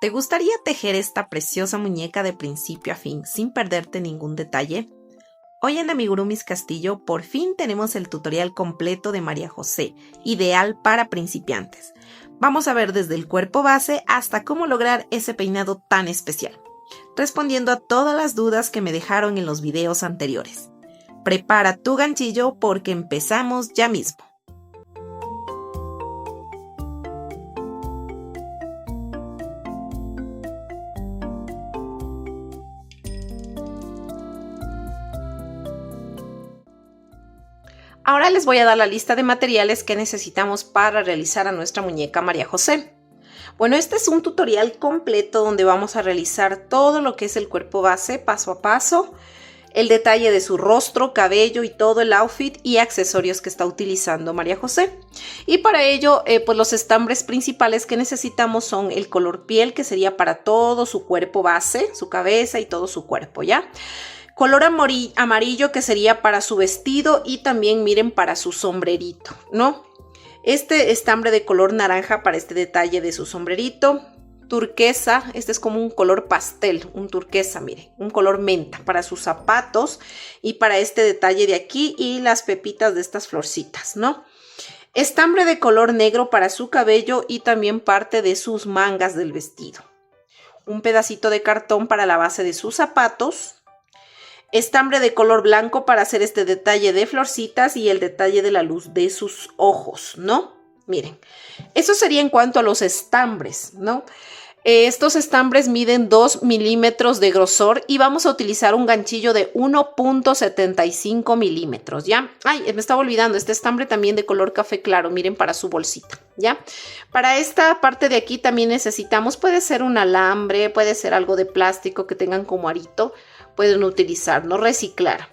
¿Te gustaría tejer esta preciosa muñeca de principio a fin sin perderte ningún detalle? Hoy en Amigurumis Castillo por fin tenemos el tutorial completo de María José, ideal para principiantes. Vamos a ver desde el cuerpo base hasta cómo lograr ese peinado tan especial, respondiendo a todas las dudas que me dejaron en los videos anteriores. Prepara tu ganchillo porque empezamos ya mismo. Ahora les voy a dar la lista de materiales que necesitamos para realizar a nuestra muñeca María José. Bueno, este es un tutorial completo donde vamos a realizar todo lo que es el cuerpo base paso a paso, el detalle de su rostro, cabello y todo el outfit y accesorios que está utilizando María José. Y para ello, pues los estambres principales que necesitamos son el color piel, que sería para todo su cuerpo base, su cabeza y todo su cuerpo, ¿ya? Color amarillo, que sería para su vestido y también miren para su sombrerito, ¿no? Este estambre de color naranja para este detalle de su sombrerito. Turquesa, este es como un color pastel, un turquesa, mire, un color menta para sus zapatos y para este detalle de aquí y las pepitas de estas florcitas, ¿no? Estambre de color negro para su cabello y también parte de sus mangas del vestido. Un pedacito de cartón para la base de sus zapatos. Estambre de color blanco para hacer este detalle de florcitas y el detalle de la luz de sus ojos, ¿no? Miren, eso sería en cuanto a los estambres, ¿no? Estos estambres miden 2 milímetros de grosor y vamos a utilizar un ganchillo de 1.75 milímetros, ¿ya? Ay, me estaba olvidando, este estambre también de color café claro, miren, para su bolsita, ¿ya? Para esta parte de aquí también necesitamos, puede ser un alambre, puede ser algo de plástico que tengan como arito, pueden utilizar, ¿no? Reciclar.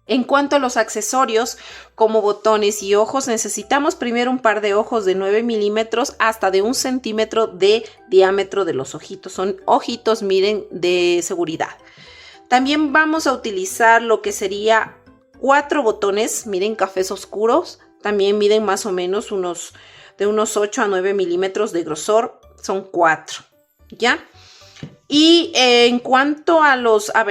En cuanto a los accesorios, como botones y ojos, necesitamos primero un par de ojos de 9 milímetros hasta de 1 centímetro de diámetro de los ojitos. Son ojitos, miren, de seguridad. También vamos a utilizar lo que sería 4 botones, miren, cafés oscuros. También miden más o menos de unos 8 a 9 milímetros de grosor. Son 4, ¿ya? Y en cuanto a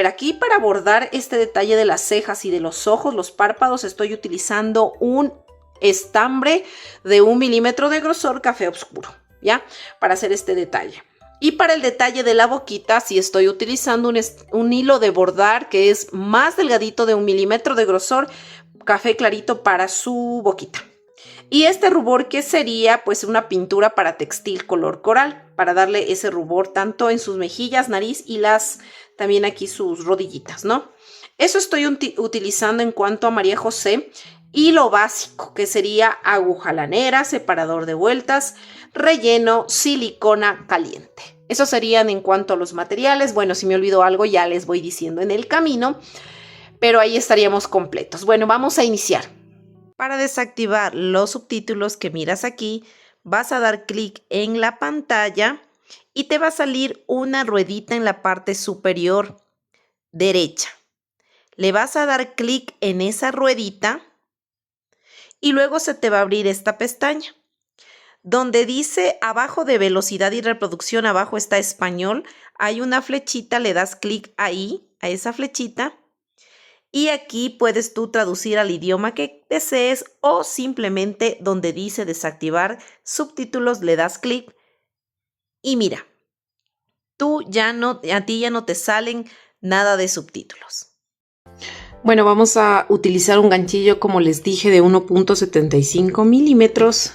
aquí para bordar este detalle de las cejas y de los ojos, los párpados, estoy utilizando un estambre de 1 milímetro de grosor café oscuro, ¿ya? Para hacer este detalle. Y para el detalle de la boquita, sí estoy utilizando un hilo de bordar que es más delgadito de 1 milímetro de grosor, café clarito para su boquita. Y este rubor que sería pues una pintura para textil color coral, para darle ese rubor tanto en sus mejillas, nariz y también aquí sus rodillitas, ¿no? Eso estoy utilizando en cuanto a María José. Y lo básico que sería aguja lanera, separador de vueltas, relleno, silicona caliente. Eso serían en cuanto a los materiales. Bueno, si me olvido algo ya les voy diciendo en el camino, pero ahí estaríamos completos. Bueno, vamos a iniciar. Para desactivar los subtítulos que miras aquí, vas a dar clic en la pantalla y te va a salir una ruedita en la parte superior derecha. Le vas a dar clic en esa ruedita y luego se te va a abrir esta pestaña. Donde dice abajo de velocidad y reproducción, abajo está español, hay una flechita, le das clic ahí, a esa flechita. Y aquí puedes tú traducir al idioma que desees o simplemente donde dice desactivar subtítulos le das clic y mira, a ti ya no te salen nada de subtítulos. Bueno, vamos a utilizar un ganchillo, como les dije, de 1.75 milímetros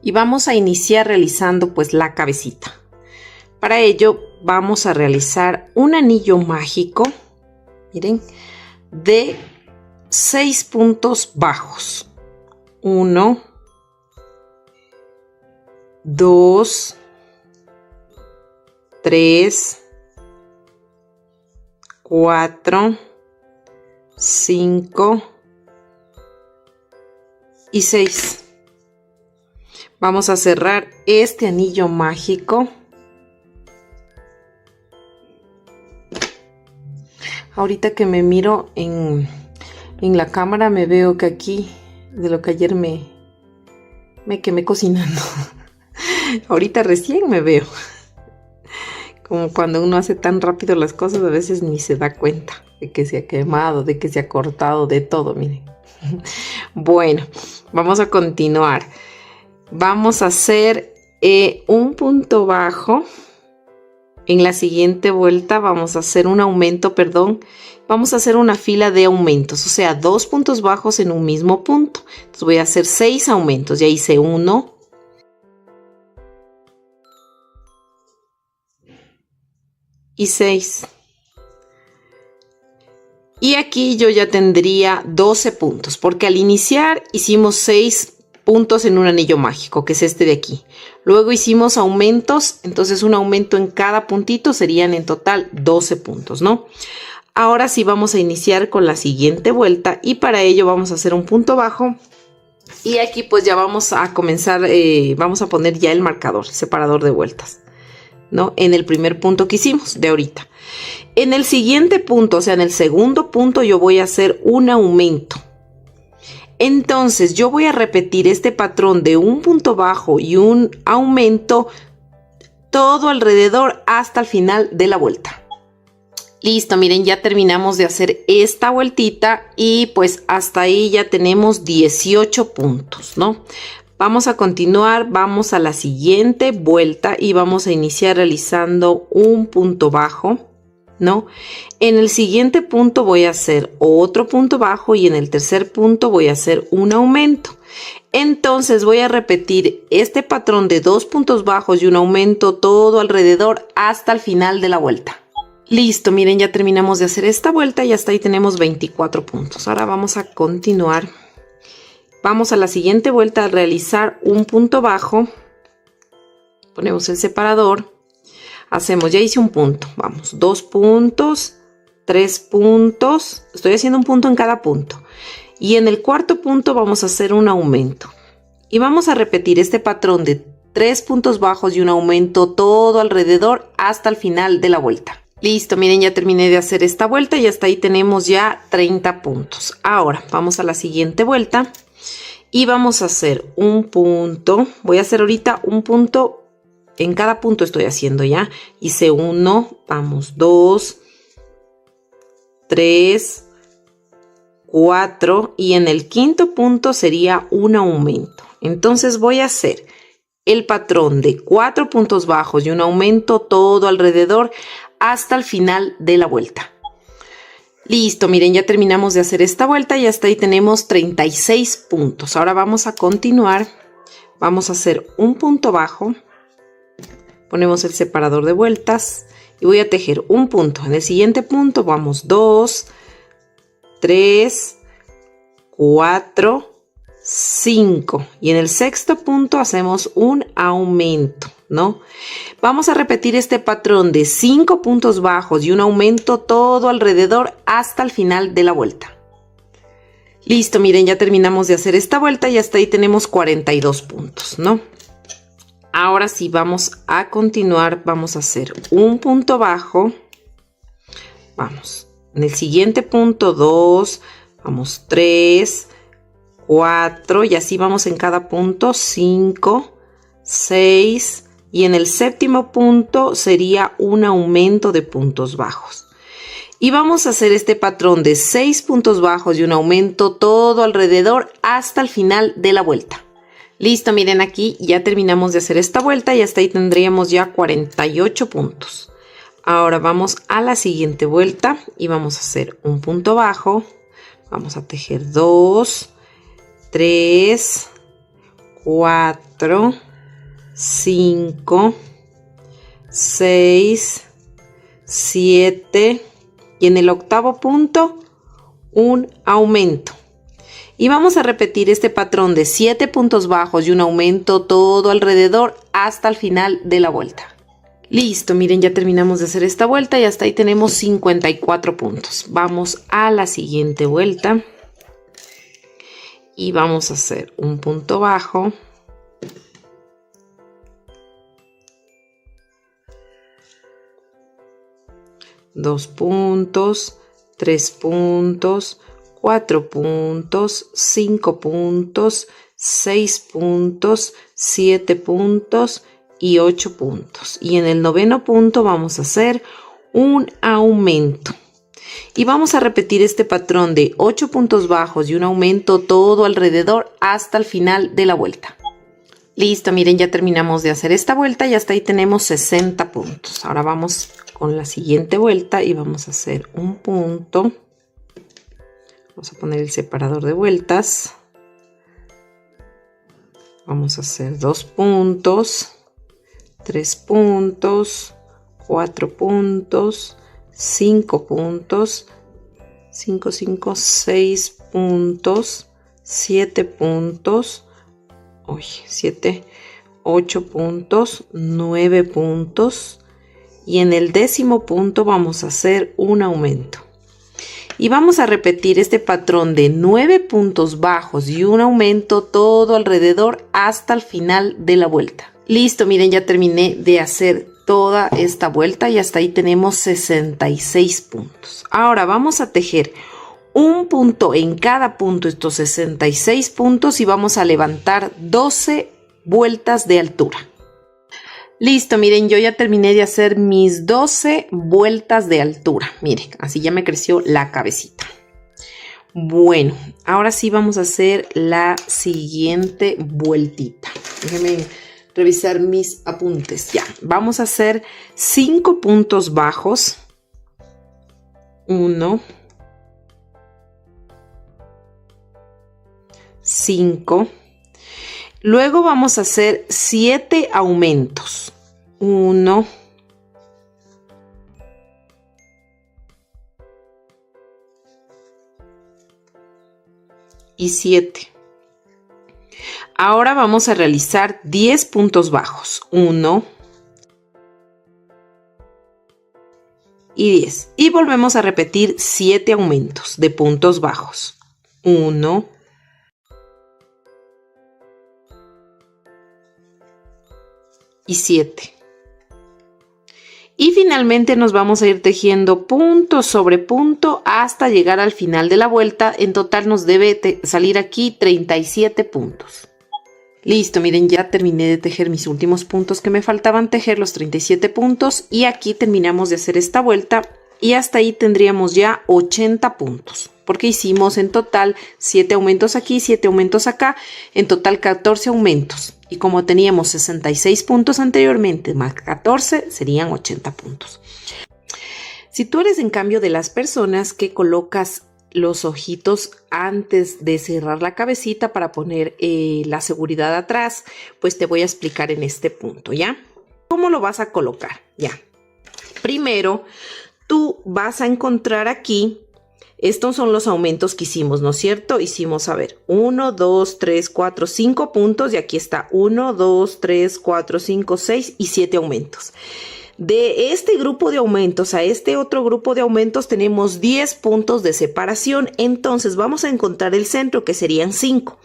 y vamos a iniciar realizando pues la cabecita. Para ello vamos a realizar un anillo mágico, miren, de 6 puntos bajos. 1, 2, 3, 4, 5 y 6. Vamos a cerrar este anillo mágico. Ahorita que me miro en la cámara me veo que aquí, de lo que ayer me quemé cocinando, Ahorita recién me veo. Como cuando uno hace tan rápido las cosas, a veces ni se da cuenta de que se ha quemado, de que se ha cortado, de todo, miren. Bueno, vamos a continuar. Vamos a hacer un punto bajo. En la siguiente vuelta vamos a hacer un aumento, perdón. Vamos a hacer una fila de aumentos, o sea, 2 puntos bajos en un mismo punto. Entonces voy a hacer 6 aumentos. Ya hice 1. Y 6. Y aquí yo ya tendría 12 puntos, porque al iniciar hicimos 6 puntos en un anillo mágico, que es este de aquí. Luego hicimos aumentos, entonces un aumento en cada puntito serían en total 12 puntos, ¿no? Ahora sí vamos a iniciar con la siguiente vuelta y para ello vamos a hacer un punto bajo. Y aquí pues ya vamos a comenzar, vamos a poner ya el marcador, el separador de vueltas, ¿no? En el primer punto que hicimos de ahorita. En el siguiente punto, o sea, en el segundo punto, yo voy a hacer un aumento. Entonces, yo voy a repetir este patrón de un punto bajo y un aumento todo alrededor hasta el final de la vuelta. Listo, miren, ya terminamos de hacer esta vueltita y pues hasta ahí ya tenemos 18 puntos, ¿no? Vamos a continuar, vamos a la siguiente vuelta y vamos a iniciar realizando un punto bajo, ¿no? En el siguiente punto voy a hacer otro punto bajo y en el tercer punto voy a hacer un aumento. Entonces voy a repetir este patrón de 2 puntos bajos y un aumento todo alrededor hasta el final de la vuelta. Listo, miren, ya terminamos de hacer esta vuelta y hasta ahí tenemos 24 puntos. Ahora vamos a continuar. Vamos a la siguiente vuelta a realizar un punto bajo. Ponemos el separador. Hacemos, ya hice un punto. Vamos, 2 puntos, 3 puntos. Estoy haciendo un punto en cada punto. Y en el cuarto punto vamos a hacer un aumento. Y vamos a repetir este patrón de 3 puntos bajos y un aumento todo alrededor hasta el final de la vuelta. Listo, miren, ya terminé de hacer esta vuelta y hasta ahí tenemos ya 30 puntos. Ahora vamos a la siguiente vuelta. Y vamos a hacer un punto. Voy a hacer ahorita un punto. En cada punto estoy haciendo ya. Hice 1, vamos, 2, 3, 4. Y en el quinto punto sería un aumento. Entonces voy a hacer el patrón de 4 puntos bajos y un aumento todo alrededor hasta el final de la vuelta. Listo, miren, ya terminamos de hacer esta vuelta y hasta ahí tenemos 36 puntos. Ahora vamos a continuar. Vamos a hacer un punto bajo. Ponemos el separador de vueltas y voy a tejer un punto. En el siguiente punto vamos 2, 3, 4, 5. Y en el sexto punto hacemos un aumento, ¿no? Vamos a repetir este patrón de 5 puntos bajos y un aumento todo alrededor hasta el final de la vuelta. Listo, miren, ya terminamos de hacer esta vuelta y hasta ahí tenemos 42 puntos, ¿no? Ahora sí vamos a continuar, vamos a hacer un punto bajo. Vamos, en el siguiente punto 2, vamos 3, 4 y así vamos en cada punto 5, 6 y en el séptimo punto sería un aumento de puntos bajos. Y vamos a hacer este patrón de 6 puntos bajos y un aumento todo alrededor hasta el final de la vuelta. Listo, miren, aquí ya terminamos de hacer esta vuelta y hasta ahí tendríamos ya 48 puntos. Ahora vamos a la siguiente vuelta y vamos a hacer un punto bajo. Vamos a tejer 2, 3, 4, 5, 6, 7 y en el octavo punto un aumento. Y vamos a repetir este patrón de 7 puntos bajos y un aumento todo alrededor hasta el final de la vuelta. Listo, miren, ya terminamos de hacer esta vuelta y hasta ahí tenemos 54 puntos. Vamos a la siguiente vuelta y vamos a hacer un punto bajo. Dos puntos, 3 puntos, 4 puntos, 5 puntos, 6 puntos, 7 puntos y 8 puntos. Y en el 9º punto vamos a hacer un aumento. Y vamos a repetir este patrón de 8 puntos bajos y un aumento todo alrededor hasta el final de la vuelta. Listo, miren, ya terminamos de hacer esta vuelta y hasta ahí tenemos 60 puntos. Ahora vamos con la siguiente vuelta y vamos a hacer un punto. Vamos a poner el separador de vueltas. Vamos a hacer 2 puntos, 3 puntos, 4 puntos, 5 puntos, 5, 5, 6 puntos, 7 puntos, 7, 8 puntos, 9 puntos y en el 10º punto vamos a hacer un aumento. Y vamos a repetir este patrón de 9 puntos bajos y un aumento todo alrededor hasta el final de la vuelta. Listo, miren, ya terminé de hacer toda esta vuelta y hasta ahí tenemos 66 puntos. Ahora vamos a tejer un punto en cada punto, estos 66 puntos, y vamos a levantar 12 vueltas de altura. Listo, miren, yo ya terminé de hacer mis 12 vueltas de altura. Miren, así ya me creció la cabecita. Bueno, ahora sí vamos a hacer la siguiente vueltita. Déjenme revisar mis apuntes. Ya, vamos a hacer 5 puntos bajos. 1, 5. Luego vamos a hacer 7 aumentos. 1, 7. Ahora vamos a realizar 10 puntos bajos. 1 y 10. Y volvemos a repetir 7 aumentos de puntos bajos. 1 y 7. Y finalmente nos vamos a ir tejiendo punto sobre punto hasta llegar al final de la vuelta. En total nos debe salir aquí 37 puntos. Listo, miren, ya terminé de tejer mis últimos puntos que me faltaban tejer, los 37 puntos. Y aquí terminamos de hacer esta vuelta y hasta ahí tendríamos ya 80 puntos. Porque hicimos en total 7 aumentos aquí, 7 aumentos acá, en total 14 aumentos. Y como teníamos 66 puntos anteriormente, más 14, serían 80 puntos. Si tú eres en cambio de las personas que colocas los ojitos antes de cerrar la cabecita para poner la seguridad atrás, pues te voy a explicar en este punto, ¿ya? ¿Cómo lo vas a colocar? Ya. Primero, tú vas a encontrar aquí. Estos son los aumentos que hicimos, ¿no es cierto? Hicimos, a ver, 1, 2, 3, 4, 5 puntos y aquí está 1, 2, 3, 4, 5, 6 y 7 aumentos. De este grupo de aumentos a este otro grupo de aumentos tenemos 10 puntos de separación. Entonces vamos a encontrar el centro, que serían 5.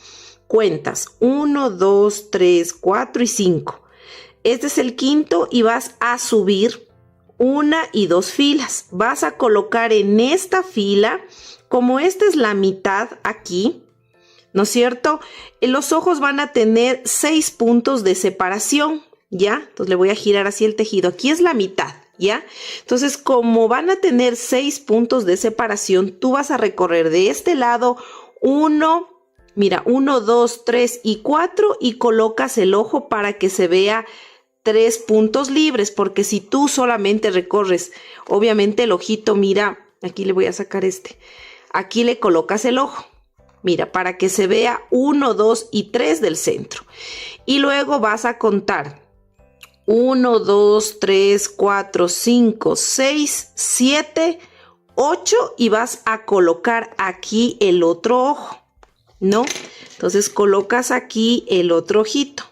Cuentas 1, 2, 3, 4 y 5. Este es el quinto y vas a subir 1 y 2 filas. Vas a colocar en esta fila, como esta es la mitad aquí, ¿no es cierto? Los ojos van a tener 6 puntos de separación, ¿ya? Entonces le voy a girar así el tejido. Aquí es la mitad, ¿ya? Entonces, como van a tener 6 puntos de separación, tú vas a recorrer de este lado 1, mira, 1, 2, 3 y 4 y colocas el ojo para que se vea 3 puntos libres, porque si tú solamente recorres, obviamente el ojito, mira, aquí le voy a sacar aquí le colocas el ojo, mira, para que se vea 1, 2 y 3 del centro. Y luego vas a contar 1, 2, 3, 4, 5, 6, 7, 8 y vas a colocar aquí el otro ojo, ¿no? Entonces colocas aquí el otro ojito.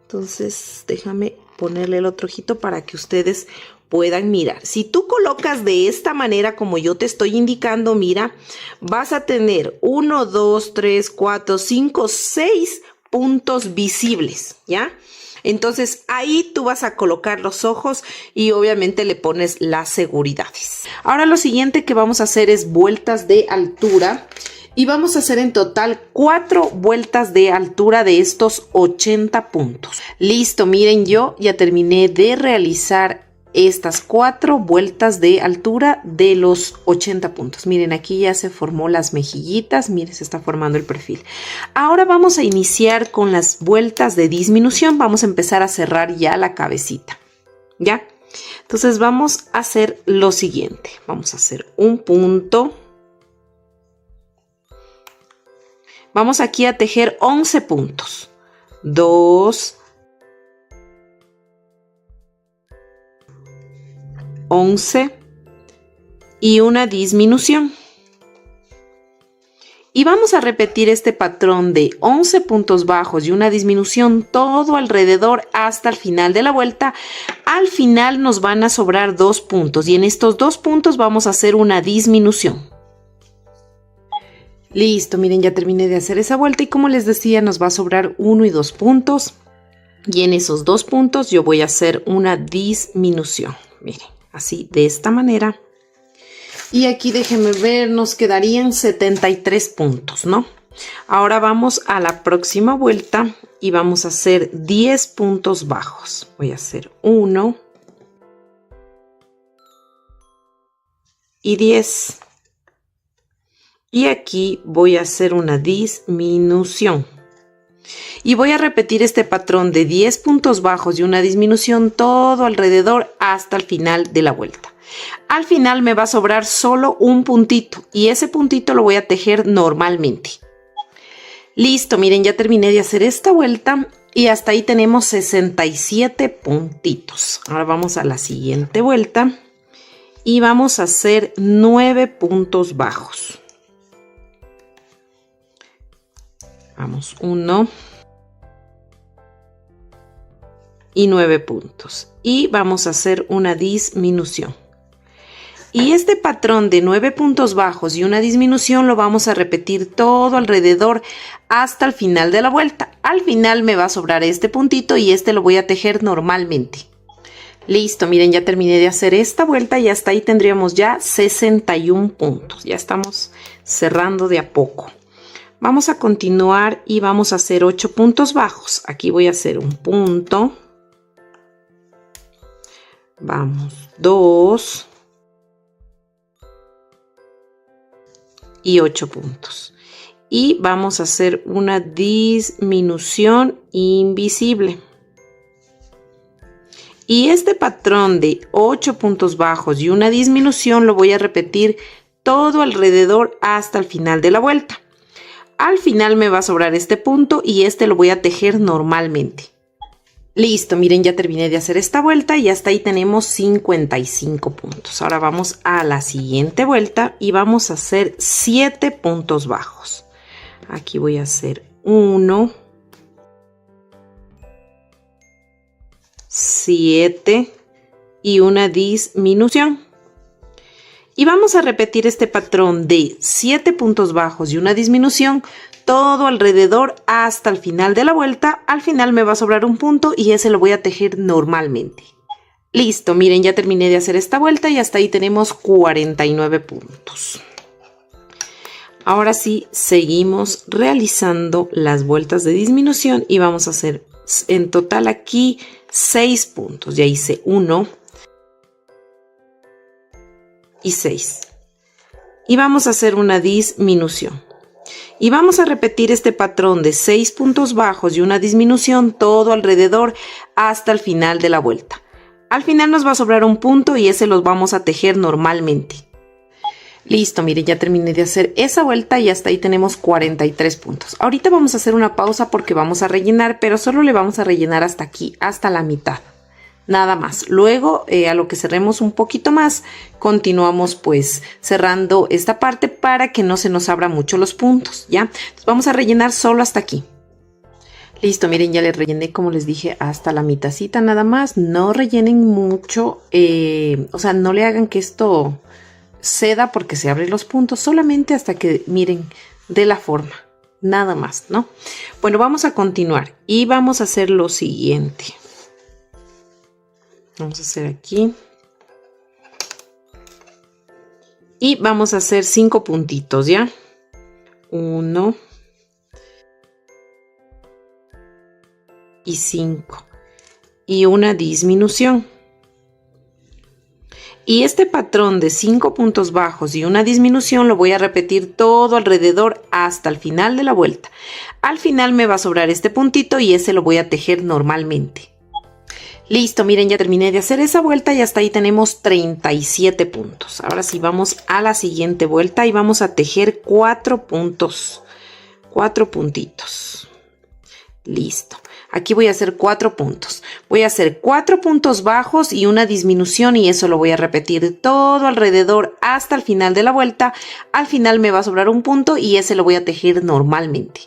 Entonces, déjame ponerle el otro ojito para que ustedes puedan mirar. Si tú colocas de esta manera como yo te estoy indicando, mira, vas a tener 1, 2, 3, 4, 5, 6 puntos visibles, ¿ya? Entonces, ahí tú vas a colocar los ojos y obviamente le pones las seguridades. Ahora lo siguiente que vamos a hacer es vueltas de altura. Y vamos a hacer en total 4 vueltas de altura de estos 80 puntos. Listo, miren, yo ya terminé de realizar estas 4 vueltas de altura de los 80 puntos. Miren, aquí ya se formó las mejillitas, miren, se está formando el perfil. Ahora vamos a iniciar con las vueltas de disminución. Vamos a empezar a cerrar ya la cabecita, ¿ya? Entonces vamos a hacer lo siguiente. Vamos a hacer un punto. Vamos aquí a tejer 11 puntos. 2, 11 y una disminución. Y vamos a repetir este patrón de 11 puntos bajos y una disminución todo alrededor hasta el final de la vuelta. Al final nos van a sobrar 2 puntos y en estos 2 puntos vamos a hacer una disminución. Listo, miren, ya terminé de hacer esa vuelta y como les decía, nos va a sobrar 1 y 2 puntos. Y en esos 2 puntos yo voy a hacer una disminución. Miren, así, de esta manera. Y aquí déjenme ver, nos quedarían 73 puntos, ¿no? Ahora vamos a la próxima vuelta y vamos a hacer 10 puntos bajos. Voy a hacer 1 y 10. Y aquí voy a hacer una disminución. Y voy a repetir este patrón de 10 puntos bajos y una disminución todo alrededor hasta el final de la vuelta. Al final me va a sobrar solo un puntito y ese puntito lo voy a tejer normalmente. Listo, miren, ya terminé de hacer esta vuelta y hasta ahí tenemos 67 puntitos. Ahora vamos a la siguiente vuelta y vamos a hacer 9 puntos bajos. Vamos, 1 y 9 puntos. Y vamos a hacer una disminución. Y este patrón de 9 puntos bajos y una disminución lo vamos a repetir todo alrededor hasta el final de la vuelta. Al final me va a sobrar este puntito y este lo voy a tejer normalmente. Listo, miren, ya terminé de hacer esta vuelta y hasta ahí tendríamos ya 61 puntos. Ya estamos cerrando de a poco. Vamos a continuar y vamos a hacer 8 puntos bajos. Aquí voy a hacer un punto. Vamos, 2 y 8 puntos. Y vamos a hacer una disminución invisible. Y este patrón de 8 puntos bajos y una disminución lo voy a repetir todo alrededor hasta el final de la vuelta. Al final me va a sobrar este punto y este lo voy a tejer normalmente. Listo, miren, ya terminé de hacer esta vuelta y hasta ahí tenemos 55 puntos. Ahora vamos a la siguiente vuelta y vamos a hacer 7 puntos bajos. Aquí voy a hacer 1, 7 y una disminución. Y vamos a repetir este patrón de 7 puntos bajos y una disminución todo alrededor hasta el final de la vuelta. Al final me va a sobrar un punto y ese lo voy a tejer normalmente. Listo, miren, ya terminé de hacer esta vuelta y hasta ahí tenemos 49 puntos. Ahora sí, seguimos realizando las vueltas de disminución y vamos a hacer en total aquí 6 puntos. Ya hice 1 y 6 y vamos a hacer una disminución y vamos a repetir este patrón de 6 puntos bajos y una disminución todo alrededor hasta el final de la vuelta. Al final nos va a sobrar un punto y ese los vamos a tejer normalmente. Listo, miren, ya terminé de hacer esa vuelta y hasta ahí tenemos 43 puntos. Ahorita vamos a hacer una pausa porque vamos a rellenar, pero solo le vamos a rellenar hasta aquí, hasta la mitad. Nada más. Luego, a lo que cerremos un poquito más, continuamos pues cerrando esta parte para que no se nos abra mucho los puntos, ¿ya? Entonces, vamos a rellenar solo hasta aquí. Listo, miren, ya le rellené, como les dije, hasta la mitacita nada más. No rellenen mucho, o sea, no le hagan que esto ceda porque se abren los puntos, solamente hasta que, miren, de la forma. Nada más, ¿no? Bueno, vamos a continuar y vamos a hacer lo siguiente. Vamos a hacer aquí. Y vamos a hacer 5 puntitos, ¿ya? 1 y 5 y una disminución. Y este patrón de 5 puntos bajos y una disminución lo voy a repetir todo alrededor hasta el final de la vuelta. Al final me va a sobrar este puntito y ese lo voy a tejer normalmente. Listo, miren, ya terminé de hacer esa vuelta y hasta ahí tenemos 37 puntos. Ahora sí vamos a la siguiente vuelta y vamos a tejer 4 puntos, 4 puntitos. Listo. Aquí voy a hacer 4 puntos. Voy a hacer 4 puntos bajos y una disminución y eso lo voy a repetir todo alrededor hasta el final de la vuelta. Al final me va a sobrar un punto y ese lo voy a tejer normalmente.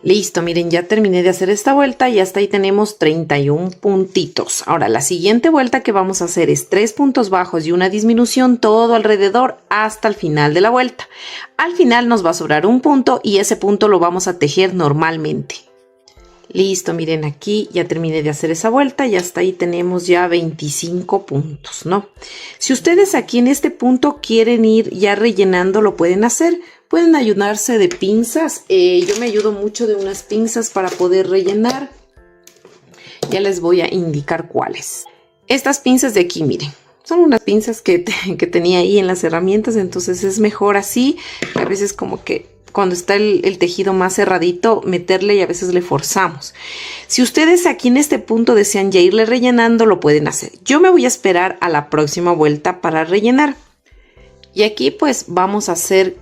Listo, miren, ya terminé de hacer esta vuelta y hasta ahí tenemos 31 puntitos. Ahora la siguiente vuelta que vamos a hacer es 3 puntos bajos y una disminución todo alrededor hasta el final de la vuelta. Al final nos va a sobrar un punto y ese punto lo vamos a tejer normalmente. Listo, miren, aquí ya terminé de hacer esa vuelta y hasta ahí tenemos ya 25 puntos, ¿no? Si ustedes aquí en este punto quieren ir ya rellenando, lo pueden hacer. Pueden ayudarse de pinzas. Yo me ayudo mucho de unas pinzas para poder rellenar. Ya les voy a indicar cuáles. Estas pinzas de aquí, miren. Son unas pinzas que tenía ahí en las herramientas, entonces es mejor así. A veces como que cuando está el tejido más cerradito, meterle y a veces le forzamos. Si ustedes aquí en este punto desean ya irle rellenando, lo pueden hacer. Yo me voy a esperar a la próxima vuelta para rellenar. Y aquí pues vamos a hacer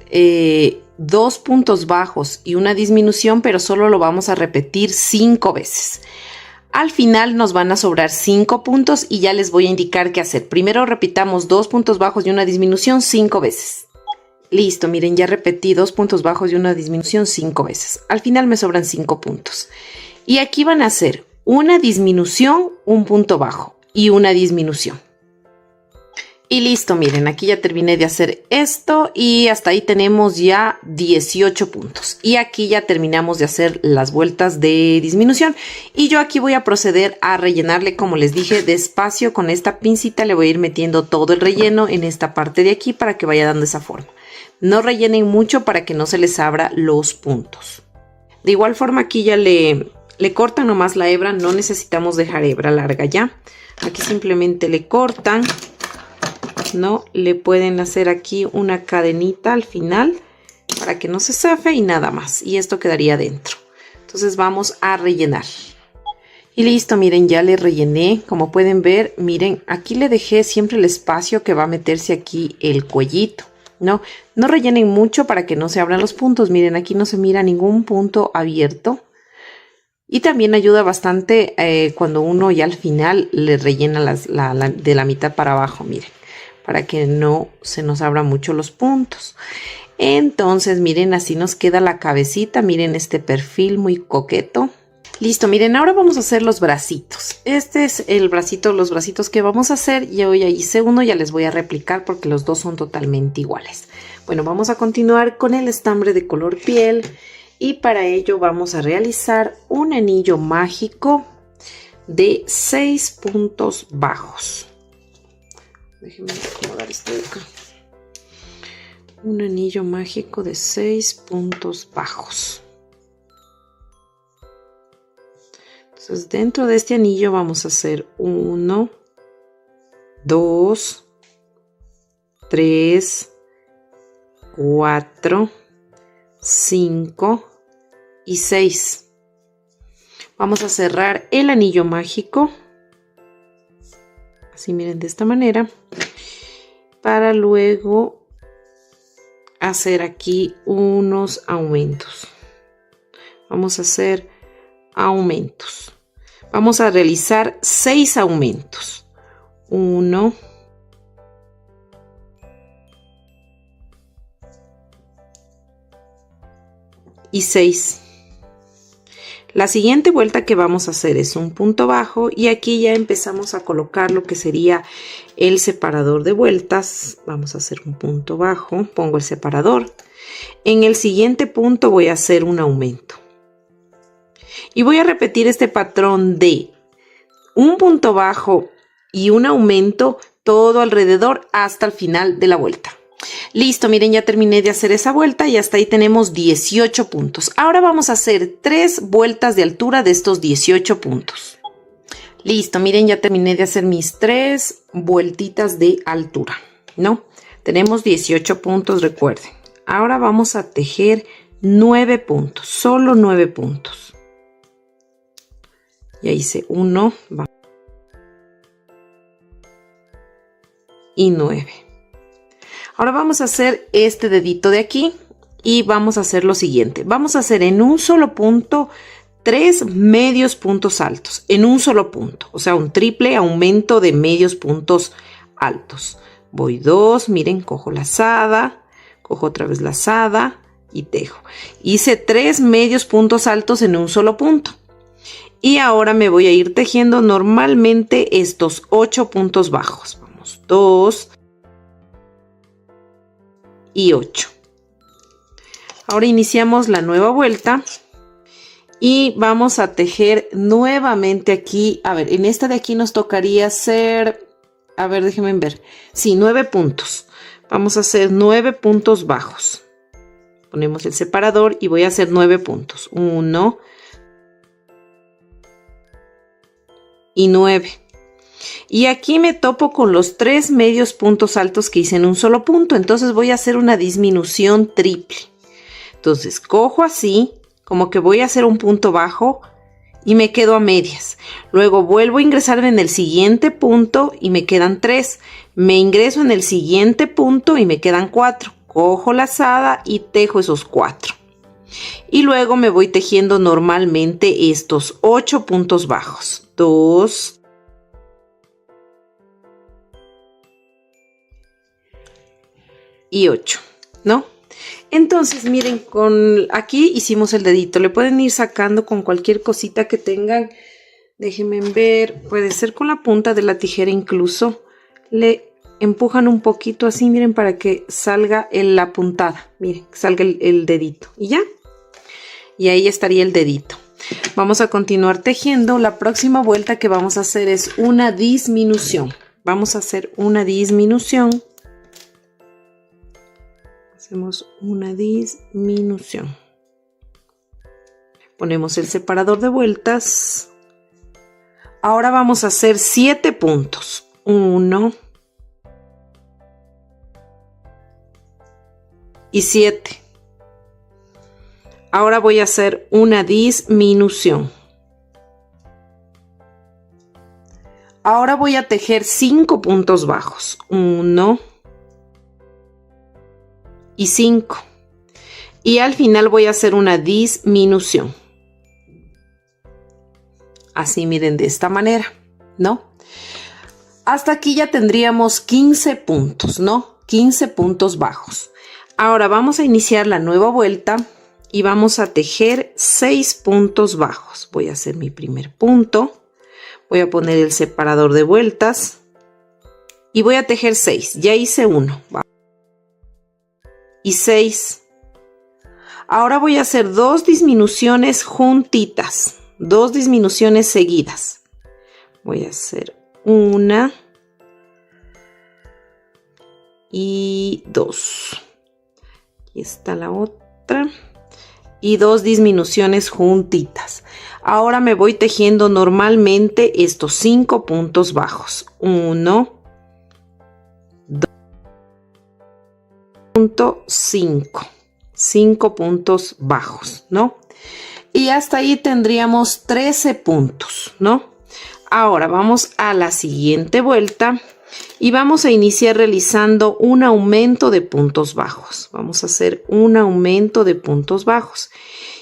2 puntos bajos y una disminución, pero solo lo vamos a repetir 5 veces. Al final nos van a sobrar 5 puntos y ya les voy a indicar qué hacer. Primero repitamos 2 puntos bajos y una disminución 5 veces. Listo, miren, ya repetí 2 puntos bajos y una disminución 5 veces. Al final me sobran 5 puntos. Y aquí van a hacer una disminución, un punto bajo y una disminución. Y listo, miren, aquí ya terminé de hacer esto y hasta ahí tenemos ya 18 puntos. Y aquí ya terminamos de hacer las vueltas de disminución. Y yo aquí voy a proceder a rellenarle, como les dije, despacio con esta pincita. Le voy a ir metiendo todo el relleno en esta parte de aquí para que vaya dando esa forma. No rellenen mucho para que no se les abra los puntos. De igual forma aquí ya le cortan nomás la hebra, no necesitamos dejar hebra larga ya. Aquí simplemente le cortan, ¿no? Le pueden hacer aquí una cadenita al final para que no se zafe y nada más. Y esto quedaría dentro. Entonces vamos a rellenar. Y listo, miren, ya le rellené. Como pueden ver, miren, aquí le dejé siempre el espacio que va a meterse aquí el cuellito. No rellenen mucho para que no se abran los puntos. Miren, aquí no se mira ningún punto abierto. Y también ayuda bastante cuando uno ya al final le rellena de la mitad para abajo, miren, para que no se nos abran mucho los puntos. Entonces, miren, así nos queda la cabecita. Miren este perfil muy coqueto. Listo, miren, ahora vamos a hacer los bracitos. Este es el bracito, los bracitos que vamos a hacer. Yo ya hice uno, ya les voy a replicar porque los dos son totalmente iguales. Bueno, vamos a continuar con el estambre de color piel y para ello vamos a realizar un anillo mágico de 6 puntos bajos. Déjenme acomodar esto de acá. Un anillo mágico de 6 puntos bajos. Entonces, dentro de este anillo vamos a hacer 1, 2, 3, 4, 5 y 6. Vamos a cerrar el anillo mágico. Así, miren, de esta manera. Para luego hacer aquí unos aumentos. Vamos a hacer aumentos. Vamos a realizar 6 aumentos. 1, 6. La siguiente vuelta que vamos a hacer es un punto bajo y aquí ya empezamos a colocar lo que sería el separador de vueltas. Vamos a hacer un punto bajo, pongo el separador. En el siguiente punto voy a hacer un aumento. Y voy a repetir este patrón de un punto bajo y un aumento todo alrededor hasta el final de la vuelta. Listo, miren, ya terminé de hacer esa vuelta y hasta ahí tenemos 18 puntos. Ahora vamos a hacer 3 vueltas de altura de estos 18 puntos. Listo, miren, ya terminé de hacer mis 3 vueltitas de altura, ¿no? Tenemos 18 puntos, recuerden. Ahora vamos a tejer 9 puntos, solo 9 puntos. Ya hice 1 y 9. Ahora vamos a hacer este dedito de aquí y vamos a hacer lo siguiente. Vamos a hacer en un solo punto 3 medios puntos altos, en un solo punto, o sea, un triple aumento de medios puntos altos. Voy 2, miren, cojo lazada, cojo otra vez lazada y tejo. Hice 3 medios puntos altos en un solo punto. Y ahora me voy a ir tejiendo normalmente estos 8 puntos bajos. Vamos, 2 y 8. Ahora iniciamos la nueva vuelta y vamos a tejer nuevamente aquí. A ver, en esta de aquí nos tocaría hacer, a ver, déjenme ver. Sí, 9 puntos. Vamos a hacer 9 puntos bajos. Ponemos el separador y voy a hacer 9 puntos. 1 y 9. Y aquí me topo con los 3 medios puntos altos que hice en un solo punto. Entonces voy a hacer una disminución triple. Entonces cojo así, como que voy a hacer un punto bajo y me quedo a medias. Luego vuelvo a ingresar en el siguiente punto y me quedan 3. Me ingreso en el siguiente punto y me quedan 4. Cojo lazada y tejo esos 4. Y luego me voy tejiendo normalmente estos 8 puntos bajos. 2 y 8, ¿no? Entonces, miren, aquí hicimos el dedito. Le pueden ir sacando con cualquier cosita que tengan. Déjenme ver, puede ser con la punta de la tijera incluso. Le empujan un poquito así, miren, para que salga la puntada. Miren, que salga el dedito. Y ya. Y ahí estaría el dedito. Vamos a continuar tejiendo. La próxima vuelta que vamos a hacer es una disminución. Vamos a hacer una disminución. Hacemos una disminución. Ponemos el separador de vueltas. Ahora vamos a hacer 7 puntos. 1 y 7. Ahora voy a hacer una disminución. Ahora voy a tejer 5 puntos bajos. 1 y 5. Y al final voy a hacer una disminución. Así, miren, de esta manera, ¿no? Hasta aquí ya tendríamos 15 puntos, ¿no? 15 puntos bajos. Ahora vamos a iniciar la nueva vuelta y vamos a tejer 6 puntos bajos. Voy a hacer mi primer punto. Voy a poner el separador de vueltas y voy a tejer 6. Ya hice 1. Y 6. Ahora voy a hacer 2 disminuciones juntitas, 2 disminuciones seguidas. Voy a hacer 1 y 2. Aquí está la otra. Y 2 disminuciones juntitas. Ahora me voy tejiendo normalmente estos 5 puntos bajos. 1, 5 puntos bajos, ¿no? Y hasta ahí tendríamos 13 puntos, ¿no? Ahora vamos a la siguiente vuelta y vamos a iniciar realizando un aumento de puntos bajos. Vamos a hacer un aumento de puntos bajos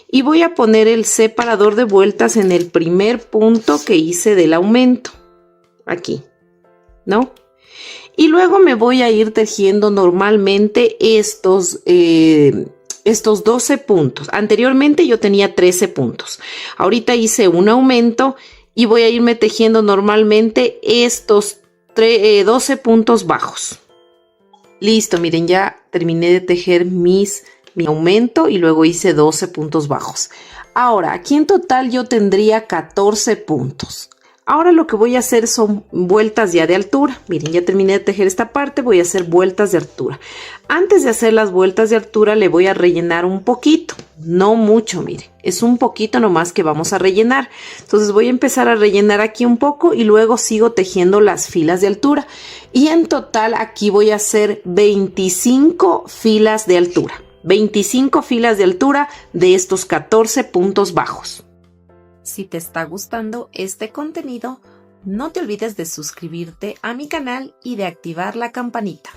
y voy a poner el separador de vueltas en el primer punto que hice del aumento, aquí, ¿no? Y luego me voy a ir tejiendo normalmente estos 12 puntos. Anteriormente yo tenía 13 puntos. Ahorita hice un aumento y voy a irme tejiendo normalmente estos 12 puntos bajos. Listo, miren, ya terminé de tejer mi aumento y luego hice 12 puntos bajos. Ahora, aquí en total yo tendría 14 puntos. Ahora lo que voy a hacer son vueltas ya de altura. Miren, ya terminé de tejer esta parte, voy a hacer vueltas de altura. Antes de hacer las vueltas de altura le voy a rellenar un poquito, no mucho, miren, es un poquito nomás que vamos a rellenar. Entonces voy a empezar a rellenar aquí un poco y luego sigo tejiendo las filas de altura. Y en total aquí voy a hacer 25 filas de altura. 25 filas de altura de estos 14 puntos bajos. Si te está gustando este contenido, no te olvides de suscribirte a mi canal y de activar la campanita.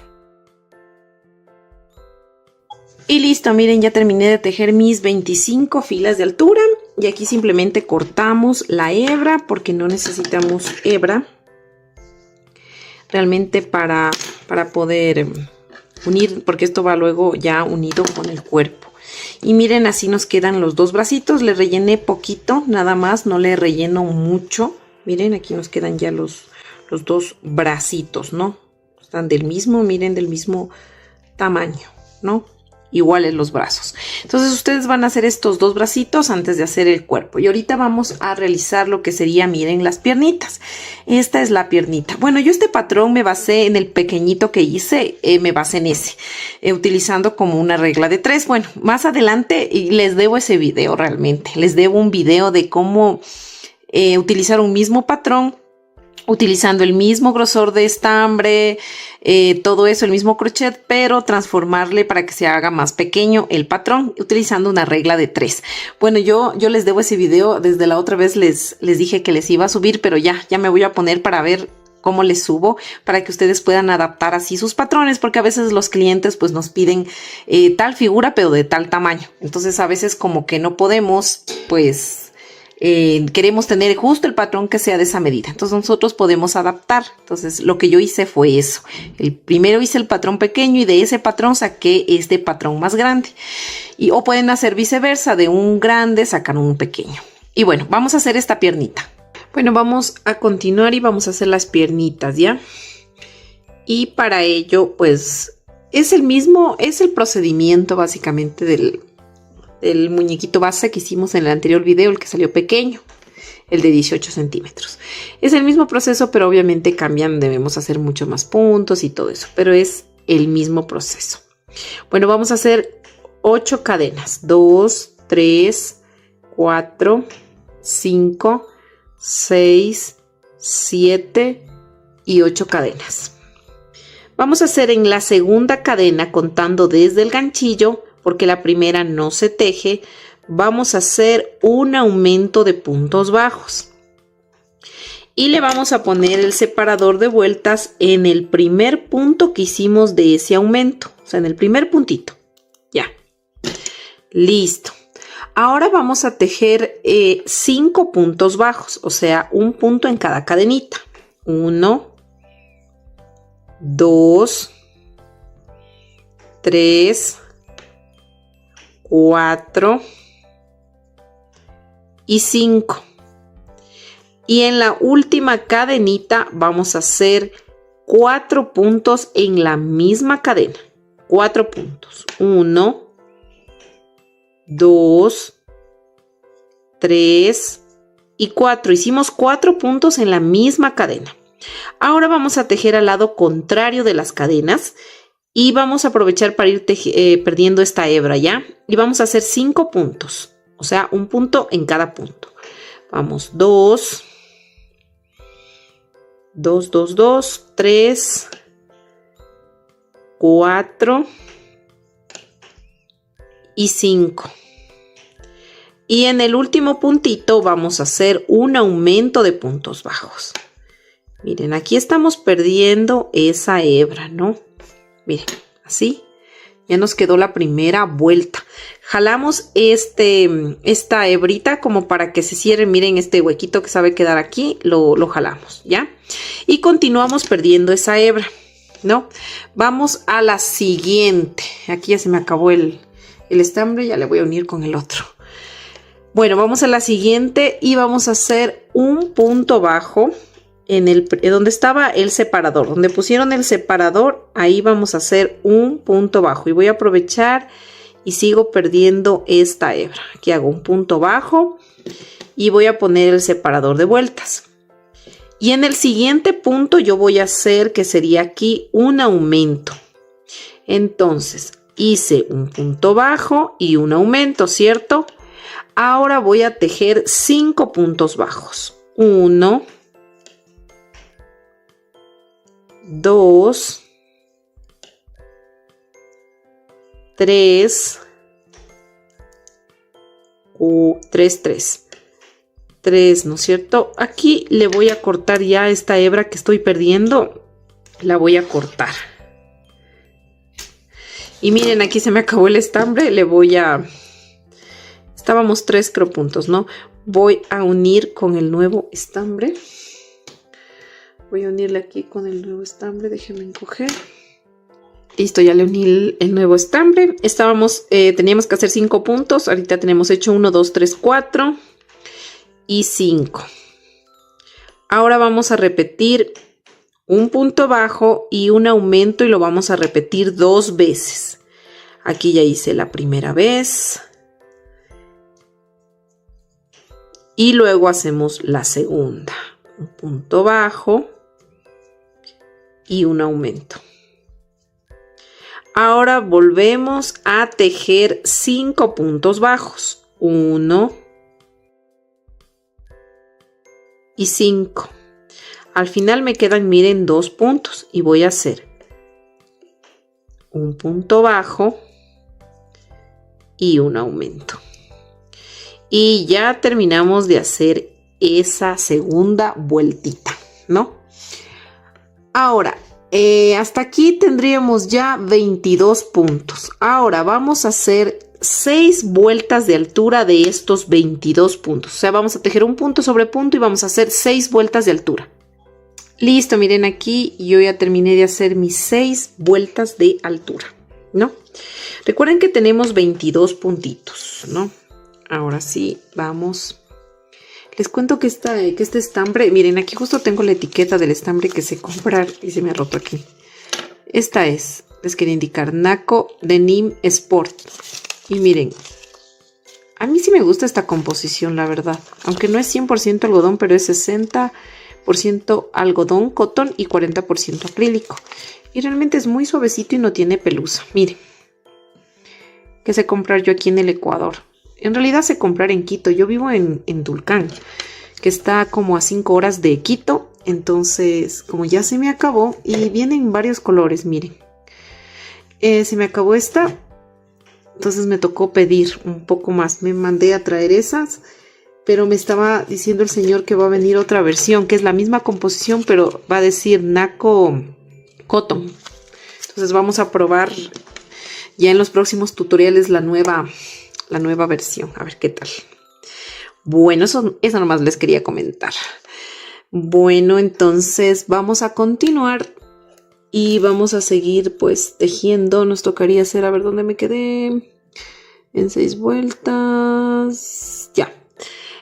Y listo, miren, ya terminé de tejer mis 25 filas de altura y aquí simplemente cortamos la hebra porque no necesitamos hebra realmente para poder unir, porque esto va luego ya unido con el cuerpo. Y miren, así nos quedan los dos bracitos. Le rellené poquito, nada más, no le relleno mucho. Miren, aquí nos quedan ya los dos bracitos, ¿no? Están del mismo, miren, del mismo tamaño, ¿no? Iguales los brazos. Entonces ustedes van a hacer estos dos bracitos antes de hacer el cuerpo. Y ahorita vamos a realizar lo que sería, miren, las piernitas. Esta es la piernita. Bueno, yo este patrón me basé en el pequeñito que hice, me basé en ese, utilizando como una regla de 3. Bueno, más adelante les debo ese video realmente. Les debo un video de cómo utilizar un mismo patrón, utilizando el mismo grosor de estambre, todo eso, el mismo crochet, pero transformarle para que se haga más pequeño el patrón, utilizando una regla de 3. Bueno, yo les debo ese video. Desde la otra vez les dije que les iba a subir, pero ya me voy a poner para ver cómo les subo, para que ustedes puedan adaptar así sus patrones, porque a veces los clientes pues nos piden tal figura, pero de tal tamaño. Entonces a veces como que no podemos, pues... queremos tener justo el patrón que sea de esa medida, entonces nosotros podemos adaptar. Entonces lo que yo hice fue eso. Primero hice el patrón pequeño y de ese patrón saqué este patrón más grande, o pueden hacer viceversa, de un grande sacar un pequeño. Y bueno, vamos a hacer esta piernita. Bueno, vamos a continuar y vamos a hacer las piernitas, ¿ya? Y para ello pues es el procedimiento básicamente del muñequito base que hicimos en el anterior video, el que salió pequeño, el de 18 centímetros. Es el mismo proceso, pero obviamente cambian, debemos hacer mucho más puntos y todo eso, pero es el mismo proceso. Bueno, vamos a hacer 8 cadenas, 2, 3, 4, 5, 6, 7 y 8 cadenas. Vamos a hacer en la segunda cadena, contando desde el ganchillo, porque la primera no se teje, vamos a hacer un aumento de puntos bajos. Y le vamos a poner el separador de vueltas en el primer punto que hicimos de ese aumento. O sea, en el primer puntito. Ya. Listo. Ahora vamos a tejer 5 puntos bajos. O sea, un punto en cada cadenita. 1, 2, 3, 4 y 5. Y en la última cadenita vamos a hacer 4 puntos en la misma cadena. 4 puntos. 1, 2, 3 y 4. Hicimos 4 puntos en la misma cadena. Ahora vamos a tejer al lado contrario de las cadenas. Y vamos a aprovechar para ir perdiendo esta hebra, ¿ya? Y vamos a hacer 5 puntos. O sea, un punto en cada punto. Vamos, 2, 2, 2, 2, 3, 4 y 5. Y en el último puntito vamos a hacer un aumento de puntos bajos. Miren, aquí estamos perdiendo esa hebra, ¿no? Miren, así ya nos quedó la primera vuelta. Jalamos esta hebrita como para que se cierre. Miren, este huequito que sabe quedar aquí, lo jalamos, ¿ya? Y continuamos perdiendo esa hebra, ¿no? Vamos a la siguiente. Aquí ya se me acabó el estambre, ya le voy a unir con el otro. Bueno, vamos a la siguiente y vamos a hacer un punto bajo. Donde estaba el separador, donde pusieron el separador, ahí vamos a hacer un punto bajo y voy a aprovechar y sigo perdiendo esta hebra. Aquí hago un punto bajo y voy a poner el separador de vueltas. Y en el siguiente punto yo voy a hacer, que sería aquí, un aumento. Entonces, hice un punto bajo y un aumento, ¿cierto? Ahora voy a tejer 5 puntos bajos. 1, 2, 3, 3, ¿no es cierto? Aquí le voy a cortar ya esta hebra que estoy perdiendo. La voy a cortar. Y miren, aquí se me acabó el estambre. Le voy a... Estábamos 3 creo puntos, ¿no? Voy a unir con el nuevo estambre. Voy a unirle aquí con el nuevo estambre. Déjenme encoger. Listo, ya le uní el nuevo estambre. Teníamos que hacer 5 puntos. Ahorita tenemos hecho 1, 2, 3, 4 y 5. Ahora vamos a repetir un punto bajo y un aumento y lo vamos a repetir 2 veces. Aquí ya hice la primera vez. Y luego hacemos la segunda. Un punto bajo y un aumento. Ahora volvemos a tejer 5 puntos bajos. 1 y 5. Al final me quedan, miren, 2 puntos y voy a hacer un punto bajo y un aumento. Y ya terminamos de hacer esa segunda vueltita, ¿no? Ahora, hasta aquí tendríamos ya 22 puntos. Ahora vamos a hacer 6 vueltas de altura de estos 22 puntos. O sea, vamos a tejer un punto sobre punto y vamos a hacer 6 vueltas de altura. Listo, miren, aquí yo ya terminé de hacer mis 6 vueltas de altura, ¿no? Recuerden que tenemos 22 puntitos, ¿no? Ahora sí, vamos. Les cuento que este estambre, miren, aquí justo tengo la etiqueta del estambre que sé comprar y se me ha roto aquí. Esta es, les quería indicar, Naco Denim Sport. Y miren, a mí sí me gusta esta composición, la verdad. Aunque no es 100% algodón, pero es 60% algodón, cotton y 40% acrílico. Y realmente es muy suavecito y no tiene pelusa. Miren, que sé comprar yo aquí en el Ecuador. En realidad sé comprar en Quito. Yo vivo en Tulcán, que está como a 5 horas de Quito. Entonces, como ya se me acabó, y vienen varios colores, miren. Se me acabó esta. Entonces me tocó pedir un poco más. Me mandé a traer esas. Pero me estaba diciendo el señor que va a venir otra versión, que es la misma composición, pero va a decir Naco Cotton. Entonces vamos a probar ya en los próximos tutoriales la nueva versión. A ver qué tal. Bueno, eso nomás les quería comentar. Bueno, entonces vamos a continuar y vamos a seguir pues tejiendo. Nos tocaría hacer, a ver dónde me quedé. En 6 vueltas. Ya.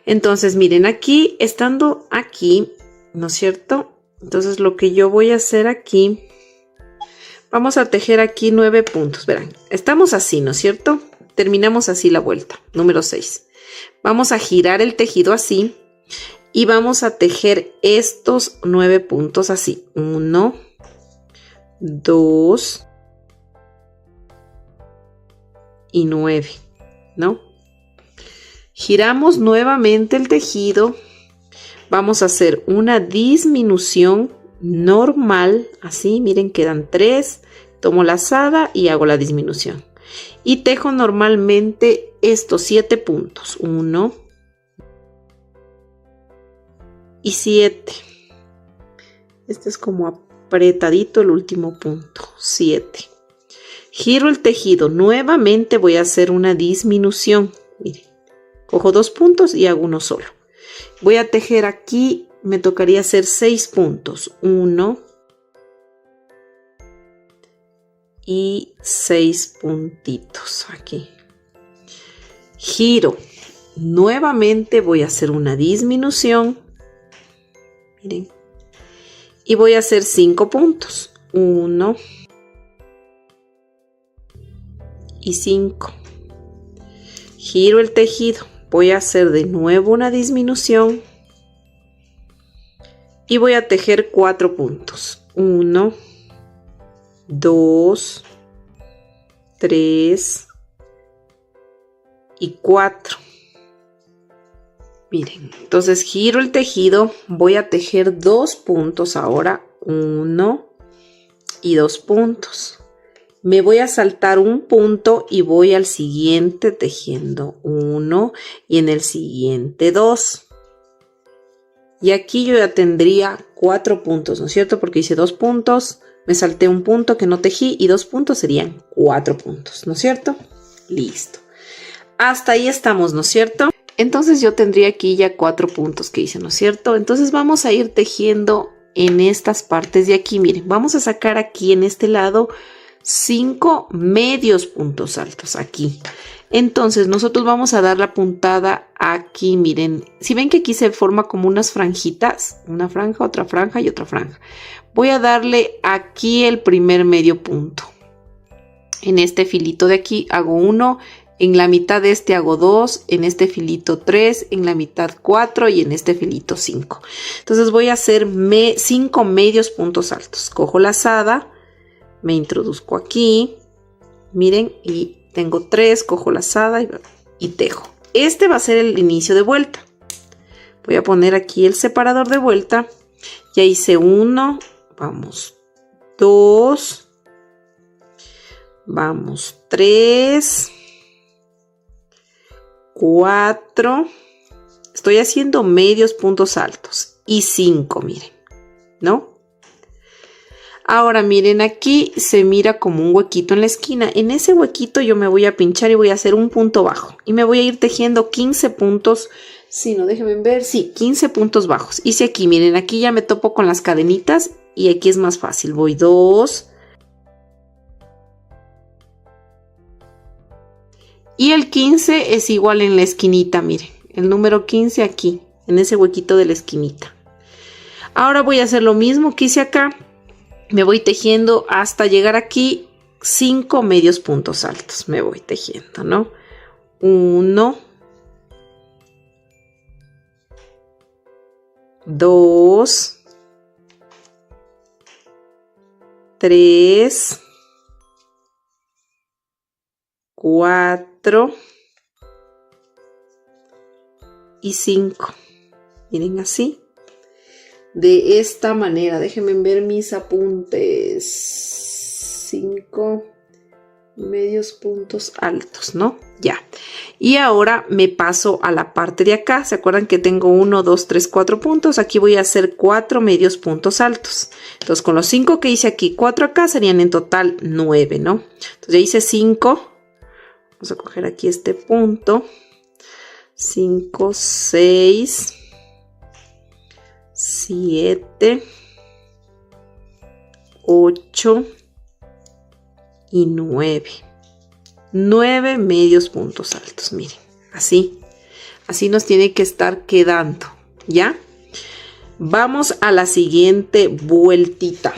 Entonces, miren, aquí, estando aquí, ¿no es cierto? Entonces, lo que yo voy a hacer aquí, vamos a tejer aquí 9 puntos. Verán, estamos así, ¿no es cierto? Terminamos así la vuelta, número 6. Vamos a girar el tejido así y vamos a tejer estos 9 puntos así. 1, 2 y 9, ¿no? Giramos nuevamente el tejido. Vamos a hacer una disminución normal. Así, miren, quedan 3. Tomo la lazada y hago la disminución. Y tejo normalmente estos 7 puntos. 1 y 7. Este es como apretadito el último punto. 7. Giro el tejido. Nuevamente voy a hacer una disminución. Miren. Cojo 2 puntos y hago uno solo. Voy a tejer aquí, me tocaría hacer 6 puntos. 1 y 6 puntitos aquí. Giro. Nuevamente voy a hacer una disminución. Miren. Y voy a hacer 5 puntos. 1 y 5. Giro el tejido. Voy a hacer de nuevo una disminución y voy a tejer 4 puntos. 1, 2, 3 y 4. Miren, entonces giro el tejido, voy a tejer 2 puntos ahora, 1 y 2 puntos. Me voy a saltar un punto y voy al siguiente tejiendo 1 y en el siguiente 2. Y aquí yo ya tendría 4 puntos, ¿no es cierto? Porque hice 2 puntos, me salté un punto que no tejí y 2 puntos serían 4 puntos, ¿no es cierto? Listo. Hasta ahí estamos, ¿no es cierto? Entonces yo tendría aquí ya 4 puntos que hice, ¿no es cierto? Entonces vamos a ir tejiendo en estas partes de aquí. Miren, vamos a sacar aquí en este lado 5 medios puntos altos aquí. Entonces nosotros vamos a dar la puntada aquí. Miren, si ven que aquí se forma como unas franjitas, una franja, otra franja y otra franja. Voy a darle aquí el primer medio punto. En este filito de aquí hago 1. En la mitad de este hago 2, en este filito 3, en la mitad 4 y en este filito 5. Entonces voy a hacer 5 medios puntos altos. Cojo la lazada, me introduzco aquí, miren, y tengo 3, cojo la lazada y tejo. Este va a ser el inicio de vuelta. Voy a poner aquí el separador de vuelta. Ya hice 1, vamos 2, vamos 3, 4, estoy haciendo medios puntos altos y 5, miren, ¿no? Ahora miren, aquí se mira como un huequito en la esquina. En ese huequito yo me voy a pinchar y voy a hacer un punto bajo y me voy a ir tejiendo 15 puntos. Si no, déjenme ver, sí, 15 puntos bajos. Hice aquí, miren, aquí ya me topo con las cadenitas y aquí es más fácil. Voy 2. Y el 15 es igual en la esquinita, miren. El número 15 aquí, en ese huequito de la esquinita. Ahora voy a hacer lo mismo que hice acá. Me voy tejiendo hasta llegar aquí 5 medios puntos altos. Me voy tejiendo, ¿no? 1, 2, 3, 4 y 5. Miren así. De esta manera. Déjenme ver mis apuntes. 5 medios puntos altos, ¿no? Ya. Y ahora me paso a la parte de acá. ¿Se acuerdan que tengo 1, 2, 3, 4 puntos? Aquí voy a hacer 4 medios puntos altos. Entonces con los 5 que hice aquí, 4 acá, serían en total 9, ¿no? Entonces ya hice 5. Vamos a coger aquí este punto. 5, 6, 7, 8 y 9. 9 medios puntos altos, miren, así nos tiene que estar quedando, ¿ya? Vamos a la siguiente vueltita.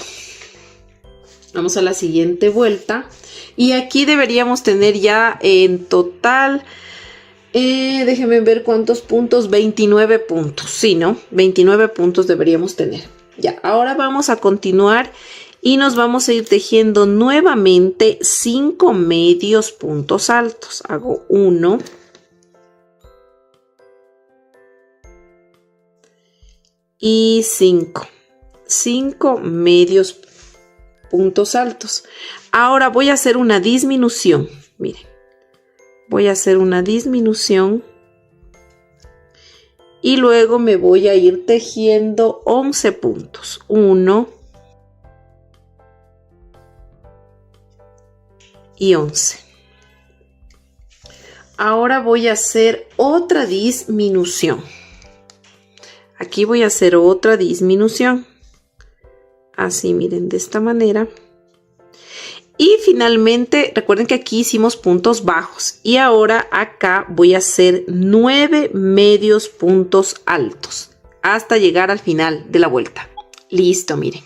Vamos a la siguiente vuelta. Y aquí deberíamos tener ya en total, déjenme ver cuántos puntos, 29 puntos, sí, ¿no? 29 puntos deberíamos tener. Ya, ahora vamos a continuar y nos vamos a ir tejiendo nuevamente 5 medios puntos altos. Hago 1, y 5 medios puntos altos. Ahora voy a hacer una disminución, miren, voy a hacer una disminución y luego me voy a ir tejiendo 11 puntos. 1 y 11. Ahora voy a hacer otra disminución. Aquí voy a hacer otra disminución. Así, miren, de esta manera. Y finalmente, recuerden que aquí hicimos puntos bajos. Y ahora acá voy a hacer 9 medios puntos altos. Hasta llegar al final de la vuelta. Listo, miren.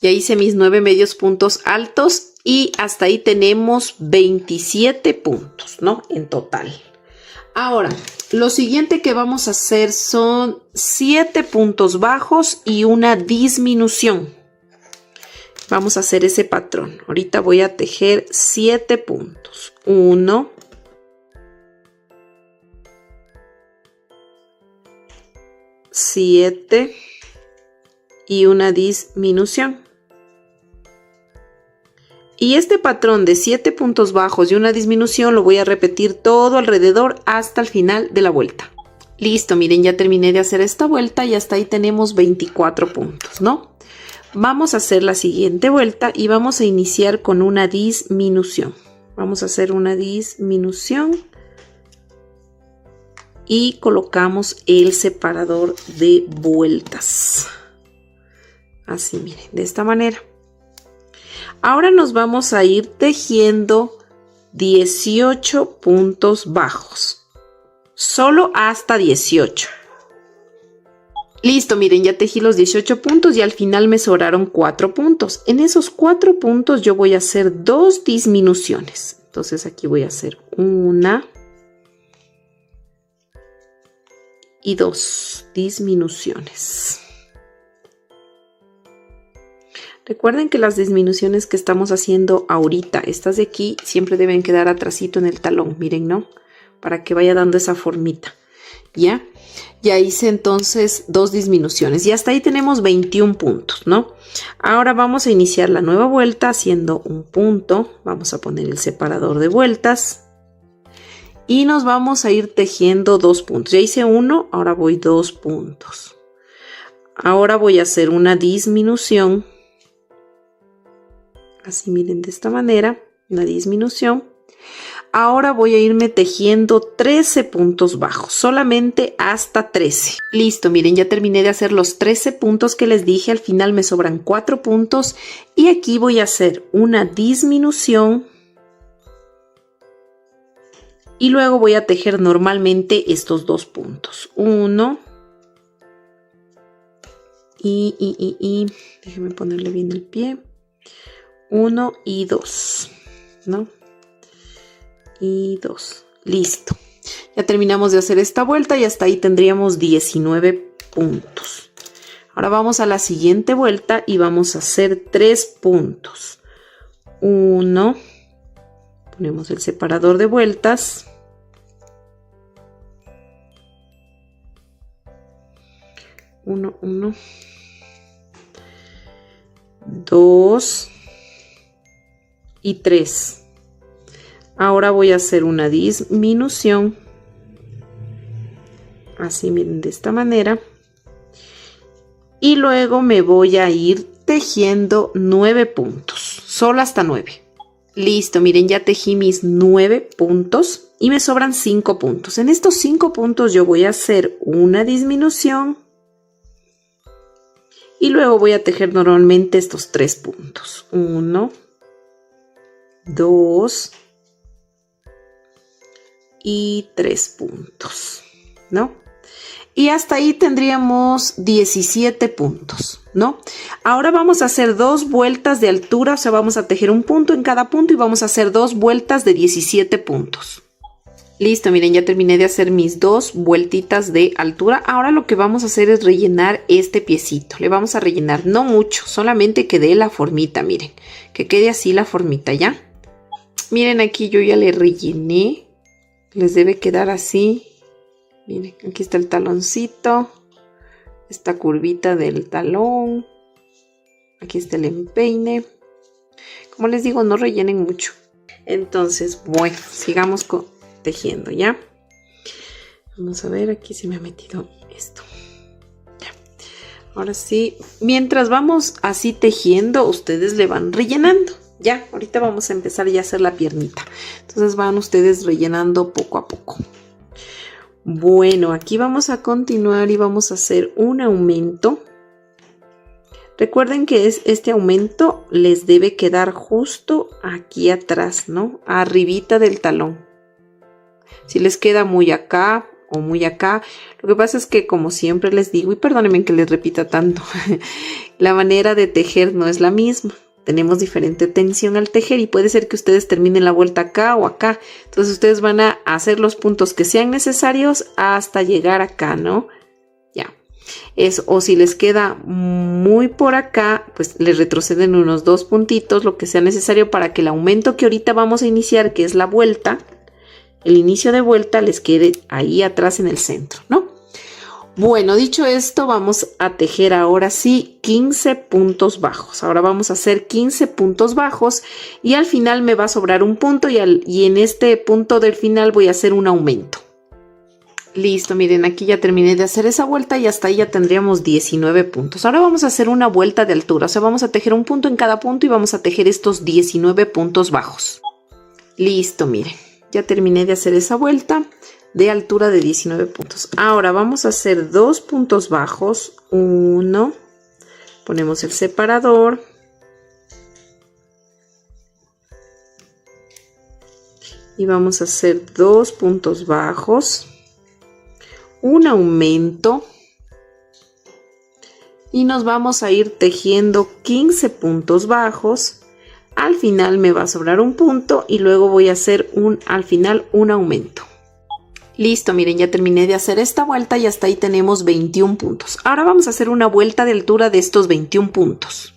Ya hice mis 9 medios puntos altos. Y hasta ahí tenemos 27 puntos, ¿no? En total. Ahora, lo siguiente que vamos a hacer son 7 puntos bajos y una disminución. Vamos a hacer ese patrón. Ahorita voy a tejer 7 puntos. 1, 7 y una disminución. Y este patrón de 7 puntos bajos y una disminución lo voy a repetir todo alrededor hasta el final de la vuelta. Listo, miren, ya terminé de hacer esta vuelta y hasta ahí tenemos 24 puntos, ¿no? Vamos a hacer la siguiente vuelta y vamos a iniciar con una disminución. Vamos a hacer una disminución y colocamos el separador de vueltas. Así, miren, de esta manera. Ahora nos vamos a ir tejiendo 18 puntos bajos. Solo hasta 18. Listo, miren, ya tejí los 18 puntos y al final me sobraron 4 puntos. En esos 4 puntos yo voy a hacer 2 disminuciones. Entonces aquí voy a hacer una y 2 disminuciones. Recuerden que las disminuciones que estamos haciendo ahorita, estas de aquí, siempre deben quedar atrasito en el talón, miren, ¿no? Para que vaya dando esa formita, ¿ya? Ya hice entonces 2 disminuciones y hasta ahí tenemos 21 puntos, ¿no? Ahora vamos a iniciar la nueva vuelta haciendo un punto. Vamos a poner el separador de vueltas y nos vamos a ir tejiendo 2 puntos. Ya hice 1, ahora voy 2 puntos. Ahora voy a hacer una disminución. Así, miren, de esta manera, una disminución. Ahora voy a irme tejiendo 13 puntos bajos, solamente hasta 13. Listo, miren, ya terminé de hacer los 13 puntos que les dije. Al final me sobran 4 puntos y aquí voy a hacer una disminución. Y luego voy a tejer normalmente estos 2 puntos. 1 y déjenme ponerle bien el pie. 1 y 2, ¿no? Y 2. Listo. Ya terminamos de hacer esta vuelta y hasta ahí tendríamos 19 puntos. Ahora vamos a la siguiente vuelta y vamos a hacer 3 puntos. 1. Ponemos el separador de vueltas. 1, 1. 2. Y 3. Ahora voy a hacer una disminución. Así, miren, de esta manera. Y luego me voy a ir tejiendo 9 puntos. Solo hasta 9. Listo, miren, ya tejí mis 9 puntos y me sobran 5 puntos. En estos 5 puntos yo voy a hacer una disminución. Y luego voy a tejer normalmente estos 3 puntos. 1, 2 y 3 puntos, ¿no? Y hasta ahí tendríamos 17 puntos, ¿no? Ahora vamos a hacer 2 vueltas de altura, o sea, vamos a tejer un punto en cada punto y vamos a hacer 2 vueltas de 17 puntos. Listo, miren, ya terminé de hacer mis 2 vueltitas de altura. Ahora lo que vamos a hacer es rellenar este piecito. Le vamos a rellenar, no mucho, solamente que dé la formita, miren, que quede así la formita, ¿ya? Miren, aquí yo ya le rellené. Les debe quedar así. Miren, aquí está el taloncito. Esta curvita del talón. Aquí está el empeine. Como les digo, no rellenen mucho. Entonces, bueno, sigamos tejiendo, ¿ya? Vamos a ver, aquí se me ha metido esto. Ya. Ahora sí, mientras vamos así tejiendo, ustedes le van rellenando. Ya, ahorita vamos a empezar ya a hacer la piernita. Entonces van ustedes rellenando poco a poco. Bueno, aquí vamos a continuar y vamos a hacer un aumento. Recuerden que este aumento les debe quedar justo aquí atrás, ¿no? Arribita del talón. Si les queda muy acá o muy acá, lo que pasa es que, como siempre les digo, y perdónenme que les repita tanto, la manera de tejer no es la misma. tenemos diferente tensión al tejer y puede ser que ustedes terminen la vuelta acá o acá. Entonces ustedes van a hacer los puntos que sean necesarios hasta llegar acá, ¿no? Ya. O si les queda muy por acá, pues les retroceden unos 2 puntitos, lo que sea necesario para que el aumento que ahorita vamos a iniciar, que es la vuelta, el inicio de vuelta, les quede ahí atrás en el centro, ¿no? Bueno, dicho esto, vamos a tejer ahora sí 15 puntos bajos. Ahora vamos a hacer 15 puntos bajos y al final me va a sobrar un punto y en este punto del final voy a hacer un aumento. Listo, miren, aquí ya terminé de hacer esa vuelta y hasta ahí ya tendríamos 19 puntos. Ahora vamos a hacer una vuelta de altura, o sea, vamos a tejer un punto en cada punto y vamos a tejer estos 19 puntos bajos. Listo, miren, ya terminé de hacer esa vuelta de altura de 19 puntos. Ahora vamos a hacer 2 puntos bajos, 1, ponemos el separador, y vamos a hacer 2 puntos bajos, un aumento y nos vamos a ir tejiendo 15 puntos bajos. Al final me va a sobrar un punto y luego voy a hacer al final un aumento. Listo, miren, ya terminé de hacer esta vuelta y hasta ahí tenemos 21 puntos. Ahora vamos a hacer una vuelta de altura de estos 21 puntos.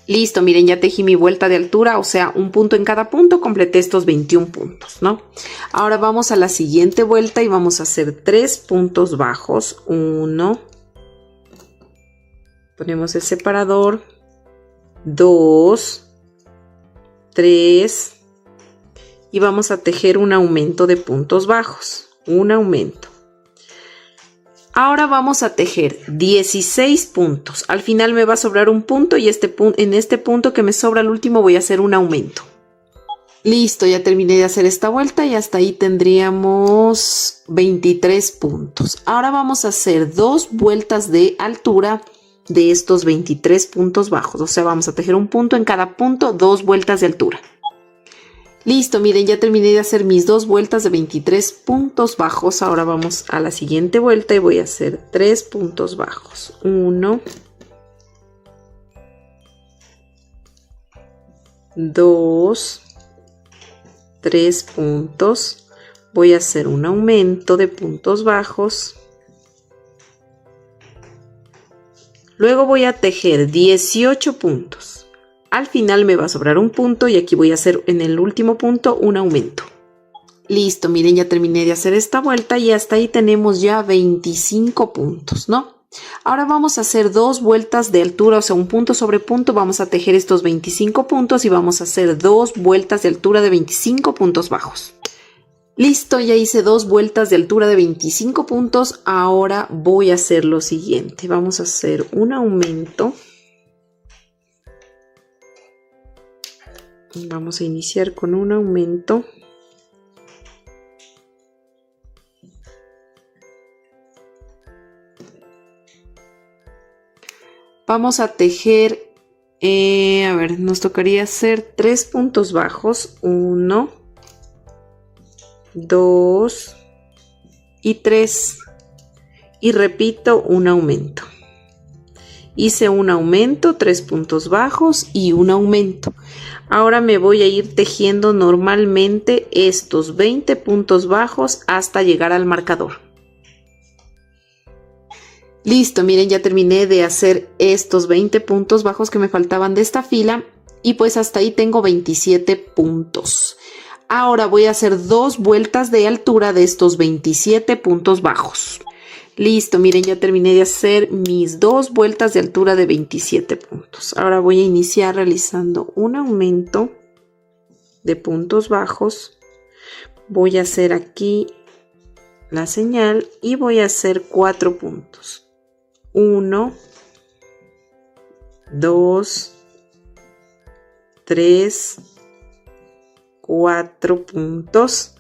Listo, miren, ya tejí mi vuelta de altura, o sea, un punto en cada punto, completé estos 21 puntos, ¿no? Ahora vamos a la siguiente vuelta y vamos a hacer 3 puntos bajos, 1, ponemos el separador, 2, 3, y vamos a tejer un aumento de puntos bajos, un aumento. Ahora vamos a tejer 16 puntos. Al final me va a sobrar un punto y en este punto que me sobra el último voy a hacer un aumento. Listo, ya terminé de hacer esta vuelta y hasta ahí tendríamos 23 puntos. Ahora vamos a hacer 2 vueltas de altura de estos 23 puntos bajos. O sea, vamos a tejer un punto en cada punto, 2 vueltas de altura. Listo, miren, ya terminé de hacer mis 2 vueltas de 23 puntos bajos. Ahora vamos a la siguiente vuelta y voy a hacer 3 puntos bajos. 1, 2, 3 puntos. Voy a hacer un aumento de puntos bajos. Luego voy a tejer 18 puntos. Al final me va a sobrar un punto y aquí voy a hacer en el último punto un aumento. Listo, miren, ya terminé de hacer esta vuelta y hasta ahí tenemos ya 25 puntos, ¿no? Ahora vamos a hacer 2 vueltas de altura, o sea, un punto sobre punto. Vamos a tejer estos 25 puntos y vamos a hacer 2 vueltas de altura de 25 puntos bajos. Listo, ya hice 2 vueltas de altura de 25 puntos. Ahora voy a hacer lo siguiente. Vamos a hacer un aumento. Vamos a iniciar con un aumento. Vamos a tejer, a ver, nos tocaría hacer 3 puntos bajos. 1, 2 y 3. Y repito un aumento. Hice un aumento, 3 puntos bajos y un aumento. Ahora me voy a ir tejiendo normalmente estos 20 puntos bajos hasta llegar al marcador. Listo, miren, ya terminé de hacer estos 20 puntos bajos que me faltaban de esta fila y pues hasta ahí tengo 27 puntos. Ahora voy a hacer 2 vueltas de altura de estos 27 puntos bajos. Listo, miren, ya terminé de hacer mis 2 vueltas de altura de 27 puntos. Ahora voy a iniciar realizando un aumento de puntos bajos. Voy a hacer aquí la señal y voy a hacer 4 puntos. 1, 2, 3, 4 puntos.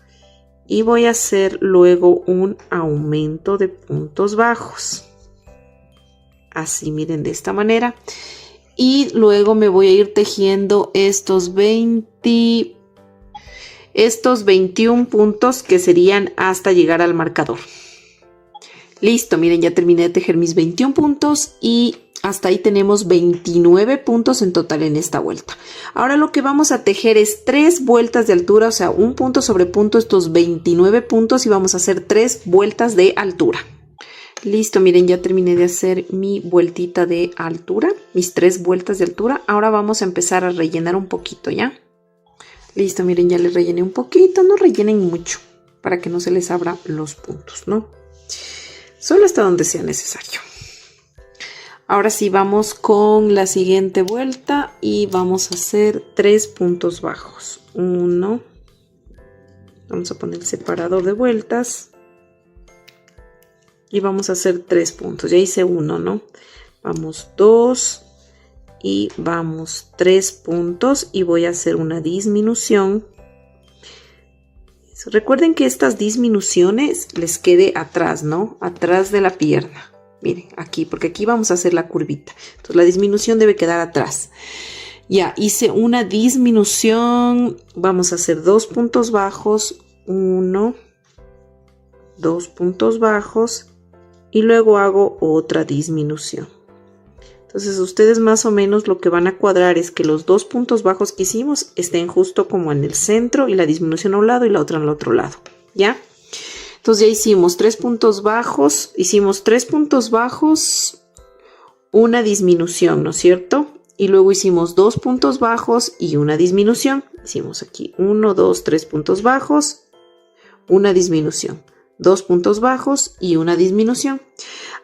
Y voy a hacer luego un aumento de puntos bajos. Así, miren, de esta manera. Y luego me voy a ir tejiendo estos 21 puntos que serían hasta llegar al marcador. Listo, miren, ya terminé de tejer mis 21 puntos y Hasta ahí tenemos 29 puntos en total en esta vuelta. Ahora lo que vamos a tejer es 3 vueltas de altura, o sea, un punto sobre punto, estos 29 puntos, y vamos a hacer 3 vueltas de altura. Listo, miren, ya terminé de hacer mi vueltita de altura, mis 3 vueltas de altura. Ahora vamos a empezar a rellenar un poquito, ¿ya? Listo, miren, ya les rellené un poquito, no rellenen mucho para que no se les abran los puntos, ¿no? Solo hasta donde sea necesario. Ahora sí, vamos con la siguiente vuelta y vamos a hacer 3 puntos bajos. 1, vamos a poner el separador de vueltas. Y vamos a hacer 3 puntos. Ya hice 1, ¿no? Vamos 2 y vamos 3 puntos y voy a hacer una disminución. Recuerden que estas disminuciones les quede atrás, ¿no? Atrás de la pierna. Miren, aquí, porque aquí vamos a hacer la curvita. Entonces la disminución debe quedar atrás. Ya, hice una disminución. Vamos a hacer 2 puntos bajos. 1, 2 puntos bajos. Y luego hago otra disminución. Entonces ustedes más o menos lo que van a cuadrar es que los 2 puntos bajos que hicimos estén justo como en el centro y la disminución a un lado y la otra al otro lado, ¿ya? Entonces ya hicimos 3 puntos bajos, una disminución, ¿no es cierto? Y luego hicimos 2 puntos bajos y una disminución. Hicimos aquí 1, 2, 3 puntos bajos, una disminución. 2 puntos bajos y una disminución.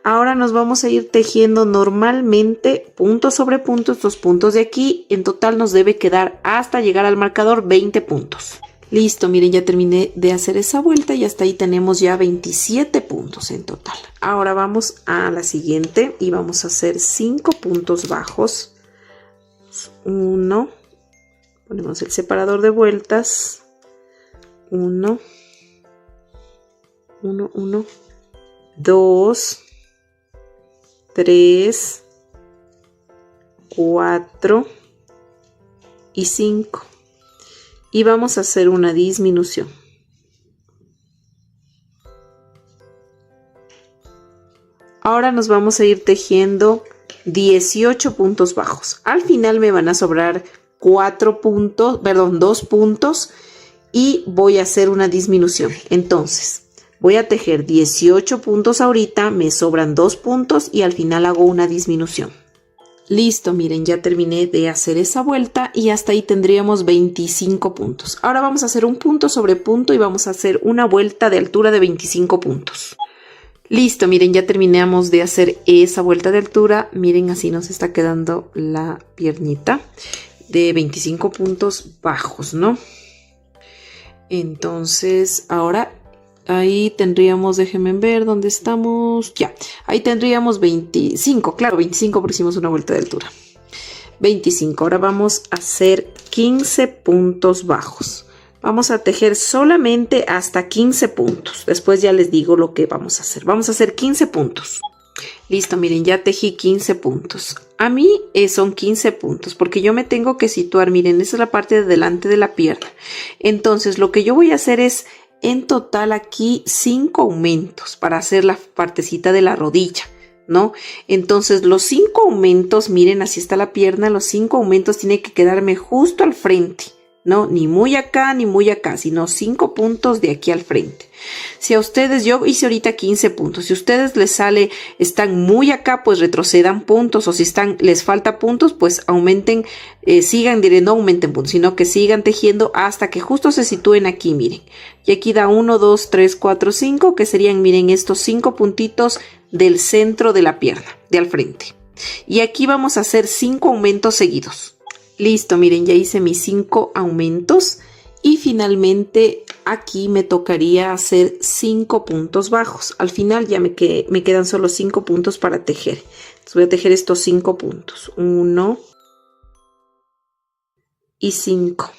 Ahora nos vamos a ir tejiendo normalmente punto sobre punto estos puntos de aquí. En total nos debe quedar hasta llegar al marcador 20 puntos. Listo, miren, ya terminé de hacer esa vuelta y hasta ahí tenemos ya 27 puntos en total. Ahora vamos a la siguiente y vamos a hacer 5 puntos bajos. 1, ponemos el separador de vueltas. 1, 1, 2, 3, 4 y 5. Y vamos a hacer una disminución. Ahora nos vamos a ir tejiendo 18 puntos bajos. Al final me van a sobrar 2 puntos y voy a hacer una disminución. Entonces, voy a tejer 18 puntos ahorita, me sobran 2 puntos y al final hago una disminución. Listo, miren, ya terminé de hacer esa vuelta y hasta ahí tendríamos 25 puntos. Ahora vamos a hacer un punto sobre punto y vamos a hacer una vuelta de altura de 25 puntos. Listo, miren, ya terminamos de hacer esa vuelta de altura. Miren, así nos está quedando la piernita de 25 puntos bajos, ¿no? Entonces, ahora ahí tendríamos, déjenme ver dónde estamos. Ya, ahí tendríamos 25, claro, 25 porque hicimos una vuelta de altura. 25, ahora vamos a hacer 15 puntos bajos. Vamos a tejer solamente hasta 15 puntos. Después ya les digo lo que vamos a hacer. Vamos a hacer 15 puntos. Listo, miren, ya tejí 15 puntos. A mí son 15 puntos porque yo me tengo que situar, miren, esa es la parte de delante de la pierna. Entonces, lo que yo voy a hacer es en total aquí 5 aumentos para hacer la partecita de la rodilla, ¿no? Entonces, los 5 aumentos, miren, así está la pierna, los 5 aumentos tienen que quedarme justo al frente. No, ni muy acá ni muy acá, sino 5 puntos de aquí al frente. Si a ustedes, yo hice ahorita 15 puntos, si a ustedes les sale, están muy acá, pues retrocedan puntos, o si les falta puntos, pues aumenten, no aumenten puntos, sino que sigan tejiendo hasta que justo se sitúen aquí, miren. Y aquí da 1, 2, 3, 4, 5, que serían, miren, estos 5 puntitos del centro de la pierna, de al frente. Y aquí vamos a hacer 5 aumentos seguidos. Listo, miren, ya hice mis 5 aumentos y finalmente aquí me tocaría hacer 5 puntos bajos. Al final ya me quedan solo 5 puntos para tejer. Entonces voy a tejer estos 5 puntos. 1 y 5.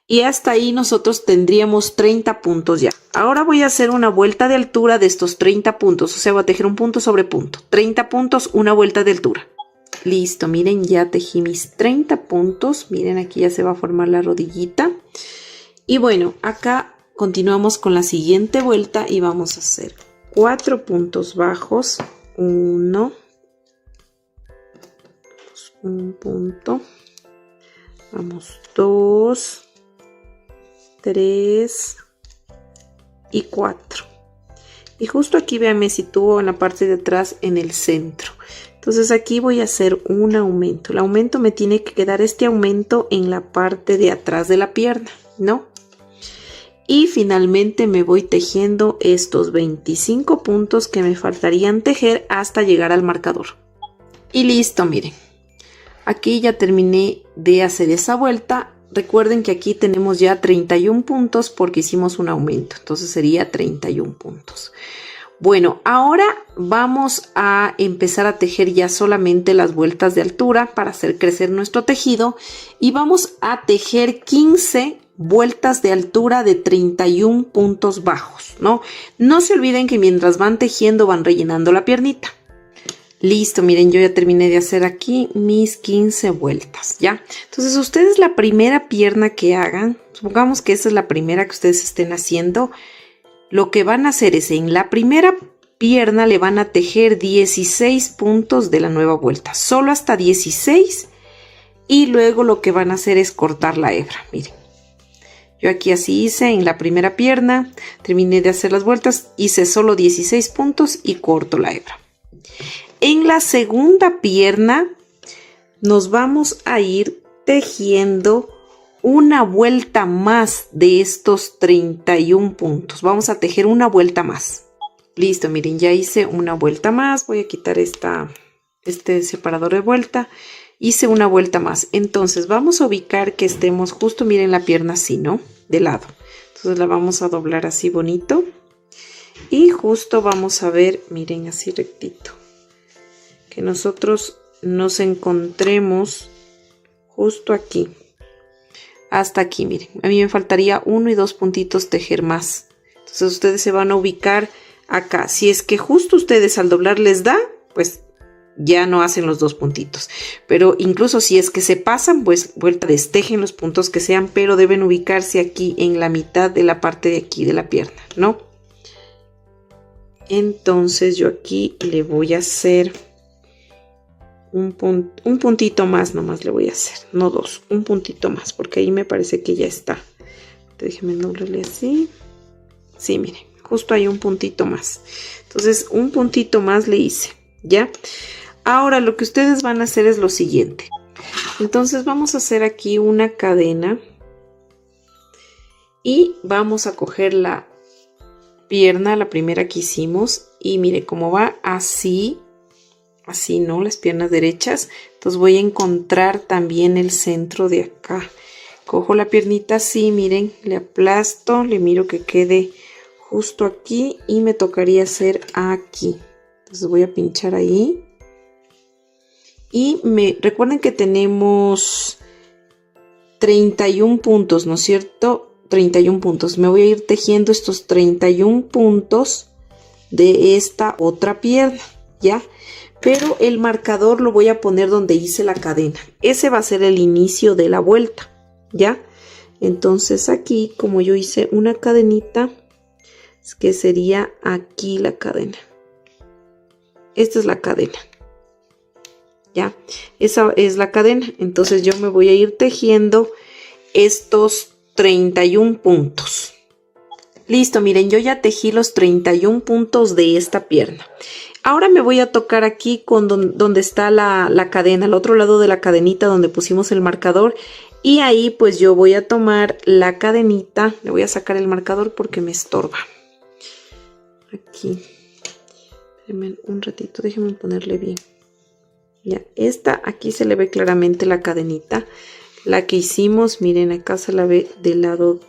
Y hasta ahí nosotros tendríamos 30 puntos ya. Ahora voy a hacer una vuelta de altura de estos 30 puntos. O sea, voy a tejer un punto sobre punto. 30 puntos, una vuelta de altura. Listo, miren, ya tejí mis 30 puntos. Miren, aquí ya se va a formar la rodillita. Y bueno, acá continuamos con la siguiente vuelta y vamos a hacer 4 puntos bajos. 1, un punto, vamos 2, 3 y 4, y justo aquí vean, me sitúo en la parte de atrás en el centro. Entonces aquí voy a hacer un aumento. El aumento me tiene que quedar este aumento en la parte de atrás de la pierna, ¿no? Y finalmente me voy tejiendo estos 25 puntos que me faltarían tejer hasta llegar al marcador. Y listo, miren. Aquí ya terminé de hacer esa vuelta. Recuerden que aquí tenemos ya 31 puntos porque hicimos un aumento. Entonces sería 31 puntos. Bueno, ahora vamos a empezar a tejer ya solamente las vueltas de altura para hacer crecer nuestro tejido. Y vamos a tejer 15 vueltas de altura de 31 puntos bajos, ¿no? No se olviden que mientras van tejiendo van rellenando la piernita. Listo, miren, yo ya terminé de hacer aquí mis 15 vueltas, ¿ya? Entonces ustedes la primera pierna que hagan, supongamos que esa es la primera que ustedes estén haciendo, lo que van a hacer es en la primera pierna le van a tejer 16 puntos de la nueva vuelta, solo hasta 16, y luego lo que van a hacer es cortar la hebra, miren. Yo aquí así hice en la primera pierna, terminé de hacer las vueltas, hice solo 16 puntos y corto la hebra. En la segunda pierna nos vamos a ir tejiendo una vuelta más de estos 31 puntos. Vamos a tejer una vuelta más. Listo, miren, ya hice una vuelta más. Voy a quitar este separador de vuelta. Hice una vuelta más. Entonces vamos a ubicar que estemos justo, miren la pierna así, ¿no? De lado. Entonces la vamos a doblar así bonito. Y justo vamos a ver, miren, así rectito. Que nosotros nos encontremos justo aquí. Hasta aquí, miren. A mí me faltaría 1 y 2 puntitos tejer más. Entonces ustedes se van a ubicar acá. Si es que justo ustedes al doblar les da, pues ya no hacen los 2 puntitos. Pero incluso si es que se pasan, pues vuelta destejen los puntos que sean, pero deben ubicarse aquí en la mitad de la parte de aquí de la pierna, ¿no? Entonces yo aquí le voy a hacer un puntito más, nomás le voy a hacer, no 2, un puntito más, porque ahí me parece que ya está. Déjenme doblarle así. Sí, miren, justo hay un puntito más. Entonces, un puntito más le hice, ¿ya? Ahora lo que ustedes van a hacer es lo siguiente. Entonces vamos a hacer aquí una cadena y vamos a coger la pierna, la primera que hicimos, y mire cómo va así. Así, ¿no? Las piernas derechas. Entonces voy a encontrar también el centro de acá. Cojo la piernita así, miren, le aplasto, le miro que quede justo aquí y me tocaría hacer aquí. Entonces voy a pinchar ahí. Y recuerden que tenemos 31 puntos, ¿no es cierto? 31 puntos. Me voy a ir tejiendo estos 31 puntos de esta otra pierna, ¿ya? Pero el marcador lo voy a poner donde hice la cadena. Ese va a ser el inicio de la vuelta, ¿ya? Entonces aquí, como yo hice una cadenita, es que sería aquí la cadena. Esta es la cadena, ¿ya? Esa es la cadena. Entonces yo me voy a ir tejiendo estos 31 puntos. Listo, miren, yo ya tejí los 31 puntos de esta pierna. Ahora me voy a tocar aquí con donde está la cadena, al otro lado de la cadenita donde pusimos el marcador. Y ahí pues yo voy a tomar la cadenita, le voy a sacar el marcador porque me estorba. Aquí, déjenme un ratito, déjenme ponerle bien. Ya, aquí se le ve claramente la cadenita. La que hicimos, miren, acá se la ve del lado,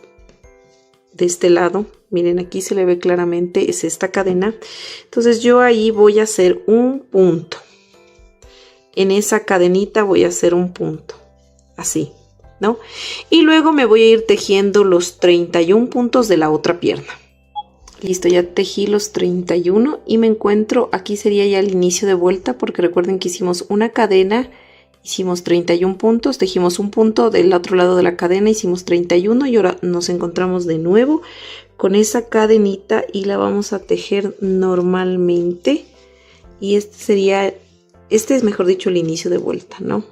de este lado. Miren, aquí se le ve claramente, es esta cadena. Entonces yo ahí voy a hacer un punto. En esa cadenita voy a hacer un punto. Así, ¿no? Y luego me voy a ir tejiendo los 31 puntos de la otra pierna. Listo, ya tejí los 31 y me encuentro, aquí sería ya el inicio de vuelta, porque recuerden que hicimos una cadena, hicimos 31 puntos, tejimos un punto del otro lado de la cadena, hicimos 31 y ahora nos encontramos de nuevo con esa cadenita y la vamos a tejer normalmente. Y este es mejor dicho el inicio de vuelta, ¿no?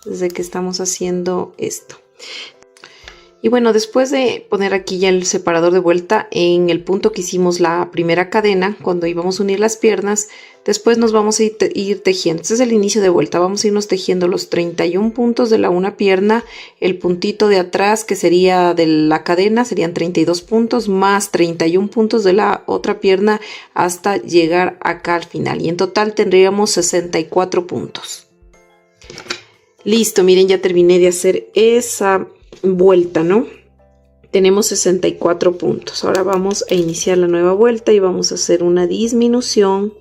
desde que estamos haciendo esto. Y bueno, después de poner aquí ya el separador de vuelta en el punto que hicimos la primera cadena, cuando íbamos a unir las piernas, después nos vamos a ir tejiendo. Este es el inicio de vuelta. Vamos a irnos tejiendo los 31 puntos de la una pierna, el puntito de atrás que sería de la cadena, serían 32 puntos, más 31 puntos de la otra pierna hasta llegar acá al final. Y en total tendríamos 64 puntos. Listo, miren, ya terminé de hacer esa vuelta, ¿no? Tenemos 64 puntos. Ahora vamos a iniciar la nueva vuelta y vamos a hacer una disminución.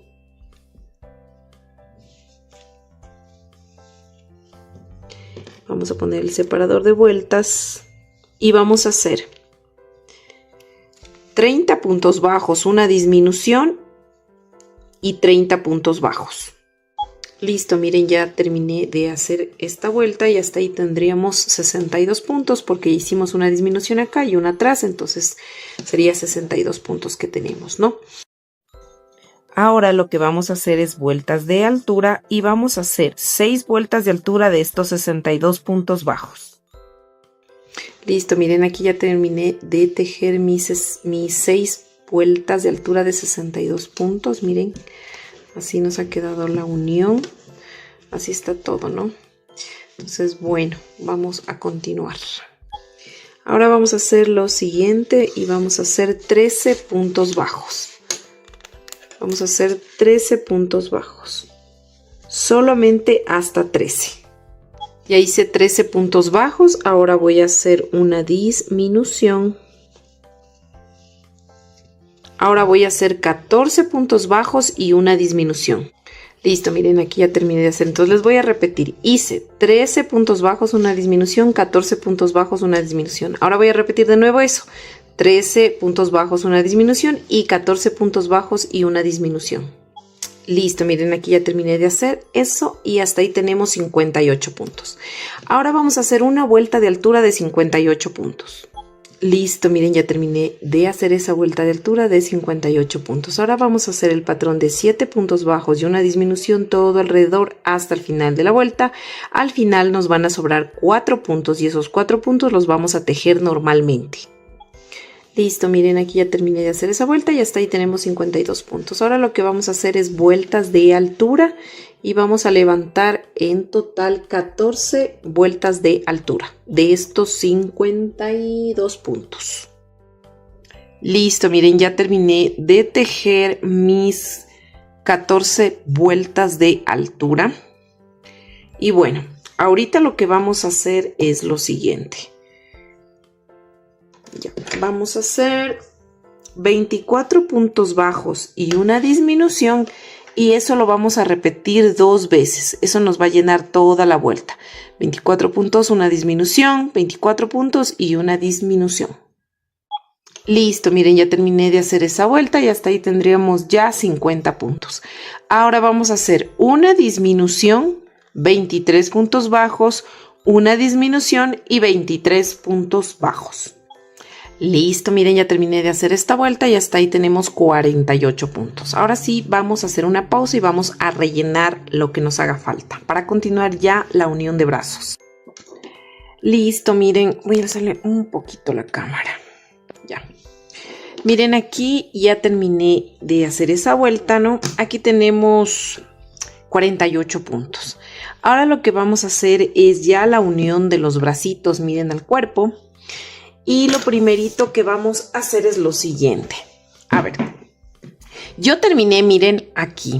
Vamos a poner el separador de vueltas y vamos a hacer 30 puntos bajos, una disminución y 30 puntos bajos. Listo, miren, ya terminé de hacer esta vuelta y hasta ahí tendríamos 62 puntos porque hicimos una disminución acá y una atrás, entonces sería 62 puntos que tenemos, ¿no? Ahora lo que vamos a hacer es vueltas de altura y vamos a hacer 6 vueltas de altura de estos 62 puntos bajos. Listo, miren, aquí ya terminé de tejer mis 6 vueltas de altura de 62 puntos, miren. Así nos ha quedado la unión. Así está todo, ¿no? Entonces, bueno, vamos a continuar. Ahora vamos a hacer lo siguiente y vamos a hacer 13 puntos bajos. Vamos a hacer 13 puntos bajos. Solamente hasta 13. Ya hice 13 puntos bajos. Ahora voy a hacer una disminución. Ahora voy a hacer 14 puntos bajos y una disminución. Listo, miren, aquí ya terminé de hacer. Entonces les voy a repetir. Hice 13 puntos bajos, una disminución, 14 puntos bajos, una disminución. Ahora voy a repetir de nuevo eso. 13 puntos bajos, una disminución y 14 puntos bajos y una disminución. Listo, miren, aquí ya terminé de hacer eso y hasta ahí tenemos 58 puntos. Ahora vamos a hacer una vuelta de altura de 58 puntos. Listo, miren, ya terminé de hacer esa vuelta de altura de 58 puntos. Ahora vamos a hacer el patrón de 7 puntos bajos y una disminución todo alrededor hasta el final de la vuelta. Al final nos van a sobrar 4 puntos y esos 4 puntos los vamos a tejer normalmente. Listo, miren, aquí ya terminé de hacer esa vuelta y hasta ahí tenemos 52 puntos. Ahora lo que vamos a hacer es vueltas de altura y vamos a levantar en total 14 vueltas de altura de estos 52 puntos. Listo, miren, ya terminé de tejer mis 14 vueltas de altura. Y bueno, ahorita lo que vamos a hacer es lo siguiente. Ya, vamos a hacer 24 puntos bajos y una disminución y eso lo vamos a repetir 2 veces. Eso nos va a llenar toda la vuelta. 24 puntos, una disminución, 24 puntos y una disminución. Listo, miren, ya terminé de hacer esa vuelta y hasta ahí tendríamos ya 50 puntos. Ahora vamos a hacer una disminución, 23 puntos bajos, una disminución y 23 puntos bajos. Listo, miren, ya terminé de hacer esta vuelta y hasta ahí tenemos 48 puntos. Ahora sí, vamos a hacer una pausa y vamos a rellenar lo que nos haga falta para continuar ya la unión de brazos. Listo, miren, voy a hacerle un poquito la cámara. Ya. Miren, aquí ya terminé de hacer esa vuelta, ¿no? Aquí tenemos 48 puntos. Ahora lo que vamos a hacer es ya la unión de los bracitos, miren, al cuerpo. Y lo primerito que vamos a hacer es lo siguiente. A ver, yo terminé, miren, aquí,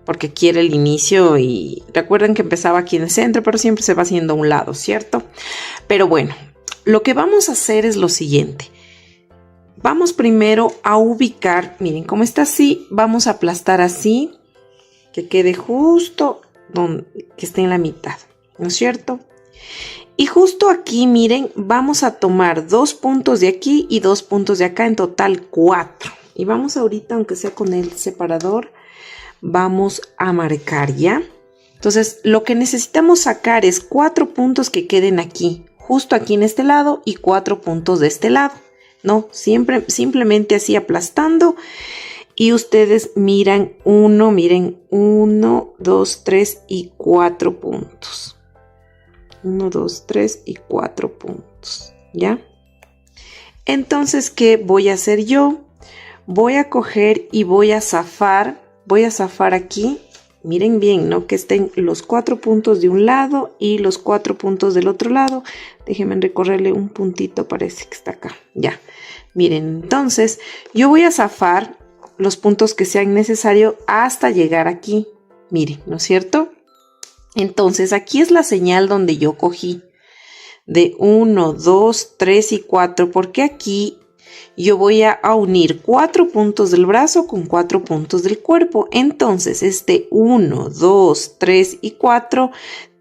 porque aquí era el inicio y recuerden que empezaba aquí en el centro, pero siempre se va haciendo a un lado, ¿cierto? Pero bueno, lo que vamos a hacer es lo siguiente. Vamos primero a ubicar, miren, como está así, vamos a aplastar así, que quede justo donde, que esté en la mitad, ¿no es cierto? Y justo aquí, miren, vamos a tomar 2 puntos de aquí y 2 puntos de acá, en total 4. Y vamos ahorita, aunque sea con el separador, vamos a marcar ya. Entonces, lo que necesitamos sacar es 4 puntos que queden aquí, justo aquí en este lado y 4 puntos de este lado, ¿no? Simplemente así aplastando. Y ustedes miren 1, 2, 3 y 4 puntos. 1, 2, 3 y 4 puntos, ¿ya? Entonces, ¿qué voy a hacer yo? Voy a coger y voy a zafar aquí. Miren bien, ¿no? Que estén los 4 puntos de un lado y los 4 puntos del otro lado. Déjenme recorrerle un puntito, parece que está acá. Ya, miren, entonces yo voy a zafar los puntos que sean necesarios hasta llegar aquí. Miren, ¿no es cierto? Entonces aquí es la señal donde yo cogí de 1, 2, 3 y 4, porque aquí yo voy a unir 4 puntos del brazo con 4 puntos del cuerpo. Entonces, este 1, 2, 3 y 4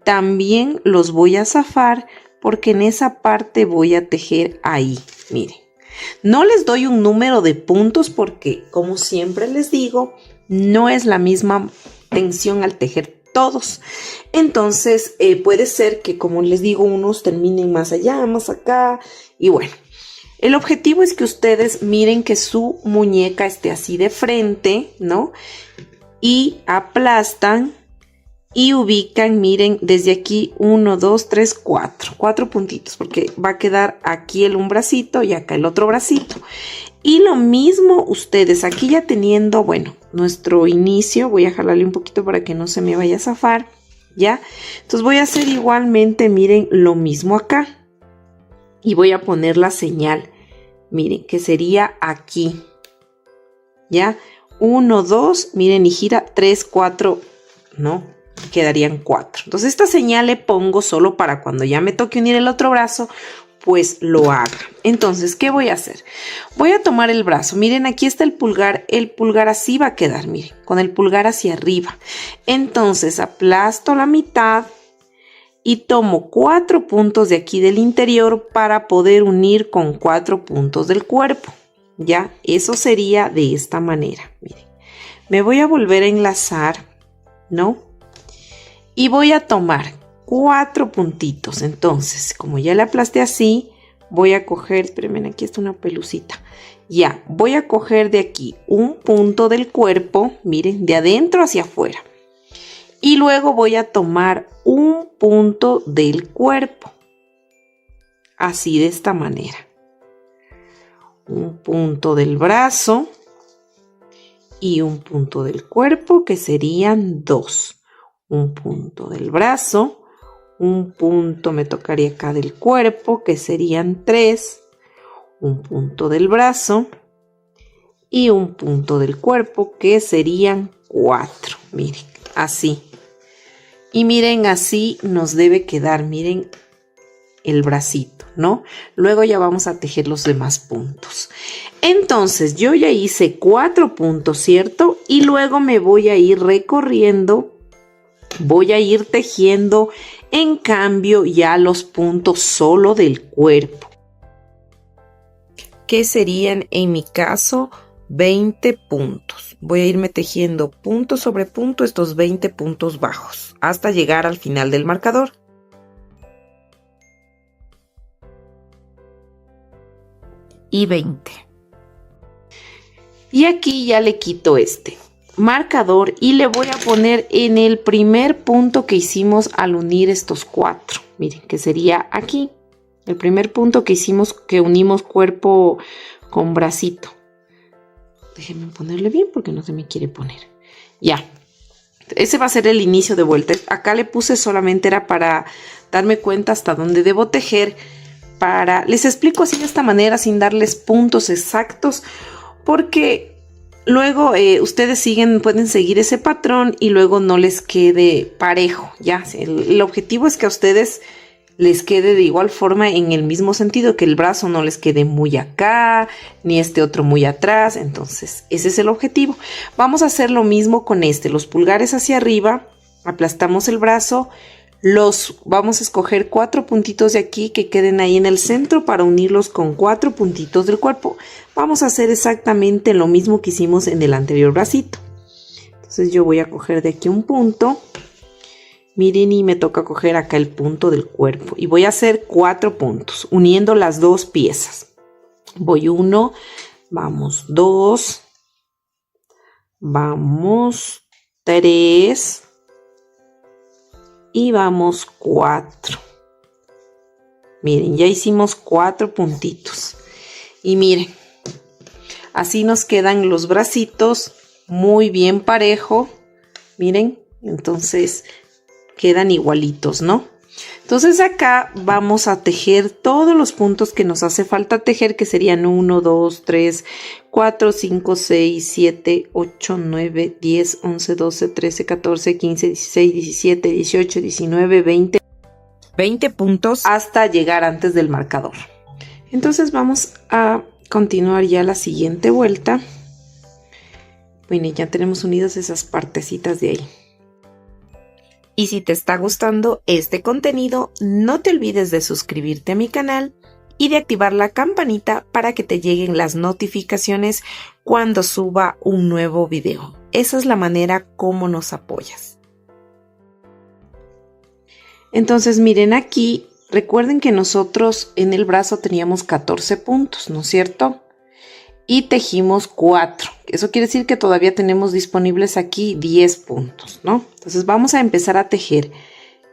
también los voy a zafar porque en esa parte voy a tejer ahí. Miren, no les doy un número de puntos porque, como siempre les digo, no es la misma tensión al tejer todos. Entonces, puede ser que, como les digo, unos terminen más allá, más acá y bueno. El objetivo es que ustedes miren que su muñeca esté así de frente, ¿no? Y aplastan y ubican, miren, desde aquí 1, 2, 3, 4. 4 puntitos, porque va a quedar aquí un bracito y acá el otro bracito. Y lo mismo ustedes, aquí ya teniendo, bueno, nuestro inicio, voy a jalarle un poquito para que no se me vaya a zafar, ¿ya? Entonces voy a hacer igualmente, miren, lo mismo acá. Y voy a poner la señal, miren, que sería aquí, ¿ya? 1, 2, miren, y gira 3, 4, no, quedarían 4. Entonces esta señal le pongo solo para cuando ya me toque unir el otro brazo, pues lo haga. Entonces, ¿qué voy a hacer? Voy a tomar el brazo, miren, aquí está el pulgar así va a quedar, miren, con el pulgar hacia arriba. Entonces aplasto la mitad y tomo 4 puntos de aquí del interior para poder unir con 4 puntos del cuerpo. Ya, eso sería de esta manera. Miren, me voy a volver a enlazar, ¿no? Y voy a tomar 4 puntitos. Entonces, como ya le aplasté así, voy a coger, espérenme, aquí está una pelucita. Ya, voy a coger de aquí un punto del cuerpo, miren, de adentro hacia afuera. Y luego voy a tomar un punto del cuerpo, así de esta manera. Un punto del brazo y un punto del cuerpo, que serían 2. Un punto del brazo, un punto me tocaría acá del cuerpo, que serían 3. Un punto del brazo y un punto del cuerpo, que serían 4. Miren, así. Y miren, así nos debe quedar, miren, el bracito, ¿no? Luego ya vamos a tejer los demás puntos. Entonces, yo ya hice 4 puntos, ¿cierto? Y luego me voy a ir recorriendo, voy a ir tejiendo, en cambio, ya los puntos solo del cuerpo, que serían, en mi caso, 20 puntos. Voy a irme tejiendo punto sobre punto estos 20 puntos bajos hasta llegar al final del marcador. Y 20. Y aquí ya le quito este marcador y le voy a poner en el primer punto que hicimos al unir estos 4. Miren, que sería aquí. El primer punto que hicimos, que unimos cuerpo con bracito. Déjenme ponerle bien porque no se me quiere poner. Ya. Ese va a ser el inicio de vuelta. Acá le puse solamente era para darme cuenta hasta dónde debo tejer. Les explico así de esta manera sin darles puntos exactos. Porque luego ustedes pueden seguir ese patrón y luego no les quede parejo. Ya. El objetivo es que a ustedes les quede de igual forma en el mismo sentido, que el brazo no les quede muy acá, ni este otro muy atrás. Entonces, ese es el objetivo. Vamos a hacer lo mismo con los pulgares hacia arriba, aplastamos el brazo, vamos a escoger 4 puntitos de aquí que queden ahí en el centro para unirlos con 4 puntitos del cuerpo. Vamos a hacer exactamente lo mismo que hicimos en el anterior bracito. Entonces, yo voy a coger de aquí un punto. Miren, y me toca coger acá el punto del cuerpo. Y voy a hacer 4 puntos, uniendo las 2 piezas. Voy 1, vamos 2, vamos 3 y vamos 4. Miren, ya hicimos 4 puntitos. Y miren, así nos quedan los bracitos muy bien parejo. Miren, entonces quedan igualitos, ¿no? Entonces acá vamos a tejer todos los puntos que nos hace falta tejer, que serían 1, 2, 3, 4, 5, 6, 7, 8, 9, 10, 11, 12, 13, 14, 15, 16, 17, 18, 19, 20 puntos hasta llegar antes del marcador. Entonces vamos a continuar ya la siguiente vuelta. Bueno, ya tenemos unidas esas partecitas de ahí. Y si te está gustando este contenido, no te olvides de suscribirte a mi canal y de activar la campanita para que te lleguen las notificaciones cuando suba un nuevo video. Esa es la manera como nos apoyas. Entonces miren aquí, recuerden que nosotros en el brazo teníamos 14 puntos, ¿no es cierto? Y tejimos 4. Eso quiere decir que todavía tenemos disponibles aquí 10 puntos, ¿no? Entonces vamos a empezar a tejer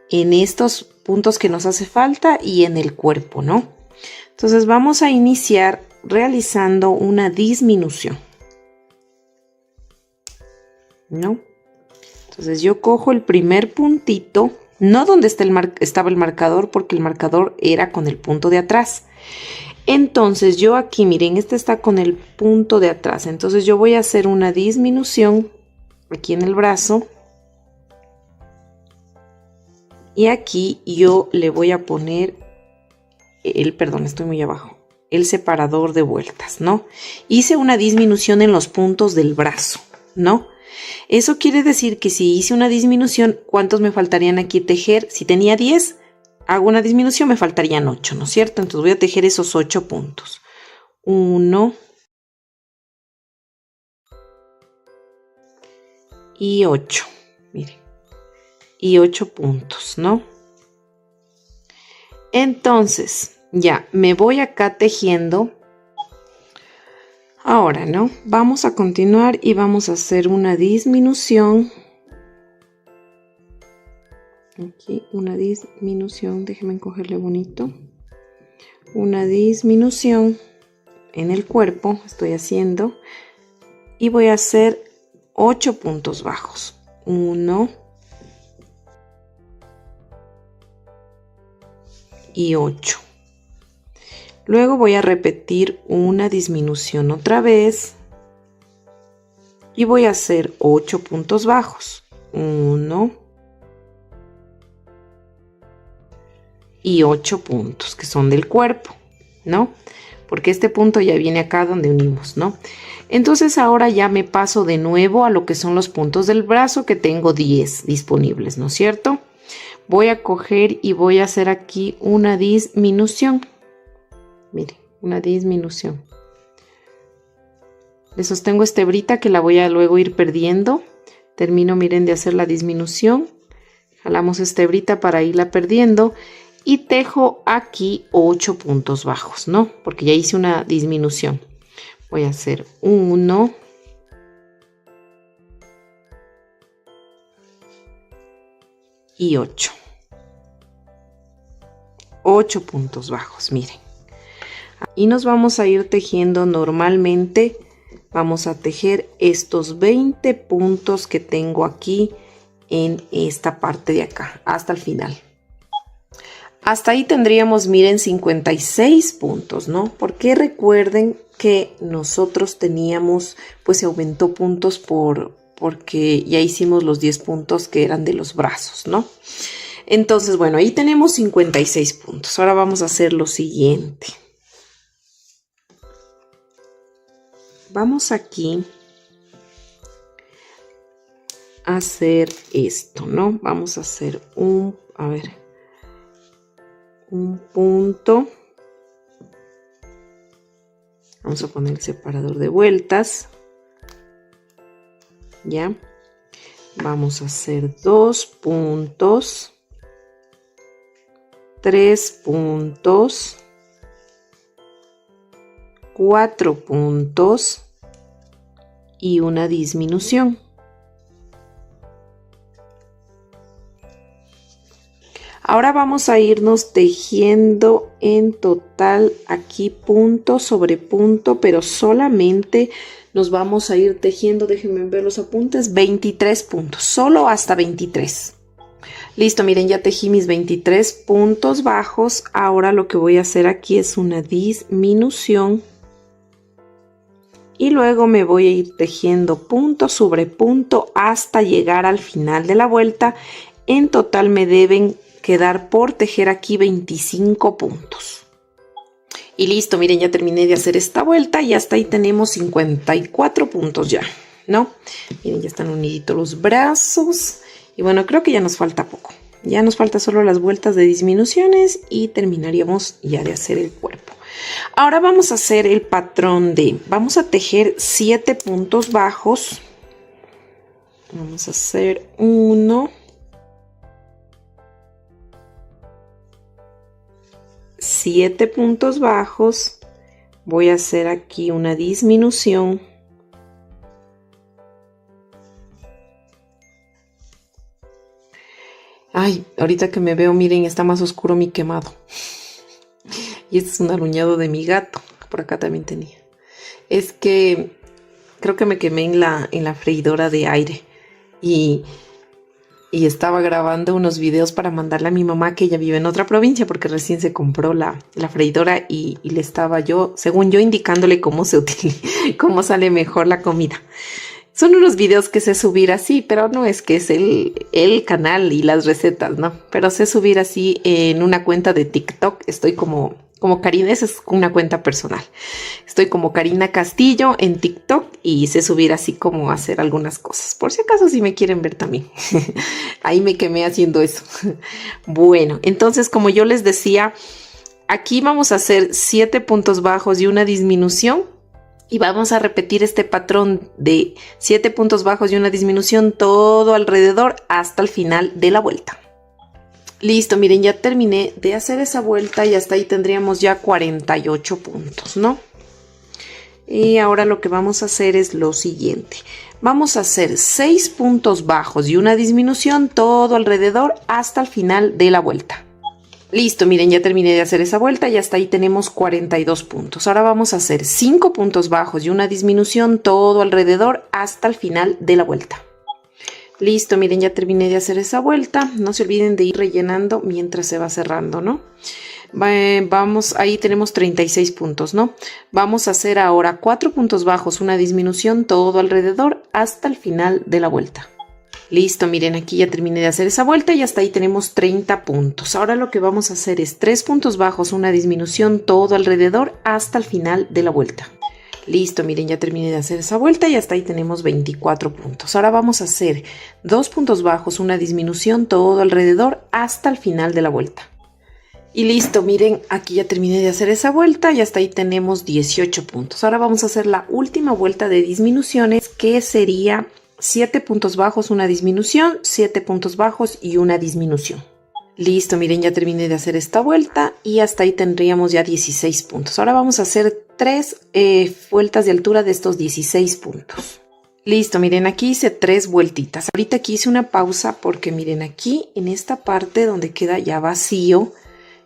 en estos puntos que nos hace falta y en el cuerpo, ¿no? Entonces vamos a iniciar realizando una disminución, ¿no? Entonces yo cojo el primer puntito, no donde está estaba el marcador, porque el marcador era con el punto de atrás. Entonces yo aquí, miren, este está con el punto de atrás. Entonces yo voy a hacer una disminución aquí en el brazo. Y aquí yo le voy a poner perdón, estoy muy abajo, el separador de vueltas, ¿no? Hice una disminución en los puntos del brazo, ¿no? Eso quiere decir que si hice una disminución, ¿cuántos me faltarían aquí tejer? Si tenía 10, hago una disminución, me faltarían 8, ¿no es cierto? Entonces voy a tejer esos 8 puntos. 1 y 8, miren. Y 8 puntos, ¿no? Entonces, ya, me voy acá tejiendo. Ahora, ¿no? Vamos a continuar y vamos a hacer una disminución. Aquí una disminución, déjenme encogerle bonito. Una disminución en el cuerpo, estoy haciendo. Y voy a hacer 8 puntos bajos. 1 y 8. Luego voy a repetir una disminución otra vez. Y voy a hacer 8 puntos bajos. 1 y 8 puntos que son del cuerpo, ¿no? Porque este punto ya viene acá donde unimos, ¿no? Entonces ahora ya me paso de nuevo a lo que son los puntos del brazo, que tengo 10 disponibles, ¿no es cierto? Voy a coger y voy a hacer aquí una disminución. Miren, una disminución. Le sostengo esta hebrita que la voy a luego ir perdiendo. Termino, miren, de hacer la disminución. Jalamos esta hebrita para irla perdiendo. Y tejo aquí 8 puntos bajos, ¿no? Porque ya hice una disminución. Voy a hacer 1 y 8. 8 puntos bajos, miren. Y nos vamos a ir tejiendo normalmente. Vamos a tejer estos 20 puntos que tengo aquí en esta parte de acá, hasta el final. Hasta ahí tendríamos, miren, 56 puntos, ¿no? Porque recuerden que nosotros teníamos, pues se aumentó puntos porque ya hicimos los 10 puntos que eran de los brazos, ¿no? Entonces, bueno, ahí tenemos 56 puntos. Ahora vamos a hacer lo siguiente. Vamos aquí a hacer esto, ¿no? Vamos a hacer un punto. Vamos a poner el separador de vueltas. Ya. Vamos a hacer 2 puntos. 3 puntos. 4 puntos. Y una disminución. Ahora vamos a irnos tejiendo en total aquí punto sobre punto, pero solamente nos vamos a ir tejiendo, déjenme ver los apuntes, 23 puntos, solo hasta 23. Listo, miren, ya tejí mis 23 puntos bajos. Ahora lo que voy a hacer aquí es una disminución. Y luego me voy a ir tejiendo punto sobre punto hasta llegar al final de la vuelta. En total me deben quedar por tejer aquí 25 puntos. Y listo, miren, ya terminé de hacer esta vuelta y hasta ahí tenemos 54 puntos ya, ¿no? Miren, ya están uniditos los brazos. Y bueno, creo que ya nos falta poco. Ya nos falta solo las vueltas de disminuciones y terminaríamos ya de hacer el cuerpo. Ahora vamos a hacer el patrón vamos a tejer 7 puntos bajos. Vamos a hacer 1, 7 puntos bajos. Voy a hacer aquí una disminución. Ay, ahorita que me veo, miren, está más oscuro mi quemado. Y este es un aruñado de mi gato. Por acá también tenía. Es que creo que me quemé en la freidora de aire. Y estaba grabando unos videos para mandarle a mi mamá, que ella vive en otra provincia, porque recién se compró la freidora y le estaba yo, según yo, indicándole cómo se utiliza, cómo sale mejor la comida. Son unos videos que sé subir así, pero no es que es el canal y las recetas, ¿no? Pero sé subir así en una cuenta de TikTok. Estoy como Karina, esa es una cuenta personal. Estoy como Karina Castillo en TikTok y sé subir así como hacer algunas cosas. Por si acaso si me quieren ver también. Ahí me quemé haciendo eso. Bueno, entonces como yo les decía, aquí vamos a hacer 7 puntos bajos y una disminución. Y vamos a repetir este patrón de 7 puntos bajos y una disminución todo alrededor hasta el final de la vuelta. Listo, miren, ya terminé de hacer esa vuelta y hasta ahí tendríamos ya 48 puntos, ¿no? Y ahora lo que vamos a hacer es lo siguiente. Vamos a hacer 6 puntos bajos y una disminución todo alrededor hasta el final de la vuelta. Listo, miren, ya terminé de hacer esa vuelta y hasta ahí tenemos 42 puntos. Ahora vamos a hacer 5 puntos bajos y una disminución todo alrededor hasta el final de la vuelta. Listo, miren, ya terminé de hacer esa vuelta. No se olviden de ir rellenando mientras se va cerrando, ¿no? Vamos, ahí tenemos 36 puntos, ¿no? Vamos a hacer ahora 4 puntos bajos, una disminución todo alrededor hasta el final de la vuelta. Listo, miren, aquí ya terminé de hacer esa vuelta y hasta ahí tenemos 30 puntos. Ahora lo que vamos a hacer es 3 puntos bajos, una disminución todo alrededor hasta el final de la vuelta. Listo, miren, ya terminé de hacer esa vuelta y hasta ahí tenemos 24 puntos. Ahora vamos a hacer 2 puntos bajos, una disminución todo alrededor hasta el final de la vuelta. Y listo, miren, aquí ya terminé de hacer esa vuelta y hasta ahí tenemos 18 puntos. Ahora vamos a hacer la última vuelta de disminuciones, que sería 7 puntos bajos, una disminución, 7 puntos bajos y una disminución. Listo, miren, ya terminé de hacer esta vuelta y hasta ahí tendríamos ya 16 puntos. Ahora vamos a hacer 3 vueltas de altura de estos 16 puntos. Listo, miren, aquí hice 3 vueltitas. Ahorita aquí hice una pausa porque miren, aquí en esta parte donde queda ya vacío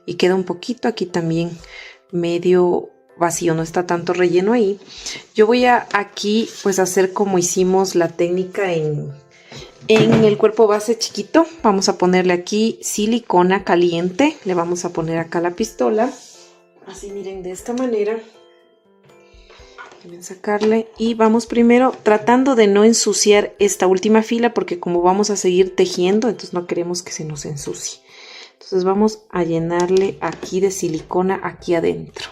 y queda un poquito aquí también medio vacío, no está tanto relleno ahí. Yo voy a aquí pues hacer como hicimos la técnica en el cuerpo base chiquito. Vamos a ponerle aquí silicona caliente. Le vamos a poner acá la pistola. Así, miren, de esta manera. Deben sacarle. Y vamos primero tratando de no ensuciar esta última fila, porque como vamos a seguir tejiendo, entonces no queremos que se nos ensucie. Entonces vamos a llenarle aquí de silicona aquí adentro.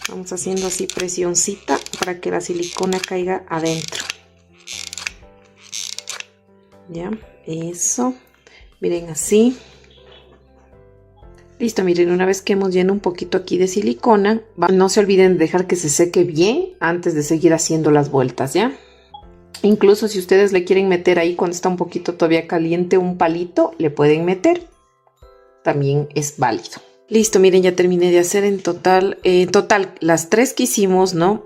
Vamos haciendo así presioncita para que la silicona caiga adentro. Ya, eso. Miren, así. Listo, miren, una vez que hemos llenado un poquito aquí de silicona, no se olviden de dejar que se seque bien antes de seguir haciendo las vueltas, ¿ya? Incluso si ustedes le quieren meter ahí cuando está un poquito todavía caliente un palito, le pueden meter. También es válido. Listo, miren, ya terminé de hacer en total las 3 que hicimos, ¿no?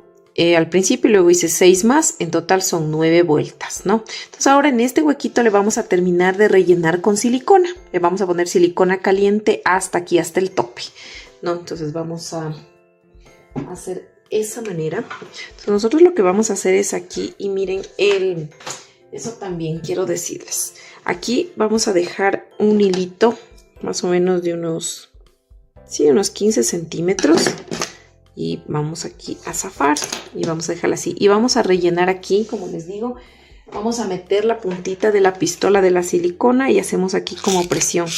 al principio y luego hice 6 más, en total son 9 vueltas, ¿no? Entonces ahora en este huequito le vamos a terminar de rellenar con silicona. Le vamos a poner silicona caliente hasta aquí, hasta el tope, ¿no? Entonces vamos a hacer esa manera. Entonces nosotros lo que vamos a hacer es aquí, y miren, eso también quiero decirles. Aquí vamos a dejar un hilito más o menos de unos 15 centímetros. Y vamos aquí a zafar y vamos a dejarla así. Y vamos a rellenar aquí, como les digo, vamos a meter la puntita de la pistola de la silicona y hacemos aquí como presión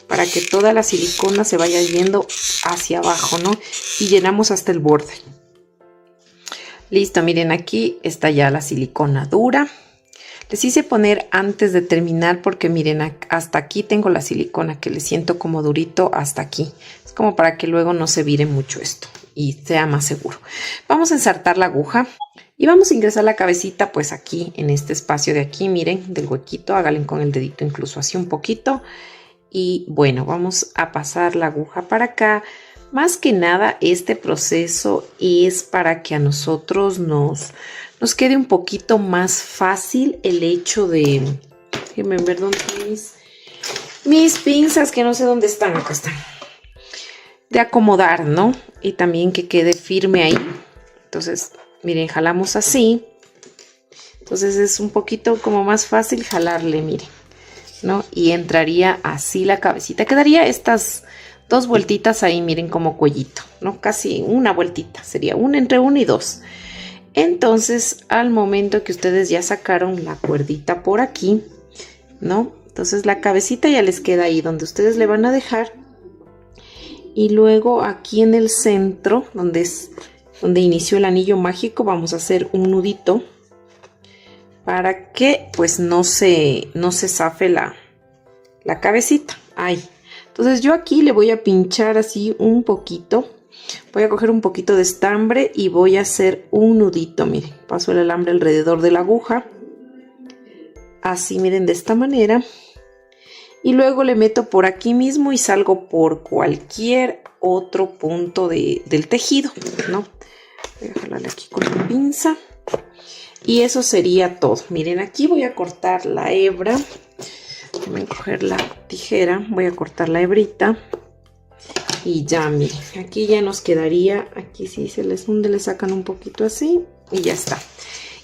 para que toda la silicona se vaya yendo hacia abajo, ¿no? Y llenamos hasta el borde. Listo, miren, aquí está ya la silicona dura. Les hice poner antes de terminar porque miren, hasta aquí tengo la silicona que le siento como durito hasta aquí. Es como para que luego no se vire mucho esto y sea más seguro. Vamos a ensartar la aguja y vamos a ingresar la cabecita pues aquí en este espacio de aquí, miren, del huequito. Háganle con el dedito incluso así un poquito. Y bueno, vamos a pasar la aguja para acá. Más que nada este proceso es para que a nosotros nos quede un poquito más fácil el hecho de... Déjenme ver dónde están mis pinzas, que no sé dónde están. Acá están. De acomodar, ¿no? Y también que quede firme ahí. Entonces, miren, jalamos así. Entonces es un poquito como más fácil jalarle, miren, ¿no? Y entraría así la cabecita. Quedaría estas 2 vueltitas ahí, miren, como cuellito, ¿no? Casi una vueltita. Sería una entre 1 y 2. Entonces, al momento que ustedes ya sacaron la cuerdita por aquí, ¿no? Entonces la cabecita ya les queda ahí donde ustedes le van a dejar. Y luego aquí en el centro, donde inició el anillo mágico, vamos a hacer un nudito para que pues no se zafe la cabecita. Ahí. Entonces yo aquí le voy a pinchar así un poquito. Voy a coger un poquito de estambre y voy a hacer un nudito, miren. Paso el alambre alrededor de la aguja. Así, miren, de esta manera. Y luego le meto por aquí mismo y salgo por cualquier otro punto del tejido, ¿no? Voy a jalarle aquí con la pinza. Y eso sería todo. Miren, aquí voy a cortar la hebra. Voy a coger la tijera. Voy a cortar la hebrita. Y ya, miren, aquí ya nos quedaría, aquí sí se les hunde, le sacan un poquito así y ya está.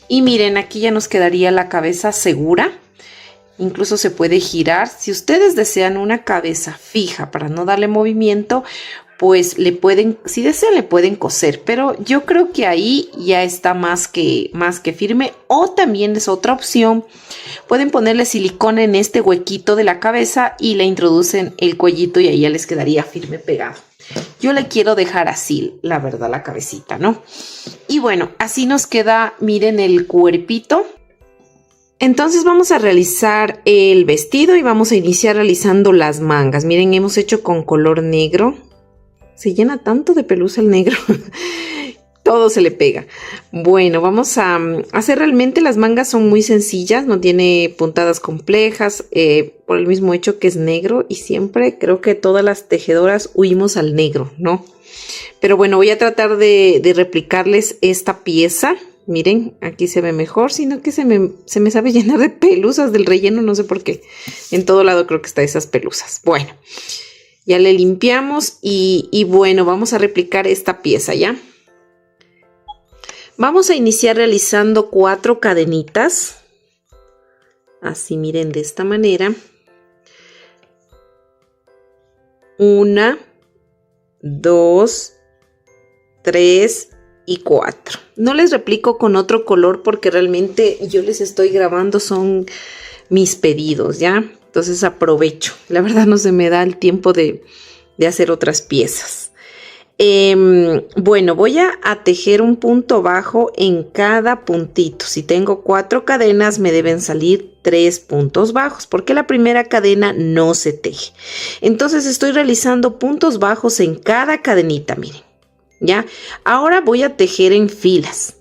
Y miren, aquí ya nos quedaría la cabeza segura. Incluso se puede girar. Si ustedes desean una cabeza fija para no darle movimiento, pues le pueden, si desean, le pueden coser. Pero yo creo que ahí ya está más que firme. O también es otra opción. Pueden ponerle silicona en este huequito de la cabeza y le introducen el cuellito y ahí ya les quedaría firme pegado. Yo le quiero dejar así, la verdad, la cabecita, ¿no? Y bueno, así nos queda, miren, el cuerpito. Entonces vamos a realizar el vestido y vamos a iniciar realizando las mangas. Miren, hemos hecho con color negro. Se llena tanto de pelusa el negro. Todo se le pega. Bueno, vamos a hacer realmente, las mangas son muy sencillas. No tiene puntadas complejas. Por el mismo hecho que es negro. Y siempre creo que todas las tejedoras huimos al negro, ¿no? Pero bueno, voy a tratar de replicarles esta pieza. Miren, aquí se ve mejor, sino que se me sabe llenar de pelusas del relleno, no sé por qué. En todo lado creo que está esas pelusas. Bueno, ya le limpiamos y bueno, vamos a replicar esta pieza, ¿ya? Vamos a iniciar realizando 4 cadenitas. Así, miren, de esta manera. 1, 2, 3 y 4. No les replico con otro color porque realmente yo les estoy grabando, son mis pedidos, ¿ya? Entonces aprovecho. La verdad no se me da el tiempo de hacer otras piezas. Bueno, voy a tejer un punto bajo en cada puntito. Si tengo 4 cadenas, me deben salir 3 puntos bajos, porque la primera cadena no se teje. Entonces estoy realizando puntos bajos en cada cadenita, miren. ¿Ya? Ahora voy a tejer en filas.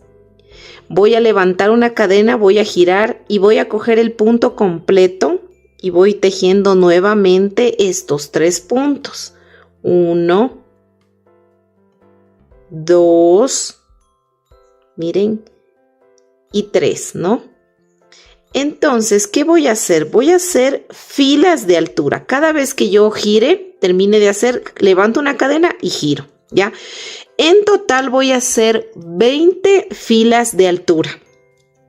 Voy a levantar una cadena, voy a girar y voy a coger el punto completo y voy tejiendo nuevamente estos 3 puntos. 1, 2, miren, y 3, ¿no? Entonces, ¿qué voy a hacer? Voy a hacer filas de altura. Cada vez que yo gire, termine de hacer, levanto una cadena y giro, ¿ya? En total voy a hacer 20 filas de altura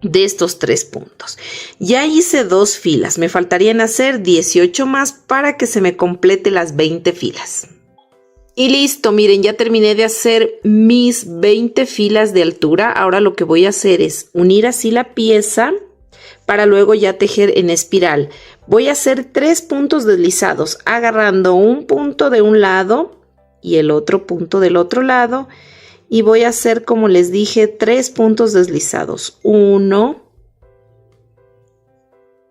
de estos 3 puntos. Ya hice 2 filas, me faltarían hacer 18 más para que se me complete las 20 filas. Y listo, miren, ya terminé de hacer mis 20 filas de altura. Ahora lo que voy a hacer es unir así la pieza para luego ya tejer en espiral. Voy a hacer 3 puntos deslizados, agarrando un punto de un lado y el otro punto del otro lado. Y voy a hacer, como les dije, 3 puntos deslizados. 1,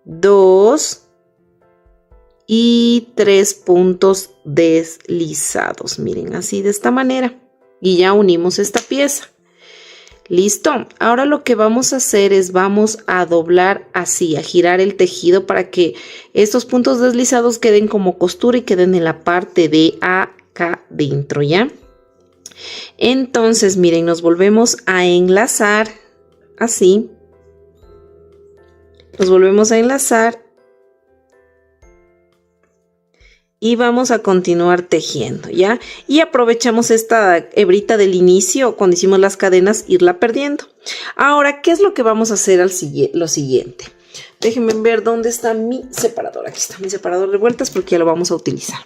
2 y 3 puntos deslizados. Miren, así de esta manera. Y ya unimos esta pieza. Listo. Ahora lo que vamos a hacer es vamos a doblar así, a girar el tejido para que estos puntos deslizados queden como costura y queden en la parte de acá dentro, ¿ya? Entonces, miren, nos volvemos a enlazar así. Nos volvemos a enlazar. Y vamos a continuar tejiendo, ¿ya? Y aprovechamos esta hebrita del inicio, cuando hicimos las cadenas, irla perdiendo. Ahora, ¿qué es lo que vamos a hacer lo siguiente? Déjenme ver dónde está mi separador. Aquí está mi separador de vueltas porque ya lo vamos a utilizar.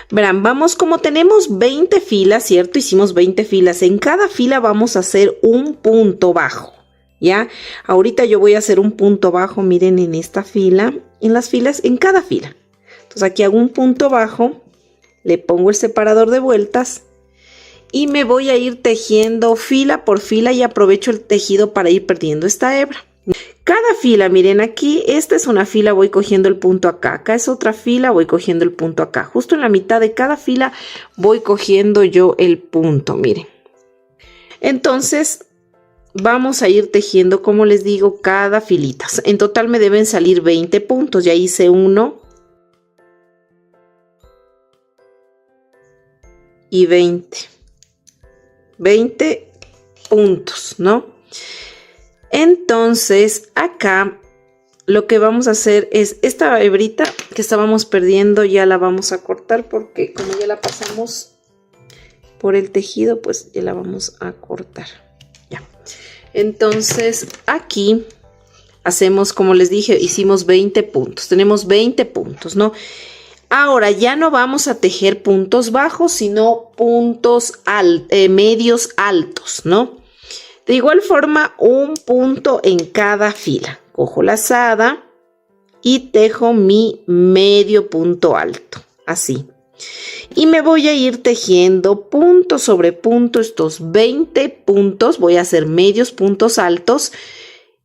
Verán, vamos, como tenemos 20 filas, ¿cierto? Hicimos 20 filas. En cada fila vamos a hacer un punto bajo, ¿ya? Ahorita yo voy a hacer un punto bajo, miren, en esta fila, en las filas, en cada fila. Entonces aquí hago un punto bajo, le pongo el separador de vueltas y me voy a ir tejiendo fila por fila y aprovecho el tejido para ir perdiendo esta hebra. Cada fila, miren aquí, esta es una fila, voy cogiendo el punto acá, acá es otra fila, voy cogiendo el punto acá. Justo en la mitad de cada fila voy cogiendo yo el punto, miren. Entonces vamos a ir tejiendo, como les digo, cada filita. En total me deben salir 20 puntos, ya hice 1 y 20 puntos, ¿no? Entonces acá lo que vamos a hacer es esta hebrita que estábamos perdiendo, ya la vamos a cortar porque como ya la pasamos por el tejido, pues ya la vamos a cortar, ya. Entonces aquí hacemos, como les dije, hicimos 20 puntos, tenemos 20 puntos, ¿no? Ahora ya no vamos a tejer puntos bajos, sino puntos medios altos, ¿no? De igual forma, un punto en cada fila. Cojo la lazada y tejo mi medio punto alto, así. Y me voy a ir tejiendo punto sobre punto estos 20 puntos. Voy a hacer medios puntos altos.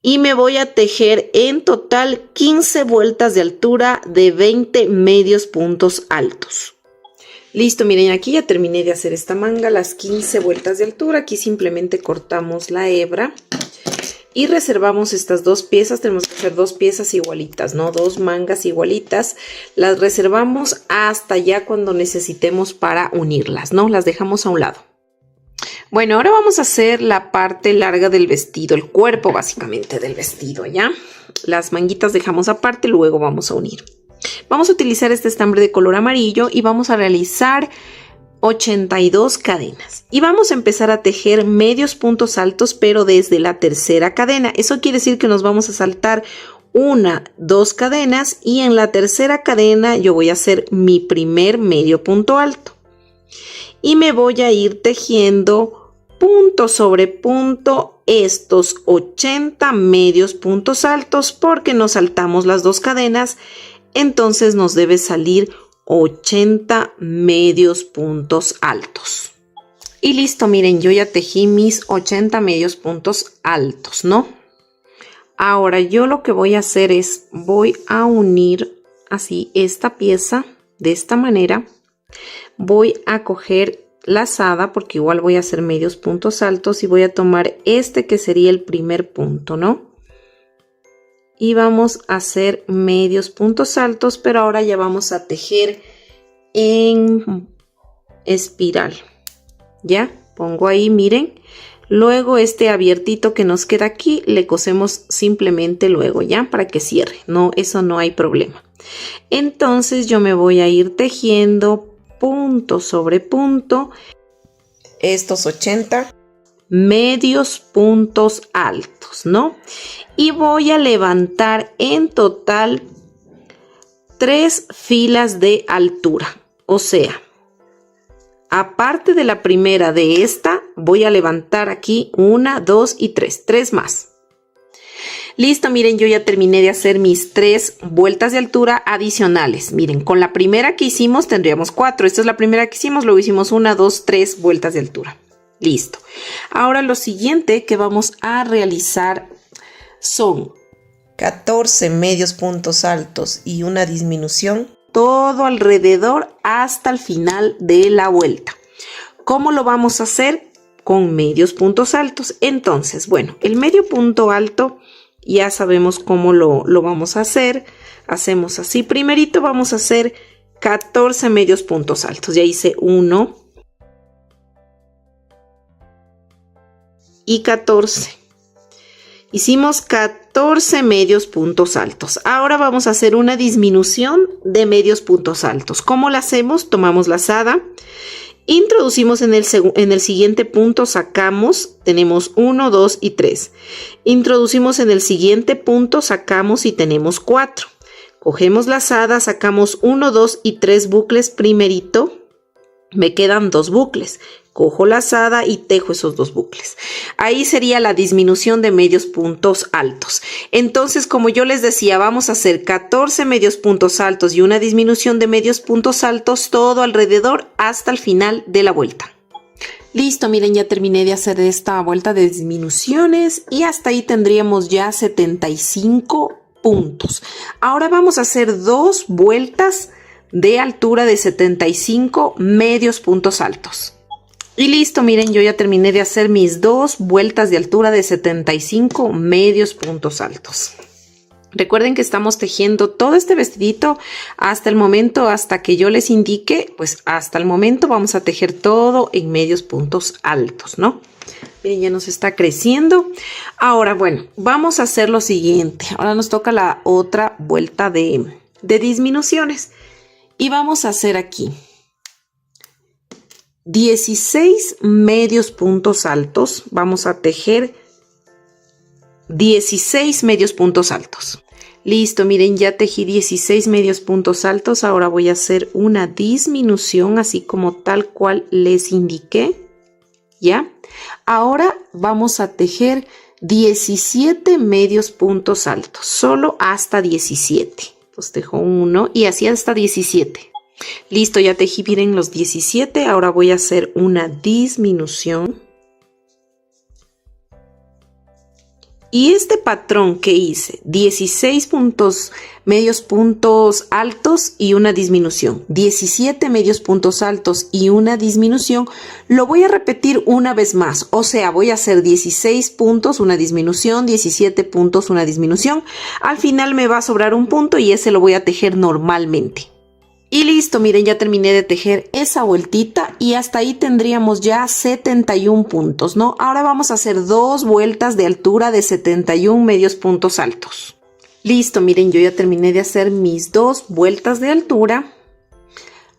Y me voy a tejer en total 15 vueltas de altura de 20 medios puntos altos. Listo, miren, aquí ya terminé de hacer esta manga, las 15 vueltas de altura. Aquí simplemente cortamos la hebra y reservamos estas 2 piezas. Tenemos que hacer 2 piezas igualitas, ¿no? 2 mangas igualitas. Las reservamos hasta ya cuando necesitemos para unirlas, ¿no? Las dejamos a un lado. Bueno, ahora vamos a hacer la parte larga del vestido, el cuerpo básicamente del vestido, ¿ya? Las manguitas dejamos aparte, luego vamos a unir. Vamos a utilizar este estambre de color amarillo y vamos a realizar 82 cadenas. Y vamos a empezar a tejer medios puntos altos, pero desde la tercera cadena. Eso quiere decir que nos vamos a saltar 1, 2 cadenas y en la tercera cadena yo voy a hacer mi primer medio punto alto. Y me voy a ir tejiendo punto sobre punto estos 80 medios puntos altos porque nos saltamos las 2 cadenas, entonces nos debe salir 80 medios puntos altos. Y listo, miren, yo ya tejí mis 80 medios puntos altos, ¿no? Ahora yo lo que voy a hacer es, voy a unir así esta pieza de esta manera. Voy a coger lazada porque igual voy a hacer medios puntos altos y voy a tomar este que sería el primer punto, ¿no? Y vamos a hacer medios puntos altos, pero ahora ya vamos a tejer en espiral, ¿ya? Pongo ahí, miren, Luego este abiertito que nos queda aquí le cosemos simplemente luego, ya, para que cierre. No, eso no hay problema. Entonces yo me voy a ir tejiendo punto sobre punto estos 80 medios puntos altos, ¿no? Y voy a levantar en total 3 filas de altura, o sea, aparte de la primera de esta, voy a levantar aquí 1, 2 y 3 más. Listo, miren, yo ya terminé de hacer mis 3 vueltas de altura adicionales. Miren, con la primera que hicimos tendríamos 4. Esta es la primera que hicimos, luego hicimos 1, 2, 3 vueltas de altura. Listo. Ahora lo siguiente que vamos a realizar son 14 medios puntos altos y una disminución. Todo alrededor hasta el final de la vuelta. ¿Cómo lo vamos a hacer? Con medios puntos altos. Entonces, bueno, el medio punto alto ya sabemos cómo lo vamos a hacer. Hacemos así. Primerito vamos a hacer 14 medios puntos altos. Ya hice 1 y 14. Hicimos 14 medios puntos altos. Ahora vamos a hacer una disminución de medios puntos altos. ¿Cómo la hacemos? Tomamos lazada, introducimos en el siguiente punto, sacamos, tenemos 1, 2 y 3. Introducimos en el siguiente punto, sacamos y tenemos 4. Cogemos lazada, sacamos 1, 2 y 3 bucles primerito. Me quedan 2 bucles. Cojo lazada y tejo esos 2 bucles. Ahí sería la disminución de medios puntos altos. Entonces, como yo les decía, vamos a hacer 14 medios puntos altos y una disminución de medios puntos altos todo alrededor hasta el final de la vuelta. Listo, miren, ya terminé de hacer esta vuelta de disminuciones y hasta ahí tendríamos ya 75 puntos. Ahora vamos a hacer 2 vueltas de altura de 75 medios puntos altos. Y listo, miren, yo ya terminé de hacer mis 2 vueltas de altura de 75 medios puntos altos. Recuerden que estamos tejiendo todo este vestidito hasta el momento, hasta que yo les indique, pues hasta el momento vamos a tejer todo en medios puntos altos, ¿no? Miren, ya nos está creciendo. Ahora, bueno, vamos a hacer lo siguiente. Ahora nos toca la otra vuelta de disminuciones. Y vamos a hacer aquí 16 medios puntos altos. Vamos a tejer 16 medios puntos altos. Listo, miren, ya tejí 16 medios puntos altos. Ahora voy a hacer una disminución, así como tal cual les indiqué. ¿Ya? Ahora vamos a tejer 17 medios puntos altos, solo hasta 17. Pues tejo 1 y así hasta 17. Listo, ya tejí, miren, los 17. Ahora voy a hacer una disminución. Y este patrón que hice, 16 medios puntos altos y una disminución, 17 medios puntos altos y una disminución, lo voy a repetir una vez más. O sea, voy a hacer 16 puntos, una disminución, 17 puntos, una disminución. Al final me va a sobrar un punto y ese lo voy a tejer normalmente. Y listo, miren, ya terminé de tejer esa vueltita y hasta ahí tendríamos ya 71 puntos, ¿no? Ahora vamos a hacer 2 vueltas de altura de 71 medios puntos altos. Listo, miren, yo ya terminé de hacer mis 2 vueltas de altura.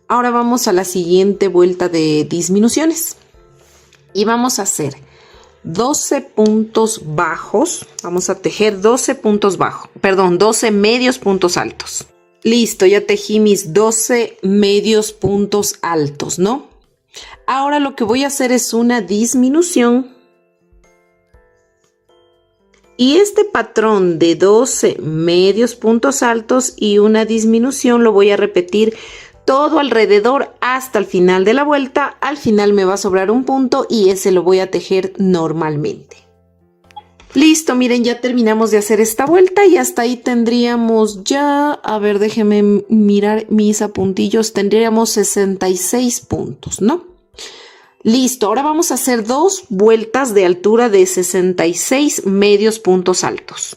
Ahora vamos a la siguiente vuelta de disminuciones. Y vamos a hacer 12 puntos bajos. Vamos a tejer 12 puntos bajos, perdón, 12 medios puntos altos. Listo, ya tejí mis 12 medios puntos altos, ¿no? Ahora lo que voy a hacer es una disminución. Y este patrón de 12 medios puntos altos y una disminución lo voy a repetir todo alrededor hasta el final de la vuelta. Al final me va a sobrar un punto y ese lo voy a tejer normalmente. Listo, miren, ya terminamos de hacer esta vuelta y hasta ahí tendríamos ya, a ver, déjenme mirar mis apuntillos, tendríamos 66 puntos, ¿no? Listo, ahora vamos a hacer 2 vueltas de altura de 66 medios puntos altos.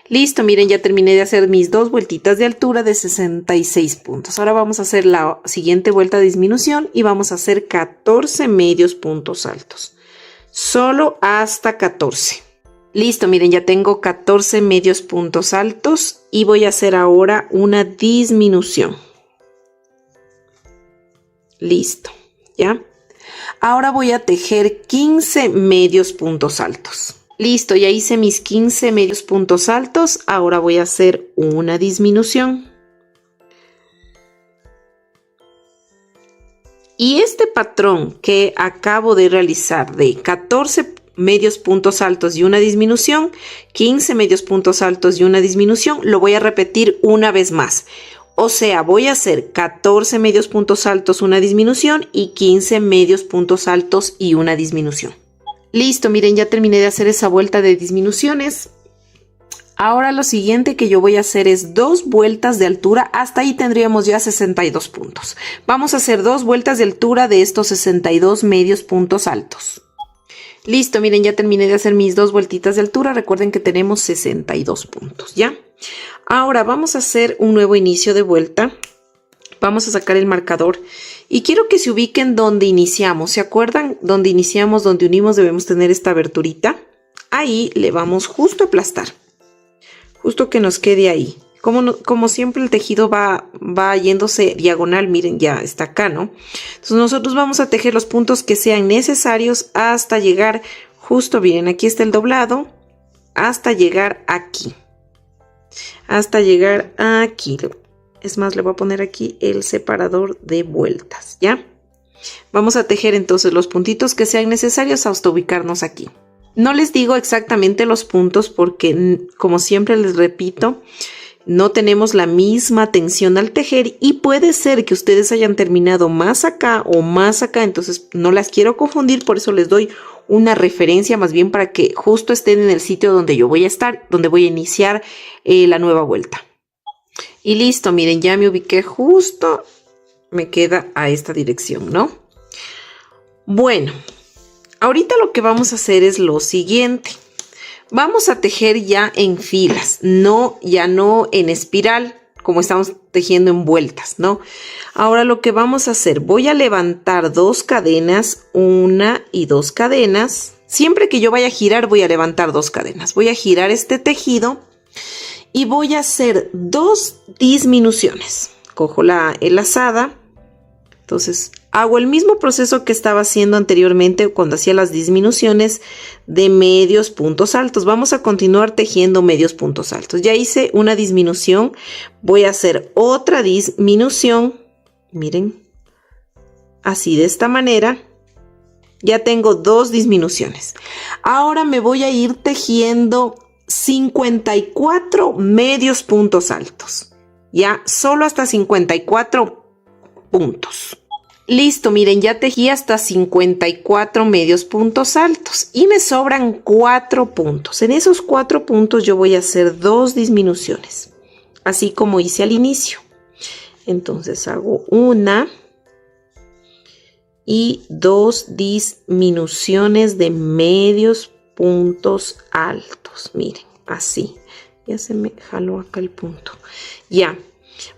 Listo, miren, ya terminé de hacer mis 2 vueltitas de altura de 66 puntos. Ahora vamos a hacer la siguiente vuelta de disminución y vamos a hacer 14 medios puntos altos. solo hasta 14. Listo, miren, ya tengo 14 medios puntos altos y voy a hacer ahora una disminución. Listo, ¿ya? Ahora voy a tejer 15 medios puntos altos. Listo, ya hice mis 15 medios puntos altos. Ahora voy a hacer una disminución. Y este patrón que acabo de realizar de 14 medios puntos altos y una disminución, 15 medios puntos altos y una disminución, lo voy a repetir una vez más. O sea, voy a hacer 14 medios puntos altos, una disminución y 15 medios puntos altos y una disminución. Listo, miren, ya terminé de hacer esa vuelta de disminuciones. Ahora lo siguiente que yo voy a hacer es 2 vueltas de altura. Hasta ahí tendríamos ya 62 puntos. Vamos a hacer 2 vueltas de altura de estos 62 medios puntos altos. Listo, miren, ya terminé de hacer mis 2 vueltitas de altura. Recuerden que tenemos 62 puntos, ¿ya? Ahora vamos a hacer un nuevo inicio de vuelta. Vamos a sacar el marcador y quiero que se ubiquen donde iniciamos. ¿Se acuerdan? Donde iniciamos, donde unimos, debemos tener esta aberturita. Ahí le vamos justo a aplastar. Justo que nos quede ahí. Como siempre el tejido va yéndose diagonal, miren, ya está acá, ¿no? Entonces nosotros vamos a tejer los puntos que sean necesarios hasta llegar justo, miren, aquí está el doblado, hasta llegar aquí. Hasta llegar aquí. Es más, le voy a poner aquí el separador de vueltas, ¿ya? Vamos a tejer entonces los puntitos que sean necesarios hasta ubicarnos aquí. No les digo exactamente los puntos porque, como siempre les repito, no tenemos la misma tensión al tejer y puede ser que ustedes hayan terminado más acá o más acá, entonces no las quiero confundir, por eso les doy una referencia más bien para que justo estén en el sitio donde yo voy a estar, donde voy a iniciar la nueva vuelta. Y listo, miren, ya me ubiqué justo, me queda a esta dirección, ¿no? Bueno, ahorita lo que vamos a hacer es lo siguiente. Vamos a tejer ya en filas, ya no en espiral, como estamos tejiendo en vueltas, ¿no? Ahora lo que vamos a hacer, voy a levantar 2 cadenas, 1 y 2 cadenas. Siempre que yo vaya a girar, voy a levantar 2 cadenas. Voy a girar este tejido y voy a hacer 2 disminuciones. Cojo la lazada. Entonces hago el mismo proceso que estaba haciendo anteriormente cuando hacía las disminuciones de medios puntos altos. Vamos a continuar tejiendo medios puntos altos. Ya hice una disminución, voy a hacer otra disminución. Miren, así de esta manera. Ya tengo 2 disminuciones. Ahora me voy a ir tejiendo 54 medios puntos altos. Ya solo hasta 54 puntos. Listo, miren, ya tejí hasta 54 medios puntos altos y me sobran 4 puntos. En esos 4 puntos yo voy a hacer 2 disminuciones, así como hice al inicio. Entonces hago una y 2 disminuciones de medios puntos altos. Miren, así. Ya se me jaló acá el punto. Ya.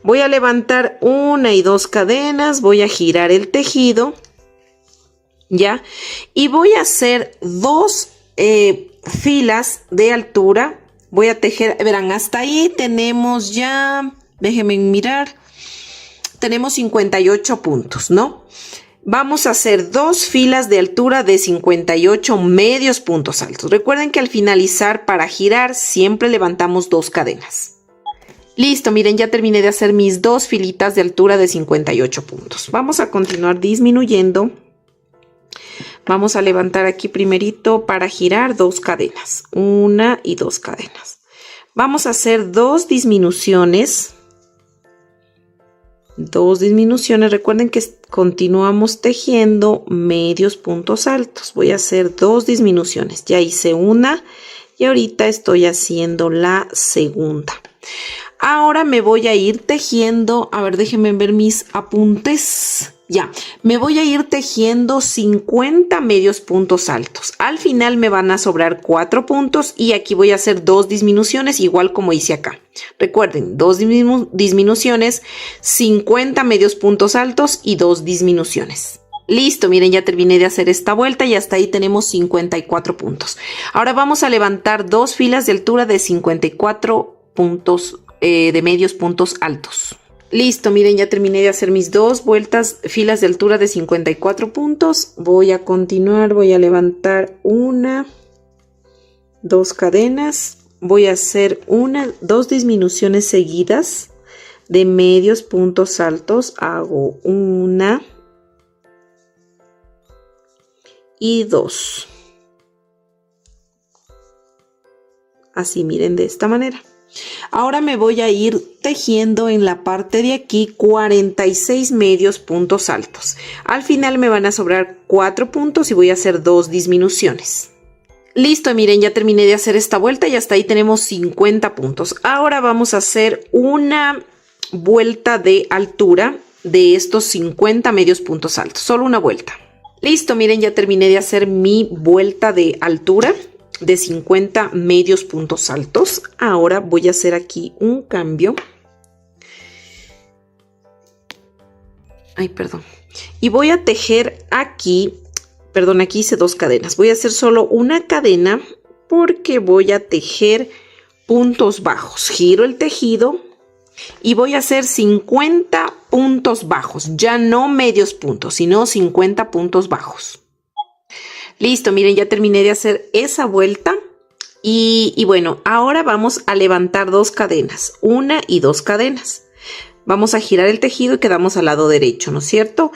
Voy a levantar 1 y 2 cadenas, voy a girar el tejido, ¿ya? Y voy a hacer 2 filas de altura. Voy a tejer, verán, hasta ahí tenemos ya, déjenme mirar, tenemos 58 puntos, ¿no? Vamos a hacer 2 filas de altura de 58 medios puntos altos. Recuerden que al finalizar, para girar, siempre levantamos 2 cadenas. Listo, miren, ya terminé de hacer mis 2 filitas de altura de 58 puntos. Vamos a continuar disminuyendo. Vamos a levantar aquí primerito para girar 2 cadenas. 1 y 2 cadenas. Vamos a hacer 2 disminuciones. 2 disminuciones. Recuerden que continuamos tejiendo medios puntos altos. Voy a hacer 2 disminuciones. Ya hice una y ahorita estoy haciendo la segunda. Ahora me voy a ir tejiendo, a ver, déjenme ver mis apuntes. Ya, me voy a ir tejiendo 50 medios puntos altos. Al final me van a sobrar 4 puntos y aquí voy a hacer 2 disminuciones, igual como hice acá. Recuerden, 2 disminuciones, 50 medios puntos altos y 2 disminuciones. Listo, miren, ya terminé de hacer esta vuelta y hasta ahí tenemos 54 puntos. Ahora vamos a levantar 2 filas de altura de 54 puntos de medios puntos altos. Listo, miren, ya terminé de hacer mis 2 filas de altura de 54 puntos. Voy a continuar, voy a levantar 1, 2 cadenas. Voy a hacer 2 disminuciones seguidas de medios puntos altos. Hago 1 y 2. Así, miren, de esta manera. Ahora me voy a ir tejiendo en la parte de aquí 46 medios puntos altos. Al final me van a sobrar 4 puntos y voy a hacer 2 disminuciones. Listo, miren, ya terminé de hacer esta vuelta y hasta ahí tenemos 50 puntos. Ahora vamos a hacer una vuelta de altura de estos 50 medios puntos altos. Solo una vuelta. Listo, miren, ya terminé de hacer mi vuelta de altura de 50 medios puntos altos. Ahora voy a hacer aquí un cambio. Ay, perdón. Y voy a tejer aquí, perdón, aquí hice 2 cadenas. Voy a hacer solo una cadena porque voy a tejer puntos bajos. Giro el tejido y voy a hacer 50 puntos bajos, ya no medios puntos, sino 50 puntos bajos. Listo, miren, ya terminé de hacer esa vuelta y bueno, ahora vamos a levantar 2 cadenas, 1 y 2 cadenas. Vamos a girar el tejido y quedamos al lado derecho, ¿no es cierto?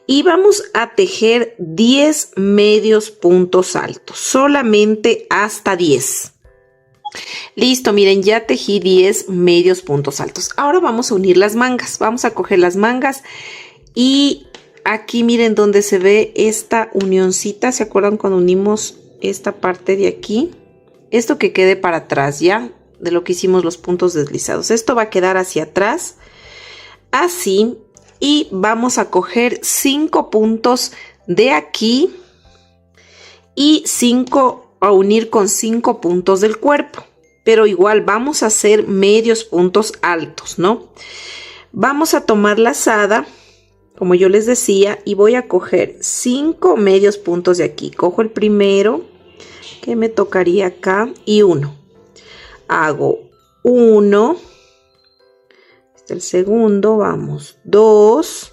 Y vamos a tejer 10 medios puntos altos, solamente hasta 10. Listo, miren, ya tejí 10 medios puntos altos. Ahora vamos a unir las mangas. Vamos a coger las mangas y aquí miren donde se ve esta unioncita. ¿Se acuerdan cuando unimos esta parte de aquí? Esto que quede para atrás ya de lo que hicimos los puntos deslizados. Esto va a quedar hacia atrás, así. Y vamos a coger 5 puntos de aquí y 5 a unir con 5 puntos del cuerpo, pero igual vamos a hacer medios puntos altos, ¿no? Vamos a tomar la lazada, como yo les decía, y voy a coger 5 medios puntos de aquí. Cojo el primero que me tocaría acá y 1. Hago 1. Este es el segundo, vamos, 2.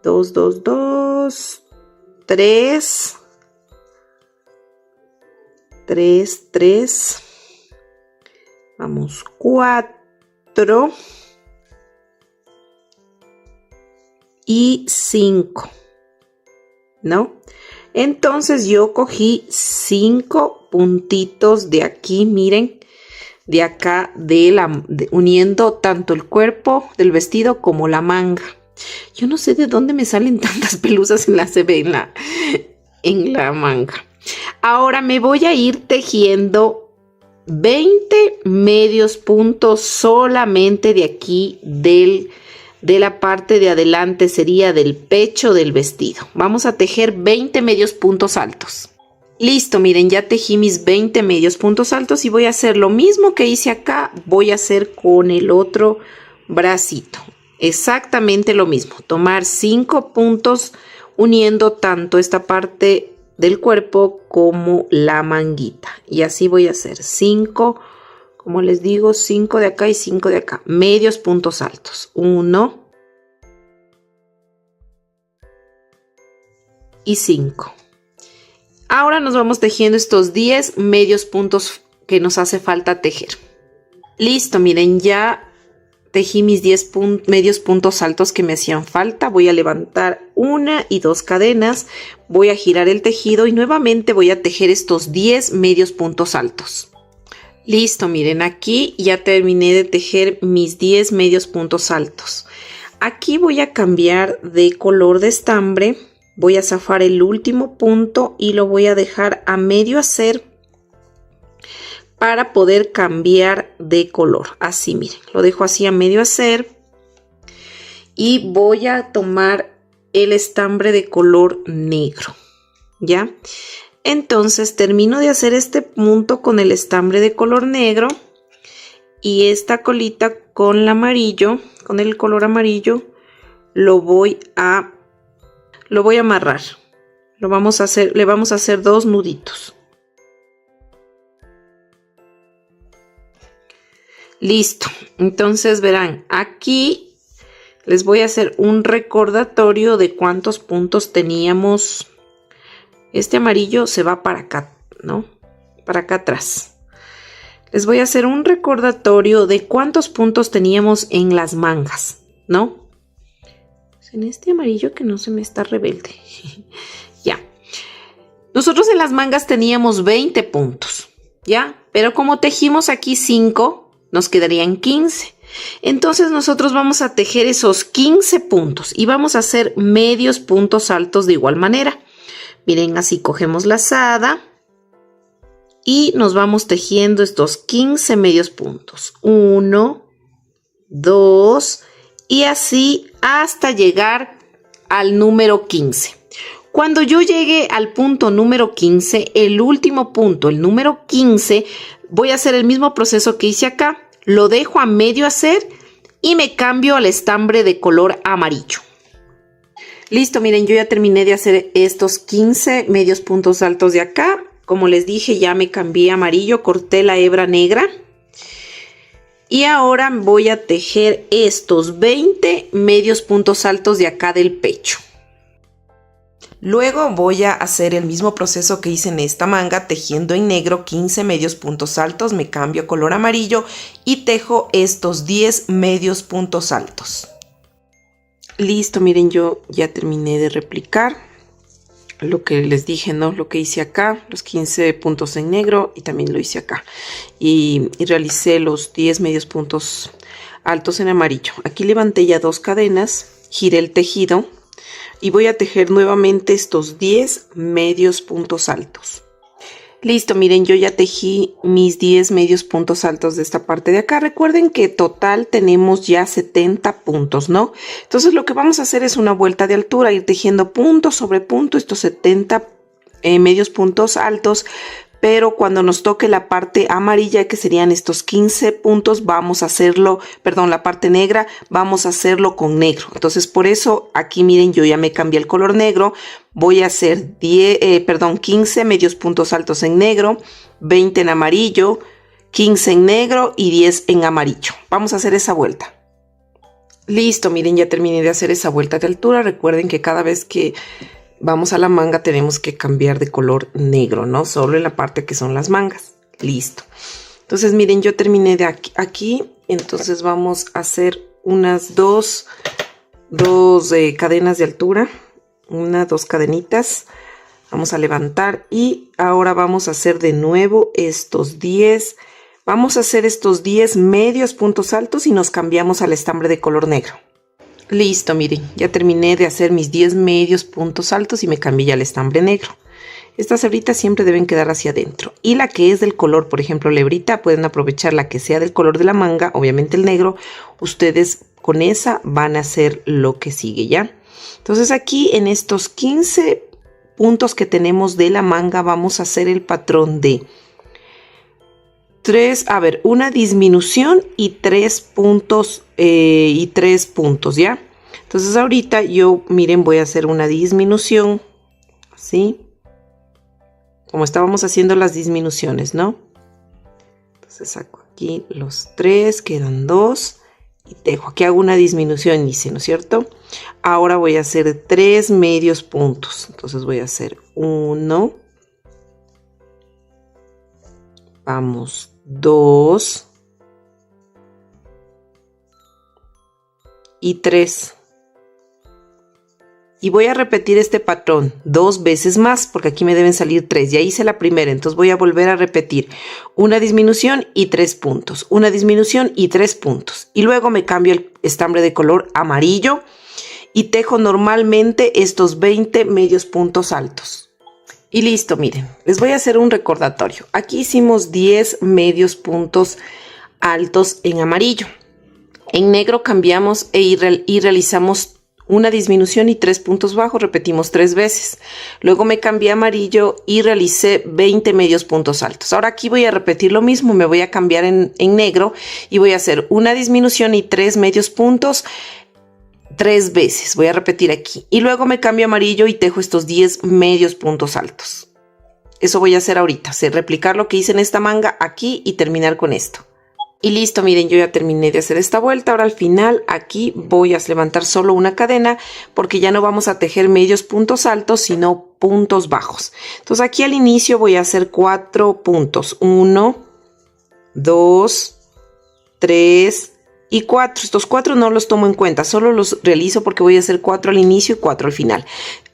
2, 2, 2. 3, 3, 3, vamos 4 y 5, ¿no? Entonces yo cogí 5 puntitos de aquí, miren, de acá uniendo tanto el cuerpo del vestido como la manga. Yo no sé de dónde me salen tantas pelusas en la manga. Ahora me voy a ir tejiendo 20 medios puntos solamente de aquí de la parte de adelante, sería del pecho del vestido. Vamos a tejer 20 medios puntos altos. Listo, miren, ya tejí mis 20 medios puntos altos y voy a hacer lo mismo que hice acá, voy a hacer con el otro bracito. Exactamente lo mismo, tomar 5 puntos uniendo tanto esta parte del cuerpo como la manguita. Y así voy a hacer 5, como les digo, 5 de acá y 5 de acá. Medios puntos altos. 1 y 5. Ahora nos vamos tejiendo estos 10 medios puntos que nos hace falta tejer. Listo, miren, ya tejí mis 10 medios puntos altos que me hacían falta. Voy a levantar 1 y 2 cadenas, voy a girar el tejido y nuevamente voy a tejer estos 10 medios puntos altos. Listo, miren, aquí ya terminé de tejer mis 10 medios puntos altos. Aquí voy a cambiar de color de estambre, voy a zafar el último punto y lo voy a dejar a medio hacer para poder cambiar de color. Así, miren, lo dejo así a medio hacer y voy a tomar el estambre de color negro, ¿ya? Entonces termino de hacer este punto con el estambre de color negro y esta colita con el amarillo, con el color amarillo, lo voy a amarrar. Le vamos a hacer 2 nuditos. Listo. Entonces verán, aquí les voy a hacer un recordatorio de cuántos puntos teníamos. Este amarillo se va para acá, ¿no? Para acá atrás. Les voy a hacer un recordatorio de cuántos puntos teníamos en las mangas, ¿no? En este amarillo que no se me está rebelde. Ya. Nosotros en las mangas teníamos 20 puntos, ¿ya? Pero como tejimos aquí 5, nos quedarían 15. Entonces nosotros vamos a tejer esos 15 puntos y vamos a hacer medios puntos altos de igual manera. Miren, así cogemos la lazada y nos vamos tejiendo estos 15 medios puntos. 1, 2 y así hasta llegar al número 15. Cuando yo llegue al punto número 15, el último punto, el número 15, voy a hacer el mismo proceso que hice acá. Lo dejo a medio hacer y me cambio al estambre de color amarillo. Listo, miren, yo ya terminé de hacer estos 15 medios puntos altos de acá. Como les dije, ya me cambié a amarillo, corté la hebra negra. Y ahora voy a tejer estos 20 medios puntos altos de acá del pecho. Luego voy a hacer el mismo proceso que hice en esta manga, tejiendo en negro 15 medios puntos altos, me cambio a color amarillo y tejo estos 10 medios puntos altos. Listo, miren, yo ya terminé de replicar lo que les dije, ¿no? Lo que hice acá, los 15 puntos en negro y también lo hice acá. Y realicé los 10 medios puntos altos en amarillo. Aquí levanté ya 2 cadenas, giré el tejido. Y voy a tejer nuevamente estos 10 medios puntos altos. Listo, miren, yo ya tejí mis 10 medios puntos altos de esta parte de acá. Recuerden que total tenemos ya 70 puntos, ¿no? Entonces lo que vamos a hacer es una vuelta de altura, ir tejiendo punto sobre punto estos 70 medios puntos altos. Pero cuando nos toque la parte amarilla, que serían estos 15 puntos, vamos a hacerlo, perdón, la parte negra, vamos a hacerlo con negro. Entonces, por eso aquí miren, yo ya me cambié el color negro. Voy a hacer 15 medios puntos altos en negro, 20 en amarillo, 15 en negro y 10 en amarillo. Vamos a hacer esa vuelta. Listo, miren, ya terminé de hacer esa vuelta de altura. Recuerden que cada vez que vamos a la manga tenemos que cambiar de color negro, ¿no? Solo en la parte que son las mangas. Listo. Entonces, miren, yo terminé de aquí. Entonces vamos a hacer unas dos cadenas de altura. 2 cadenitas. Vamos a levantar y ahora vamos a hacer de nuevo estos 10. Vamos a hacer estos 10 medios puntos altos y nos cambiamos al estambre de color negro. Listo, miren, ya terminé de hacer mis 10 medios puntos altos y me cambié ya al estambre negro. Estas hebritas siempre deben quedar hacia adentro. Y la que es del color, por ejemplo, la hebrita, pueden aprovechar la que sea del color de la manga, obviamente el negro. Ustedes con esa van a hacer lo que sigue, ¿ya? Entonces aquí en estos 15 puntos que tenemos de la manga vamos a hacer el patrón de una disminución y 3 puntos, ¿ya? Entonces ahorita yo, miren, voy a hacer una disminución, así, como estábamos haciendo las disminuciones, ¿no? Entonces saco aquí los 3, quedan 2 y tejo. Aquí hago una disminución, hice, ¿no es cierto? Ahora voy a hacer 3 medios puntos. Entonces voy a hacer 1, vamos, 2 y 3. Y voy a repetir este patrón 2 veces más porque aquí me deben salir 3. Ya hice la primera, entonces voy a volver a repetir una disminución y 3 puntos, una disminución y 3 puntos. Y luego me cambio el estambre de color amarillo y tejo normalmente estos 20 medios puntos altos. Y listo, miren, les voy a hacer un recordatorio. Aquí hicimos 10 medios puntos altos en amarillo. En negro cambiamos y realizamos una disminución y 3 puntos bajos, repetimos 3 veces. Luego me cambié a amarillo y realicé 20 medios puntos altos. Ahora aquí voy a repetir lo mismo, me voy a cambiar en negro y voy a hacer una disminución y 3 medios puntos. 3 veces. Voy a repetir aquí. Y luego me cambio a amarillo y tejo estos 10 medios puntos altos. Eso voy a hacer ahorita. Replicar lo que hice en esta manga aquí y terminar con esto. Y listo, miren, yo ya terminé de hacer esta vuelta. Ahora al final aquí voy a levantar solo una cadena porque ya no vamos a tejer medios puntos altos, sino puntos bajos. Entonces aquí al inicio voy a hacer 4 puntos. 1, 2, 3 y 4. Estos 4 no los tomo en cuenta, solo los realizo porque voy a hacer 4 al inicio y 4 al final.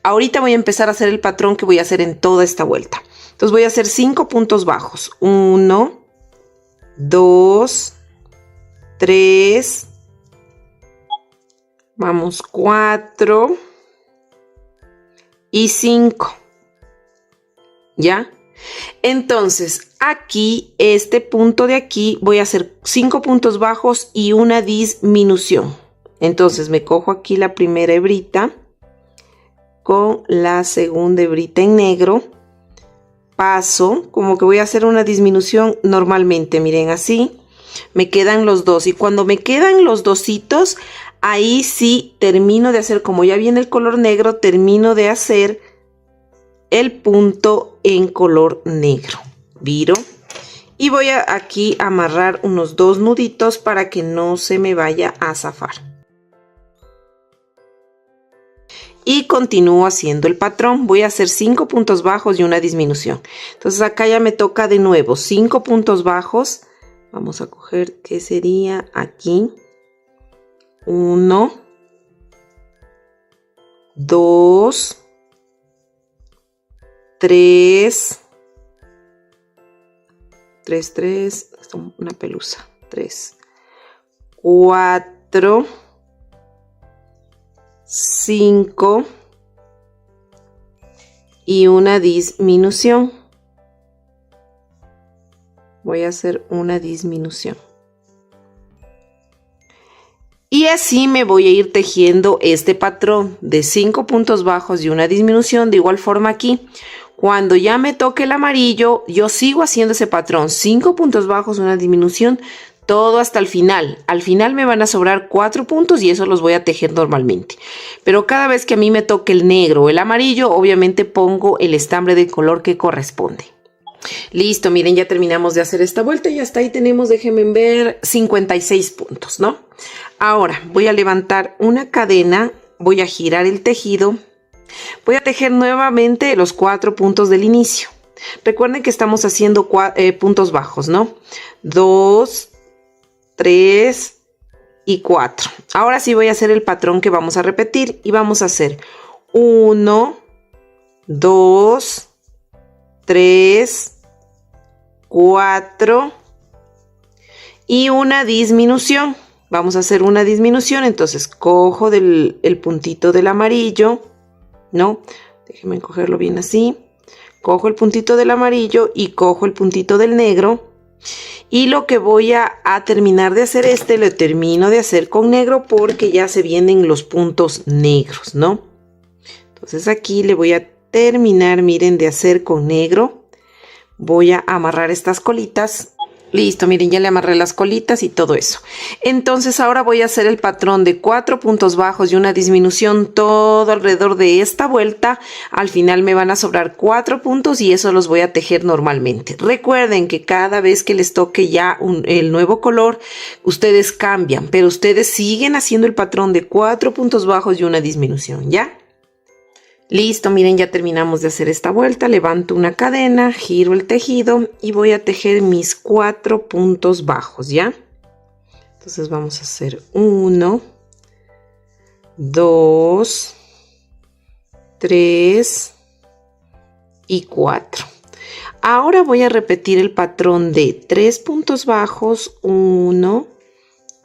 Ahorita voy a empezar a hacer el patrón que voy a hacer en toda esta vuelta. Entonces voy a hacer 5 puntos bajos. 1, 2, 3, vamos 4 y 5. ¿Ya? Entonces aquí, este punto de aquí, voy a hacer 5 puntos bajos y una disminución. Entonces me cojo aquí la primera hebrita con la segunda hebrita en negro. Paso, como que voy a hacer una disminución normalmente, miren así, me quedan los dos y cuando me quedan los dositos, ahí sí termino de hacer, como ya viene el color negro, termino de hacer el punto en color negro, viro, y voy a aquí amarrar unos 2 nuditos para que no se me vaya a zafar. Y continúo haciendo el patrón. Voy a hacer 5 puntos bajos y una disminución. Entonces acá ya me toca de nuevo 5 puntos bajos. Vamos a coger, ¿qué sería aquí? 1, 2, 3, 3, una pelusa, 3, 4, 5 y una disminución. Voy a hacer una disminución. Y así me voy a ir tejiendo este patrón de 5 puntos bajos y una disminución. De igual forma aquí, cuando ya me toque el amarillo, yo sigo haciendo ese patrón, 5 puntos bajos, una disminución, todo hasta el final. Al final me van a sobrar 4 puntos y eso los voy a tejer normalmente. Pero cada vez que a mí me toque el negro o el amarillo, obviamente pongo el estambre del color que corresponde. Listo, miren, ya terminamos de hacer esta vuelta y hasta ahí tenemos, déjenme ver, 56 puntos, ¿no? Ahora voy a levantar una cadena, voy a girar el tejido, voy a tejer nuevamente los 4 puntos del inicio. Recuerden que estamos haciendo puntos bajos, ¿no? 2, 3 y 4. Ahora sí voy a hacer el patrón que vamos a repetir y vamos a hacer 1, 2, 3, 4 y una disminución. Vamos a hacer una disminución, entonces cojo el puntito del amarillo, ¿no? Déjenme cogerlo bien así. Cojo el puntito del amarillo y cojo el puntito del negro. Y lo que voy a terminar de hacer lo termino de hacer con negro porque ya se vienen los puntos negros, ¿no? Entonces aquí le voy a terminar, miren, de hacer con negro. Voy a amarrar estas colitas. Listo, miren, ya le amarré las colitas y todo eso. Entonces ahora voy a hacer el patrón de 4 puntos bajos y una disminución todo alrededor de esta vuelta. Al final me van a sobrar 4 puntos y eso los voy a tejer normalmente. Recuerden que cada vez que les toque ya el nuevo color, ustedes cambian, pero ustedes siguen haciendo el patrón de 4 puntos bajos y una disminución, ¿ya? Listo, miren, ya terminamos de hacer esta vuelta. Levanto una cadena, giro el tejido y voy a tejer mis 4 puntos bajos, ¿ya? Entonces vamos a hacer 1, 2, 3 y 4. Ahora voy a repetir el patrón de 3 puntos bajos, 1,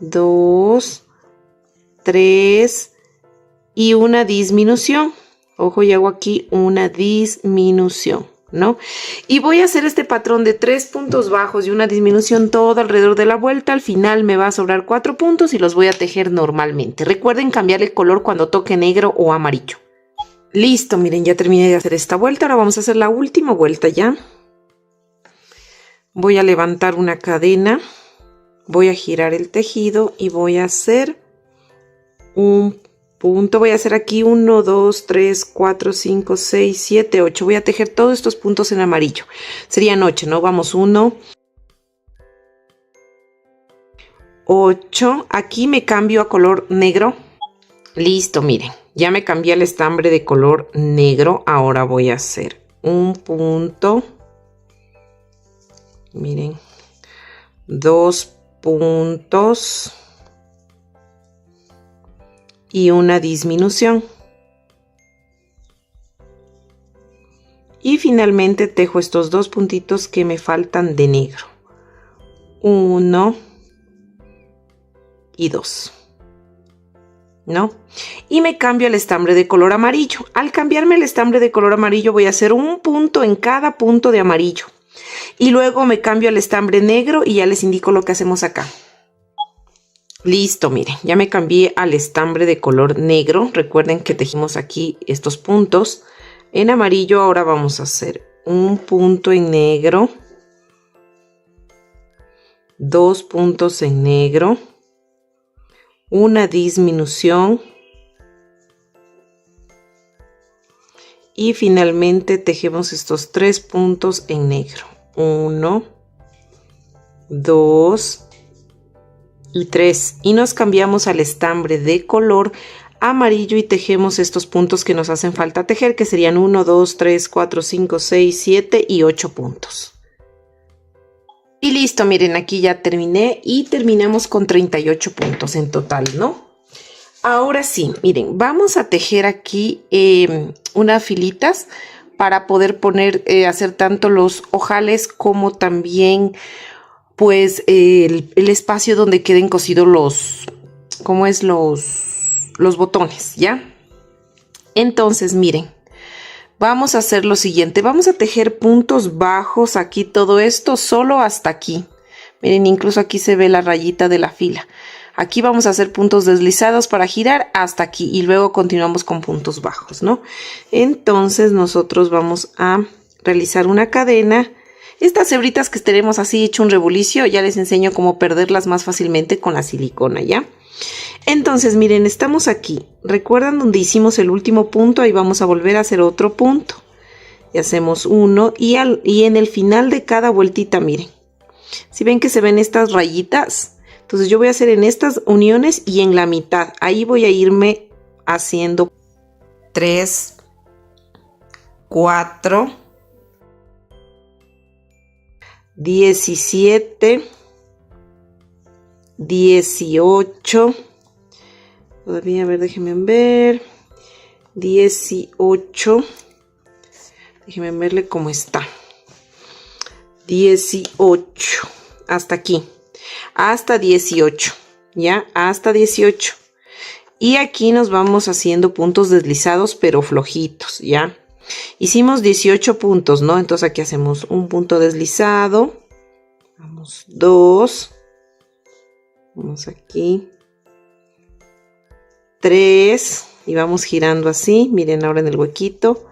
2, 3 y una disminución. Ojo, y hago aquí una disminución, ¿no? Y voy a hacer este patrón de 3 puntos bajos y una disminución todo alrededor de la vuelta. Al final me va a sobrar 4 puntos y los voy a tejer normalmente. Recuerden cambiar el color cuando toque negro o amarillo. Listo, miren, ya terminé de hacer esta vuelta. Ahora vamos a hacer la última vuelta ya. Voy a levantar una cadena, voy a girar el tejido y voy a hacer un punto. Voy a hacer aquí 1, 2, 3, 4, 5, 6, 7, 8. Voy a tejer todos estos puntos en amarillo. Serían 8, ¿no? Vamos 1, 8. Aquí me cambio a color negro. Listo, miren. Ya me cambié el estambre de color negro. Ahora voy a hacer un punto. Miren. 2 puntos. Y una disminución. Y finalmente tejo estos 2 puntitos que me faltan de negro. 1 y 2. ¿No? Y me cambio el estambre de color amarillo. Al cambiarme el estambre de color amarillo voy a hacer un punto en cada punto de amarillo. Y luego me cambio al estambre negro y ya les indico lo que hacemos acá. Listo, miren, ya me cambié al estambre de color negro. Recuerden que tejimos aquí estos puntos en amarillo. Ahora vamos a hacer un punto en negro, 2 puntos en negro, una disminución y finalmente tejemos estos 3 puntos en negro. 1, 2 y 3, y nos cambiamos al estambre de color amarillo y tejemos estos puntos que nos hacen falta tejer, que serían 1, 2, 3, 4, 5, 6, 7 y 8 puntos. Y listo, miren, aquí ya terminé y terminamos con 38 puntos en total, ¿no? Ahora sí, miren, vamos a tejer aquí unas filitas para poder poner, hacer tanto los ojales como también pues el espacio donde queden cosidos los botones, ¿ya? Entonces, miren, vamos a hacer lo siguiente. Vamos a tejer puntos bajos aquí, todo esto solo hasta aquí. Miren, incluso aquí se ve la rayita de la fila. Aquí vamos a hacer puntos deslizados para girar hasta aquí y luego continuamos con puntos bajos, ¿no? Entonces nosotros vamos a realizar una cadena. Estas hebritas que tenemos así hecho un revolucio, ya les enseño cómo perderlas más fácilmente con la silicona, ¿ya? Entonces, miren, estamos aquí. ¿Recuerdan donde hicimos el último punto? Ahí vamos a volver a hacer otro punto. Y hacemos uno y en el final de cada vueltita, miren. Si ven que se ven estas rayitas, entonces yo voy a hacer en estas uniones y en la mitad. Ahí voy a irme haciendo 3, 4, 17, 18, todavía, a ver, déjenme ver, 18, déjenme verle cómo está, 18, hasta aquí, hasta 18, ya, hasta 18, y aquí nos vamos haciendo puntos deslizados pero flojitos, ya. Hicimos 18 puntos, ¿no? Entonces aquí hacemos un punto deslizado, vamos 2, vamos aquí 3 y vamos girando así, miren ahora en el huequito,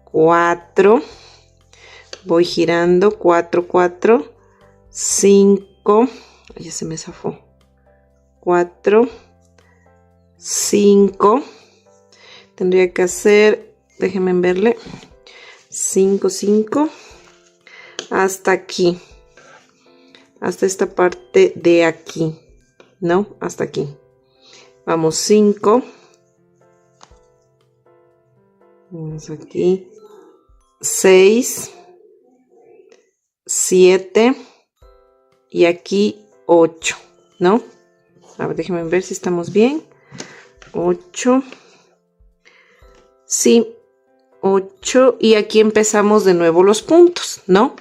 4, voy girando 4, 4, 5, ya se me zafó, 4, 5, tendría que hacer, déjenme verle, 5, 5, hasta aquí, hasta esta parte de aquí, ¿no? Hasta aquí. Vamos 5. Vamos aquí. 6. 7. Y aquí 8, ¿no? A ver, déjenme ver si estamos bien. 8. Sí, 8. Y aquí empezamos de nuevo los puntos, ¿no?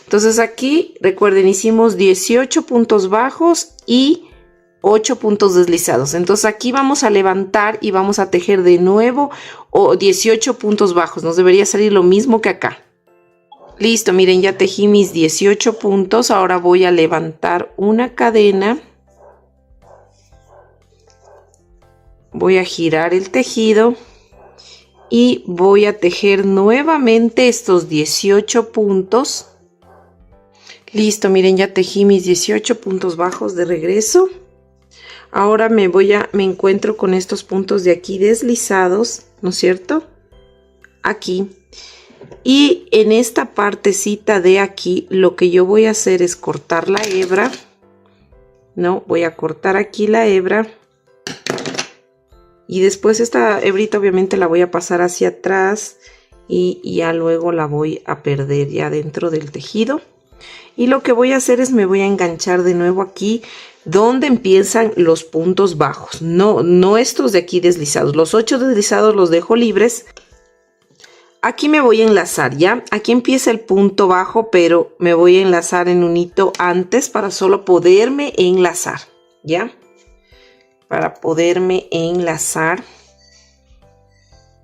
Entonces aquí, recuerden, hicimos 18 puntos bajos y 8 puntos deslizados. Entonces aquí vamos a levantar y vamos a tejer de nuevo 18 puntos bajos. Nos debería salir lo mismo que acá. Listo, miren, ya tejí mis 18 puntos. Ahora voy a levantar una cadena. Voy a girar el tejido y voy a tejer nuevamente estos 18 puntos. Listo, miren, ya tejí mis 18 puntos bajos de regreso. Ahora me encuentro con estos puntos de aquí deslizados, ¿no es cierto? Aquí. Y en esta partecita de aquí, lo que yo voy a hacer es cortar la hebra. No, voy a cortar aquí la hebra. Y después esta hebrita obviamente la voy a pasar hacia atrás. Y ya luego la voy a perder ya dentro del tejido. Y lo que voy a hacer es me voy a enganchar de nuevo aquí donde empiezan los puntos bajos. No estos de aquí deslizados. Los 8 deslizados los dejo libres. Aquí me voy a enlazar, ¿ya? Aquí empieza el punto bajo, pero me voy a enlazar en un hito antes para solo poderme enlazar, ¿ya? Para poderme enlazar.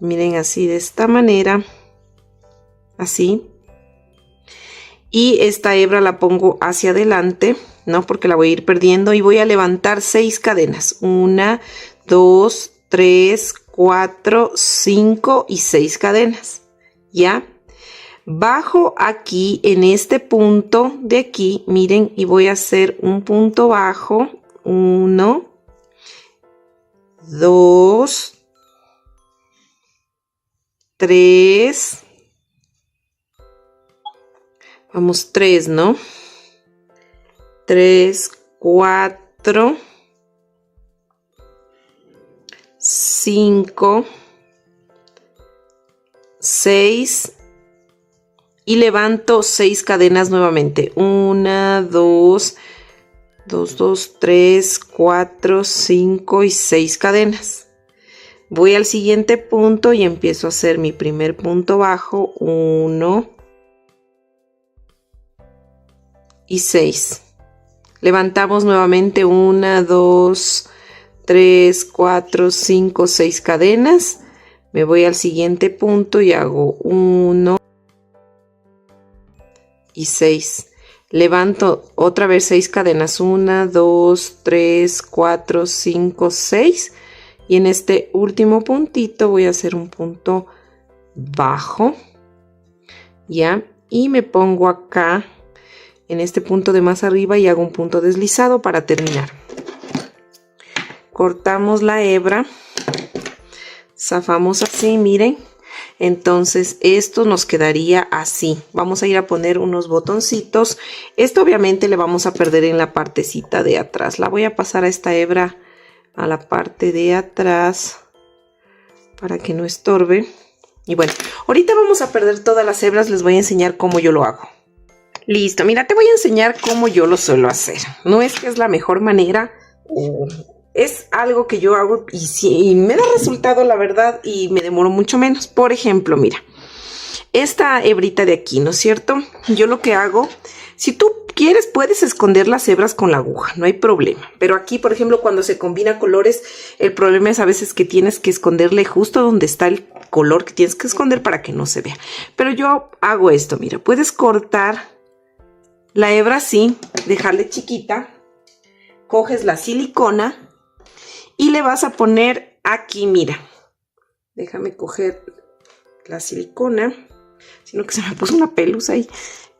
Miren, así de esta manera. Así. Y esta hebra la pongo hacia adelante, ¿no? Porque la voy a ir perdiendo y voy a levantar 6 cadenas. 1, 2, 3, 4, 5 y 6 cadenas. ¿Ya? Bajo aquí en este punto de aquí, miren, y voy a hacer un punto bajo. 1, 2, 3. Vamos, 3, ¿no? 3, 4, 5, 6 y levanto 6 cadenas nuevamente. 1, 2, 3, 4, 5 y 6 cadenas. Voy al siguiente punto y empiezo a hacer mi primer punto bajo. 1 y 6. Levantamos nuevamente 1, 2, 3, 4, 5, 6 cadenas. Me voy al siguiente punto y hago 1 y 6. Levanto otra vez 6 cadenas. 1, 2, 3, 4, 5, 6. Y en este último puntito voy a hacer un punto bajo. ¿Ya? Y me pongo acá en este punto de más arriba y hago un punto deslizado para terminar. Cortamos la hebra. Zafamos así, miren. Entonces esto nos quedaría así. Vamos a ir a poner unos botoncitos. Esto obviamente le vamos a perder en la partecita de atrás. La voy a pasar a esta hebra a la parte de atrás para que no estorbe. Y bueno, ahorita vamos a perder todas las hebras. Les voy a enseñar cómo yo lo hago. Listo, mira, te voy a enseñar cómo yo lo suelo hacer. No es que es la mejor manera. Es algo que yo hago y me da resultado, la verdad, y me demoro mucho menos. Por ejemplo, mira, esta hebrita de aquí, ¿no es cierto? Yo lo que hago, si tú quieres, puedes esconder las hebras con la aguja, no hay problema. Pero aquí, por ejemplo, cuando se combina colores, el problema es a veces que tienes que esconderle justo donde está el color que tienes que esconder para que no se vea. Pero yo hago esto, mira, puedes cortar la hebra así, dejarle chiquita, coges la silicona y le vas a poner aquí, mira. Déjame coger la silicona, sino que se me puso una pelusa ahí.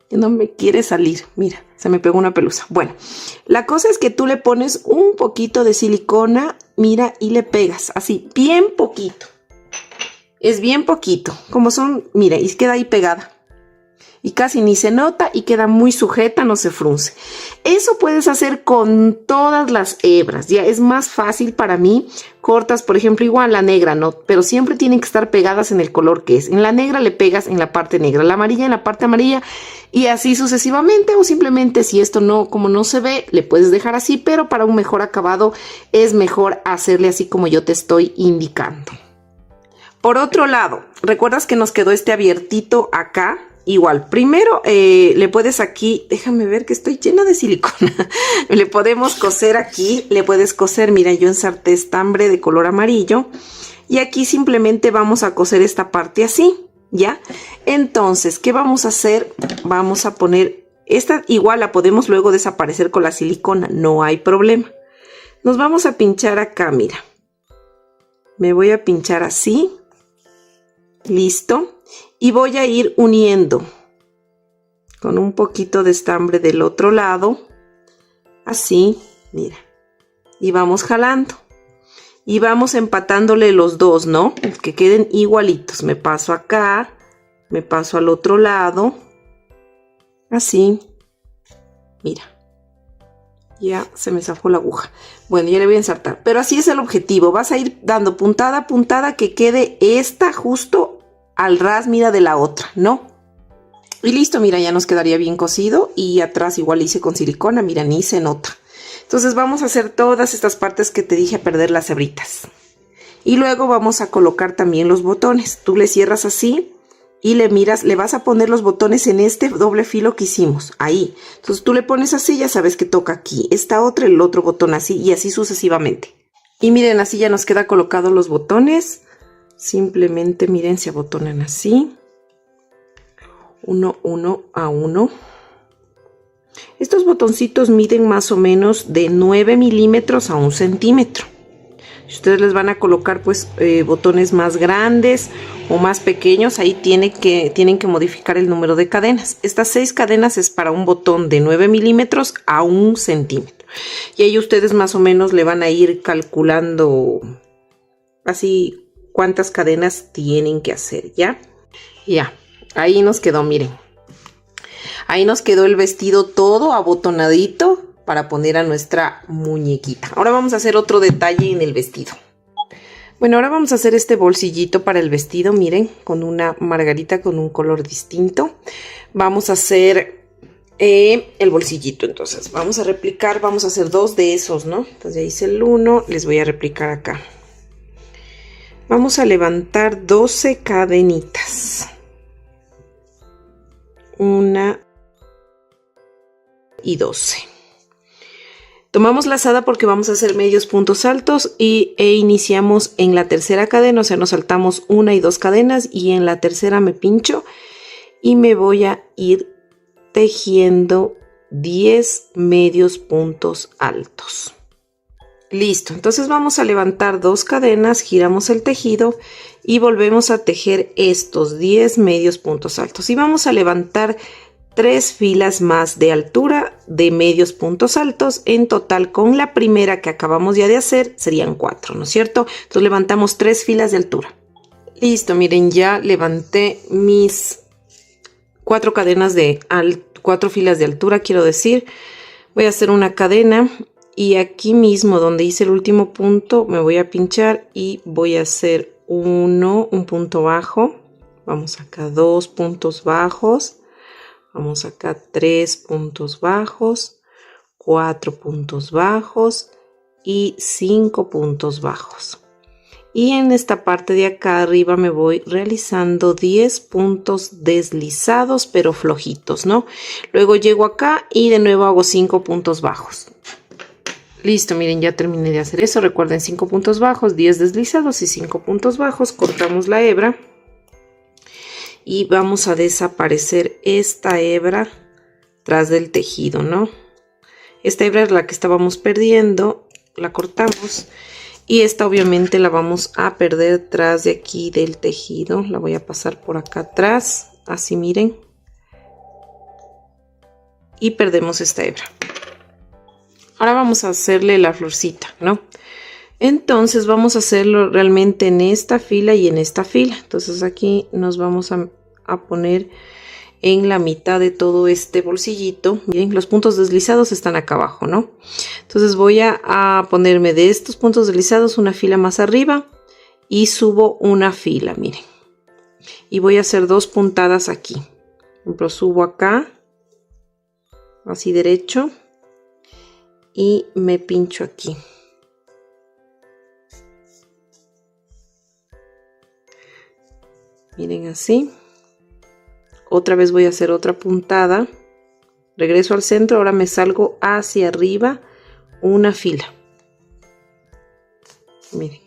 Y no me quiere salir. Mira, se me pegó una pelusa. Bueno, la cosa es que tú le pones un poquito de silicona, mira, y le pegas así, bien poquito. Es bien poquito. Como son, mira, y queda ahí pegada. Y casi ni se nota y queda muy sujeta, no se frunce. Eso puedes hacer con todas las hebras. Ya es más fácil para mí. Cortas, por ejemplo, igual la negra, ¿no? Pero siempre tienen que estar pegadas en el color que es. En la negra le pegas en la parte negra, la amarilla en la parte amarilla y así sucesivamente. O simplemente si esto no, como no se ve, le puedes dejar así. Pero para un mejor acabado es mejor hacerle así como yo te estoy indicando. Por otro lado, ¿recuerdas que nos quedó este abiertito acá? Igual, primero le puedes aquí, déjame ver que estoy llena de silicona. Le podemos coser aquí, le puedes coser, mira, yo ensarté estambre de color amarillo. Y aquí simplemente vamos a coser esta parte así, ¿ya? Entonces, ¿qué vamos a hacer? Vamos a poner, esta igual la podemos luego desaparecer con la silicona, no hay problema. Nos vamos a pinchar acá, mira. Me voy a pinchar así. Listo. Y voy a ir uniendo con un poquito de estambre del otro lado. Así, mira. y vamos jalando. Y vamos empatándole los dos, ¿no? Que queden igualitos. Me paso acá, me paso al otro lado. Así. Mira. Ya se me zafó la aguja. Bueno, ya le voy a ensartar. Pero así es el objetivo. Vas a ir dando puntada a puntada que quede esta justo al ras, mira, de la otra, ¿no? Y listo, mira, ya nos quedaría bien cosido. Y atrás igual hice con silicona, mira, ni se nota. Entonces vamos a hacer todas estas partes que te dije a perder las hebritas. Y luego vamos a colocar también los botones. Tú le cierras así y le miras, le vas a poner los botones en este doble filo que hicimos, ahí. Entonces tú le pones así, ya sabes que toca aquí, esta otra, el otro botón así y así sucesivamente. Y miren, así ya nos queda colocados los botones. Simplemente miren, se abotonan así. Uno a uno. Estos botoncitos miden más o menos de 9 milímetros a 1 centímetro. Si ustedes les van a colocar pues botones más grandes o más pequeños, ahí tienen que modificar el número de cadenas. Estas 6 cadenas es para un botón de 9 milímetros a 1 centímetro. Y ahí ustedes más o menos le van a ir calculando así cuántas cadenas tienen que hacer, ¿ya? Ya, ahí nos quedó, miren. Ahí nos quedó el vestido todo abotonadito para poner a nuestra muñequita. Ahora vamos a hacer otro detalle en el vestido. Bueno, ahora vamos a hacer este bolsillito para el vestido, miren, con una margarita con un color distinto. Vamos a hacer el bolsillito, entonces vamos a replicar, vamos a hacer 2 de esos, ¿no? Entonces ya hice el 1, les voy a replicar acá. Vamos a levantar 12 cadenitas. 1 y 12. Tomamos lazada porque vamos a hacer medios puntos altos e iniciamos en la tercera cadena, o sea, nos saltamos 1 y 2 cadenas y en la tercera me pincho y me voy a ir tejiendo 10 medios puntos altos. Listo, entonces vamos a levantar 2 cadenas, giramos el tejido y volvemos a tejer estos 10 medios puntos altos y vamos a levantar 3 filas más de altura de medios puntos altos. En total, con la primera que acabamos ya de hacer, serían 4, ¿no es cierto? Entonces levantamos 3 filas de altura. Listo, miren, ya levanté mis 4 cadenas de 4 filas de altura, quiero decir. Voy a hacer una cadena y aquí mismo donde hice el último punto me voy a pinchar y voy a hacer un punto bajo. Vamos acá 2 puntos bajos. Vamos acá 3 puntos bajos, 4 puntos bajos y 5 puntos bajos. Y en esta parte de acá arriba me voy realizando 10 puntos deslizados pero flojitos, ¿no? Luego llego acá y de nuevo hago 5 puntos bajos. Listo, miren, ya terminé de hacer eso. Recuerden, 5 puntos bajos, 10 deslizados y 5 puntos bajos. Cortamos la hebra. Y vamos a desaparecer esta hebra tras del tejido, ¿no? Esta hebra es la que estábamos perdiendo, la cortamos. Y esta obviamente la vamos a perder tras de aquí del tejido. La voy a pasar por acá atrás, así miren. Y perdemos esta hebra. Ahora vamos a hacerle la florcita, ¿no? Entonces vamos a hacerlo realmente en esta fila y en esta fila. Entonces aquí nos vamos a poner en la mitad de todo este bolsillito. Miren, los puntos deslizados están acá abajo, ¿no? Entonces voy a ponerme de estos puntos deslizados una fila más arriba y subo una fila, miren. Y voy a hacer 2 puntadas aquí. Por ejemplo, subo acá, así derecho, y me pincho aquí. Miren así. Otra vez voy a hacer otra puntada. Regreso al centro. Ahora me salgo hacia arriba una fila. Miren.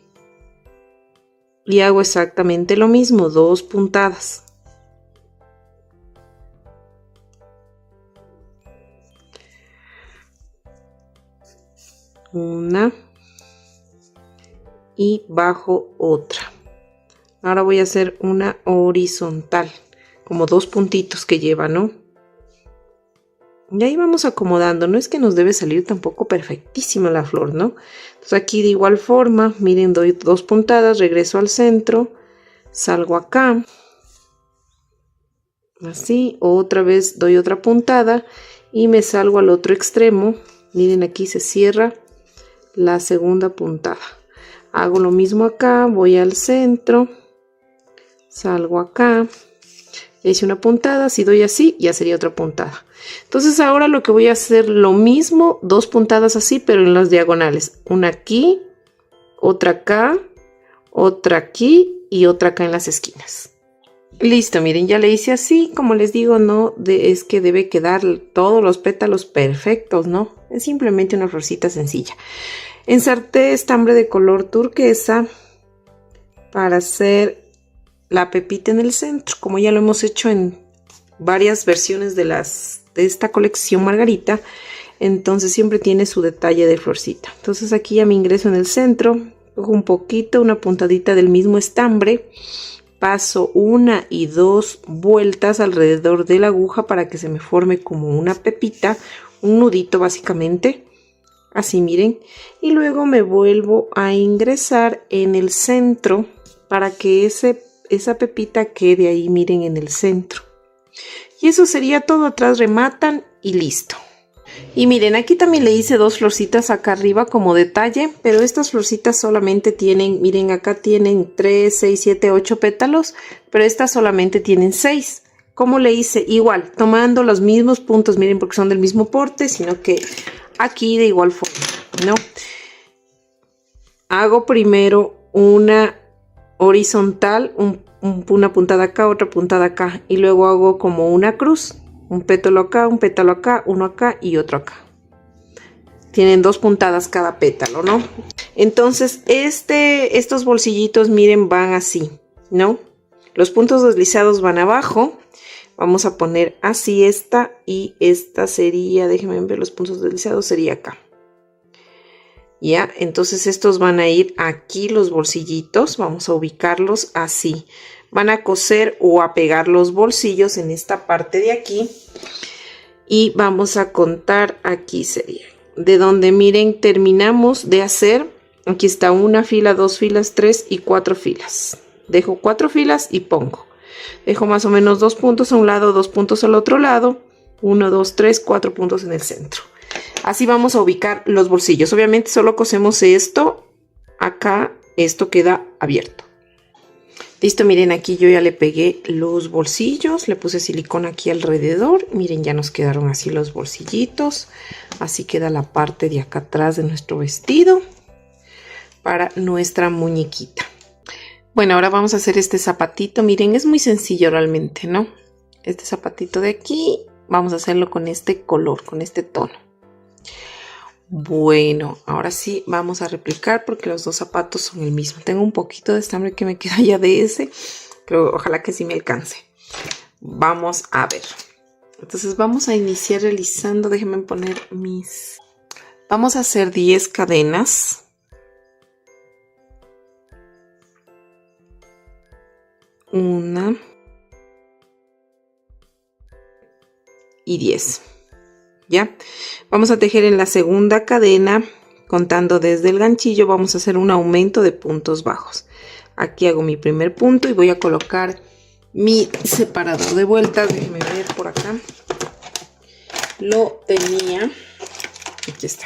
Y hago exactamente lo mismo. 2 puntadas. Una. Y bajo otra. Ahora voy a hacer una horizontal, como 2 puntitos que lleva, ¿no? Y ahí vamos acomodando. No es que nos debe salir tampoco perfectísima la flor, ¿no? Entonces aquí de igual forma, miren, doy 2 puntadas, regreso al centro, salgo acá. Así, otra vez doy otra puntada y me salgo al otro extremo. Miren, aquí se cierra la segunda puntada. Hago lo mismo acá, voy al centro, salgo acá. Hice una puntada, si doy así, ya sería otra puntada. Entonces ahora lo que voy a hacer lo mismo, 2 puntadas así, pero en las diagonales. Una aquí, otra acá, otra aquí y otra acá en las esquinas. Listo, miren, ya le hice así. Como les digo, no es que debe quedar todos los pétalos perfectos, ¿no? Es simplemente una florcita sencilla. Ensarté estambre de color turquesa para hacer la pepita en el centro, como ya lo hemos hecho en varias versiones de esta colección Margarita. Entonces siempre tiene su detalle de florcita. Entonces aquí ya me ingreso en el centro, cojo un poquito, una puntadita del mismo estambre, paso 1 y 2 vueltas alrededor de la aguja para que se me forme como una pepita, un nudito básicamente. Así, miren, y luego me vuelvo a ingresar en el centro para que esa pepita quede ahí, miren, en el centro. Y eso sería todo. Atrás rematan y listo. Y miren, aquí también le hice 2 florcitas acá arriba como detalle, pero estas florcitas solamente tienen, miren, acá tienen 3, 6, 7, 8 pétalos, pero estas solamente tienen 6. ¿Cómo le hice? Igual, tomando los mismos puntos, miren, porque son del mismo porte, sino que aquí de igual forma, ¿no? Hago primero una horizontal, una puntada acá, otra puntada acá, y luego hago como una cruz, un pétalo acá, uno acá y otro acá. Tienen 2 puntadas cada pétalo, ¿no? Entonces estos bolsillitos, miren, van así, ¿no? Los puntos deslizados van abajo. Vamos a poner así esta, y esta sería, déjenme ver, los puntos deslizados sería acá. Ya, entonces estos van a ir aquí, los bolsillitos, vamos a ubicarlos así. Van a coser o a pegar los bolsillos en esta parte de aquí. Y vamos a contar, aquí sería, de donde miren terminamos de hacer, aquí está 1 fila, 2 filas, 3 y 4 filas. Dejo 4 filas y pongo. Dejo más o menos 2 puntos a un lado, 2 puntos al otro lado. 1, 2, 3, 4 puntos en el centro. Así vamos a ubicar los bolsillos. Obviamente solo cosemos esto. Acá esto queda abierto. Listo, miren, aquí yo ya le pegué los bolsillos. Le puse silicona aquí alrededor. Miren, ya nos quedaron así los bolsillitos. Así queda la parte de acá atrás de nuestro vestido para nuestra muñequita. Bueno, ahora vamos a hacer este zapatito. Miren, es muy sencillo realmente, ¿no? Este zapatito de aquí, vamos a hacerlo con este color, con este tono. Bueno, ahora sí vamos a replicar porque los 2 zapatos son el mismo. Tengo un poquito de estambre que me queda ya de ese, pero ojalá que sí me alcance. Vamos a ver. Entonces vamos a iniciar realizando, déjenme poner mis... Vamos a hacer 10 cadenas. Una y 10. Ya, vamos a tejer en la segunda cadena, contando desde el ganchillo. Vamos a hacer un aumento de puntos bajos. Aquí hago mi primer punto y voy a colocar mi separador de vueltas. Déjenme ver por acá. Lo tenía. Aquí está.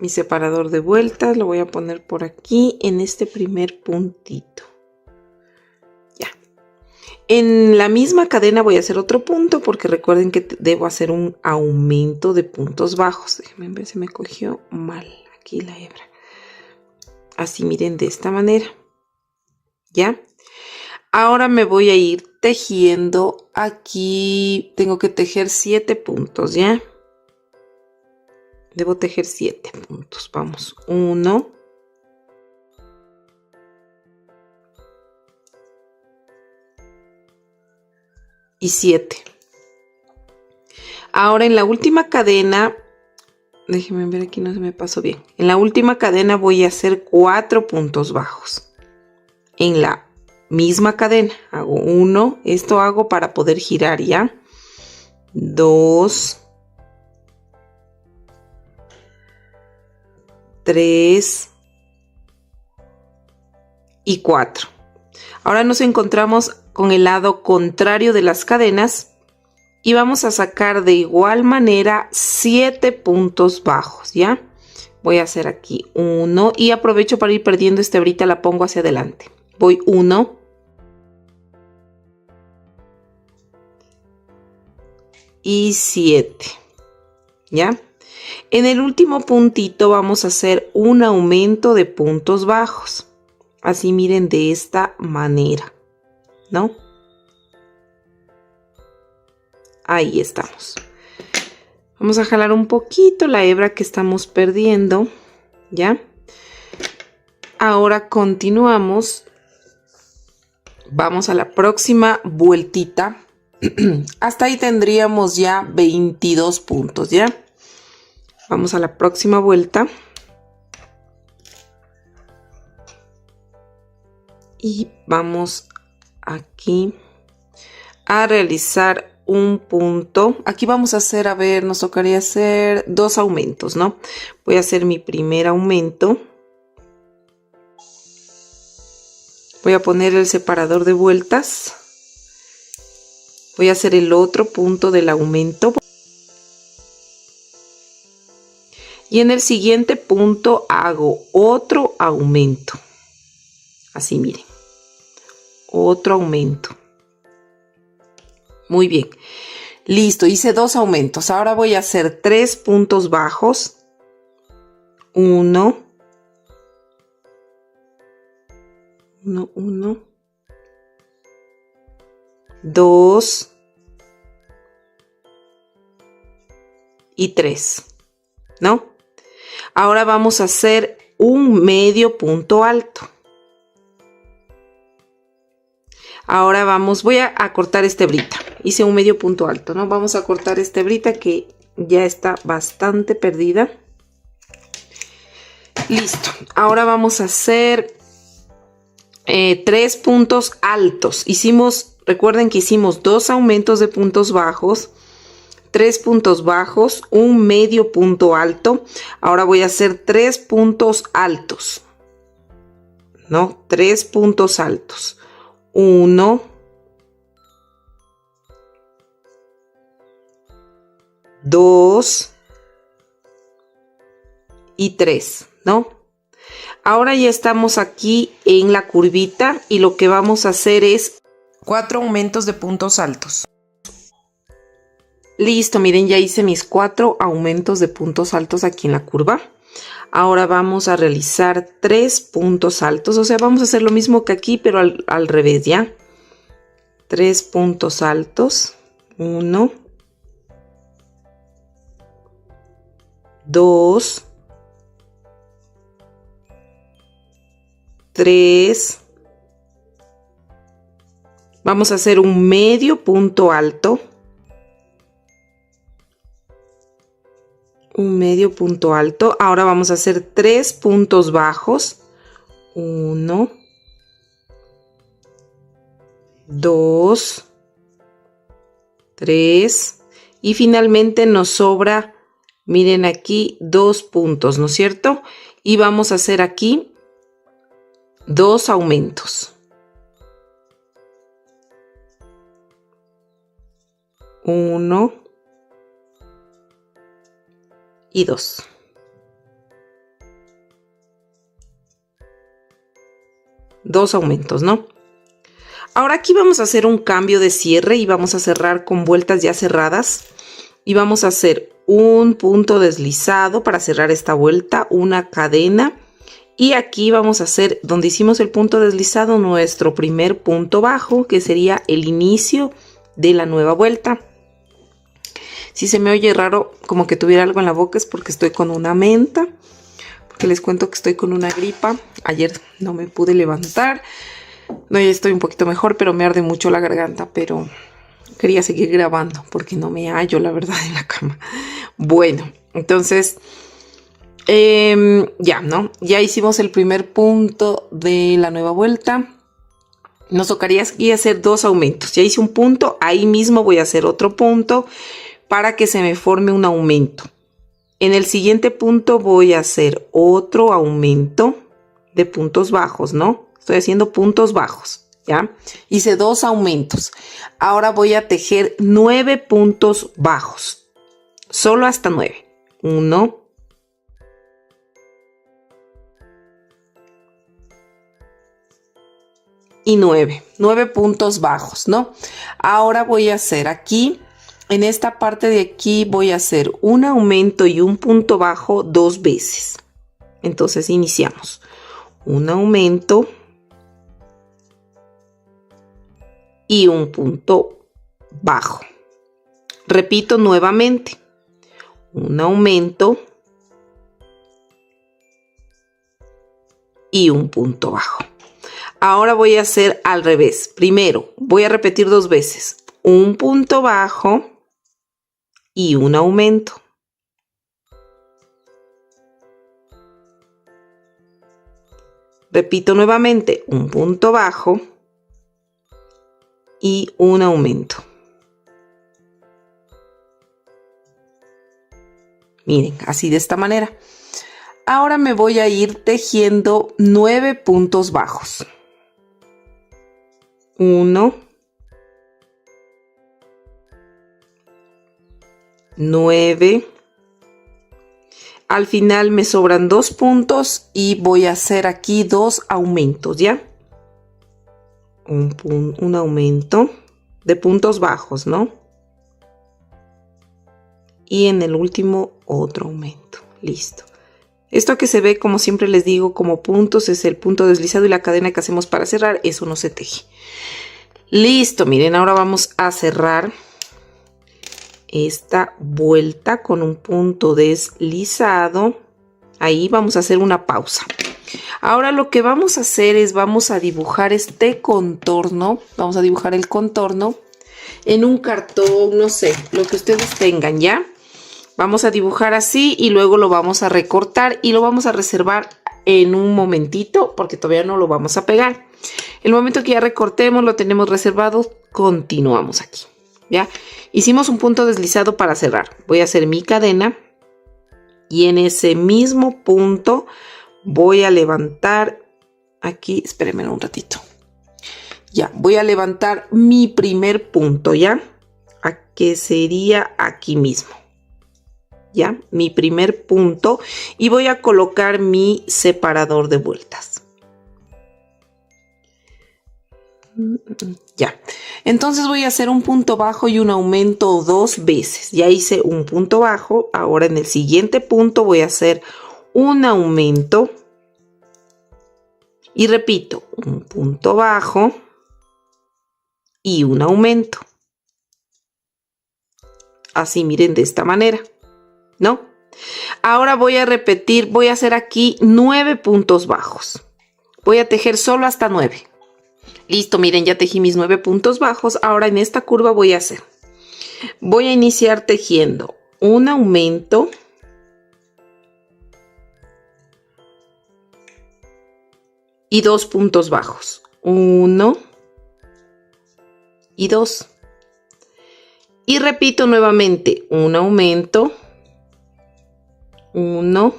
Mi separador de vueltas lo voy a poner por aquí en este primer puntito. En la misma cadena voy a hacer otro punto porque recuerden que debo hacer un aumento de puntos bajos. Déjenme ver, se me cogió mal aquí la hebra. Así, miren, de esta manera. ¿Ya? Ahora me voy a ir tejiendo. Aquí tengo que tejer 7 puntos, ¿ya? Debo tejer 7 puntos. Vamos, 1. Y 7. Ahora en la última cadena, déjenme ver, aquí no se me pasó bien. En la última cadena voy a hacer 4 puntos bajos. En la misma cadena hago 1. Esto hago para poder girar, ¿ya? 2, 3 y 4. Ahora nos encontramos con el lado contrario de las cadenas y vamos a sacar de igual manera 7 puntos bajos, ¿ya? Voy a hacer aquí 1 y aprovecho para ir perdiendo esta hebrita, la pongo hacia adelante. Voy 1, y 7, ¿ya? En el último puntito vamos a hacer un aumento de puntos bajos. Así miren, de esta manera, ¿no? Ahí estamos. Vamos a jalar un poquito la hebra que estamos perdiendo, ¿ya? Ahora continuamos. Vamos a la próxima vueltita. Hasta ahí tendríamos ya 22 puntos, ¿ya? Vamos a la próxima vuelta. Y vamos aquí a realizar un punto. Aquí vamos a hacer, a ver, nos tocaría hacer 2 aumentos, ¿no? Voy a hacer mi primer aumento. Voy a poner el separador de vueltas. Voy a hacer el otro punto del aumento. Y en el siguiente punto hago otro aumento. Así miren. Otro aumento. Muy bien. Listo, hice 2 aumentos. Ahora voy a hacer 3 puntos bajos. 1. 1. 2 y 3, ¿no? Ahora vamos a hacer un medio punto alto. Ahora voy a cortar esta hebrita. Hice un medio punto alto, ¿no? Vamos a cortar esta hebrita que ya está bastante perdida. Listo. Ahora vamos a hacer 3 puntos altos. Recuerden que hicimos 2 aumentos de puntos bajos, 3 puntos bajos, un medio punto alto. Ahora voy a hacer 3 puntos altos, ¿no? 3 puntos altos. 1, 2 y 3, ¿no? Ahora ya estamos aquí en la curvita y lo que vamos a hacer es 4 aumentos de puntos altos. Listo, miren, ya hice mis 4 aumentos de puntos altos aquí en la curva. Ahora vamos a realizar 3 puntos altos, o sea, vamos a hacer lo mismo que aquí, pero al revés, ¿ya? 3 puntos altos. 1, 2, 3. Vamos a hacer un medio punto alto. Un medio punto alto. Ahora vamos a hacer 3 puntos bajos. 1, 2, 3. Y finalmente nos sobra, miren aquí, 2 puntos, ¿no es cierto? Y vamos a hacer aquí 2 aumentos. 1 y 2. Dos aumentos, ¿no? Ahora aquí vamos a hacer un cambio de cierre y vamos a cerrar con vueltas ya cerradas. Y vamos a hacer un punto deslizado para cerrar esta vuelta, una cadena. Y aquí vamos a hacer, donde hicimos el punto deslizado, nuestro primer punto bajo, que sería el inicio de la nueva vuelta. Si se me oye raro, como que tuviera algo en la boca, es porque estoy con una menta. Porque les cuento que estoy con una gripa. Ayer no me pude levantar. No, ya estoy un poquito mejor, pero me arde mucho la garganta. Pero quería seguir grabando porque no me hallo, la verdad, en la cama. Bueno, entonces ya, ¿no? Ya hicimos el primer punto de la nueva vuelta. Nos tocaría aquí hacer 2 aumentos. Ya hice un punto, ahí mismo voy a hacer otro punto. para que se me forme un aumento. En el siguiente punto voy a hacer otro aumento de puntos bajos, ¿no? Estoy haciendo puntos bajos, ¿ya? Hice 2 aumentos. Ahora voy a tejer 9 puntos bajos. Solo hasta 9. 1. Y 9 puntos bajos, ¿no? Ahora voy a hacer aquí, en esta parte de aquí voy a hacer un aumento y un punto bajo 2 veces. Entonces iniciamos. Un aumento y un punto bajo. Repito nuevamente. Un aumento y un punto bajo. Ahora voy a hacer al revés. Primero voy a repetir 2 veces. Un punto bajo y un aumento. Repito nuevamente. Un punto bajo y un aumento. Miren, así de esta manera. Ahora me voy a ir tejiendo 9 puntos bajos. 1, 9. Al final me sobran 2 puntos y voy a hacer aquí 2 aumentos, ¿ya? Un aumento de puntos bajos, ¿no? Y en el último otro aumento. Listo. Esto que se ve, como siempre les digo, como puntos es el punto deslizado y la cadena que hacemos para cerrar. Eso no se teje. Listo, miren, ahora vamos a cerrar esta vuelta con un punto deslizado. Ahí vamos a hacer una pausa. Ahora lo que vamos a hacer es vamos a dibujar este contorno. Vamos a dibujar el contorno en un cartón, no sé, lo que ustedes tengan, ¿ya? Vamos a dibujar así y luego lo vamos a recortar y lo vamos a reservar en un momentito porque todavía no lo vamos a pegar. El momento que ya recortemos, lo tenemos reservado, continuamos aquí, ¿ya? Hicimos un punto deslizado para cerrar. Voy a hacer mi cadena y en ese mismo punto voy a levantar aquí, espérenme un ratito. Ya, voy a levantar mi primer punto, ¿ya? Que sería aquí mismo. ¿Ya? Mi primer punto y voy a colocar mi separador de vueltas. Ya. Entonces voy a hacer un punto bajo y un aumento 2 veces. Ya hice un punto bajo. Ahora en el siguiente punto voy a hacer un aumento. Y repito, un punto bajo y un aumento. Así, miren, de esta manera. ¿No? Ahora voy a repetir, voy a hacer aquí 9 puntos bajos. Voy a tejer solo hasta 9. Listo, miren, ya tejí mis 9 puntos bajos. Ahora en esta curva voy a hacer. Voy a iniciar tejiendo un aumento. Y 2 puntos bajos. 1 y 2. Y repito nuevamente, un aumento. 1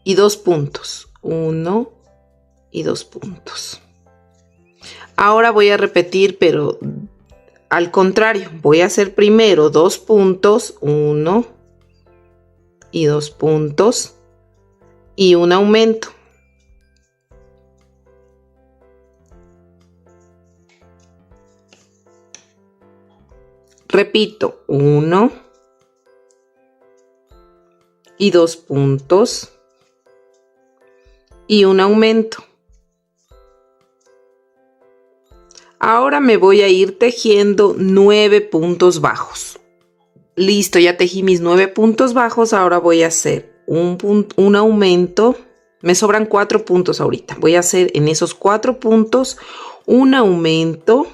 y 2 puntos. 1 y 2 puntos. Ahora voy a repetir, pero al contrario. Voy a hacer primero 2 puntos. 1 y 2 puntos. Y un aumento. Repito, 1 y 2 puntos y un aumento. Ahora me voy a ir tejiendo 9 puntos bajos. Listo, ya tejí mis 9 puntos bajos. Ahora voy a hacer un aumento. Me sobran 4 puntos ahorita. Voy a hacer en esos 4 puntos un aumento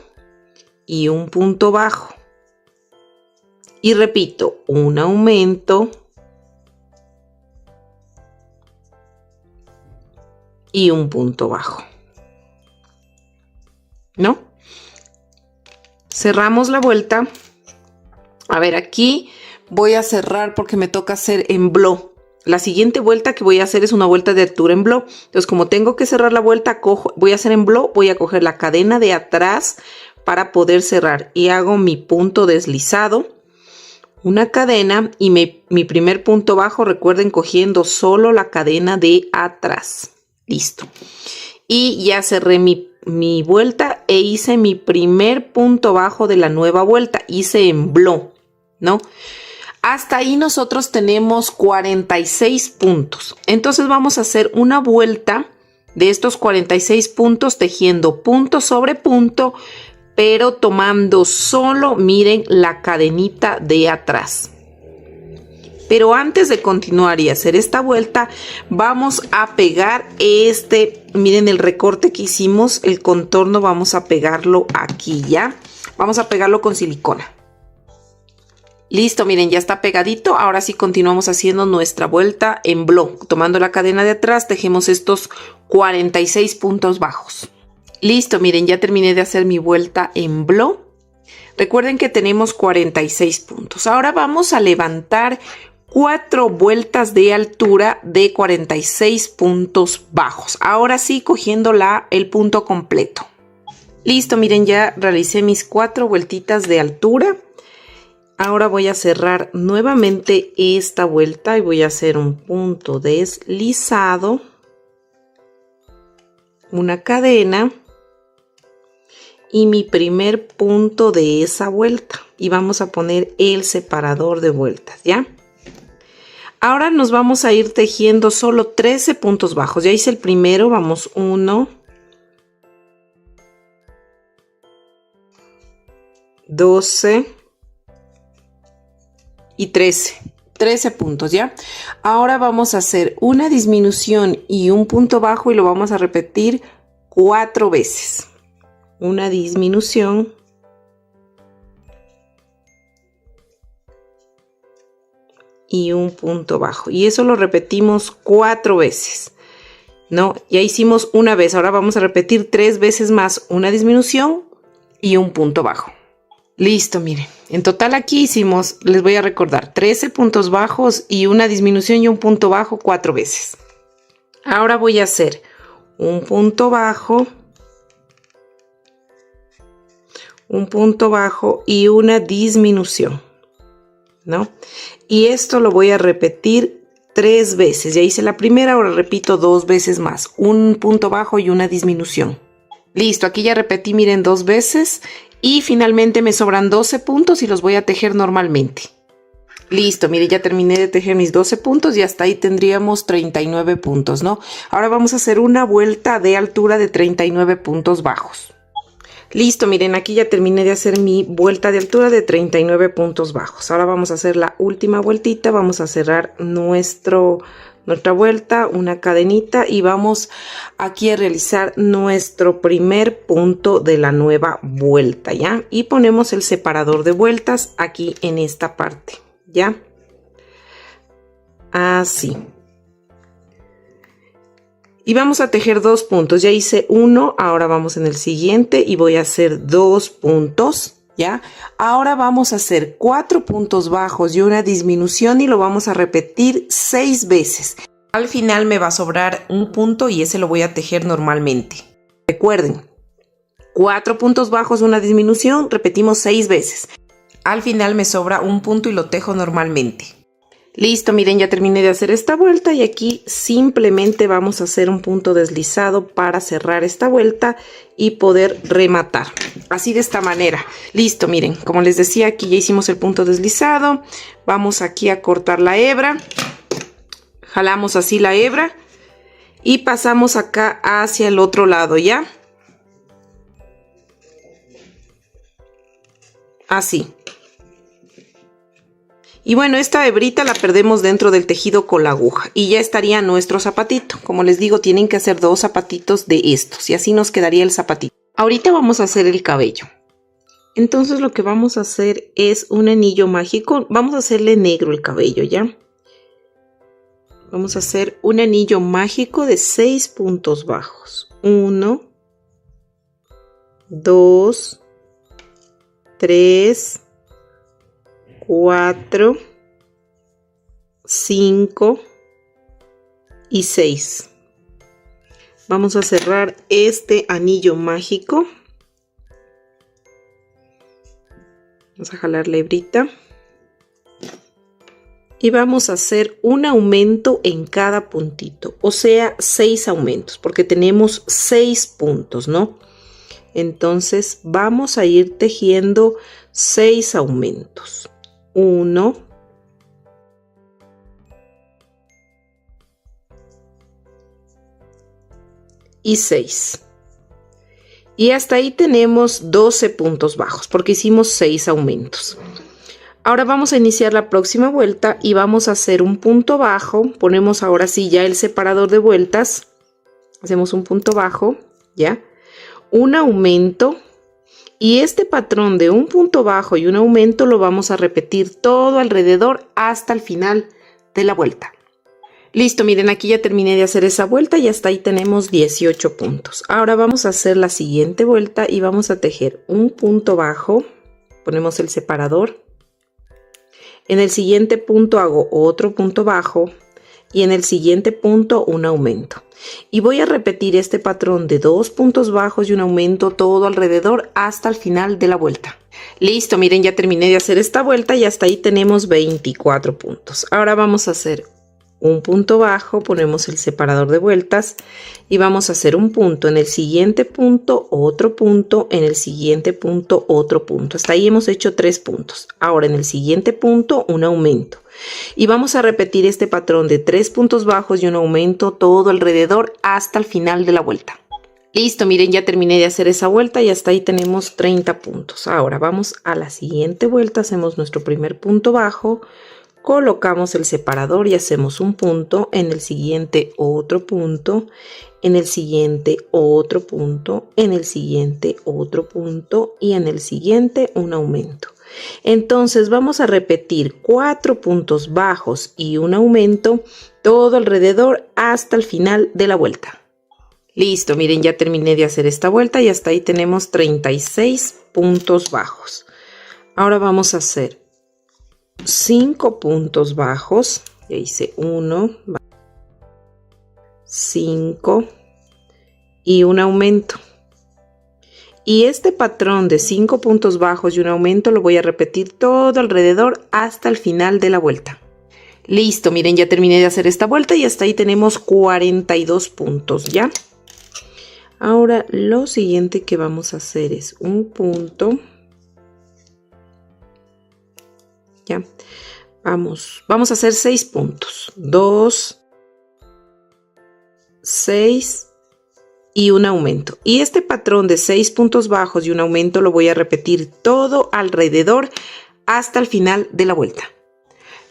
y un punto bajo. Y repito, un aumento y un punto bajo. ¿No? Cerramos la vuelta. A ver, aquí voy a cerrar porque me toca hacer en blow. La siguiente vuelta que voy a hacer es una vuelta de altura en blow. Entonces, como tengo que cerrar la vuelta, voy a hacer en blow, voy a coger la cadena de atrás para poder cerrar. Y hago mi punto deslizado, una cadena y mi primer punto bajo, recuerden, cogiendo solo la cadena de atrás. Listo. Y ya cerré mi vuelta e hice mi primer punto bajo de la nueva vuelta. Hice en blow, ¿no? Hasta ahí nosotros tenemos 46 puntos. Entonces vamos a hacer una vuelta de estos 46 puntos tejiendo punto sobre punto, pero tomando solo, miren, la cadenita de atrás. Pero antes de continuar y hacer esta vuelta, vamos a pegar miren el recorte que hicimos, el contorno, vamos a pegarlo aquí ya. Vamos a pegarlo con silicona. Listo, miren, ya está pegadito. Ahora sí continuamos haciendo nuestra vuelta en blow. Tomando la cadena de atrás, tejemos estos 46 puntos bajos. Listo, miren, ya terminé de hacer mi vuelta en blow. Recuerden que tenemos 46 puntos. Ahora vamos a levantar 4 vueltas de altura de 46 puntos bajos. Ahora sí, cogiendo el punto completo. Listo, miren, ya realicé mis 4 vueltitas de altura. Ahora voy a cerrar nuevamente esta vuelta y voy a hacer un punto deslizado, una cadena y mi primer punto de esa vuelta. Y vamos a poner el separador de vueltas, ¿ya? Ahora nos vamos a ir tejiendo solo 13 puntos bajos. Ya hice el primero, vamos 1, 12 y 13 puntos, ¿ya? Ahora vamos a hacer una disminución y un punto bajo y lo vamos a repetir 4 veces. Una disminución y un punto bajo, y eso lo repetimos 4 veces, ¿no? Ya hicimos una vez, ahora vamos a repetir 3 veces más, una disminución y un punto bajo. Listo, miren, en total aquí hicimos, les voy a recordar, 13 puntos bajos y una disminución y un punto bajo 4 veces. Ahora voy a hacer un punto bajo y una disminución, ¿no? Y esto lo voy a repetir 3 veces. Ya hice la primera, ahora repito 2 veces más, un punto bajo y una disminución. Listo, aquí ya repetí, miren, 2 veces. Y finalmente me sobran 12 puntos y los voy a tejer normalmente. Listo, mire, ya terminé de tejer mis 12 puntos y hasta ahí tendríamos 39 puntos, ¿no? Ahora vamos a hacer una vuelta de altura de 39 puntos bajos. Listo, miren, aquí ya terminé de hacer mi vuelta de altura de 39 puntos bajos. Ahora vamos a hacer la última vueltita, vamos a cerrar nuestra vuelta, una cadenita, y vamos aquí a realizar nuestro primer punto de la nueva vuelta, ¿ya? Y ponemos el separador de vueltas aquí en esta parte, ¿ya? Así. Y vamos a tejer 2 puntos. Ya hice uno, ahora vamos en el siguiente y voy a hacer 2 puntos. ¿Ya? Ahora vamos a hacer 4 puntos bajos y una disminución y lo vamos a repetir 6 veces. Al final me va a sobrar un punto y ese lo voy a tejer normalmente. Recuerden, 4 puntos bajos, una disminución, repetimos 6 veces. Al final me sobra un punto y lo tejo normalmente. Listo, miren, ya terminé de hacer esta vuelta y aquí simplemente vamos a hacer un punto deslizado para cerrar esta vuelta y poder rematar. Así, de esta manera. Listo, miren, como les decía, aquí ya hicimos el punto deslizado. Vamos aquí a cortar la hebra. Jalamos así la hebra y pasamos acá hacia el otro lado, ¿ya? Así. Y bueno, esta hebrita la perdemos dentro del tejido con la aguja y ya estaría nuestro zapatito. Como les digo, tienen que hacer 2 zapatitos de estos y así nos quedaría el zapatito. Ahorita vamos a hacer el cabello. Entonces lo que vamos a hacer es un anillo mágico. Vamos a hacerle negro el cabello, ¿ya? Vamos a hacer un anillo mágico de 6 puntos bajos. 1, 2, 3, 4, 5 y 6. Vamos a cerrar este anillo mágico. Vamos a jalar la hebrita. Y vamos a hacer un aumento en cada puntito, o sea, 6 aumentos, porque tenemos 6 puntos, ¿no? Entonces vamos a ir tejiendo 6 aumentos. 1, y 6. Y hasta ahí tenemos 12 puntos bajos, porque hicimos 6 aumentos. Ahora vamos a iniciar la próxima vuelta y vamos a hacer un punto bajo. Ponemos ahora sí ya el separador de vueltas. Hacemos un punto bajo, ¿ya? Un aumento. Y este patrón de un punto bajo y un aumento lo vamos a repetir todo alrededor hasta el final de la vuelta. Listo, miren, aquí ya terminé de hacer esa vuelta y hasta ahí tenemos 18 puntos. Ahora vamos a hacer la siguiente vuelta y vamos a tejer un punto bajo. Ponemos el separador. En el siguiente punto hago otro punto bajo y en el siguiente punto un aumento. Y voy a repetir este patrón de 2 puntos bajos y un aumento todo alrededor hasta el final de la vuelta. Listo, miren, ya terminé de hacer esta vuelta y hasta ahí tenemos 24 puntos. Ahora vamos a hacer un punto bajo, ponemos el separador de vueltas y vamos a hacer un punto, en el siguiente punto otro punto, en el siguiente punto otro punto. Hasta ahí hemos hecho 3 puntos. Ahora en el siguiente punto un aumento y vamos a repetir este patrón de 3 puntos bajos y un aumento todo alrededor hasta el final de la vuelta. Listo, miren, ya terminé de hacer esa vuelta y hasta ahí tenemos 30 puntos. Ahora vamos a la siguiente vuelta, hacemos nuestro primer punto bajo, colocamos el separador y hacemos un punto, en el siguiente otro punto, en el siguiente otro punto, en el siguiente otro punto y en el siguiente un aumento. Entonces vamos a repetir 4 puntos bajos y un aumento todo alrededor hasta el final de la vuelta. Listo, miren, ya terminé de hacer esta vuelta y hasta ahí tenemos 36 puntos bajos. Ahora vamos a hacer 5 puntos bajos. Ya hice 1, 5 y un aumento. Y este patrón de 5 puntos bajos y un aumento lo voy a repetir todo alrededor hasta el final de la vuelta. Listo, miren, ya terminé de hacer esta vuelta y hasta ahí tenemos 42 puntos, ¿ya? Ahora lo siguiente que vamos a hacer es un punto. Ya, vamos a hacer 6 puntos, 2, 6 y un aumento. Y este patrón de 6 puntos bajos y un aumento lo voy a repetir todo alrededor hasta el final de la vuelta.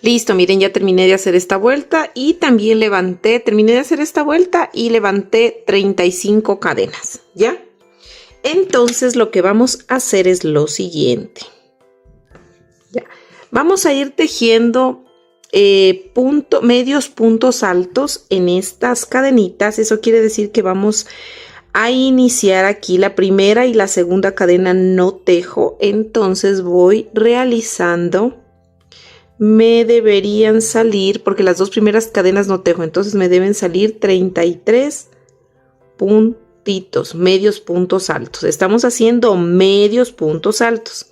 Listo, miren, ya terminé de hacer esta vuelta y también terminé de hacer esta vuelta y levanté 35 cadenas, ¿ya? Entonces lo que vamos a hacer es lo siguiente. Ya. Vamos a ir tejiendo medios puntos altos en estas cadenitas. Eso quiere decir que vamos a iniciar aquí la primera y la segunda cadena no tejo. Entonces voy realizando, me deberían salir, porque las 2 primeras cadenas no tejo, entonces me deben salir 33 puntitos, medios puntos altos. Estamos haciendo medios puntos altos.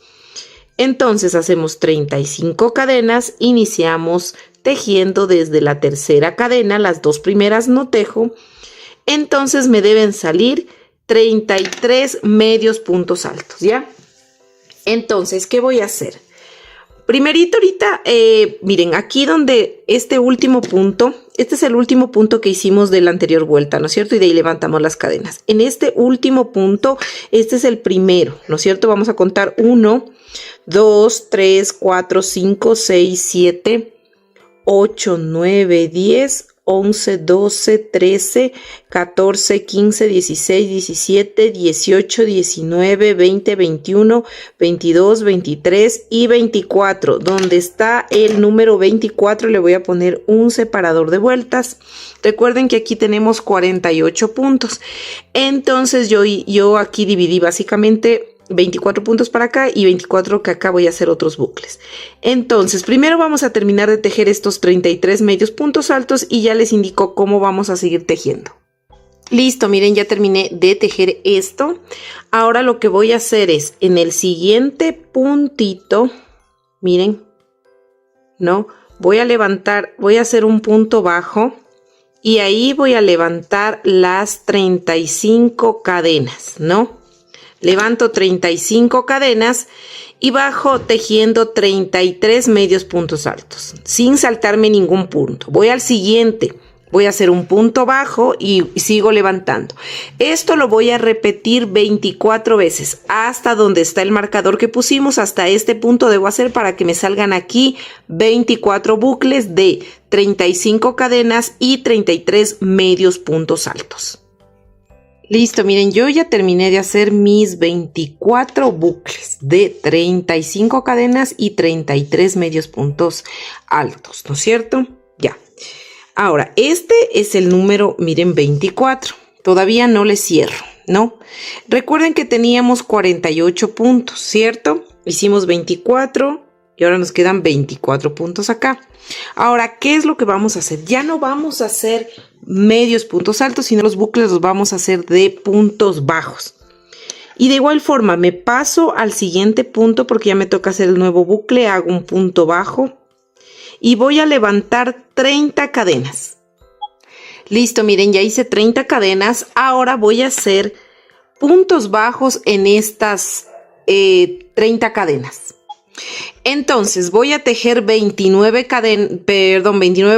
Entonces hacemos 35 cadenas, iniciamos tejiendo desde la tercera cadena, las 2 primeras no tejo, entonces me deben salir 33 medios puntos altos, ¿ya? Entonces, ¿qué voy a hacer? Primerito ahorita, miren, aquí donde este último punto, este es el último punto que hicimos de la anterior vuelta, ¿no es cierto? Y de ahí levantamos las cadenas. En este último punto, este es el primero, ¿no es cierto? Vamos a contar 1, 2, 3, 4, 5, 6, 7, 8, 9, 10, 11, 12, 13, 14, 15, 16, 17, 18, 19, 20, 21, 22, 23 y 24. Donde está el número 24 le voy a poner un separador de vueltas. Recuerden que aquí tenemos 48 puntos. Entonces yo aquí dividí básicamente 24 puntos para acá y 24 que acá voy a hacer otros bucles. Entonces, primero vamos a terminar de tejer estos 33 medios puntos altos y ya les indico cómo vamos a seguir tejiendo. Listo, miren, ya terminé de tejer esto. Ahora lo que voy a hacer es en el siguiente puntito, miren, ¿no? Voy a levantar, voy a hacer un punto bajo y ahí voy a levantar las 35 cadenas, ¿no? Levanto 35 cadenas y bajo tejiendo 33 medios puntos altos, sin saltarme ningún punto. Voy al siguiente. Voy a hacer un punto bajo y sigo levantando. Esto lo voy a repetir 24 veces hasta donde está el marcador que pusimos. Hasta este punto debo hacer para que me salgan aquí 24 bucles de 35 cadenas y 33 medios puntos altos. Listo, miren, yo ya terminé de hacer mis 24 bucles de 35 cadenas y 33 medios puntos altos, ¿no es cierto? Ya. Ahora, este es el número, miren, 24. Todavía no le cierro, ¿no? Recuerden que teníamos 48 puntos, ¿cierto? Hicimos 24 y ahora nos quedan 24 puntos acá. Ahora, ¿qué es lo que vamos a hacer? Ya no vamos a hacer medios puntos altos, sino los bucles los vamos a hacer de puntos bajos. Y de igual forma, me paso al siguiente punto porque ya me toca hacer el nuevo bucle, hago un punto bajo. Y voy a levantar 30 cadenas. Listo, miren, ya hice 30 cadenas. Ahora voy a hacer puntos bajos en estas 30 cadenas. Entonces voy a tejer 29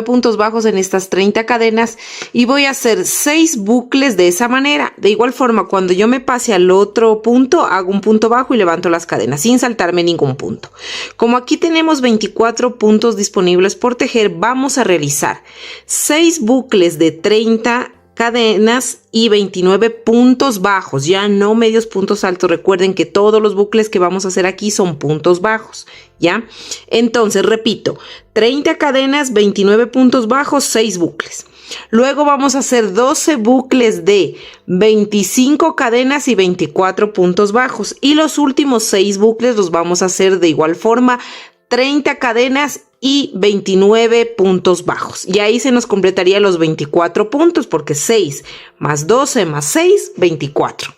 puntos bajos en estas 30 cadenas y voy a hacer 6 bucles de esa manera. De igual forma, cuando yo me pase al otro punto, hago un punto bajo y levanto las cadenas sin saltarme ningún punto. Como aquí tenemos 24 puntos disponibles por tejer, vamos a realizar 6 bucles de 30 cadenas y 29 puntos bajos, ya no medios puntos altos. Recuerden que todos los bucles que vamos a hacer aquí son puntos bajos, ¿ya? Entonces, repito, 30 cadenas, 29 puntos bajos, 6 bucles. Luego vamos a hacer 12 bucles de 25 cadenas y 24 puntos bajos. Y los últimos 6 bucles los vamos a hacer de igual forma, 30 cadenas y 29 puntos bajos. Y ahí se nos completaría los 24 puntos porque 6 más 12 más 6, 24.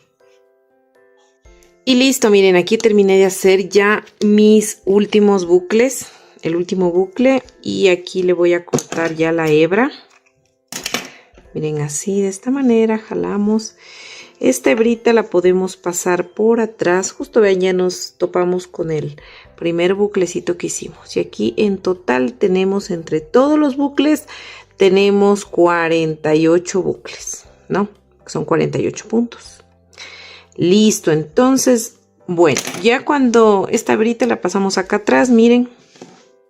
Y listo, miren, aquí terminé de hacer ya mis últimos bucles, el último bucle, y aquí le voy a cortar ya la hebra. Miren, así, de esta manera, jalamos. Esta hebrita la podemos pasar por atrás, justo vean, ya nos topamos con el primer buclecito que hicimos. Y aquí en total tenemos, entre todos los bucles, tenemos 48 bucles, ¿no? Son 48 puntos. Listo, entonces, bueno, ya cuando esta hebrita la pasamos acá atrás, miren,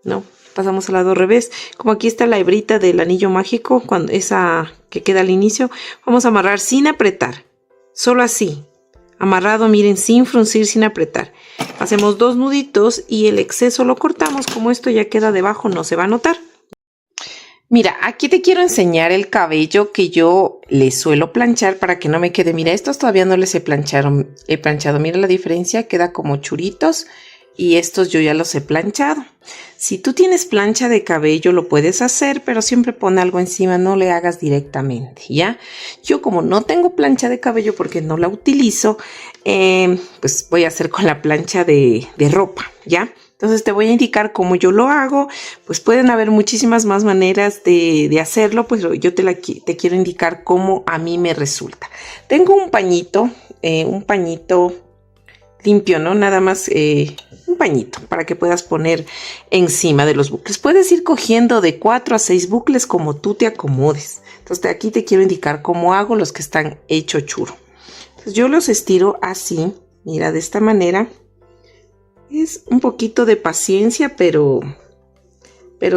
¿no? Pasamos al lado revés. Como aquí está la hebrita del anillo mágico, cuando esa que queda al inicio, vamos a amarrar sin apretar. Solo así, amarrado, miren, sin fruncir, sin apretar. Hacemos 2 nuditos y el exceso lo cortamos. Como esto ya queda debajo, no se va a notar. Mira, aquí te quiero enseñar el cabello que yo le suelo planchar para que no me quede. Mira, estos todavía no les he planchado. Mira la diferencia, queda como churitos. Y estos yo ya los he planchado. Si tú tienes plancha de cabello lo puedes hacer, pero siempre pon algo encima, no le hagas directamente, ¿ya? Yo como no tengo plancha de cabello porque no la utilizo, pues voy a hacer con la plancha de ropa, ¿ya? Entonces te voy a indicar cómo yo lo hago. Pues pueden haber muchísimas más maneras de hacerlo, pues yo te quiero indicar cómo a mí me resulta. Tengo un pañito limpio, ¿no? Nada más un pañito para que puedas poner encima de los bucles. Puedes ir cogiendo de 4 a 6 bucles como tú te acomodes. Entonces aquí te quiero indicar cómo hago los que están hecho churo. Entonces yo los estiro así, mira, de esta manera. Es un poquito de paciencia, pero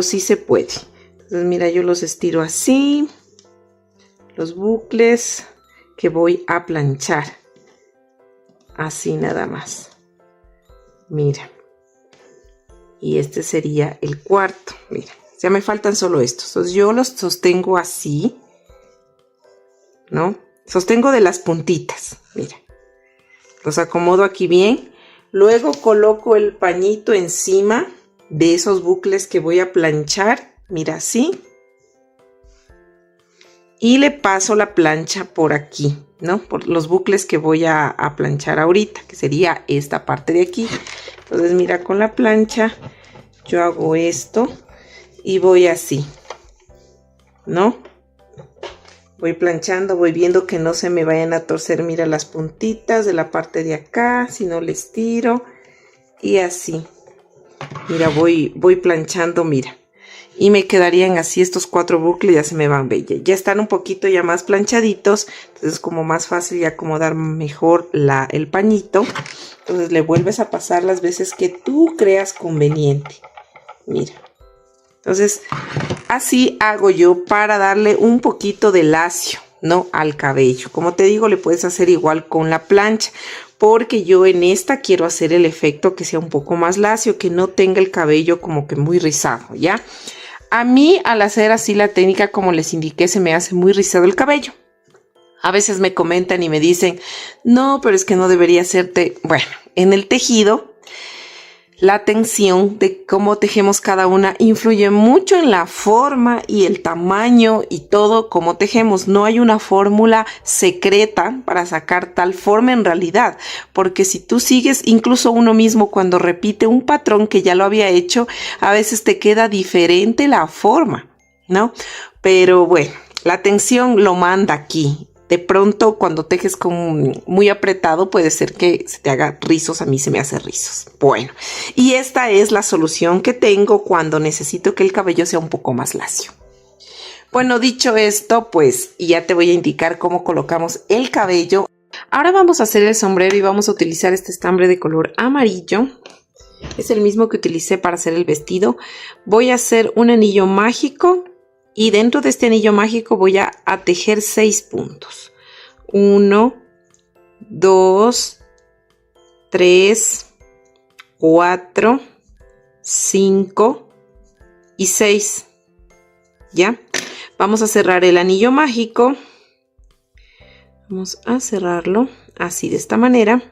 sí se puede. Entonces mira, yo los estiro así, los bucles que voy a planchar. Así nada más. Mira. Y este sería el cuarto. Mira, ya me faltan solo estos. Entonces yo los sostengo así, ¿no? Sostengo de las puntitas. Mira. Los acomodo aquí bien. Luego coloco el pañito encima de esos bucles que voy a planchar. Mira, así. Y le paso la plancha por aquí, ¿no? Por los bucles que voy a planchar ahorita, que sería esta parte de aquí. Entonces, mira, con la plancha yo hago esto y voy así, ¿no? Voy planchando, voy viendo que no se me vayan a torcer, mira, las puntitas de la parte de acá, si no les tiro. Y así, mira, voy planchando, mira. Y me quedarían así estos 4 bucles, ya se me van bellas. Ya están un poquito ya más planchaditos, entonces como más fácil y acomodar mejor el pañito. Entonces le vuelves a pasar las veces que tú creas conveniente. Mira. Entonces así hago yo para darle un poquito de lacio, ¿no? Al cabello. Como te digo, le puedes hacer igual con la plancha, porque yo en esta quiero hacer el efecto que sea un poco más lacio, que no tenga el cabello como que muy rizado, ¿ya? A mí, al hacer así la técnica, como les indiqué, se me hace muy rizado el cabello. A veces me comentan y me dicen, no, pero es que no debería hacerte. Bueno, en el tejido, la tensión de cómo tejemos cada una influye mucho en la forma y el tamaño y todo cómo tejemos. No hay una fórmula secreta para sacar tal forma en realidad, porque si tú sigues, incluso uno mismo cuando repite un patrón que ya lo había hecho, a veces te queda diferente la forma, ¿no? Pero bueno, la tensión lo manda aquí. De pronto, cuando tejes con muy apretado, puede ser que se te haga rizos. A mí se me hace rizos. Bueno, y esta es la solución que tengo cuando necesito que el cabello sea un poco más lacio. Bueno, dicho esto, pues ya te voy a indicar cómo colocamos el cabello. Ahora vamos a hacer el sombrero y vamos a utilizar este estambre de color amarillo. Es el mismo que utilicé para hacer el vestido. Voy a hacer un anillo mágico. Y dentro de este anillo mágico voy a tejer 6 puntos. 1, 2, 3, 4, 5 y 6. ¿Ya? Vamos a cerrar el anillo mágico. Vamos a cerrarlo así, de esta manera.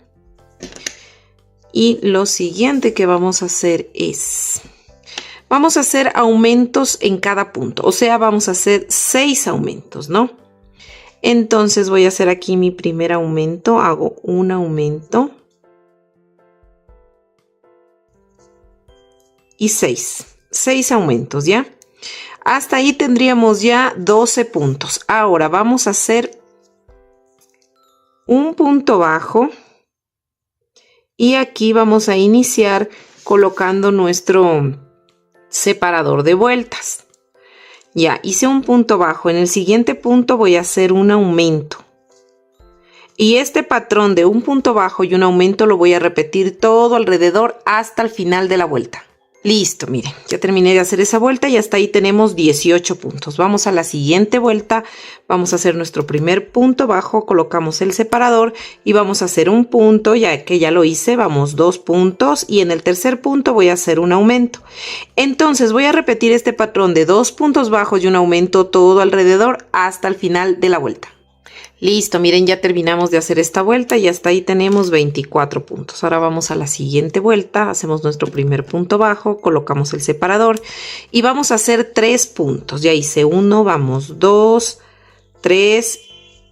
Y lo siguiente que vamos a hacer es... Vamos a hacer aumentos en cada punto, o sea, vamos a hacer 6 aumentos, ¿no? Entonces voy a hacer aquí mi primer aumento, hago un aumento y 6 aumentos, ¿ya? Hasta ahí tendríamos ya 12 puntos. Ahora vamos a hacer un punto bajo y aquí vamos a iniciar colocando nuestro separador de vueltas. Ya hice un punto bajo. En el siguiente punto voy a hacer un aumento y este patrón de un punto bajo y un aumento lo voy a repetir todo alrededor hasta el final de la vuelta. Listo, miren, ya terminé de hacer esa vuelta y hasta ahí tenemos 18 puntos. Vamos a la siguiente vuelta, vamos a hacer nuestro primer punto bajo, colocamos el separador y vamos a hacer un punto, ya que ya lo hice, vamos 2 puntos y en el tercer punto voy a hacer un aumento. Entonces voy a repetir este patrón de 2 puntos bajos y un aumento todo alrededor hasta el final de la vuelta. Listo, miren, ya terminamos de hacer esta vuelta y hasta ahí tenemos 24 puntos. Ahora vamos a la siguiente vuelta, hacemos nuestro primer punto bajo, colocamos el separador y vamos a hacer 3 puntos. Ya hice uno, vamos 2, 3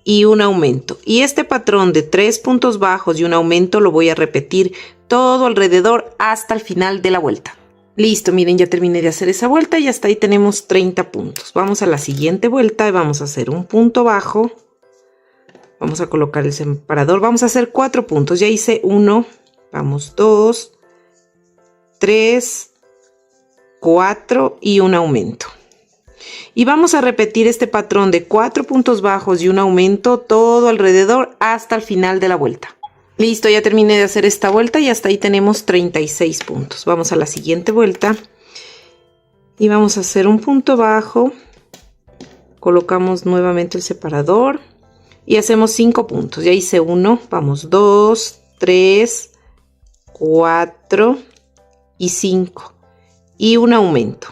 y un aumento. Y este patrón de 3 puntos bajos y un aumento lo voy a repetir todo alrededor hasta el final de la vuelta. Listo, miren, ya terminé de hacer esa vuelta y hasta ahí tenemos 30 puntos. Vamos a la siguiente vuelta y vamos a hacer un punto bajo. Vamos a colocar el separador, vamos a hacer 4 puntos, ya hice 1, vamos 2, 3, 4 y un aumento. Y vamos a repetir este patrón de 4 puntos bajos y un aumento todo alrededor hasta el final de la vuelta. Listo, ya terminé de hacer esta vuelta y hasta ahí tenemos 36 puntos. Vamos a la siguiente vuelta y vamos a hacer un punto bajo, colocamos nuevamente el separador. Y hacemos 5 puntos. Ya hice 1, vamos 2, 3, 4 y 5. Y un aumento.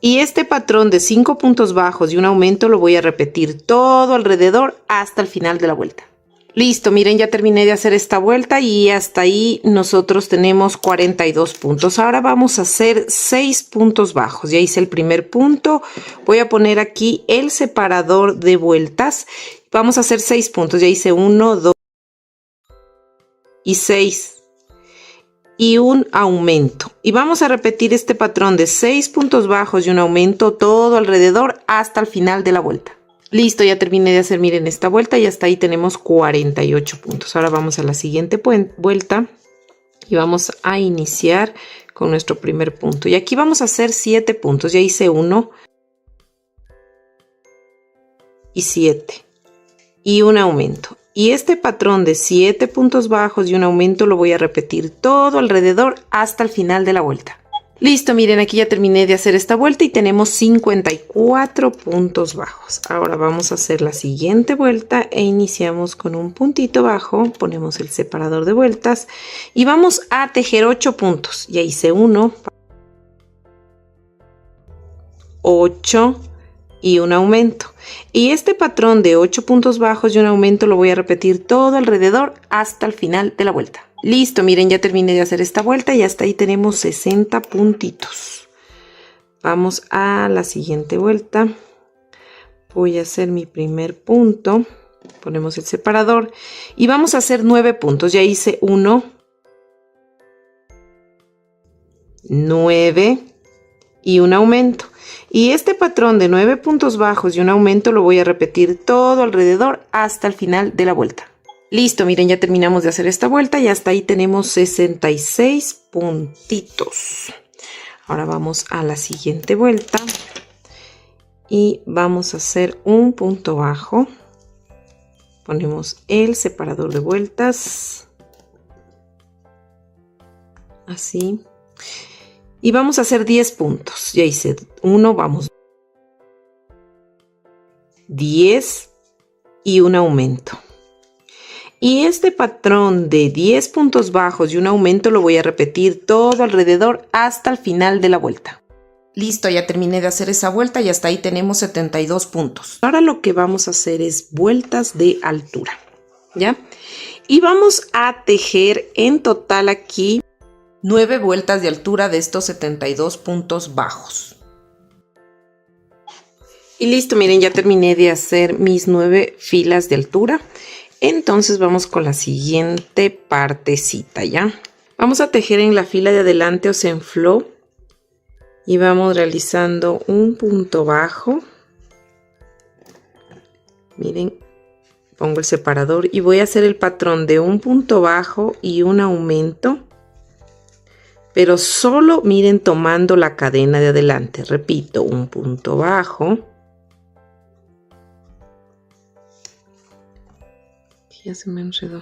Y este patrón de 5 puntos bajos y un aumento lo voy a repetir todo alrededor hasta el final de la vuelta. Listo, miren, ya terminé de hacer esta vuelta y hasta ahí nosotros tenemos 42 puntos. Ahora vamos a hacer 6 puntos bajos. Ya hice el primer punto. Voy a poner aquí el separador de vueltas. Vamos a hacer 6 puntos. Ya hice 1, 2 y 6. Y un aumento. Y vamos a repetir este patrón de 6 puntos bajos y un aumento todo alrededor hasta el final de la vuelta. Listo, ya terminé de hacer, miren, esta vuelta y hasta ahí tenemos 48 puntos. Ahora vamos a la siguiente vuelta y vamos a iniciar con nuestro primer punto. Y aquí vamos a hacer 7 puntos. Ya hice 1 y 7 y un aumento. Y este patrón de 7 puntos bajos y un aumento lo voy a repetir todo alrededor hasta el final de la vuelta. Listo, miren, aquí ya terminé de hacer esta vuelta y tenemos 54 puntos bajos. Ahora vamos a hacer la siguiente vuelta e iniciamos con un puntito bajo, ponemos el separador de vueltas y vamos a tejer 8 puntos. Ya hice 1, 8 y un aumento. Y este patrón de 8 puntos bajos y un aumento lo voy a repetir todo alrededor hasta el final de la vuelta. Listo, miren, ya terminé de hacer esta vuelta y hasta ahí tenemos 60 puntitos. Vamos a la siguiente vuelta. Voy a hacer mi primer punto. Ponemos el separador y vamos a hacer 9 puntos. Ya hice 1, 9 y un aumento. Y este patrón de 9 puntos bajos y un aumento lo voy a repetir todo alrededor hasta el final de la vuelta. Listo, miren, ya terminamos de hacer esta vuelta y hasta ahí tenemos 66 puntitos. Ahora vamos a la siguiente vuelta y vamos a hacer un punto bajo. Ponemos el separador de vueltas. Así. Y vamos a hacer 10 puntos. Ya hice 1, vamos. 10 y un aumento. Y este patrón de 10 puntos bajos y un aumento lo voy a repetir todo alrededor hasta el final de la vuelta. Listo, ya terminé de hacer esa vuelta y hasta ahí tenemos 72 puntos. Ahora lo que vamos a hacer es vueltas de altura, ¿ya? Y vamos a tejer en total aquí 9 vueltas de altura de estos 72 puntos bajos. Y listo, miren, ya terminé de hacer mis 9 filas de altura. Entonces vamos con la siguiente partecita, ¿ya? Vamos a tejer en la fila de adelante, o sea, en flow. Y vamos realizando un punto bajo. Miren, pongo el separador y voy a hacer el patrón de un punto bajo y un aumento. Pero solo, miren, tomando la cadena de adelante. Repito, un punto bajo. Ya se me enredó.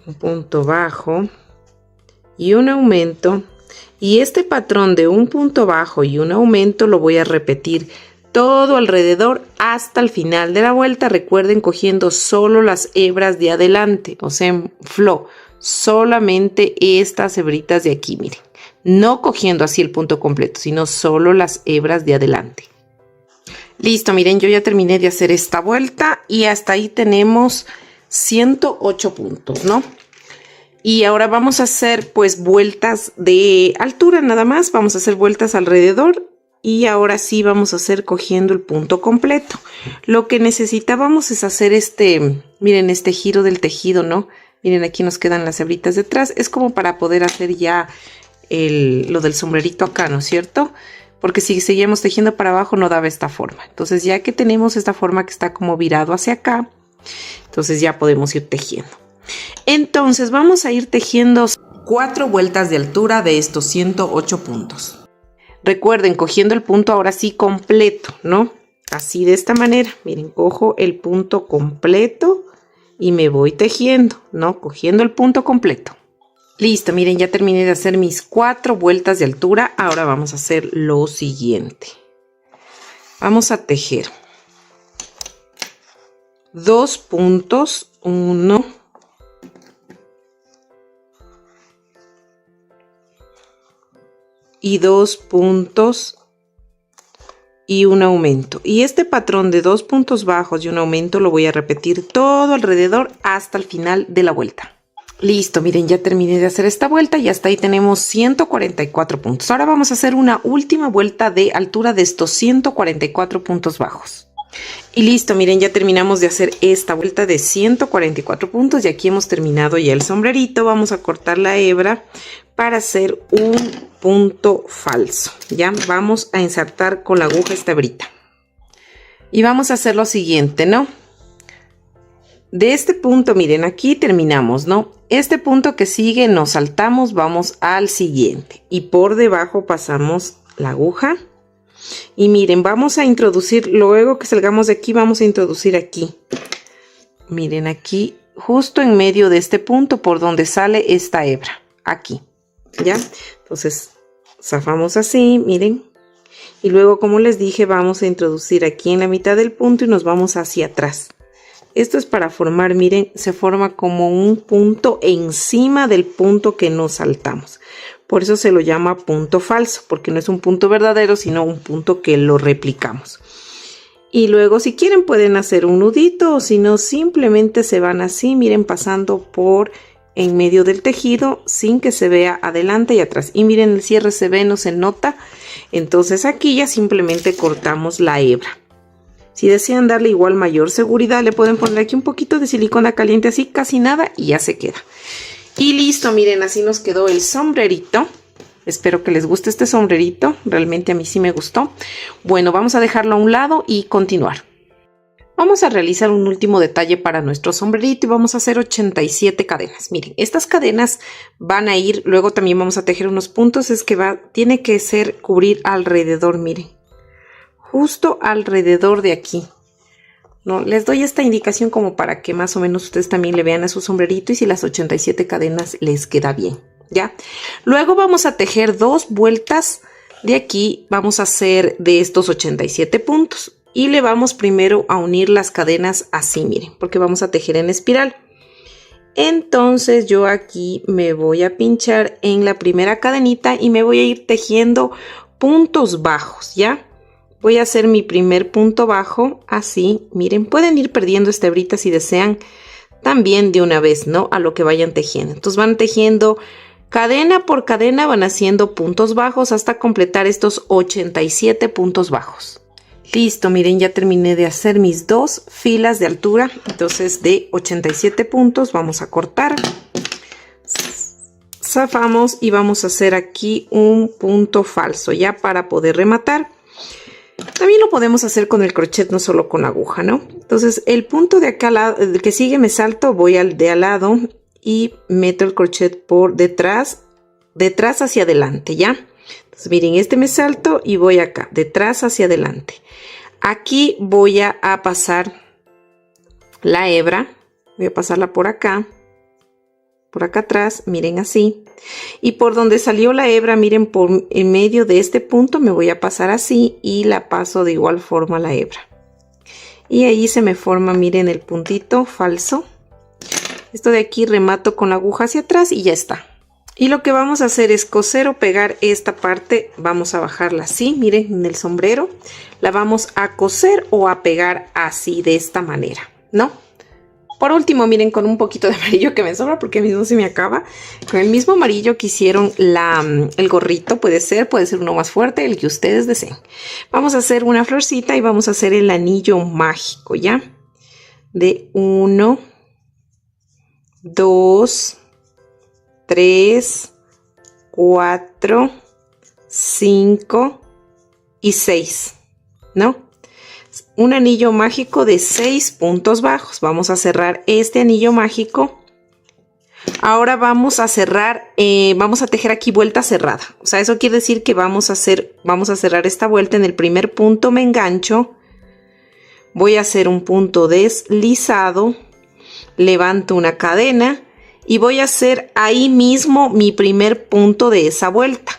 Un punto bajo y un aumento. Y este patrón de un punto bajo y un aumento lo voy a repetir todo alrededor hasta el final de la vuelta. Recuerden, cogiendo solo las hebras de adelante, o sea, en flow. Solamente estas hebritas de aquí, miren. No cogiendo así el punto completo, sino solo las hebras de adelante. Listo, miren, yo ya terminé de hacer esta vuelta y hasta ahí tenemos 108 puntos, ¿no? Y ahora vamos a hacer pues vueltas de altura nada más. Vamos a hacer vueltas alrededor y ahora sí vamos a hacer cogiendo el punto completo. Lo que necesitábamos es hacer miren, este giro del tejido, ¿no? Miren, aquí nos quedan las hebritas detrás. Es como para poder hacer ya lo del sombrerito acá, ¿no es cierto? Porque si seguíamos tejiendo para abajo no daba esta forma. Entonces ya que tenemos esta forma que está como virado hacia acá, entonces ya podemos ir tejiendo. Entonces vamos a ir tejiendo 4 vueltas de altura de estos 108 puntos. Recuerden, cogiendo el punto ahora sí completo, ¿no? Así de esta manera. Miren, cojo el punto completo y me voy tejiendo, ¿no? Cogiendo el punto completo. Listo, miren, ya terminé de hacer mis 4 vueltas de altura. Ahora vamos a hacer lo siguiente. Vamos a tejer 2 puntos, 1, y 2 puntos, y un aumento. Y este patrón de 2 puntos bajos y un aumento lo voy a repetir todo alrededor hasta el final de la vuelta. Listo, miren, ya terminé de hacer esta vuelta y hasta ahí tenemos 144 puntos. Ahora vamos a hacer una última vuelta de altura de estos 144 puntos bajos. Y listo, miren, ya terminamos de hacer esta vuelta de 144 puntos y aquí hemos terminado ya el sombrerito. Vamos a cortar la hebra para hacer un punto falso. Ya vamos a insertar con la aguja esta hebrita. Y vamos a hacer lo siguiente, ¿no? De este punto, miren, aquí terminamos, ¿no? Este punto que sigue nos saltamos, vamos al siguiente. Y por debajo pasamos la aguja. Y miren, vamos a introducir, luego que salgamos de aquí, vamos a introducir aquí. Miren, aquí, justo en medio de este punto por donde sale esta hebra. Aquí, ¿ya? Entonces, zafamos así, miren. Y luego, como les dije, vamos a introducir aquí en la mitad del punto y nos vamos hacia atrás. Esto es para formar, miren, se forma como un punto encima del punto que nos saltamos. Por eso se lo llama punto falso, porque no es un punto verdadero, sino un punto que lo replicamos. Y luego, si quieren, pueden hacer un nudito, o si no, simplemente se van así, miren, pasando por en medio del tejido, sin que se vea adelante y atrás. Y miren, el cierre se ve, no se nota. Entonces aquí ya simplemente cortamos la hebra. Si desean darle igual mayor seguridad, le pueden poner aquí un poquito de silicona caliente, así casi nada, y ya se queda. Y listo, miren, así nos quedó el sombrerito. Espero que les guste este sombrerito, realmente a mí sí me gustó. Bueno, vamos a dejarlo a un lado y continuar. Vamos a realizar un último detalle para nuestro sombrerito y vamos a hacer 87 cadenas. Miren, estas cadenas van a ir, luego también vamos a tejer unos puntos, es que tiene que ser cubrir alrededor, miren. Justo alrededor de aquí. No, les doy esta indicación como para que más o menos ustedes también le vean a su sombrerito y si las 87 cadenas les queda bien, ¿ya? Luego vamos a tejer 2 vueltas de aquí, vamos a hacer de estos 87 puntos y le vamos primero a unir las cadenas así, miren, porque vamos a tejer en espiral. Entonces yo aquí me voy a pinchar en la primera cadenita y me voy a ir tejiendo puntos bajos, ¿ya? Voy a hacer mi primer punto bajo, así, miren, pueden ir perdiendo esta hebrita si desean también de una vez, ¿no? A lo que vayan tejiendo. Entonces van tejiendo cadena por cadena, van haciendo puntos bajos hasta completar estos 87 puntos bajos. Listo, miren, ya terminé de hacer mis 2 filas de altura, entonces de 87 puntos vamos a cortar. Zafamos y vamos a hacer aquí un punto falso, ya para poder rematar. También lo podemos hacer con el crochet, no solo con aguja, ¿no? Entonces, el punto de acá, el que sigue me salto, voy al de al lado y meto el crochet por detrás hacia adelante, ¿ya? Entonces, miren, este me salto y voy acá, detrás hacia adelante. Aquí voy a pasar la hebra, voy a pasarla por acá atrás, miren así. Y por donde salió la hebra, miren, por en medio de este punto me voy a pasar así y la paso de igual forma a la hebra. Y ahí se me forma, miren, el puntito falso. Esto de aquí remato con la aguja hacia atrás y ya está. Y lo que vamos a hacer es coser o pegar esta parte. Vamos a bajarla así, miren, en el sombrero. La vamos a coser o a pegar así, de esta manera, ¿no? Por último, miren, con un poquito de amarillo que me sobra porque mismo se me acaba. Con el mismo amarillo que hicieron el gorrito, puede ser uno más fuerte, el que ustedes deseen. Vamos a hacer una florcita y vamos a hacer el anillo mágico, ¿ya? De 1, 2, 3, 4, 5 y 6, ¿no? Un anillo mágico de 6 puntos bajos. Vamos a cerrar este anillo mágico. Ahora vamos a cerrar, vamos a tejer aquí vuelta cerrada. O sea, eso quiere decir que vamos a cerrar esta vuelta. En el primer punto me engancho. Voy a hacer un punto deslizado. Levanto una cadena. Y voy a hacer ahí mismo mi primer punto de esa vuelta.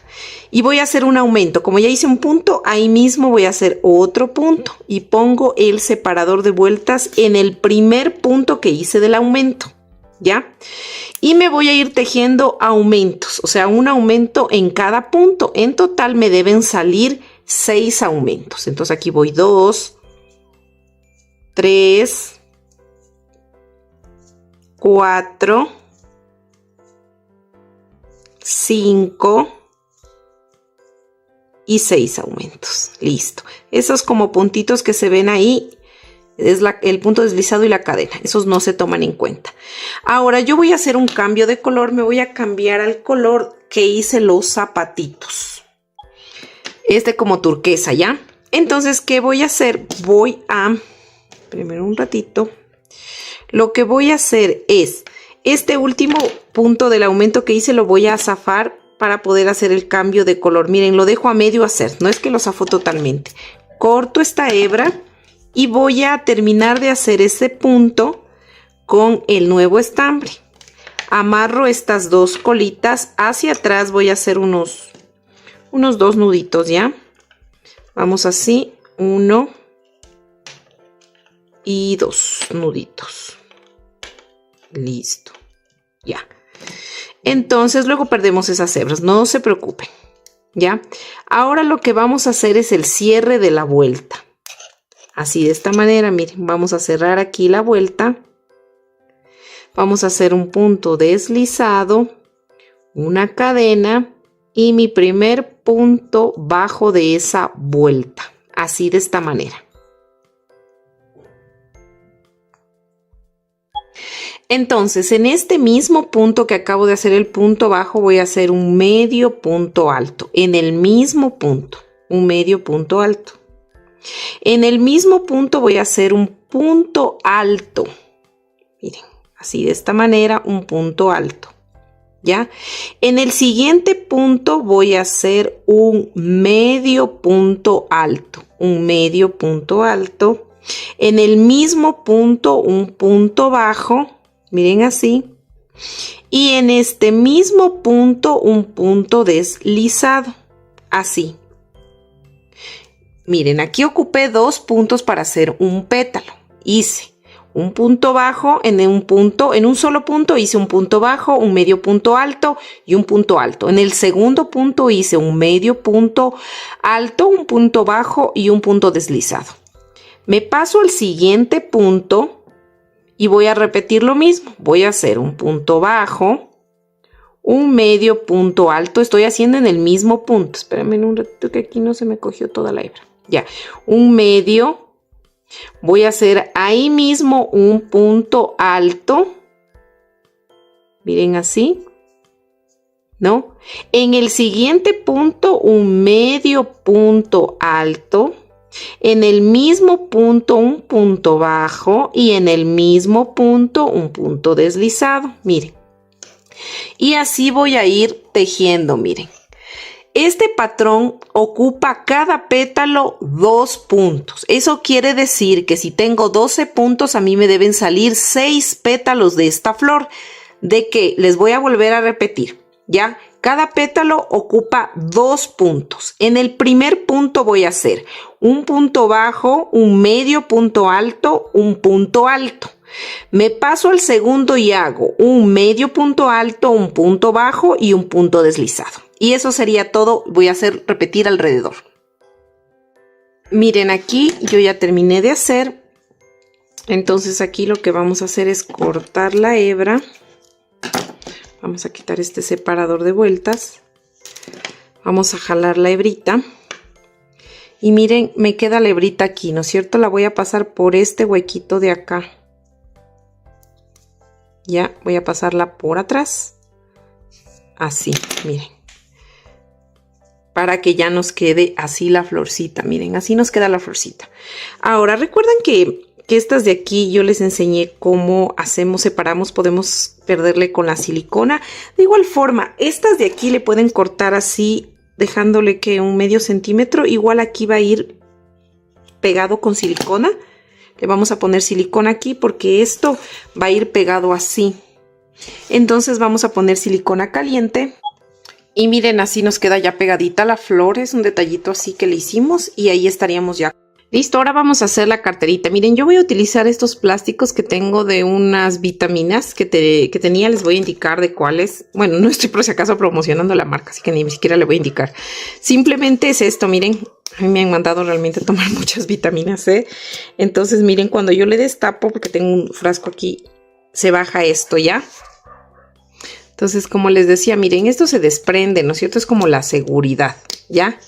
Y voy a hacer un aumento. Como ya hice un punto, ahí mismo voy a hacer otro punto. Y pongo el separador de vueltas en el primer punto que hice del aumento. ¿Ya? Y me voy a ir tejiendo aumentos. O sea, un aumento en cada punto. En total me deben salir 6 aumentos. Entonces aquí voy 2, 3, 4, 5 y 6 aumentos. Listo. Esos como puntitos que se ven ahí es el punto deslizado y la cadena. Esos no se toman en cuenta. Ahora yo voy a hacer un cambio de color. Me voy a cambiar al color que hice los zapatitos. Este como turquesa, ¿ya? Entonces, ¿qué voy a hacer? Voy a... Primero un ratito. Lo que voy a hacer es... Este último punto del aumento que hice lo voy a zafar para poder hacer el cambio de color. Miren, lo dejo a medio hacer. No es que lo zafo totalmente. Corto esta hebra y voy a terminar de hacer ese punto con el nuevo estambre. Amarro estas dos colitas hacia atrás. Voy a hacer unos 2 nuditos, ¿ya? Vamos así, 1 y 2 nuditos. Listo, ya. Entonces luego perdemos esas hebras, no se preocupen, ¿ya? Ahora lo que vamos a hacer es el cierre de la vuelta. Así de esta manera, miren, vamos a cerrar aquí la vuelta. Vamos a hacer un punto deslizado, una cadena y mi primer punto bajo de esa vuelta. Así de esta manera. Entonces, en este mismo punto que acabo de hacer el punto bajo, voy a hacer un medio punto alto. En el mismo punto, un medio punto alto. En el mismo punto voy a hacer un punto alto. Miren, así de esta manera, un punto alto. ¿Ya? En el siguiente punto voy a hacer un medio punto alto. Un medio punto alto. En el mismo punto, un punto bajo. Miren así. Y en este mismo punto, un punto deslizado. Así. Miren, aquí ocupé 2 puntos para hacer un pétalo. Hice un punto bajo en un solo punto hice un punto bajo, un medio punto alto y un punto alto. En el segundo punto hice un medio punto alto, un punto bajo y un punto deslizado. Me paso al siguiente punto. Y voy a repetir lo mismo. Voy a hacer un punto bajo, un medio punto alto. Estoy haciendo en el mismo punto. Espérenme un ratito que aquí no se me cogió toda la hebra. Ya, un medio. Voy a hacer ahí mismo un punto alto. Miren así. ¿No? En el siguiente punto, un medio punto alto. En el mismo punto un punto bajo y en el mismo punto un punto deslizado, miren. Y así voy a ir tejiendo, miren. Este patrón ocupa cada pétalo 2 puntos. Eso quiere decir que si tengo 12 puntos, a mí me deben salir 6 pétalos de esta flor. ¿De qué? Les voy a volver a repetir, ¿ya? Cada pétalo ocupa 2 puntos. En el primer punto voy a hacer un punto bajo, un medio punto alto, un punto alto. Me paso al segundo y hago un medio punto alto, un punto bajo y un punto deslizado. Y eso sería todo. Voy a repetir alrededor. Miren, aquí yo ya terminé de hacer. Entonces aquí lo que vamos a hacer es cortar la hebra. Vamos a quitar este separador de vueltas. Vamos a jalar la hebrita. Y miren, me queda la hebrita aquí, ¿no es cierto? La voy a pasar por este huequito de acá. Ya, voy a pasarla por atrás. Así, miren. Para que ya nos quede así la florcita. Miren, así nos queda la florcita. Ahora, recuerden que estas de aquí yo les enseñé cómo separamos, podemos perderle con la silicona. De igual forma, estas de aquí le pueden cortar así, dejándole que un medio centímetro. Igual aquí va a ir pegado con silicona. Le vamos a poner silicona aquí porque esto va a ir pegado así. Entonces vamos a poner silicona caliente. Y miren, así nos queda ya pegadita la flor. Es un detallito así que le hicimos y ahí estaríamos ya Listo, ahora vamos a hacer la carterita. Miren, yo voy a utilizar estos plásticos que tengo de unas vitaminas que tenía. Les voy a indicar de cuáles. Bueno, no estoy por si acaso promocionando la marca, así que ni siquiera le voy a indicar. Simplemente es esto, miren. A mí me han mandado realmente tomar muchas vitaminas C. Entonces, miren, cuando yo le destapo, porque tengo un frasco aquí, se baja esto, ¿ya? Entonces, como les decía, miren, esto se desprende, ¿no es cierto? Es como la seguridad, ¿ya?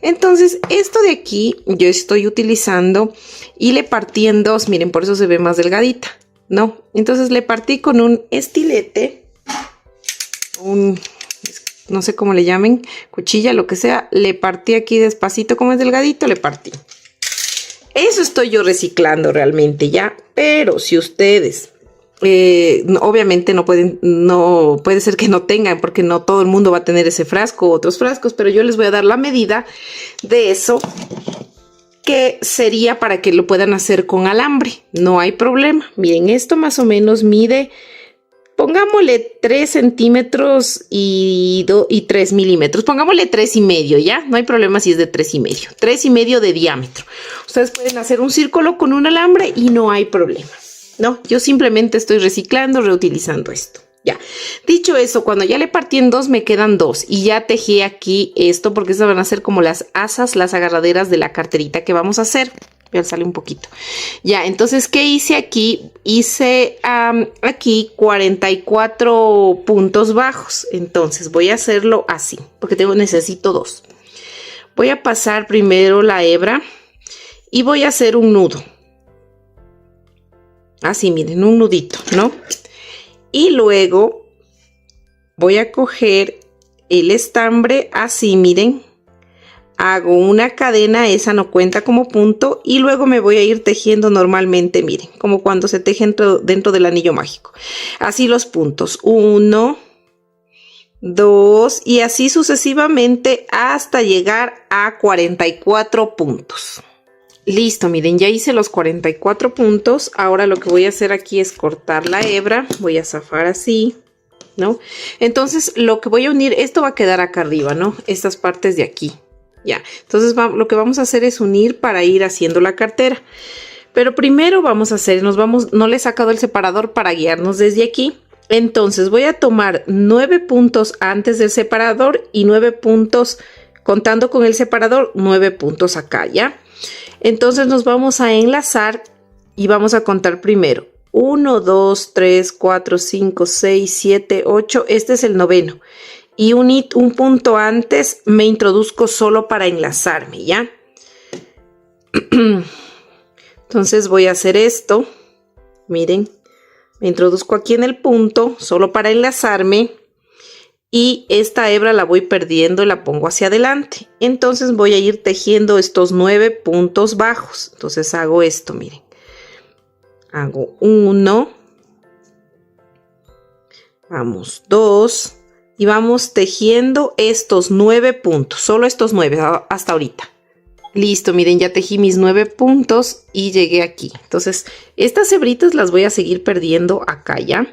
Entonces, esto de aquí yo estoy utilizando y le partí en dos. Miren, por eso se ve más delgadita, ¿no? Entonces, le partí con un estilete, no sé cómo le llamen, cuchilla, lo que sea. Le partí aquí despacito, como es delgadito, le partí. Eso estoy yo reciclando realmente, ¿ya? Pero si ustedes... obviamente no puede ser que no tengan, porque no todo el mundo va a tener ese frasco u otros frascos, pero yo les voy a dar la medida de eso, que sería para que lo puedan hacer con alambre. No hay problema. Miren, esto más o menos mide, pongámosle 3 centímetros y 3 milímetros. Pongámosle 3,5, ¿ya? No hay problema si es de 3,5. 3,5 de diámetro. Ustedes pueden hacer un círculo con un alambre y no hay problema. No, yo simplemente estoy reciclando, reutilizando esto. Ya, dicho eso, cuando ya le partí en dos, me quedan dos. Y ya tejí aquí esto, porque estas van a ser como las asas, las agarraderas de la carterita que vamos a hacer. Ya sale un poquito. Ya, entonces, ¿qué hice aquí? Hice aquí 44 puntos bajos. Entonces, voy a hacerlo así, porque necesito dos. Voy a pasar primero la hebra y voy a hacer un nudo. Así, miren, un nudito, ¿no? Y luego voy a coger el estambre así, miren. Hago una cadena, esa no cuenta como punto. Y luego me voy a ir tejiendo normalmente, miren. Como cuando se teje dentro del anillo mágico. Así los puntos. 1, 2 y así sucesivamente hasta llegar a 44 puntos. Listo, miren, ya hice los 44 puntos. Ahora lo que voy a hacer aquí es cortar la hebra. Voy a zafar así, ¿no? Entonces, lo que voy a unir, esto va a quedar acá arriba, ¿no? Estas partes de aquí, ya. Entonces, lo que vamos a hacer es unir para ir haciendo la cartera. Pero primero vamos a hacer, no le he sacado el separador para guiarnos desde aquí. Entonces, voy a tomar 9 puntos antes del separador y 9 puntos, contando con el separador, 9 puntos acá, ¿ya? Entonces nos vamos a enlazar y vamos a contar primero 1, 2, 3, 4, 5, 6, 7, 8. Este es el noveno. Y un punto antes me introduzco solo para enlazarme, ¿ya? Entonces voy a hacer esto. Miren, me introduzco aquí en el punto solo para enlazarme. Y esta hebra la voy perdiendo y la pongo hacia adelante. Entonces voy a ir tejiendo estos 9 puntos bajos. Entonces hago esto, miren. Hago 1. Vamos 2. Y vamos tejiendo estos 9 puntos. Solo estos 9 hasta ahorita. Listo, miren, ya tejí mis 9 puntos y llegué aquí. Entonces, estas hebritas las voy a seguir perdiendo acá, ¿ya?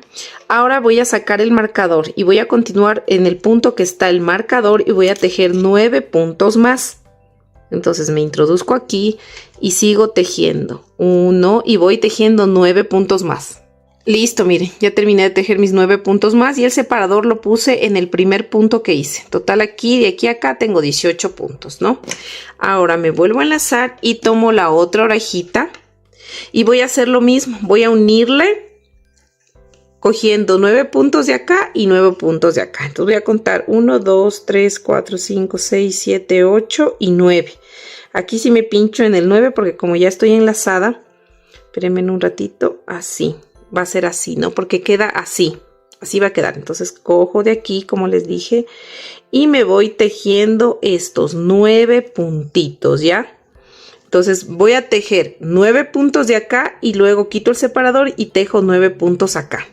Ahora voy a sacar el marcador y voy a continuar en el punto que está el marcador y voy a tejer 9 puntos más. Entonces, me introduzco aquí y sigo tejiendo 1 y voy tejiendo 9 puntos más. Listo, miren, ya terminé de tejer mis 9 puntos más y el separador lo puse en el primer punto que hice. Total, aquí, de aquí a acá tengo 18 puntos, ¿no? Ahora me vuelvo a enlazar y tomo la otra orejita y voy a hacer lo mismo. Voy a unirle cogiendo 9 puntos de acá y 9 puntos de acá. Entonces voy a contar 1, 2, 3, 4, 5, 6, 7, 8 y 9. Aquí sí me pincho en el 9 porque como ya estoy enlazada, espérenme un ratito, así. Va a ser así, ¿no? Porque queda así. Así va a quedar. Entonces cojo de aquí, como les dije, y me voy tejiendo estos 9 puntitos, ¿ya? Entonces voy a tejer 9 puntos de acá y luego quito el separador y tejo 9 puntos acá.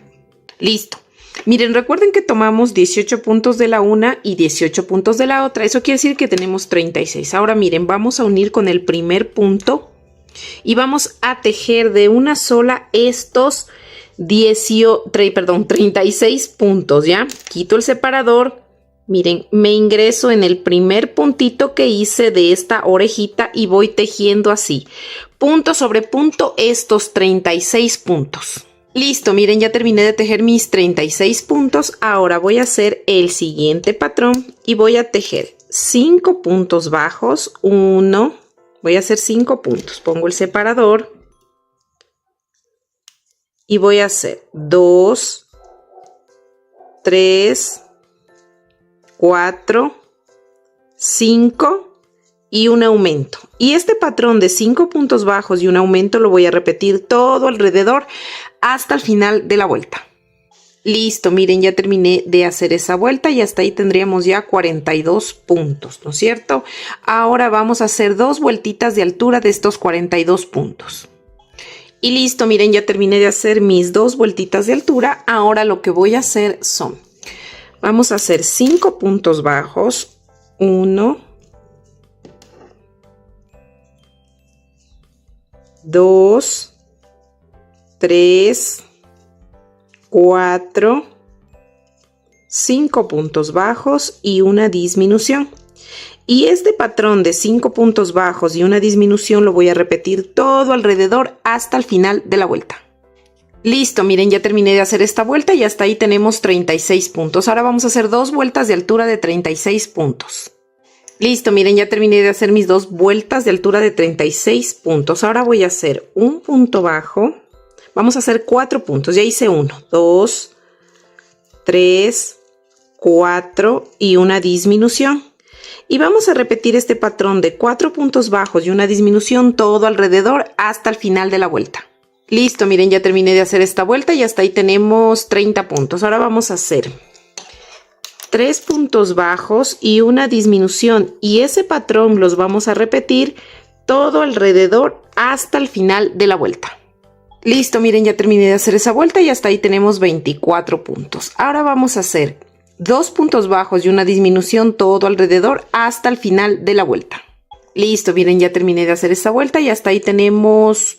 Listo. Miren, recuerden que tomamos 18 puntos de la una y 18 puntos de la otra. Eso quiere decir que tenemos 36. Ahora miren, vamos a unir con el primer punto y vamos a tejer de una sola estos 36 puntos, ¿ya? Quito el separador, Miren, me ingreso en el primer puntito que hice de esta orejita y voy tejiendo así, punto sobre punto, estos 36 puntos. Listo, miren, ya terminé de tejer mis 36 puntos. Ahora voy a hacer el siguiente patrón y voy a tejer 5 puntos bajos, 1, voy a hacer 5 puntos, pongo el separador y voy a hacer 2, 3, 4, 5 y un aumento. Y este patrón de 5 puntos bajos y un aumento lo voy a repetir todo alrededor hasta el final de la vuelta. Listo, miren, ya terminé de hacer esa vuelta y hasta ahí tendríamos ya 42 puntos, ¿no es cierto? Ahora vamos a hacer 2 vueltitas de altura de estos 42 puntos. Y listo, miren, ya terminé de hacer mis 2 vueltitas de altura. Ahora lo que voy a hacer son, vamos a hacer 5 puntos bajos, 1, 2, 3, 4, 5 puntos bajos y una disminución. Y este patrón de 5 puntos bajos y una disminución lo voy a repetir todo alrededor hasta el final de la vuelta. Listo, miren, ya terminé de hacer esta vuelta y hasta ahí tenemos 36 puntos. Ahora vamos a hacer 2 vueltas de altura de 36 puntos. Listo, miren, ya terminé de hacer mis 2 vueltas de altura de 36 puntos. Ahora voy a hacer un punto bajo. Vamos a hacer 4 puntos. Ya hice 1, 2, 3, 4 y una disminución. Y vamos a repetir este patrón de 4 puntos bajos y una disminución todo alrededor hasta el final de la vuelta. Listo, miren, ya terminé de hacer esta vuelta y hasta ahí tenemos 30 puntos. Ahora vamos a hacer 3 puntos bajos y una disminución. Y ese patrón los vamos a repetir todo alrededor hasta el final de la vuelta. Listo, miren, ya terminé de hacer esa vuelta y hasta ahí tenemos 24 puntos. Ahora vamos a hacer 2 puntos bajos y una disminución todo alrededor hasta el final de la vuelta. Listo, miren, ya terminé de hacer esta vuelta y hasta ahí tenemos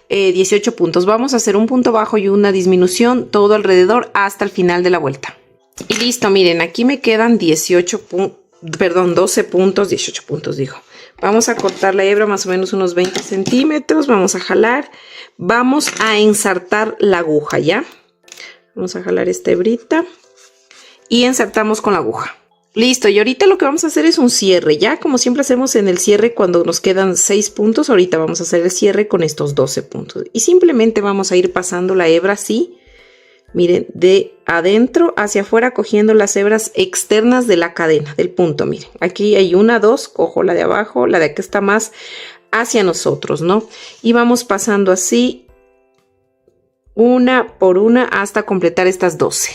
18 puntos. Vamos a hacer un punto bajo y una disminución todo alrededor hasta el final de la vuelta. Y listo, miren, aquí me quedan 12 puntos, 18 puntos digo. Vamos a cortar la hebra más o menos unos 20 centímetros. Vamos a jalar. Vamos a ensartar la aguja, ¿ya? Vamos a jalar esta hebrita y ensartamos con la aguja. Listo, y ahorita lo que vamos a hacer es un cierre, ¿ya? Como siempre hacemos en el cierre cuando nos quedan 6 puntos, ahorita vamos a hacer el cierre con estos 12 puntos. Y simplemente vamos a ir pasando la hebra así, miren, de adentro hacia afuera, cogiendo las hebras externas de la cadena, del punto, miren. Aquí hay una, 2, cojo la de abajo, la de acá está más hacia nosotros, ¿no? Y vamos pasando así, una por una, hasta completar estas 12.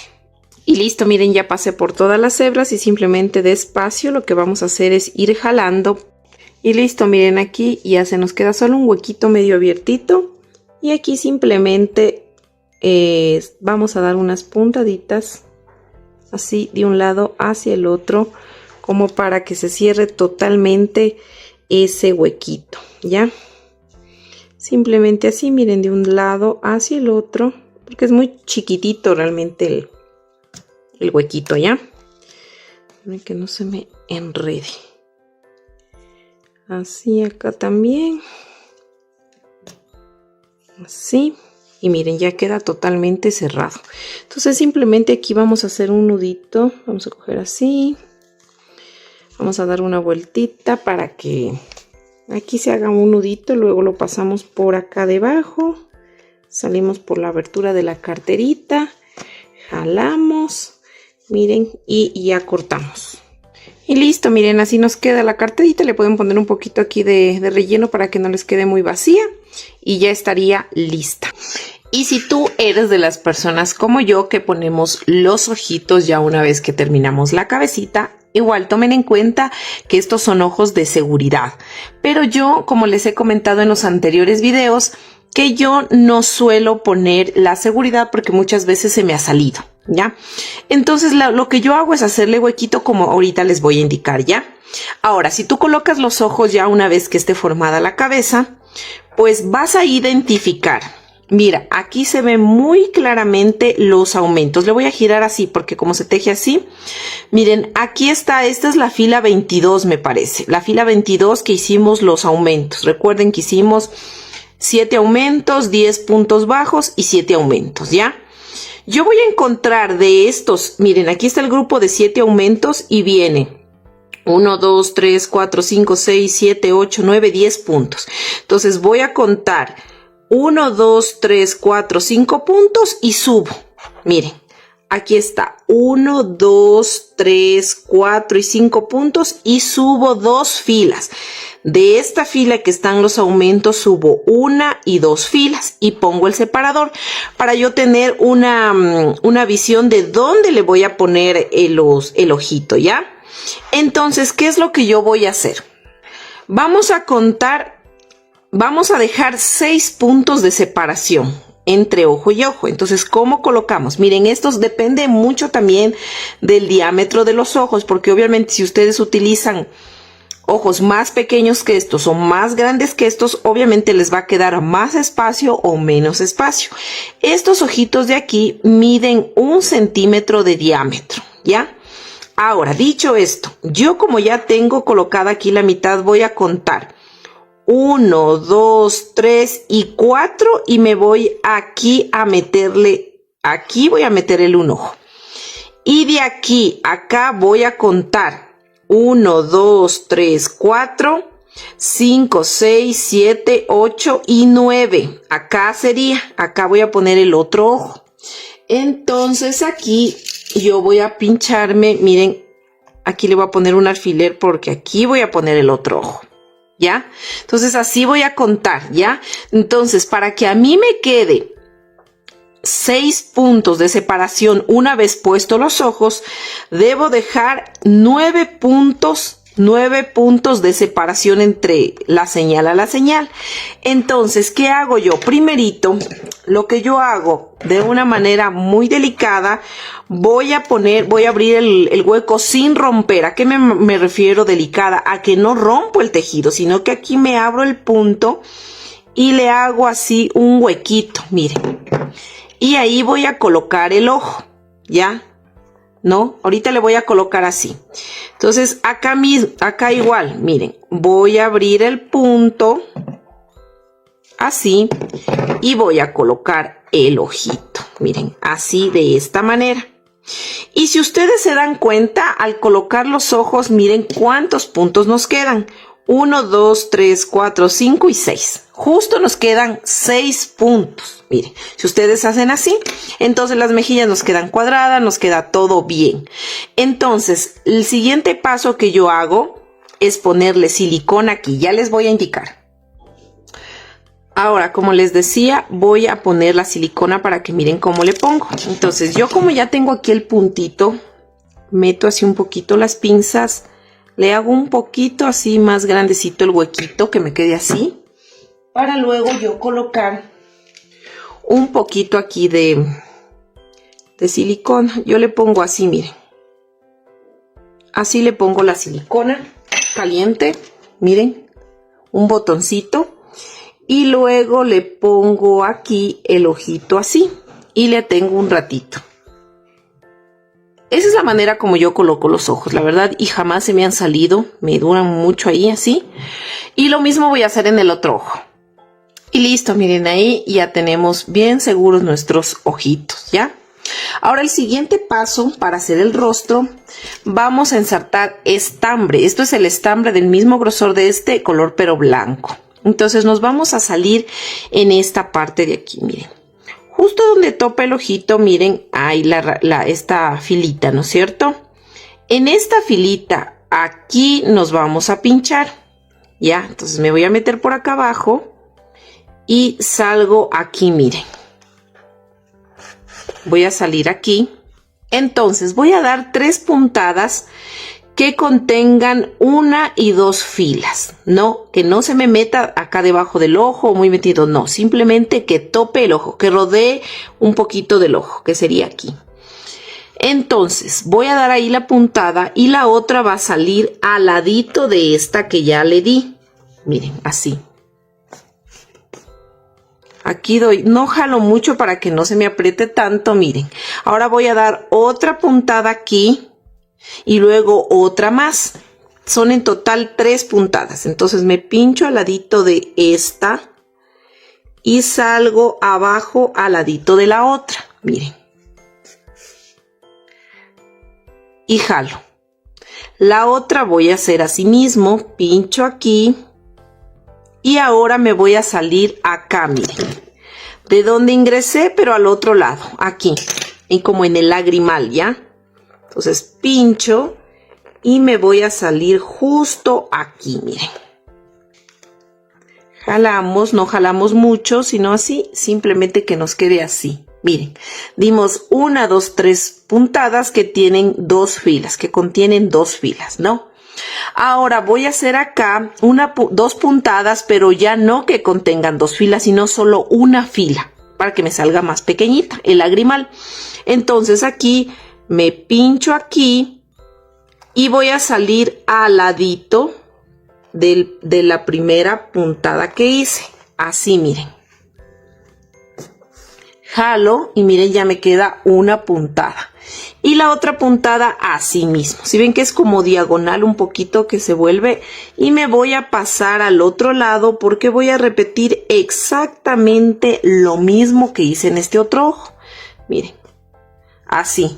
Y listo, miren, ya pasé por todas las hebras y simplemente despacio lo que vamos a hacer es ir jalando. Y listo, miren, aquí ya se nos queda solo un huequito medio abiertito. Y aquí simplemente vamos a dar unas puntaditas así de un lado hacia el otro, como para que se cierre totalmente ese huequito, ¿ya? Simplemente así, miren, de un lado hacia el otro, porque es muy chiquitito realmente el huequito, ¿ya? Que no se me enrede. Así acá también. Así. Y miren, ya queda totalmente cerrado. Entonces simplemente aquí vamos a hacer un nudito. Vamos a coger así. Vamos a dar una vueltita para que aquí se haga un nudito. Luego lo pasamos por acá debajo. Salimos por la abertura de la carterita. Jalamos. Miren, y ya cortamos. Y listo, miren, así nos queda la carterita. Le pueden poner un poquito aquí de relleno para que no les quede muy vacía. Y ya estaría lista. Y si tú eres de las personas como yo que ponemos los ojitos ya una vez que terminamos la cabecita, igual tomen en cuenta que estos son ojos de seguridad. Pero yo, como les he comentado en los anteriores videos, que yo no suelo poner la seguridad porque muchas veces se me ha salido, ¿ya? Entonces lo que yo hago es hacerle huequito como ahorita les voy a indicar, ¿ya? Ahora, si tú colocas los ojos ya una vez que esté formada la cabeza, pues vas a identificar Mira, aquí se ven muy claramente los aumentos. Le voy a girar así porque como se teje así, miren, aquí está, esta es la fila 22 me parece. La fila 22 que hicimos los aumentos. Recuerden que hicimos 7 aumentos, 10 puntos bajos y 7 aumentos, ¿ya? Yo voy a encontrar de estos, miren, aquí está el grupo de 7 aumentos y viene 1, 2, 3, 4, 5, 6, 7, 8, 9, 10 puntos. Entonces voy a contar 1, 2, 3, 4, 5 puntos y subo. Miren, aquí está 1, 2, 3, 4 y 5 puntos y subo 2 filas. De esta fila que están los aumentos subo 1 y 2 filas y pongo el separador para yo tener una visión de dónde le voy a poner el ojito, ¿ya? Entonces, ¿qué es lo que yo voy a hacer? Vamos a contar, vamos a dejar 6 puntos de separación entre ojo y ojo. Entonces, ¿cómo colocamos? Miren, estos depende mucho también del diámetro de los ojos, porque obviamente si ustedes utilizan ojos más pequeños que estos o más grandes que estos, obviamente les va a quedar más espacio o menos espacio. Estos ojitos de aquí miden 1 centímetro de diámetro, ¿ya? Ahora, dicho esto, yo como ya tengo colocada aquí la mitad, voy a contar 1, 2, 3 y 4 y me voy aquí a meterle, aquí voy a meter el un ojo. Y de aquí a acá voy a contar 1, 2, 3, 4, 5, 6, 7, 8 y 9. Acá sería, acá voy a poner el otro ojo. Entonces aquí yo voy a pincharme, miren, aquí le voy a poner un alfiler porque aquí voy a poner el otro ojo, ¿ya? Entonces así voy a contar, ¿ya? Entonces para que a mí me quede 6 puntos de separación una vez puesto los ojos, debo dejar 9 puntos de separación entre la señal a la señal. Entonces, ¿qué hago yo? Primerito, lo que yo hago de una manera muy delicada, voy a abrir el hueco sin romper. ¿A qué me refiero delicada? A que no rompo el tejido, sino que aquí me abro el punto y le hago así un huequito, miren. Y ahí voy a colocar el ojo, ¿ya? ¿No? Ahorita le voy a colocar así. Entonces, acá igual, miren, voy a abrir el punto, así, y voy a colocar el ojito, miren, así de esta manera. Y si ustedes se dan cuenta, al colocar los ojos, miren cuántos puntos nos quedan. 1, 2, 3, 4, 5 y 6. Justo nos quedan 6 puntos. Miren, si ustedes hacen así, entonces las mejillas nos quedan cuadradas, nos queda todo bien. Entonces, el siguiente paso que yo hago es ponerle silicona aquí. Ya les voy a indicar. Ahora, como les decía, voy a poner la silicona para que miren cómo le pongo. Entonces, yo como ya tengo aquí el puntito, meto así un poquito las pinzas. Le hago un poquito así más grandecito el huequito, que me quede así, para luego yo colocar un poquito aquí de silicona. Yo le pongo así, miren. Así le pongo la silicona caliente, miren, un botoncito. Y luego le pongo aquí el ojito así y le tengo un ratito. Esa es la manera como yo coloco los ojos, la verdad, y jamás se me han salido, me duran mucho ahí así. Y lo mismo voy a hacer en el otro ojo. Y listo, miren, ahí ya tenemos bien seguros nuestros ojitos, ¿ya? Ahora el siguiente paso para hacer el rostro, vamos a ensartar estambre. Esto es el estambre del mismo grosor de este color, pero blanco. Entonces nos vamos a salir en esta parte de aquí, miren. Justo donde topa el ojito, miren, hay esta filita, ¿no es cierto? En esta filita, aquí nos vamos a pinchar, ¿ya? Entonces me voy a meter por acá abajo y salgo aquí, miren. Voy a salir aquí. Entonces voy a dar 3 puntadas que contengan 1 y 2 filas, ¿no? Que no se me meta acá debajo del ojo muy metido, no, simplemente que tope el ojo, que rodee un poquito del ojo, que sería aquí. Entonces voy a dar ahí la puntada y la otra va a salir al ladito de esta que ya le di, miren, así. Aquí doy, no jalo mucho para que no se me apriete tanto, miren. Ahora voy a dar otra puntada aquí y luego otra más. Son en total 3 puntadas. Entonces me pincho al ladito de esta y salgo abajo al ladito de la otra, miren. Y jalo. La otra voy a hacer así mismo, pincho aquí y ahora me voy a salir acá, miren, de donde ingresé, pero al otro lado, aquí, y como en el lagrimal, ¿ya? Entonces pincho y me voy a salir justo aquí, miren. Jalamos, no jalamos mucho, sino así, simplemente que nos quede así. Miren, dimos 1, 2, 3 puntadas que tienen 2 filas, que contienen 2 filas, ¿no? Ahora voy a hacer acá 2 puntadas, pero ya no que contengan 2 filas, sino solo una fila, para que me salga más pequeñita el lagrimal. Entonces aquí me pincho aquí y voy a salir al ladito de la primera puntada que hice. Así, miren. Jalo y miren, ya me queda una puntada. Y la otra puntada así mismo. Si ven que es como diagonal un poquito que se vuelve. Y me voy a pasar al otro lado porque voy a repetir exactamente lo mismo que hice en este otro ojo. Miren, así.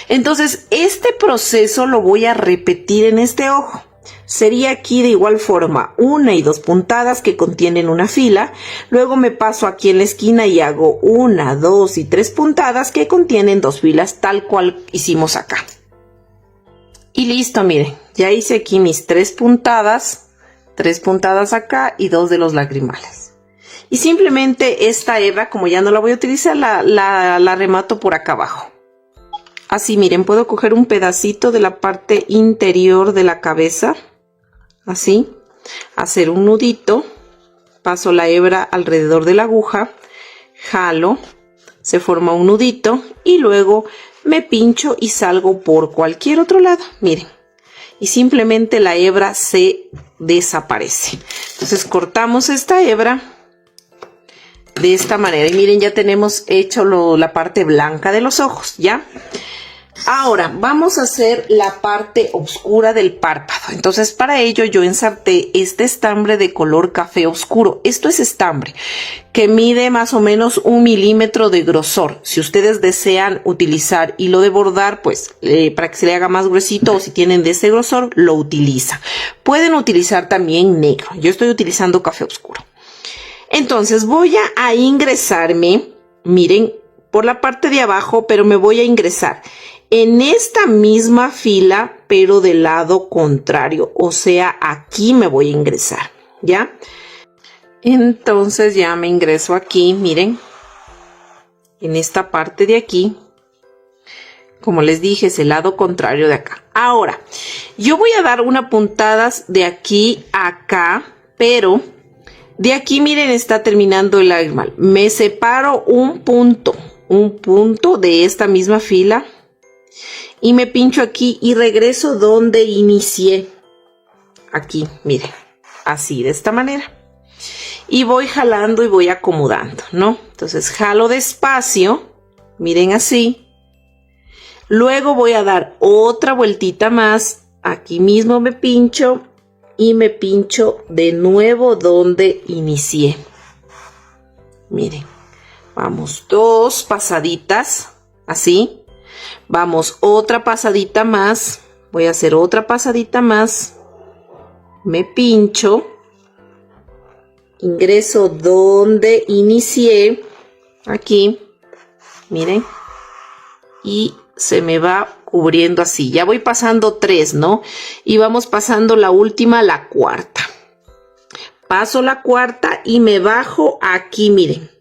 Entonces, este proceso lo voy a repetir en este ojo. Sería aquí de igual forma 1 y 2 puntadas que contienen una fila. Luego me paso aquí en la esquina y hago 1, 2 y 3 puntadas que contienen 2 filas, tal cual hicimos acá. Y listo, miren, ya hice aquí mis 3 puntadas acá y 2 de los lagrimales. Y simplemente esta hebra, como ya no la voy a utilizar, la remato por acá abajo. Así, miren, puedo coger un pedacito de la parte interior de la cabeza, así, hacer un nudito, paso la hebra alrededor de la aguja, jalo, se forma un nudito y luego me pincho y salgo por cualquier otro lado, miren, y simplemente la hebra se desaparece. Entonces cortamos esta hebra de esta manera y miren, ya tenemos hecho la parte blanca de los ojos, ¿ya? Ahora vamos a hacer la parte oscura del párpado. Entonces para ello yo ensarté este estambre de color café oscuro. Esto es estambre que mide más o menos 1 milímetro de grosor. Si ustedes desean utilizar hilo de bordar, pues para que se le haga más gruesito, o si tienen de ese grosor, lo utilizan. Pueden utilizar también negro. Yo estoy utilizando café oscuro. Entonces voy a ingresarme, miren, por la parte de abajo, pero me voy a ingresar en esta misma fila, pero del lado contrario, o sea, aquí me voy a ingresar, ¿ya? Entonces ya me ingreso aquí, miren, en esta parte de aquí. Como les dije, es el lado contrario de acá. Ahora, yo voy a dar una puntada de aquí a acá, pero de aquí, miren, está terminando el lagrimal. Me separo un punto de esta misma fila y me pincho aquí y regreso donde inicié. Aquí, miren, así, de esta manera. Y voy jalando y voy acomodando, ¿no? Entonces jalo despacio, miren, así. Luego voy a dar otra vueltita más. Aquí mismo me pincho y me pincho de nuevo donde inicié. Miren, vamos 2 pasaditas, así. Vamos otra pasadita más. Voy a hacer otra pasadita más. Me pincho. Ingreso donde inicié. Aquí. Miren. Y se me va cubriendo así. Ya voy pasando 3, ¿no? Y vamos pasando la última, la cuarta. Paso la cuarta y me bajo aquí, miren.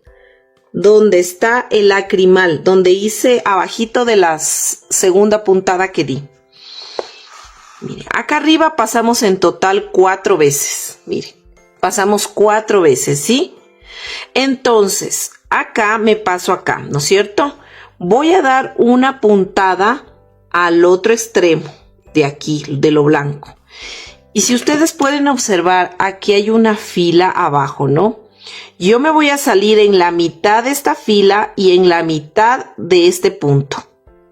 Donde está el lacrimal, donde hice abajito de la segunda puntada que di. Miren, acá arriba pasamos en total 4 veces. Miren, pasamos 4 veces, ¿sí? Entonces, acá me paso acá, ¿no es cierto? Voy a dar una puntada al otro extremo de aquí, de lo blanco. Y si ustedes pueden observar, aquí hay una fila abajo, ¿no? Yo me voy a salir en la mitad de esta fila y en la mitad de este punto.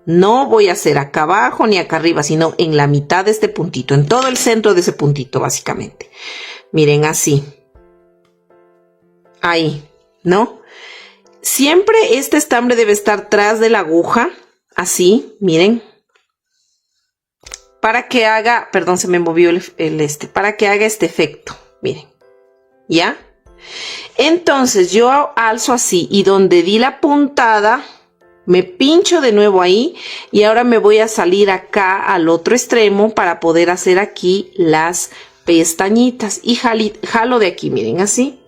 No voy a hacer acá abajo ni acá arriba, sino en la mitad de este puntito, en todo el centro de ese puntito, básicamente. Miren, así. Ahí, ¿no? Siempre este estambre debe estar tras de la aguja, así, miren. Para que haga, perdón, se me movió para que haga este efecto, miren. ¿Ya? Entonces yo alzo así y donde di la puntada, me pincho de nuevo ahí y ahora me voy a salir acá al otro extremo para poder hacer aquí las pestañitas y jalo de aquí, miren, así.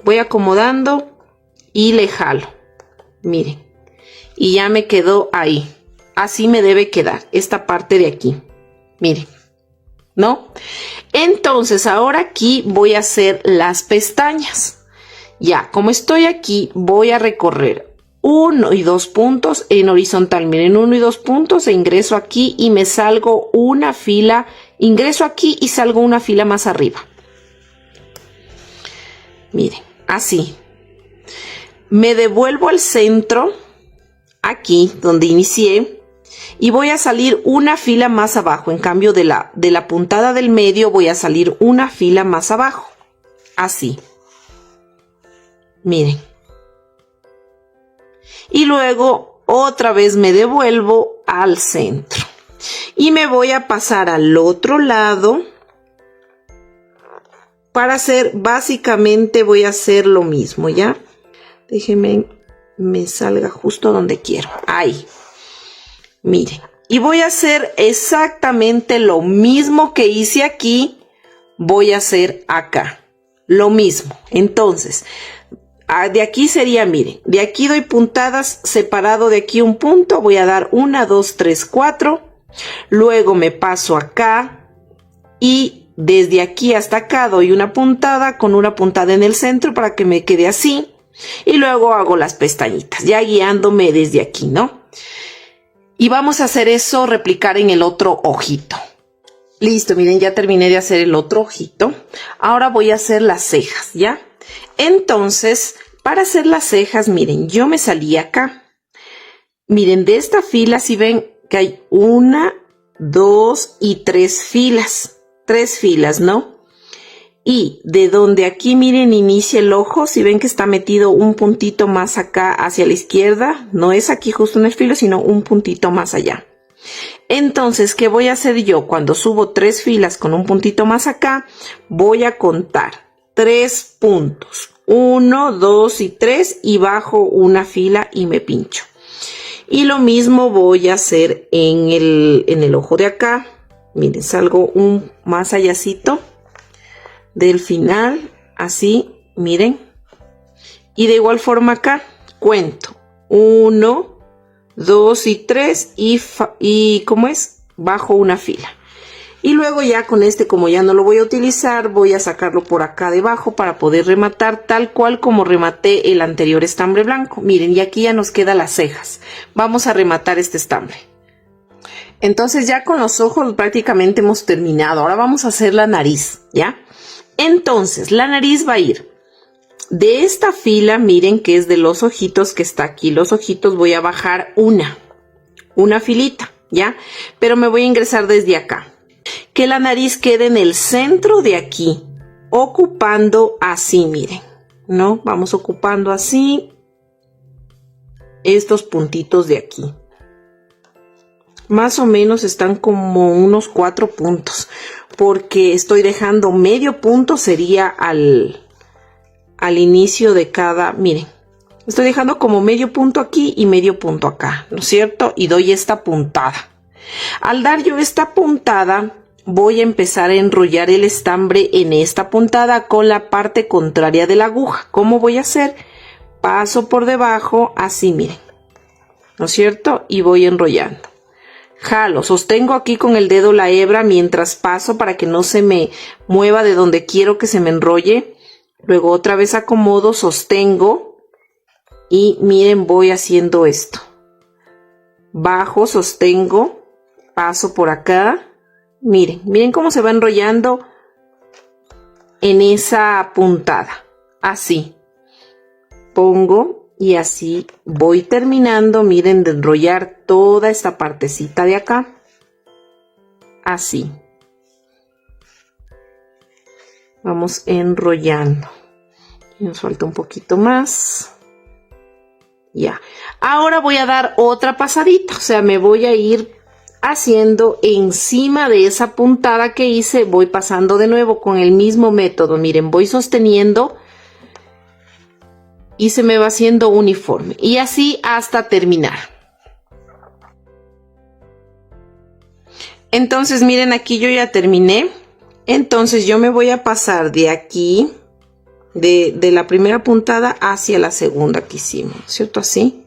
Voy acomodando y le jalo, miren, y ya me quedó ahí. Así me debe quedar esta parte de aquí, miren, ¿no? Entonces ahora aquí voy a hacer las pestañas. Ya, como estoy aquí, voy a recorrer 1 y 2 puntos en horizontal. Miren, 1 y 2 puntos e ingreso aquí y me salgo una fila. Ingreso aquí y salgo una fila más arriba. Miren, así. Me devuelvo al centro, aquí donde inicié, y voy a salir una fila más abajo. En cambio de la puntada del medio voy a salir una fila más abajo. Así. Miren. Y luego otra vez me devuelvo al centro. Y me voy a pasar al otro lado para hacer, básicamente voy a hacer lo mismo, ¿ya? Déjenme, me salga justo donde quiero. Ahí. Miren. Y voy a hacer exactamente lo mismo que hice aquí, voy a hacer acá. Lo mismo. Entonces, de aquí sería, miren, de aquí doy puntadas, separado de aquí un punto, voy a dar 1, 2, 3, 4. Luego me paso acá y desde aquí hasta acá doy una puntada con una puntada en el centro para que me quede así. Y luego hago las pestañitas, ya guiándome desde aquí, ¿no? Y vamos a hacer eso, replicar en el otro ojito. Listo, miren, ya terminé de hacer el otro ojito. Ahora voy a hacer las cejas, ¿ya? Entonces, para hacer las cejas, miren, yo me salí acá. Miren, de esta fila, si ven que hay 1, 2 y 3 filas. 3 filas, ¿no? Y de donde aquí, miren, inicia el ojo, si ven que está metido un puntito más acá hacia la izquierda, no es aquí justo en el filo, sino un puntito más allá. Entonces, ¿qué voy a hacer yo? Cuando subo 3 filas con un puntito más acá, voy a contar 3 puntos. 1, 2 y 3 y bajo una fila y me pincho. Y lo mismo voy a hacer en el ojo de acá. Miren, salgo un más allácito del final, así, miren. Y de igual forma acá, cuento 1, 2 y 3 y ¿cómo es? Bajo una fila. Y luego ya con este, como ya no lo voy a utilizar, voy a sacarlo por acá debajo para poder rematar tal cual como rematé el anterior estambre blanco. Miren, y aquí ya nos quedan las cejas. Vamos a rematar este estambre. Entonces ya con los ojos prácticamente hemos terminado. Ahora vamos a hacer la nariz, ¿ya? Entonces la nariz va a ir de esta fila, miren que es de los ojitos que está aquí. Los ojitos voy a bajar una filita, ¿ya? Pero me voy a ingresar desde acá. Que la nariz quede en el centro de aquí, ocupando así, miren, ¿no? Vamos ocupando así estos puntitos de aquí. Más o menos están como unos 4 puntos, porque estoy dejando medio punto, sería al inicio de cada, miren, estoy dejando como medio punto aquí y medio punto acá, ¿no es cierto? Y doy esta puntada. Al dar yo esta puntada, voy a empezar a enrollar el estambre en esta puntada con la parte contraria de la aguja. ¿Cómo voy a hacer? Paso por debajo, así, miren, ¿no es cierto? Y voy enrollando. Jalo, sostengo aquí con el dedo la hebra mientras paso para que no se me mueva de donde quiero que se me enrolle. Luego otra vez acomodo, sostengo y miren, voy haciendo esto. Bajo, sostengo, paso por acá. Miren, miren cómo se va enrollando en esa puntada. Así, pongo y así voy terminando, miren, de enrollar toda esta partecita de acá. Así. Vamos enrollando. Nos falta un poquito más. Ya. Ahora voy a dar otra pasadita, o sea, me voy a ir haciendo encima de esa puntada que hice, voy pasando de nuevo con el mismo método. Miren, voy sosteniendo y se me va haciendo uniforme y así hasta terminar. Entonces miren, aquí yo ya terminé. Entonces yo me voy a pasar de aquí, de la primera puntada hacia la segunda que hicimos, ¿cierto? Así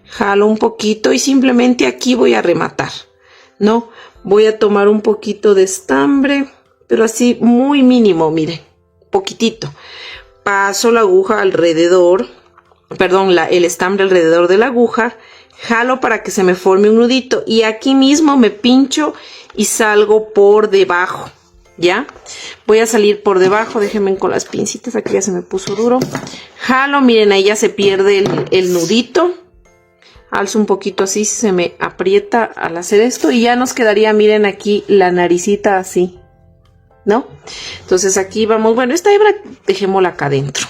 jalo un poquito y simplemente aquí voy a rematar, ¿no? Voy a tomar un poquito de estambre, pero así muy mínimo, miren, poquitito. Paso la aguja alrededor, perdón, el estambre alrededor de la aguja, jalo para que se me forme un nudito y aquí mismo me pincho y salgo por debajo, ¿ya? Voy a salir por debajo, déjenme con las pincitas, aquí ya se me puso duro. Jalo, miren, ahí ya se pierde el nudito. Alzo un poquito así, se me aprieta al hacer esto y ya nos quedaría, miren aquí, la naricita así, ¿no? Entonces aquí vamos, bueno, esta hebra dejémosla acá adentro,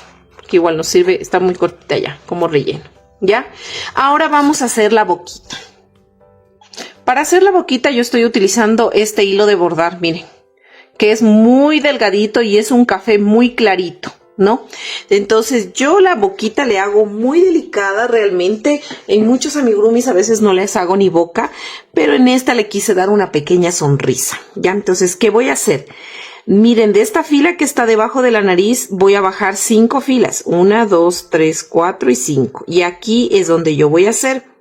que igual nos sirve, está muy cortita ya, como relleno, ¿ya? Ahora vamos a hacer la boquita. Para hacer la boquita yo estoy utilizando este hilo de bordar, miren, que es muy delgadito y es un café muy clarito, ¿no? Entonces yo la boquita le hago muy delicada realmente. En muchos amigurumis a veces no les hago ni boca, pero en esta le quise dar una pequeña sonrisa, ¿ya? Entonces, ¿qué voy a hacer? Miren, de esta fila que está debajo de la nariz voy a bajar 5 filas, 1, 2, 3, 4 y 5, y aquí es donde yo voy a hacer.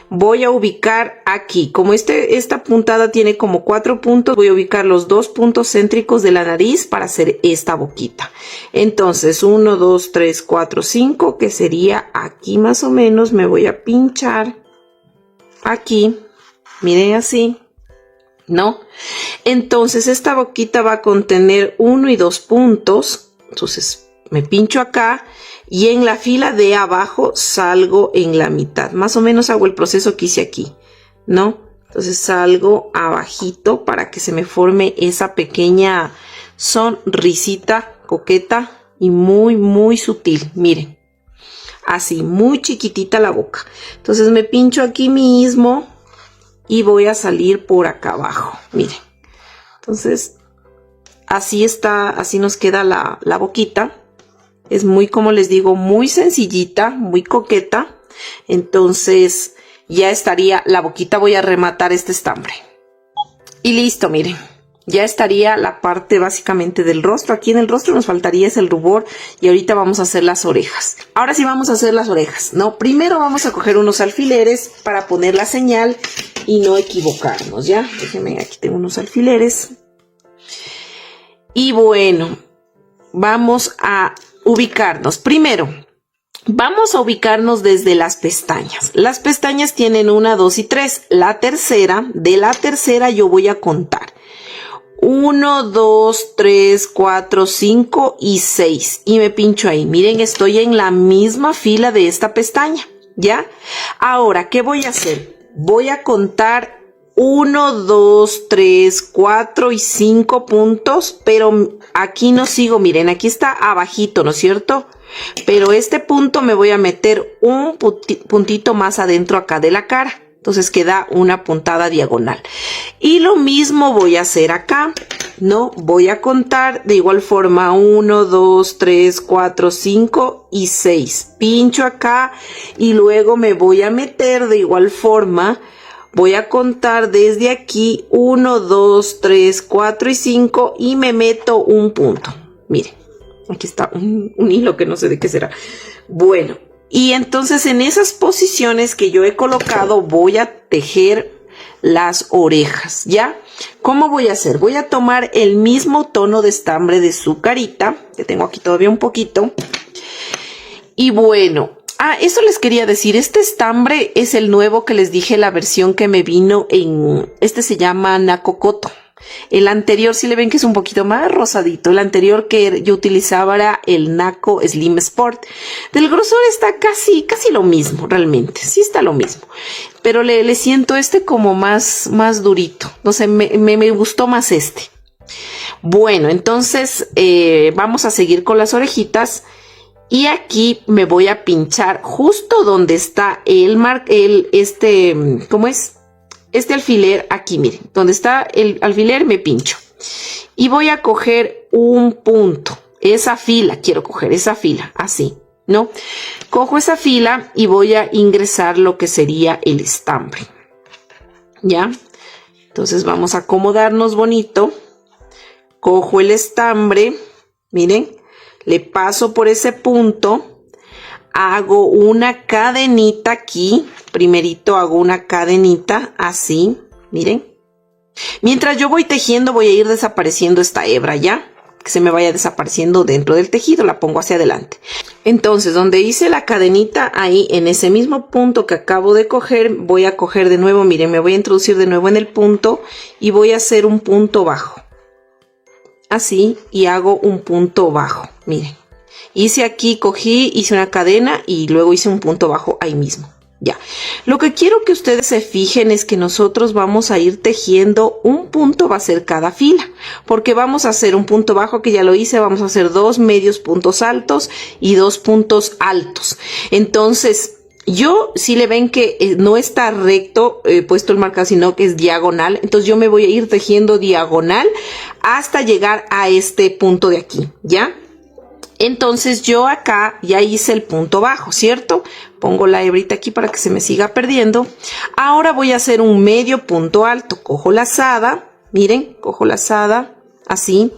Voy a ubicar aquí, como esta puntada tiene como 4 puntos, voy a ubicar los 2 puntos céntricos de la nariz para hacer esta boquita. Entonces 1, 2, 3, 4, 5, que sería aquí más o menos, me voy a pinchar aquí, miren así, ¿no? Entonces esta boquita va a contener 1 y 2 puntos, entonces me pincho acá. Y en la fila de abajo salgo en la mitad. Más o menos hago el proceso que hice aquí, ¿no? Entonces salgo abajito para que se me forme esa pequeña sonrisita coqueta y muy, muy sutil. Miren, así, muy chiquitita la boca. Entonces me pincho aquí mismo y voy a salir por acá abajo. Miren, entonces así está, así nos queda la boquita. Es muy, como les digo, muy sencillita, muy coqueta. Entonces ya estaría la boquita. Voy a rematar este estambre. Y listo, miren. Ya estaría la parte básicamente del rostro. Aquí en el rostro nos faltaría es el rubor. Y ahorita vamos a hacer las orejas. Ahora sí vamos a hacer las orejas, ¿no? Primero vamos a coger unos alfileres para poner la señal y no equivocarnos, ¿ya? Déjenme, aquí tengo unos alfileres. Y bueno, vamos a ubicarnos. Primero, vamos a ubicarnos desde las pestañas. Las pestañas tienen 1, 2 y 3. La tercera, de la tercera yo voy a contar 1, 2, 3, 4, 5 y 6. Y me pincho ahí. Miren, estoy en la misma fila de esta pestaña, ¿ya? Ahora, ¿qué voy a hacer? Voy a contar 1, 2, 3, 4 y 5 puntos, pero aquí no sigo, miren, aquí está abajito, ¿no es cierto? Pero este punto me voy a meter un puntito más adentro acá de la cara, entonces queda una puntada diagonal. Y lo mismo voy a hacer acá, ¿no? Voy a contar de igual forma 1, 2, 3, 4, 5 y 6. Pincho acá y luego me voy a meter de igual forma. Voy a contar desde aquí 1, 2, 3, 4 y 5 y me meto un punto. Miren, aquí está un hilo que no sé de qué será. Bueno, y entonces en esas posiciones que yo he colocado voy a tejer las orejas, ¿ya? ¿Cómo voy a hacer? Voy a tomar el mismo tono de estambre de su carita, que tengo aquí todavía un poquito. Y bueno, eso les quería decir, este estambre es el nuevo que les dije, la versión que me vino en, este se llama Nacocoto. El anterior, si le ven que es un poquito más rosadito. El anterior que yo utilizaba era el Naco Slim Sport. Del grosor está casi lo mismo, realmente. Sí está lo mismo. Pero le siento este como más durito. No sé, me gustó más este. Bueno, entonces vamos a seguir con las orejitas. Y aquí me voy a pinchar justo donde está ¿cómo es? Este alfiler aquí, miren, donde está el alfiler me pincho. Y voy a coger un punto, esa fila, quiero coger esa fila, así, ¿no? Cojo esa fila y voy a ingresar lo que sería el estambre. ¿Ya? Entonces vamos a acomodarnos bonito. Cojo el estambre, miren. Le paso por ese punto, hago una cadenita aquí, primerito hago una cadenita así, miren. Mientras yo voy tejiendo voy a ir desapareciendo esta hebra ya, que se me vaya desapareciendo dentro del tejido, la pongo hacia adelante. Entonces donde hice la cadenita ahí en ese mismo punto que acabo de coger, voy a coger de nuevo, miren, me voy a introducir de nuevo en el punto y voy a hacer un punto bajo. Así, y hago un punto bajo, miren, hice aquí, cogí, hice una cadena y luego hice un punto bajo ahí mismo. Ya, lo que quiero que ustedes se fijen es que nosotros vamos a ir tejiendo un punto, va a ser cada fila, porque vamos a hacer un punto bajo que ya lo hice, vamos a hacer 2 medios puntos altos y 2 puntos altos. Entonces si le ven que no está recto puesto el marcador, sino que es diagonal, entonces yo me voy a ir tejiendo diagonal hasta llegar a este punto de aquí, ¿ya? Entonces yo acá ya hice el punto bajo, ¿cierto? Pongo la hebrita aquí para que se me siga perdiendo. Ahora voy a hacer un medio punto alto. Cojo lazada, miren, cojo lazada, así.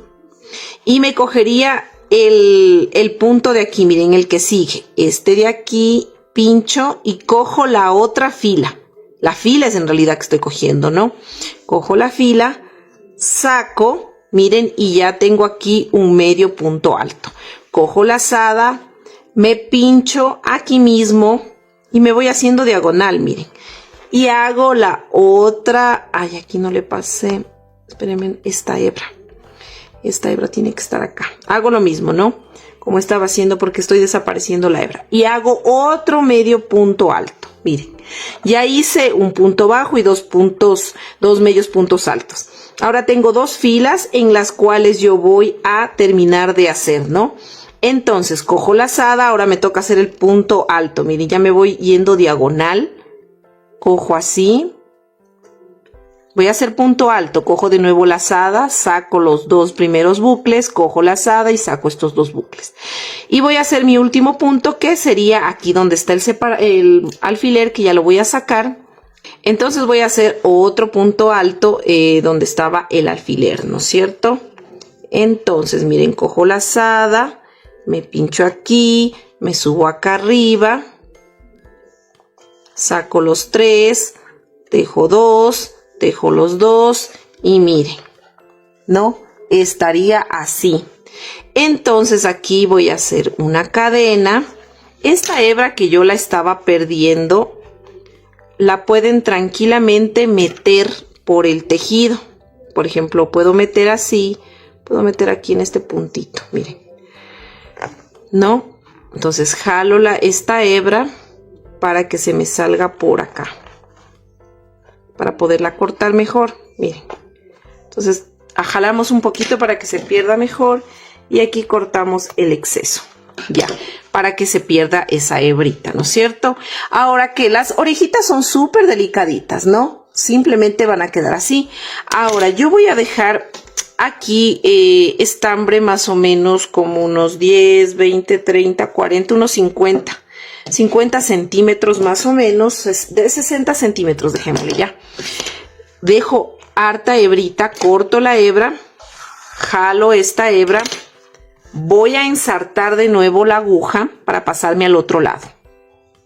Y me cogería el punto de aquí, miren, el que sigue. Este de aquí, pincho y cojo la otra fila. La fila es en realidad que estoy cogiendo, ¿no? Cojo la fila, saco, miren, y ya tengo aquí un medio punto alto. Cojo lazada, me pincho aquí mismo y me voy haciendo diagonal, miren. Y hago la otra, ay, aquí no le pasé, espérenme, esta hebra tiene que estar acá. Hago lo mismo, ¿no? Como estaba haciendo porque estoy desapareciendo la hebra. Y hago otro medio punto alto, miren. Ya hice un punto bajo y 2 medios puntos altos. Ahora tengo 2 filas en las cuales yo voy a terminar de hacer, ¿no? Entonces cojo lazada, ahora me toca hacer el punto alto, miren, ya me voy yendo diagonal, cojo así, voy a hacer punto alto, cojo de nuevo lazada, saco los 2 primeros bucles, cojo lazada y saco estos 2 bucles. Y voy a hacer mi último punto, que sería aquí donde está el alfiler, que ya lo voy a sacar. Entonces voy a hacer otro punto alto donde estaba el alfiler, ¿no es cierto? Entonces miren, cojo lazada, me pincho aquí, me subo acá arriba, saco los 3, tejo 2, tejo los 2 y miren, ¿no? Estaría así. Entonces aquí voy a hacer una cadena. Esta hebra que yo la estaba perdiendo, la pueden tranquilamente meter por el tejido. Por ejemplo, puedo meter así, puedo meter aquí en este puntito, miren. ¿No? Entonces jalo esta hebra para que se me salga por acá, para poderla cortar mejor, miren. Entonces jalamos un poquito para que se pierda mejor y aquí cortamos el exceso, ya, para que se pierda esa hebrita, ¿no es cierto? Ahora que las orejitas son súper delicaditas, ¿no? Simplemente van a quedar así. Ahora yo voy a dejar aquí estambre más o menos como unos 10, 20, 30, 40, unos 50 centímetros más o menos, de 60 centímetros, dejémosle ya. Dejo harta hebrita, corto la hebra, jalo esta hebra, voy a ensartar de nuevo la aguja para pasarme al otro lado.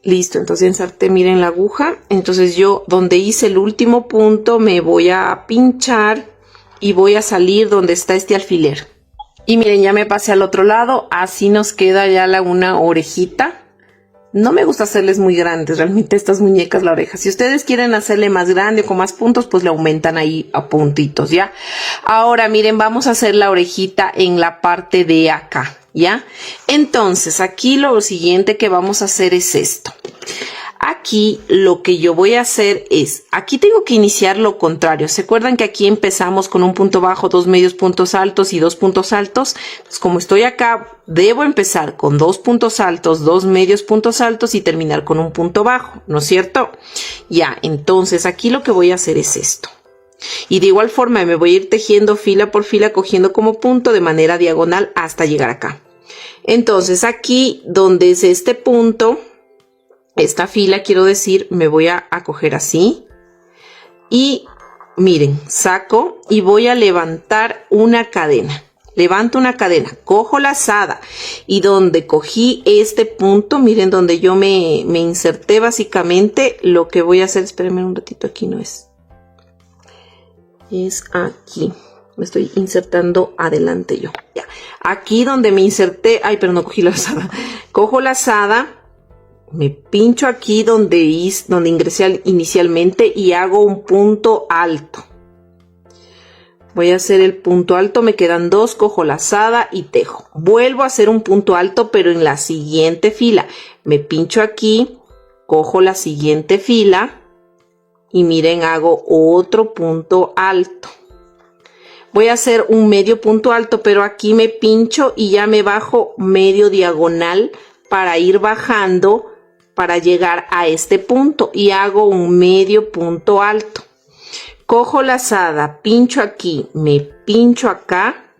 Listo, entonces ensarté, miren la aguja. Entonces yo donde hice el último punto me voy a pinchar y voy a salir donde está este alfiler. Y miren, ya me pasé al otro lado, así nos queda ya una orejita. No me gusta hacerles muy grandes realmente estas muñecas la oreja. Si ustedes quieren hacerle más grande o con más puntos, pues le aumentan ahí a puntitos, ¿ya? Ahora, miren, vamos a hacer la orejita en la parte de acá, ¿ya? Entonces, aquí lo siguiente que vamos a hacer es esto. Aquí lo que yo voy a hacer es, aquí tengo que iniciar lo contrario. ¿Se acuerdan que aquí empezamos con un punto bajo, 2 medios puntos altos y 2 puntos altos? Pues como estoy acá, debo empezar con 2 puntos altos, 2 medios puntos altos y terminar con un punto bajo, ¿no es cierto? Ya, entonces aquí lo que voy a hacer es esto. Y de igual forma me voy a ir tejiendo fila por fila, cogiendo como punto de manera diagonal hasta llegar acá. Entonces aquí donde es este punto, esta fila quiero decir, me voy a coger así y miren, saco y voy a levantar una cadena. Levanto una cadena, cojo lazada y donde cogí este punto, miren donde yo me inserté básicamente, lo que voy a hacer, espérenme un ratito, aquí no es aquí, me estoy insertando adelante yo, ya. Aquí donde me inserté, ay, pero no cogí la lazada, cojo lazada, me pincho aquí donde ingresé inicialmente y hago un punto alto. Voy a hacer el punto alto, me quedan 2, cojo lazada y tejo. Vuelvo a hacer un punto alto, pero en la siguiente fila. Me pincho aquí, cojo la siguiente fila y miren, hago otro punto alto. Voy a hacer un medio punto alto, pero aquí me pincho y ya me bajo medio diagonal para ir bajando para llegar a este punto y hago un medio punto alto. Cojo lazada, pincho aquí, me pincho acá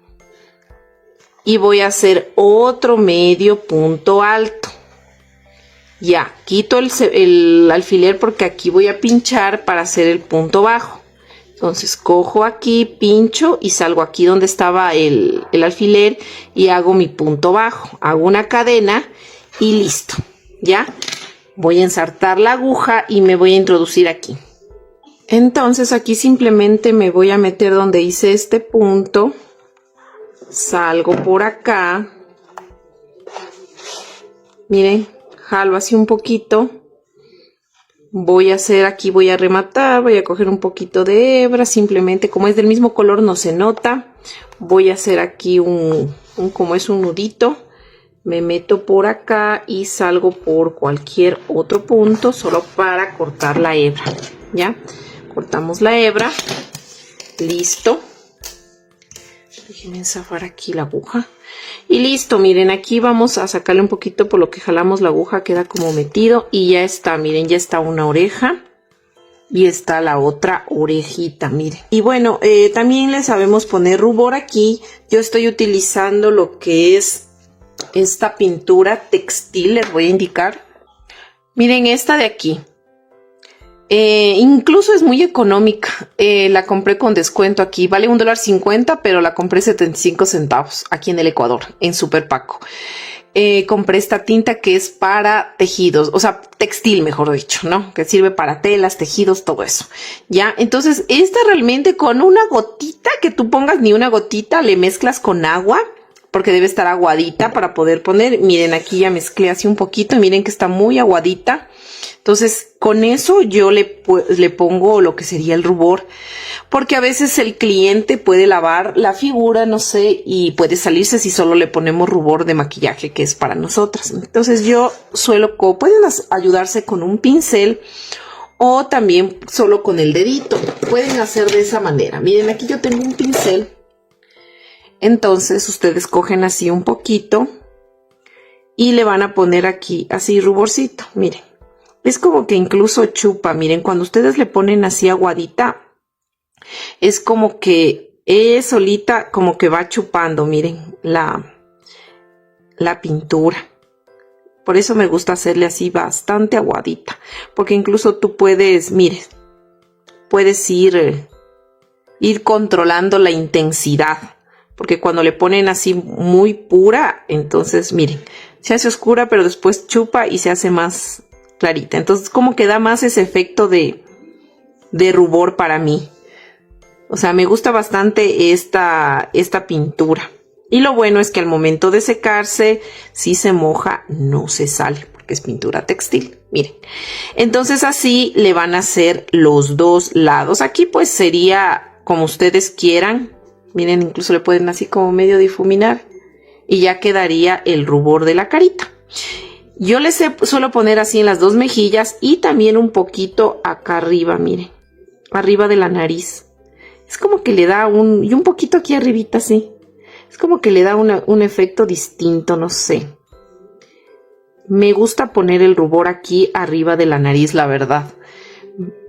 y voy a hacer otro medio punto alto. Ya, quito el alfiler porque aquí voy a pinchar para hacer el punto bajo. Entonces cojo aquí, pincho y salgo aquí donde estaba el alfiler y hago mi punto bajo. Hago una cadena y listo, ¿ya? Voy a ensartar la aguja y me voy a introducir aquí. Entonces aquí simplemente me voy a meter donde hice este punto. Salgo por acá. Miren, jalo así un poquito. Voy a hacer aquí, voy a rematar, voy a coger un poquito de hebra. Simplemente como es del mismo color no se nota. Voy a hacer aquí como es un nudito. Me meto por acá y salgo por cualquier otro punto solo para cortar la hebra, ¿ya? Cortamos la hebra, listo. Déjenme zafar aquí la aguja. Y listo, miren, aquí vamos a sacarle un poquito por lo que jalamos la aguja, queda como metido y ya está, miren, ya está una oreja. Y está la otra orejita, miren. Y bueno, también le sabemos poner rubor aquí. Yo estoy utilizando lo que es esta pintura textil, les voy a indicar. Miren esta de aquí. Incluso es muy económica. La compré con descuento aquí. Vale $1.50, pero la compré 75 centavos aquí en el Ecuador, en Super Paco. Compré esta tinta que es para tejidos, o sea, textil mejor dicho, ¿no? Que sirve para telas, tejidos, todo eso. Ya, entonces esta realmente con una gotita que tú pongas, ni una gotita, le mezclas con agua. Porque debe estar aguadita para poder poner. Miren, aquí ya mezclé así un poquito y miren que está muy aguadita. Entonces, con eso yo le pongo lo que sería el rubor. Porque a veces el cliente puede lavar la figura, no sé, y puede salirse si solo le ponemos rubor de maquillaje, que es para nosotras. Entonces, yo pueden ayudarse con un pincel o también solo con el dedito. Pueden hacer de esa manera. Miren, aquí yo tengo un pincel. Entonces ustedes cogen así un poquito y le van a poner aquí así ruborcito, miren. Es como que incluso chupa, miren, cuando ustedes le ponen así aguadita, es como que solita como que va chupando, miren, la pintura. Por eso me gusta hacerle así bastante aguadita, porque incluso tú puedes, miren, puedes ir controlando la intensidad. Porque cuando le ponen así muy pura, entonces miren, se hace oscura, pero después chupa y se hace más clarita. Entonces como que da más ese efecto de rubor para mí. O sea, me gusta bastante esta pintura. Y lo bueno es que al momento de secarse, si se moja, no se sale. Porque que es pintura textil, miren. Entonces así le van a hacer los dos lados. Aquí pues sería como ustedes quieran. Miren, incluso le pueden así como medio difuminar y ya quedaría el rubor de la carita. Yo les suelo poner así en las dos mejillas y también un poquito acá arriba, miren, arriba de la nariz. Es como que le da y un poquito aquí arribita, sí. Es como que le da un efecto distinto, no sé. Me gusta poner el rubor aquí arriba de la nariz, la verdad.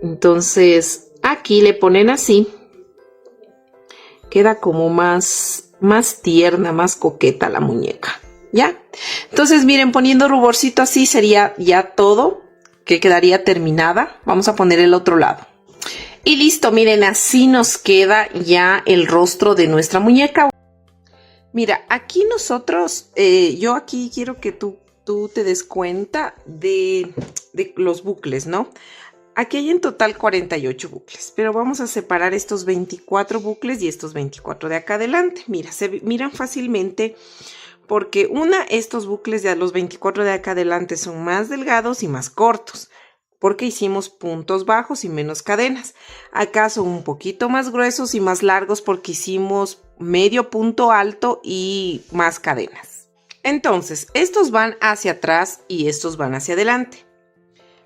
Entonces, aquí le ponen así. Queda como más tierna, más coqueta la muñeca, ¿ya? Entonces, miren, poniendo ruborcito así sería ya todo, que quedaría terminada. Vamos a poner el otro lado. Y listo, miren, así nos queda ya el rostro de nuestra muñeca. Mira, aquí nosotros, yo aquí quiero que tú te des cuenta de los bucles, ¿no? Aquí hay en total 48 bucles, pero vamos a separar estos 24 bucles y estos 24 de acá adelante. Mira, se miran fácilmente porque estos bucles de los 24 de acá adelante son más delgados y más cortos, porque hicimos puntos bajos y menos cadenas. Acá son un poquito más gruesos y más largos porque hicimos medio punto alto y más cadenas. Entonces, estos van hacia atrás y estos van hacia adelante.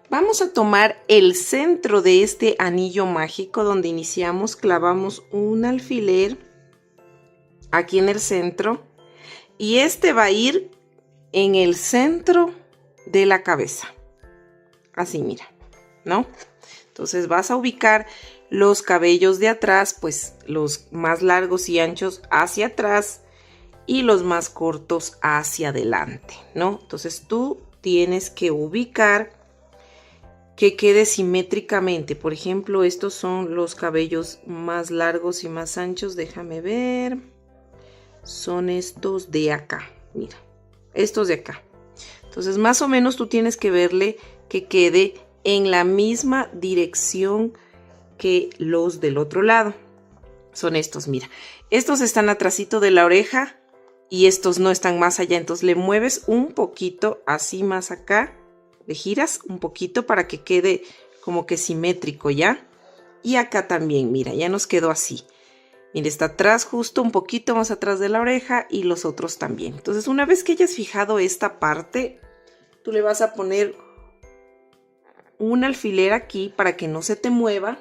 Vamos a tomar el centro de este anillo mágico donde iniciamos, clavamos un alfiler aquí en el centro y este va a ir en el centro de la cabeza. Así, mira, ¿no? Entonces vas a ubicar los cabellos de atrás, pues los más largos y anchos hacia atrás y los más cortos hacia adelante, ¿no? Entonces tú tienes que ubicar que quede simétricamente. Por ejemplo, estos son los cabellos más largos y más anchos. Déjame ver. Son estos de acá. Mira, estos de acá. Entonces, más o menos tú tienes que verle que quede en la misma dirección que los del otro lado. Son estos, mira. Estos están atrasito de la oreja y estos no están más allá. Entonces, le mueves un poquito así más acá. Le giras un poquito para que quede como que simétrico, ¿ya? Y acá también, mira, ya nos quedó así. Mira, está atrás, justo un poquito más atrás de la oreja y los otros también. Entonces, una vez que hayas fijado esta parte, tú le vas a poner un alfiler aquí para que no se te mueva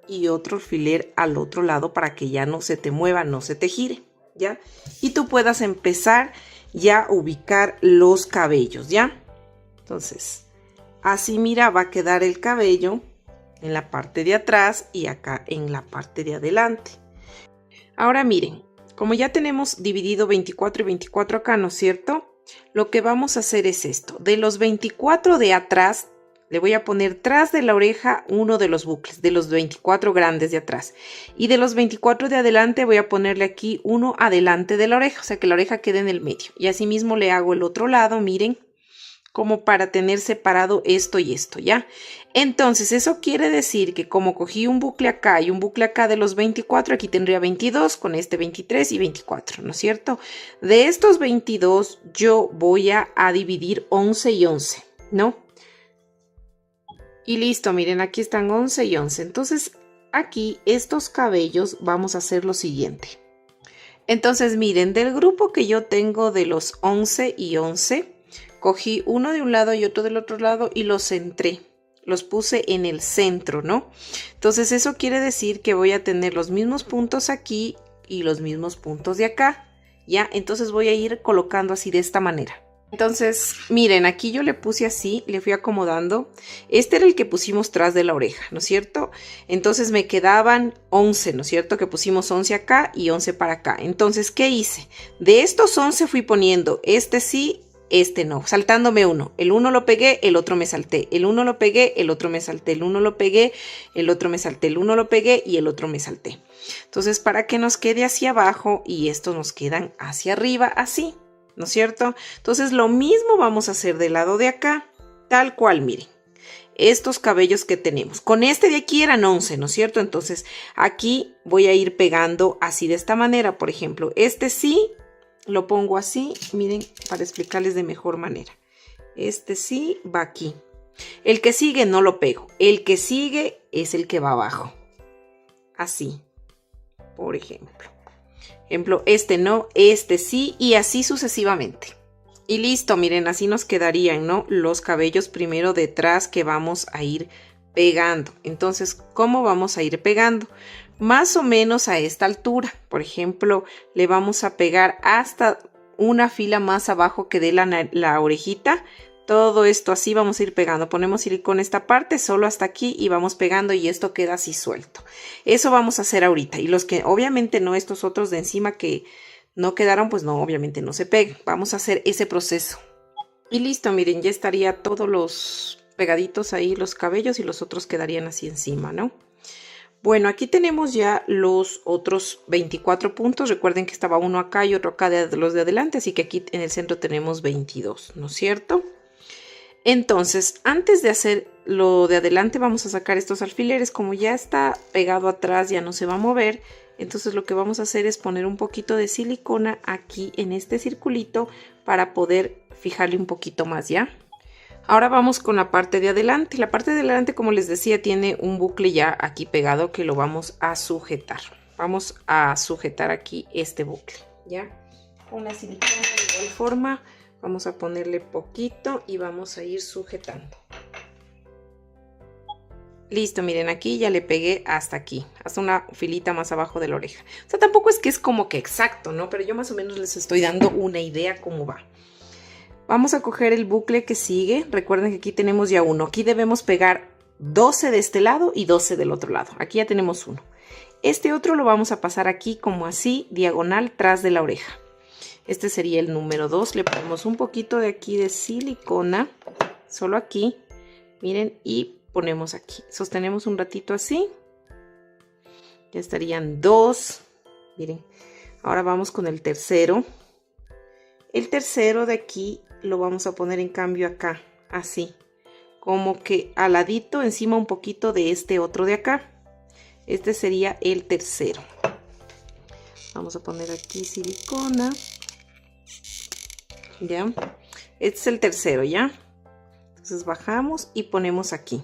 y otro alfiler al otro lado para que ya no se te mueva, no se te gire, ¿ya? Y tú puedas empezar ya a ubicar los cabellos, ¿ya? Entonces, así mira, va a quedar el cabello en la parte de atrás y acá en la parte de adelante. Ahora miren, como ya tenemos dividido 24 y 24 acá, ¿no es cierto? Lo que vamos a hacer es esto. De los 24 de atrás, le voy a poner tras de la oreja uno de los bucles, de los 24 grandes de atrás. Y de los 24 de adelante voy a ponerle aquí uno adelante de la oreja, o sea que la oreja quede en el medio. Y así mismo le hago el otro lado, miren, como para tener separado esto y esto, ¿ya? Entonces, eso quiere decir que como cogí un bucle acá y un bucle acá de los 24, aquí tendría 22, con este 23 y 24, ¿no es cierto? De estos 22, yo voy a dividir 11 y 11, ¿no? Y listo, miren, aquí están 11 y 11. Entonces, aquí estos cabellos vamos a hacer lo siguiente. Entonces, miren, del grupo que yo tengo de los 11 y 11, cogí uno de un lado y otro del otro lado y los centré, los puse en el centro, ¿no? Entonces eso quiere decir que voy a tener los mismos puntos aquí y los mismos puntos de acá, ¿ya? Entonces voy a ir colocando así de esta manera. Entonces, miren, aquí yo le puse así, le fui acomodando. Este era el que pusimos tras de la oreja, ¿no es cierto? Entonces me quedaban 11, ¿no es cierto? Que pusimos 11 acá y 11 para acá. Entonces, ¿qué hice? De estos 11 fui poniendo este sí, este no, saltándome uno. El uno lo pegué, el otro me salté. El uno lo pegué, el otro me salté. El uno lo pegué, el otro me salté. El uno lo pegué y el otro me salté. Entonces, para que nos quede hacia abajo y estos nos quedan hacia arriba, así, ¿no es cierto? Entonces, lo mismo vamos a hacer del lado de acá, tal cual, miren. Estos cabellos que tenemos. Con este de aquí eran 11, ¿no es cierto? Entonces, aquí voy a ir pegando así de esta manera. Por ejemplo, este sí. Lo pongo así, miren, para explicarles de mejor manera. Este sí va aquí. El que sigue no lo pego. El que sigue es el que va abajo. Así, por ejemplo. Este no, este sí, y así sucesivamente. Y listo, miren, así nos quedarían, ¿no? Los cabellos primero detrás que vamos a ir pegando. Entonces, ¿cómo vamos a ir pegando? Más o menos a esta altura. Por ejemplo, le vamos a pegar hasta una fila más abajo que dé la orejita. Todo esto así vamos a ir pegando. Ponemos silicona esta parte solo hasta aquí y vamos pegando y esto queda así suelto. Eso vamos a hacer ahorita. Y los que obviamente no, estos otros de encima que no quedaron, pues no, obviamente no se pegan. Vamos a hacer ese proceso. Y listo, miren, ya estaría todos los pegaditos ahí, los cabellos, y los otros quedarían así encima, ¿no? Bueno, aquí tenemos ya los otros 24 puntos. Recuerden que estaba uno acá y otro acá de los de adelante, así que aquí en el centro tenemos 22, ¿no es cierto? Entonces, antes de hacer lo de adelante, vamos a sacar estos alfileres. Como ya está pegado atrás, ya no se va a mover. Entonces lo que vamos a hacer es poner un poquito de silicona aquí en este circulito para poder fijarle un poquito más, ¿ya? Ahora vamos con la parte de adelante. La parte de adelante, como les decía, tiene un bucle ya aquí pegado que lo vamos a sujetar. Vamos a sujetar aquí este bucle, ¿ya? Con la silicona de igual forma. Vamos a ponerle poquito y vamos a ir sujetando. Listo, miren, aquí ya le pegué hasta aquí, hasta una filita más abajo de la oreja. O sea, tampoco es que es como que exacto, ¿no? Pero yo más o menos les estoy dando una idea cómo va. Vamos a coger el bucle que sigue. Recuerden que aquí tenemos ya uno. Aquí debemos pegar 12 de este lado y 12 del otro lado. Aquí ya tenemos uno. Este otro lo vamos a pasar aquí como así, diagonal tras de la oreja. Este sería el número 2. Le ponemos un poquito de aquí de silicona, solo aquí, miren, y ponemos aquí. Sostenemos un ratito así. Ya estarían 2. Miren, ahora vamos con el tercero. El tercero de aquí lo vamos a poner en cambio acá, así. Como que al ladito, encima un poquito de este otro de acá. Este sería el tercero. Vamos a poner aquí silicona. Ya, este es el tercero, ¿ya? Entonces bajamos y ponemos aquí.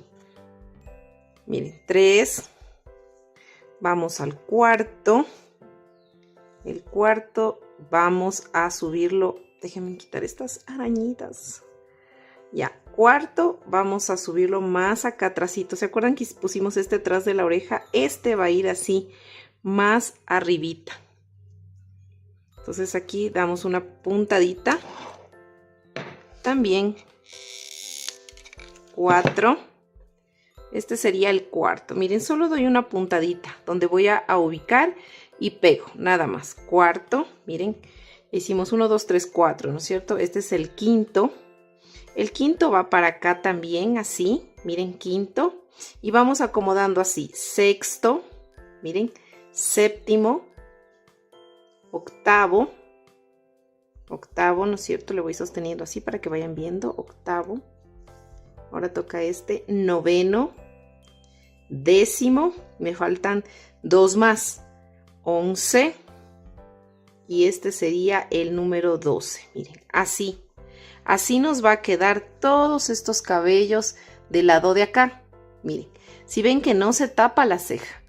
Miren, 3. Vamos al cuarto. El cuarto vamos a subirlo. Déjenme quitar estas arañitas. Ya, cuarto vamos a subirlo más acá atrásito. ¿Se acuerdan que pusimos este atrás de la oreja? Este va a ir así, más arribita. Entonces aquí damos una puntadita. También 4. Este sería el cuarto. Miren, solo doy una puntadita donde voy a ubicar y pego, nada más. Cuarto, miren, hicimos 1, 2, 3, 4, ¿no es cierto? Este es el quinto. El quinto va para acá también, así, miren, quinto. Y vamos acomodando así, sexto, miren, séptimo, octavo, ¿no es cierto? Le voy sosteniendo así para que vayan viendo, octavo. Ahora toca este, noveno, décimo, me faltan 2 más, 11, y este sería el número 12, miren, así. Así nos va a quedar todos estos cabellos del lado de acá. Miren, si ven que no se tapa la ceja,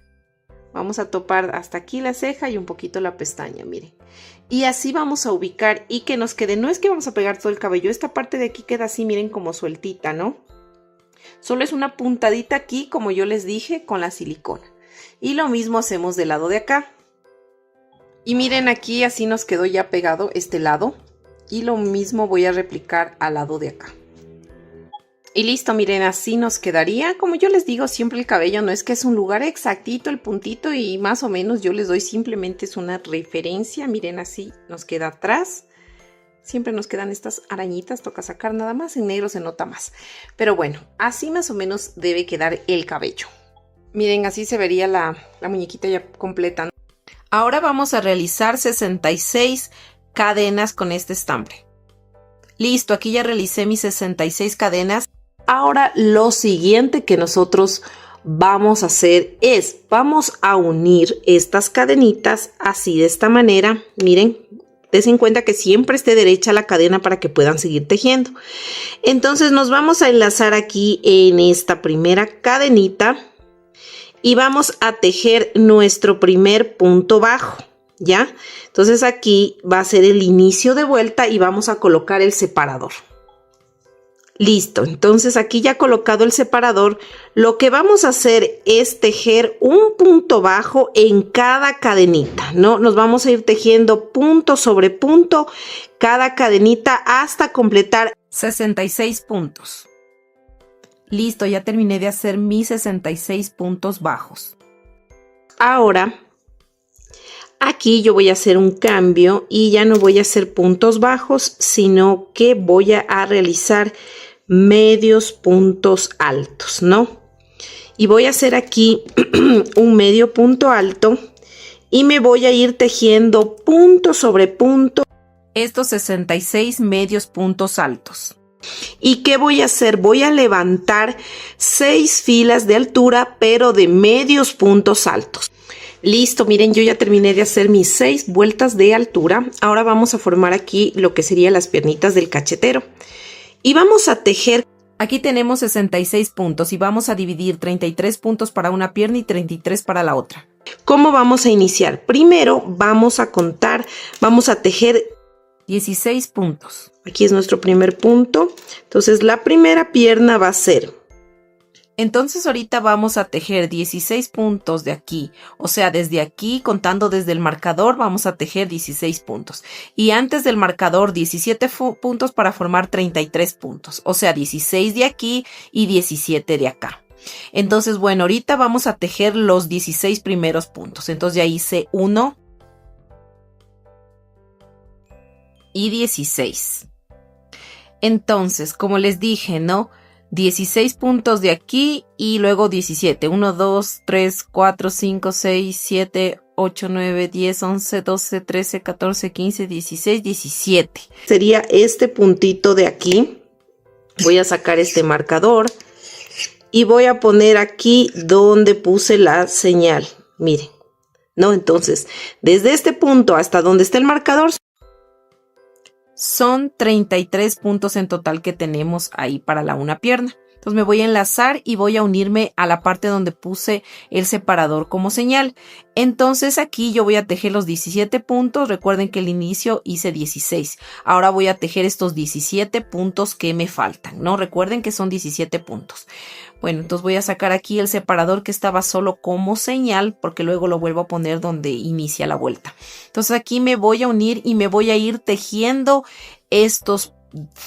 vamos a topar hasta aquí la ceja y un poquito la pestaña, miren. Y así vamos a ubicar y que nos quede, no es que vamos a pegar todo el cabello, esta parte de aquí queda así, miren, como sueltita, ¿no? Solo es una puntadita aquí, como yo les dije, con la silicona. Y lo mismo hacemos del lado de acá. Y miren, aquí así nos quedó ya pegado este lado. Y lo mismo voy a replicar al lado de acá. Y listo, miren, así nos quedaría. Como yo les digo, siempre el cabello no es que es un lugar exactito, el puntito, y más o menos yo les doy simplemente es una referencia. Miren, así nos queda atrás. Siempre nos quedan estas arañitas, toca sacar nada más, en negro se nota más. Pero bueno, así más o menos debe quedar el cabello. Miren, así se vería la muñequita ya completa, ¿no? Ahora vamos a realizar 66 cadenas con este estambre. Listo, aquí ya realicé mis 66 cadenas. Ahora lo siguiente que nosotros vamos a hacer es, vamos a unir estas cadenitas así de esta manera. Miren, Des en cuenta que siempre esté derecha la cadena para que puedan seguir tejiendo. Entonces nos vamos a enlazar aquí en esta primera cadenita y vamos a tejer nuestro primer punto bajo, ¿ya? Entonces aquí va a ser el inicio de vuelta y vamos a colocar el separador. Listo, entonces aquí ya colocado el separador, lo que vamos a hacer es tejer un punto bajo en cada cadenita, ¿no? Nos vamos a ir tejiendo punto sobre punto cada cadenita hasta completar 66 puntos. Listo, ya terminé de hacer mis 66 puntos bajos. Ahora, aquí yo voy a hacer un cambio y ya no voy a hacer puntos bajos, sino que voy a realizar medios puntos altos, ¿no? Y voy a hacer aquí un medio punto alto y me voy a ir tejiendo punto sobre punto estos 66 medios puntos altos. ¿Y qué voy a hacer? Voy a levantar 6 filas de altura, pero de medios puntos altos. Listo, miren, yo ya terminé de hacer mis 6 vueltas de altura. Ahora vamos a formar aquí lo que serían las piernitas del cachetero. Y vamos a tejer. Aquí tenemos 66 puntos y vamos a dividir 33 puntos para una pierna y 33 para la otra. ¿Cómo vamos a iniciar? Primero vamos a contar, vamos a tejer 16 puntos. Aquí es nuestro primer punto. Entonces la primera pierna va a ser. Entonces ahorita vamos a tejer 16 puntos de aquí, o sea, desde aquí, contando desde el marcador, vamos a tejer 16 puntos. Y antes del marcador, 17 puntos para formar 33 puntos, o sea, 16 de aquí y 17 de acá. Entonces, bueno, ahorita vamos a tejer los 16 primeros puntos. Entonces ya hice 1 y 16. Entonces, como les dije, ¿no? 16 puntos de aquí y luego 17. 1, 2, 3, 4, 5, 6, 7, 8, 9, 10, 11, 12, 13, 14, 15, 16, 17. Sería este puntito de aquí. Voy a sacar este marcador y voy a poner aquí donde puse la señal. Miren, ¿no? Entonces, desde este punto hasta donde está el marcador, son 33 puntos en total que tenemos ahí para la una pierna. Entonces me voy a enlazar y voy a unirme a la parte donde puse el separador como señal. Entonces aquí yo voy a tejer los 17 puntos. Recuerden que al inicio hice 16. Ahora voy a tejer estos 17 puntos que me faltan, ¿no? Recuerden que son 17 puntos. Bueno, entonces voy a sacar aquí el separador que estaba solo como señal, porque luego lo vuelvo a poner donde inicia la vuelta. Entonces aquí me voy a unir y me voy a ir tejiendo estos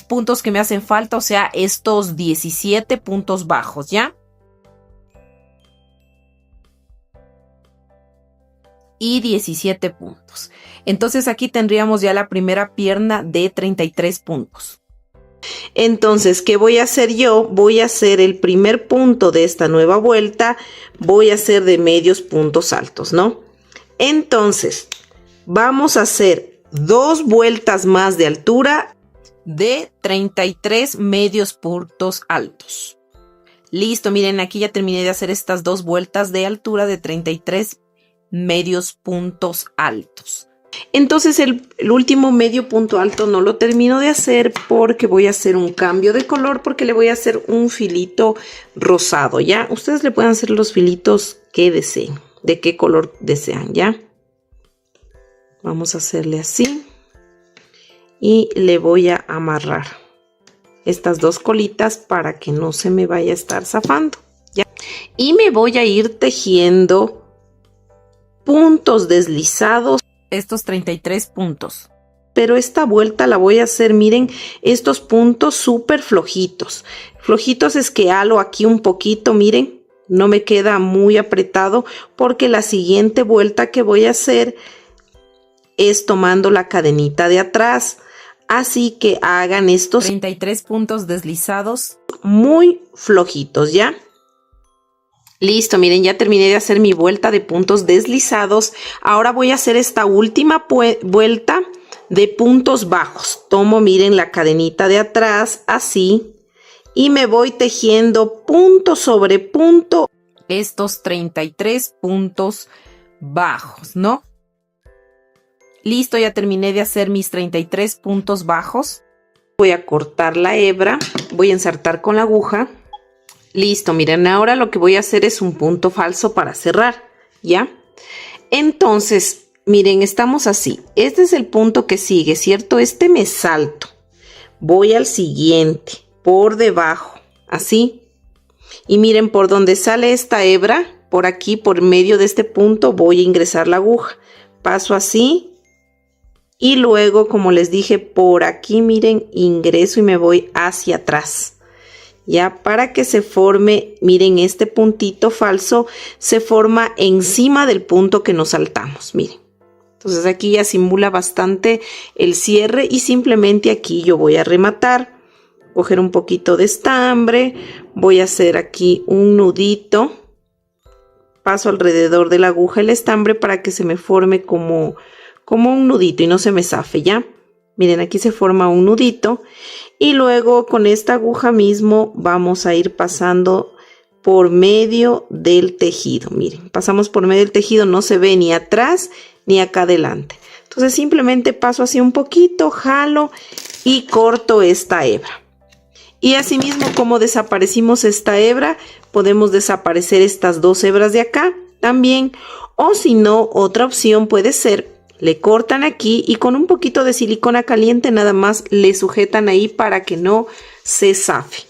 puntos que me hacen falta, o sea, estos 17 puntos bajos, ¿ya? Y 17 puntos. Entonces aquí tendríamos ya la primera pierna de 33 puntos. Entonces, ¿qué voy a hacer yo? Voy a hacer el primer punto de esta nueva vuelta, voy a hacer de medios puntos altos, ¿no? Entonces, vamos a hacer 2 vueltas más de altura de 33 medios puntos altos. Listo, miren, aquí ya terminé de hacer estas 2 vueltas de altura de 33 medios puntos altos. Entonces el último medio punto alto no lo termino de hacer porque voy a hacer un cambio de color, porque le voy a hacer un filito rosado, ¿ya? Ustedes le pueden hacer los filitos que deseen, de qué color desean, ¿ya? Vamos a hacerle así y le voy a amarrar estas 2 colitas para que no se me vaya a estar zafando, ¿ya? Y me voy a ir tejiendo puntos deslizados. Estos 33 puntos. Pero esta vuelta la voy a hacer, miren, estos puntos súper flojitos. Flojitos es que halo aquí un poquito, miren, no me queda muy apretado porque la siguiente vuelta que voy a hacer es tomando la cadenita de atrás. Así que hagan estos 33 puntos deslizados muy flojitos, ¿ya? Listo, miren, ya terminé de hacer mi vuelta de puntos deslizados. Ahora voy a hacer esta última vuelta de puntos bajos. Tomo, miren, la cadenita de atrás, así, y me voy tejiendo punto sobre punto estos 33 puntos bajos, ¿no? Listo, ya terminé de hacer mis 33 puntos bajos. Voy a cortar la hebra, voy a ensartar con la aguja. Listo, miren, ahora lo que voy a hacer es un punto falso para cerrar, ¿ya? Entonces, miren, estamos así. Este es el punto que sigue, ¿cierto? Este me salto. Voy al siguiente, por debajo, así. Y miren, por donde sale esta hebra, por aquí, por medio de este punto, voy a ingresar la aguja. Paso así. Y luego, como les dije, por aquí, miren, ingreso y me voy hacia atrás. Ya, para que se forme, miren, este puntito falso se forma encima del punto que nos saltamos, miren. Entonces aquí ya simula bastante el cierre y simplemente aquí yo voy a rematar. Coger un poquito de estambre, voy a hacer aquí un nudito. Paso alrededor de la aguja el estambre para que se me forme como un nudito y no se me zafe, ¿ya? Miren, aquí se forma un nudito y luego con esta aguja mismo vamos a ir pasando por medio del tejido. Miren, pasamos por medio del tejido, no se ve ni atrás ni acá adelante. Entonces simplemente paso así un poquito, jalo y corto esta hebra. Y asimismo, como desaparecimos esta hebra, podemos desaparecer estas dos hebras de acá también. O si no, otra opción puede ser, le cortan aquí y con un poquito de silicona caliente nada más le sujetan ahí para que no se zafe.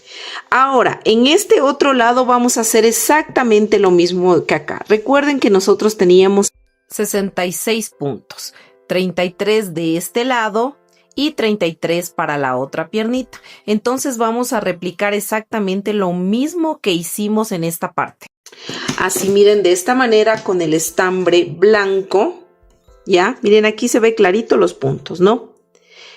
Ahora, en este otro lado vamos a hacer exactamente lo mismo que acá. Recuerden que nosotros teníamos 66 puntos, 33 de este lado y 33 para la otra piernita. Entonces vamos a replicar exactamente lo mismo que hicimos en esta parte. Así, miren, de esta manera con el estambre blanco. Ya, miren, aquí se ve clarito los puntos, ¿no?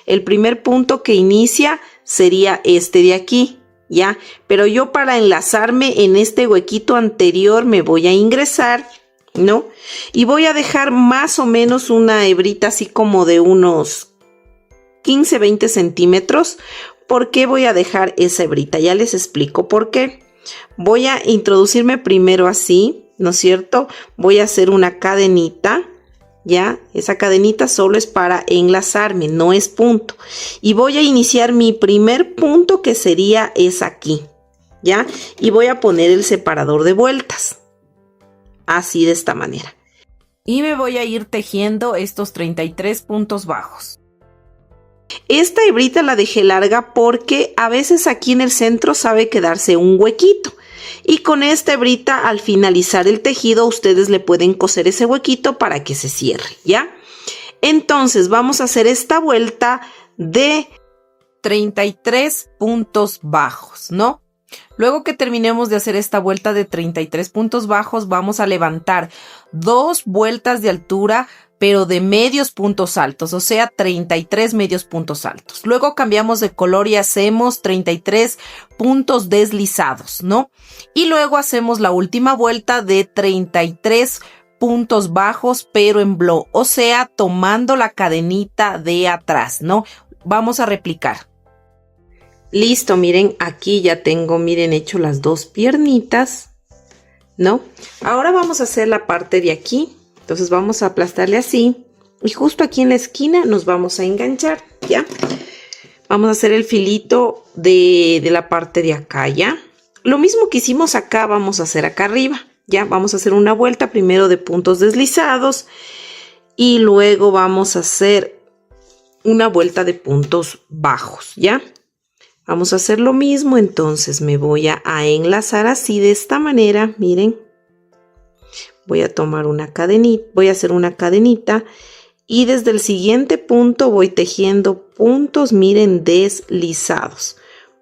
El primer punto que inicia sería este de aquí, ¿ya? Pero yo para enlazarme en este huequito anterior me voy a ingresar, ¿no? Y voy a dejar más o menos una hebrita así como de unos 15-20 centímetros. ¿Por qué voy a dejar esa hebrita? Ya les explico por qué. Voy a introducirme primero así, ¿no es cierto? Voy a hacer una cadenita. Ya, esa cadenita solo es para enlazarme, no es punto. Y voy a iniciar mi primer punto que sería es aquí, ¿ya? Y voy a poner el separador de vueltas, así de esta manera. Y me voy a ir tejiendo estos 33 puntos bajos. Esta hebrita la dejé larga porque a veces aquí en el centro sabe quedarse un huequito. Y con esta hebrita al finalizar el tejido ustedes le pueden coser ese huequito para que se cierre, ¿ya? Entonces vamos a hacer esta vuelta de 33 puntos bajos, ¿no? Luego que terminemos de hacer esta vuelta de 33 puntos bajos vamos a levantar 2 vueltas de altura pero de medios puntos altos, o sea, 33 medios puntos altos. Luego cambiamos de color y hacemos 33 puntos deslizados, ¿no? Y luego hacemos la última vuelta de 33 puntos bajos, pero en blow, o sea, tomando la cadenita de atrás, ¿no? Vamos a replicar. Listo, miren, aquí ya tengo, miren, hecho las dos piernitas, ¿no? Ahora vamos a hacer la parte de aquí. Entonces vamos a aplastarle así y justo aquí en la esquina nos vamos a enganchar, ¿ya? Vamos a hacer el filito de la parte de acá, ¿ya? Lo mismo que hicimos acá vamos a hacer acá arriba, ¿ya? Vamos a hacer una vuelta primero de puntos deslizados y luego vamos a hacer una vuelta de puntos bajos, ¿ya? Vamos a hacer lo mismo, entonces me voy a enlazar así de esta manera, miren. Voy a tomar una cadenita, voy a hacer una cadenita y desde el siguiente punto voy tejiendo puntos, miren, deslizados,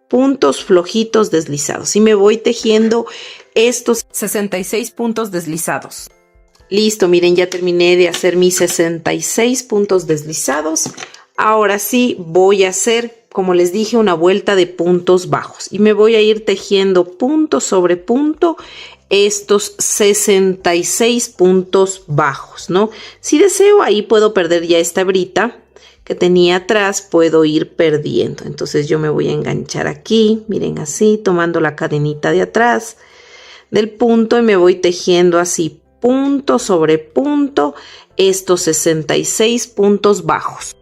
puntos flojitos deslizados y me voy tejiendo estos 66 puntos deslizados. Listo, miren, ya terminé de hacer mis 66 puntos deslizados. Ahora sí voy a hacer, como les dije, una vuelta de puntos bajos y me voy a ir tejiendo punto sobre punto estos 66 puntos bajos, ¿no? Si deseo, ahí puedo perder ya esta hebrita que tenía atrás, puedo ir perdiendo. Entonces yo me voy a enganchar aquí, miren, así, tomando la cadenita de atrás del punto y me voy tejiendo así punto sobre punto estos 66 puntos bajos.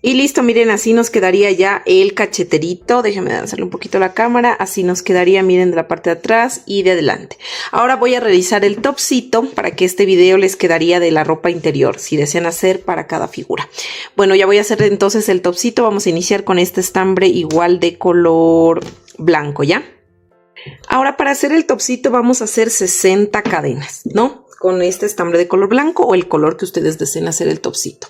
Y listo, miren, así nos quedaría ya el cacheterito. Déjenme hacerle un poquito la cámara. Así nos quedaría, miren, de la parte de atrás y de adelante. Ahora voy a realizar el topcito para que este video les quedaría de la ropa interior, si desean hacer para cada figura. Bueno, ya voy a hacer entonces el topcito. Vamos a iniciar con este estambre igual de color blanco, ¿ya? Ahora para hacer el topcito vamos a hacer 60 cadenas, ¿no? Con este estambre de color blanco o el color que ustedes deseen hacer el topcito.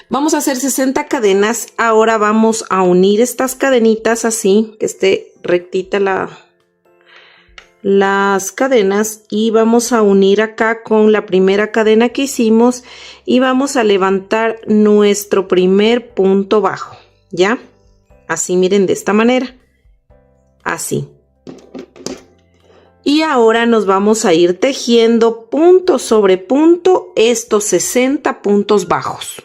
Vamos a hacer 60 cadenas. Ahora vamos a unir estas cadenitas así, que esté rectita las cadenas, y vamos a unir acá con la primera cadena que hicimos y vamos a levantar nuestro primer punto bajo, ¿ya? Así, miren, de esta manera, así. Y ahora nos vamos a ir tejiendo punto sobre punto estos 60 puntos bajos.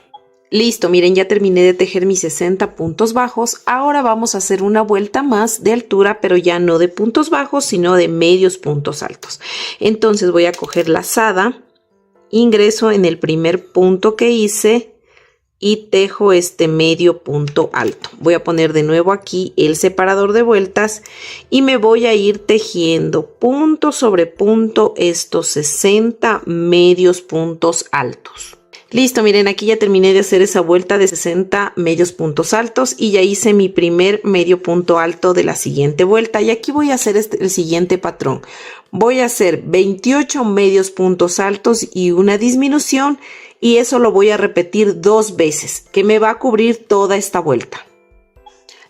Listo, miren, ya terminé de tejer mis 60 puntos bajos. Ahora vamos a hacer una vuelta más de altura, pero ya no de puntos bajos, sino de medios puntos altos. Entonces voy a coger lazada, ingreso en el primer punto que hice y tejo este medio punto alto. Voy a poner de nuevo aquí el separador de vueltas y me voy a ir tejiendo punto sobre punto estos 60 medios puntos altos. Listo, miren, aquí ya terminé de hacer esa vuelta de 60 medios puntos altos y ya hice mi primer medio punto alto de la siguiente vuelta. Y aquí voy a hacer el siguiente patrón. Voy a hacer 28 medios puntos altos y una disminución, y eso lo voy a repetir 2 veces, que me va a cubrir toda esta vuelta.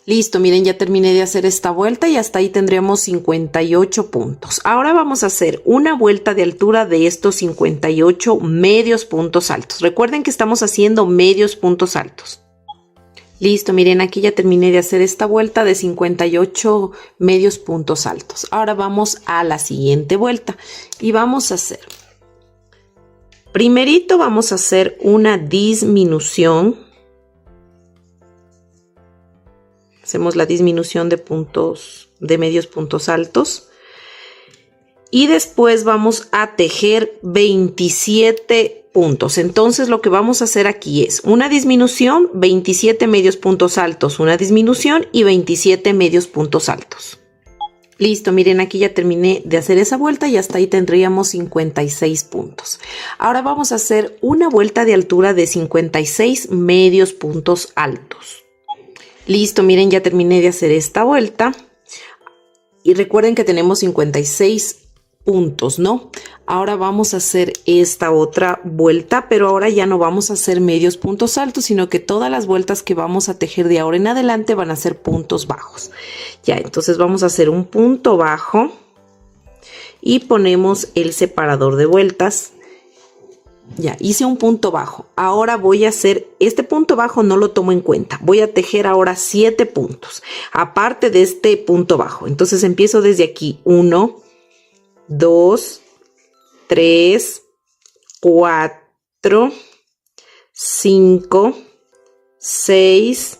Listo, miren, ya terminé de hacer esta vuelta y hasta ahí tendremos 58 puntos. Ahora vamos a hacer una vuelta de altura de estos 58 medios puntos altos. Recuerden que estamos haciendo medios puntos altos. Listo, miren, aquí ya terminé de hacer esta vuelta de 58 medios puntos altos. Ahora vamos a la siguiente vuelta y vamos a hacer... Primerito vamos a hacer una disminución. Hacemos la disminución de puntos, de medios puntos altos. Y después vamos a tejer 27 puntos. Entonces lo que vamos a hacer aquí es una disminución, 27 medios puntos altos, una disminución y 27 medios puntos altos. Listo, miren, aquí ya terminé de hacer esa vuelta y hasta ahí tendríamos 56 puntos. Ahora vamos a hacer una vuelta de altura de 56 medios puntos altos. Listo, miren, ya terminé de hacer esta vuelta y recuerden que tenemos 56 puntos, ¿no? Ahora vamos a hacer esta otra vuelta, pero ahora ya no vamos a hacer medios puntos altos, sino que todas las vueltas que vamos a tejer de ahora en adelante van a ser puntos bajos. Ya, entonces vamos a hacer un punto bajo y ponemos el separador de vueltas. Ya, hice un punto bajo. Ahora voy a hacer, este punto bajo no lo tomo en cuenta. Voy a tejer ahora 7 puntos, aparte de este punto bajo. Entonces empiezo desde aquí. 1, 2, 3, 4, 5, 6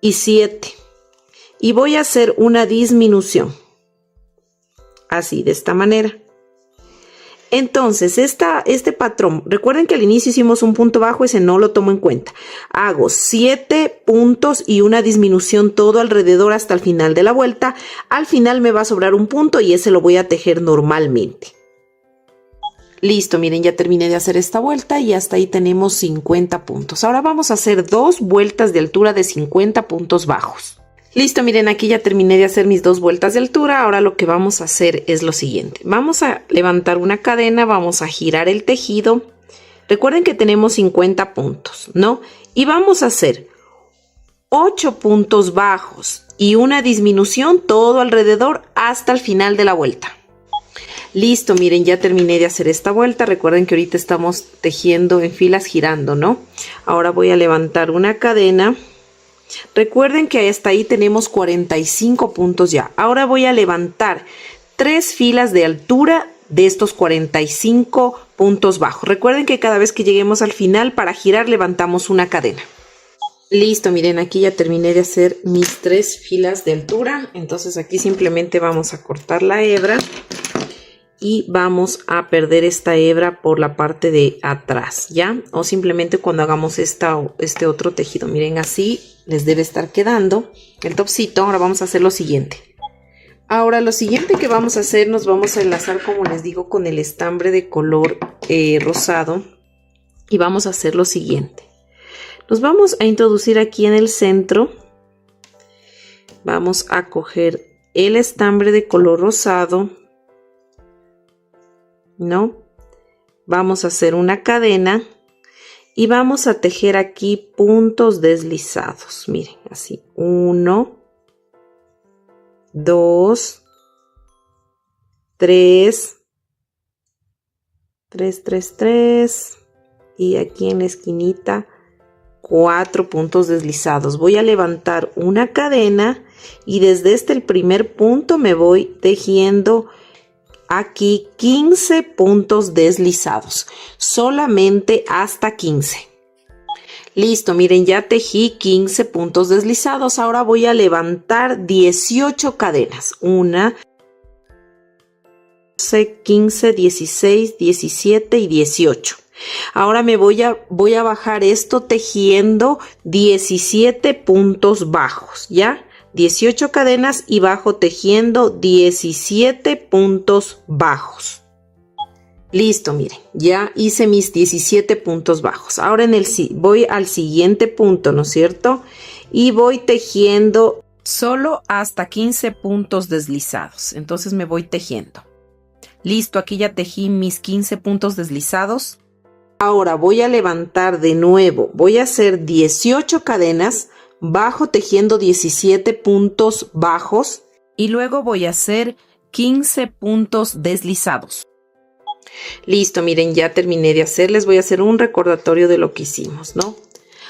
y 7. Y voy a hacer una disminución. Así, de esta manera. Entonces, este patrón, recuerden que al inicio hicimos un punto bajo, ese no lo tomo en cuenta. Hago 7 puntos y una disminución todo alrededor hasta el final de la vuelta. Al final me va a sobrar un punto y ese lo voy a tejer normalmente. Listo, miren, ya terminé de hacer esta vuelta y hasta ahí tenemos 50 puntos. Ahora vamos a hacer 2 vueltas de altura de 50 puntos bajos. Listo, miren, aquí ya terminé de hacer mis 2 vueltas de altura. Ahora lo que vamos a hacer es lo siguiente. Vamos a levantar una cadena, vamos a girar el tejido. Recuerden que tenemos 50 puntos, ¿no? Y vamos a hacer 8 puntos bajos y una disminución todo alrededor hasta el final de la vuelta. Listo, miren, ya terminé de hacer esta vuelta. Recuerden que ahorita estamos tejiendo en filas girando, ¿no? Ahora voy a levantar una cadena. Recuerden que hasta ahí tenemos 45 puntos ya. Ahora voy a levantar 3 filas de altura de estos 45 puntos bajos. Recuerden que cada vez que lleguemos al final, para girar levantamos una cadena. Listo, miren, aquí ya terminé de hacer mis 3 filas de altura. Entonces aquí simplemente vamos a cortar la hebra y vamos a perder esta hebra por la parte de atrás, ¿ya? O simplemente cuando hagamos este otro tejido. Miren, así les debe estar quedando el topsito. Ahora vamos a hacer lo siguiente. Ahora lo siguiente que vamos a hacer, nos vamos a enlazar, como les digo, con el estambre de color rosado. Y vamos a hacer lo siguiente. Nos vamos a introducir aquí en el centro. Vamos a coger el estambre de color rosado, ¿no? Vamos a hacer una cadena y vamos a tejer aquí puntos deslizados. Miren, así, 1, 2, 3, 3, 3, 3 y aquí en la esquinita 4 puntos deslizados. Voy a levantar una cadena y desde el primer punto me voy tejiendo aquí 15 puntos deslizados, solamente hasta 15. Listo, miren, ya tejí 15 puntos deslizados. Ahora voy a levantar 18 cadenas. 1, 15, 16, 17 y 18. Ahora me voy a bajar esto tejiendo 17 puntos bajos, ¿ya? 18 cadenas y bajo tejiendo 17 puntos bajos. Listo, miren, ya hice mis 17 puntos bajos. Ahora voy al siguiente punto, ¿no es cierto? Y voy tejiendo solo hasta 15 puntos deslizados. Entonces me voy tejiendo. Listo, aquí ya tejí mis 15 puntos deslizados. Ahora voy a levantar de nuevo, voy a hacer 18 cadenas, bajo tejiendo 17 puntos bajos y luego voy a hacer 15 puntos deslizados. Listo, miren, ya terminé de hacer. Les voy a hacer un recordatorio de lo que hicimos, ¿no?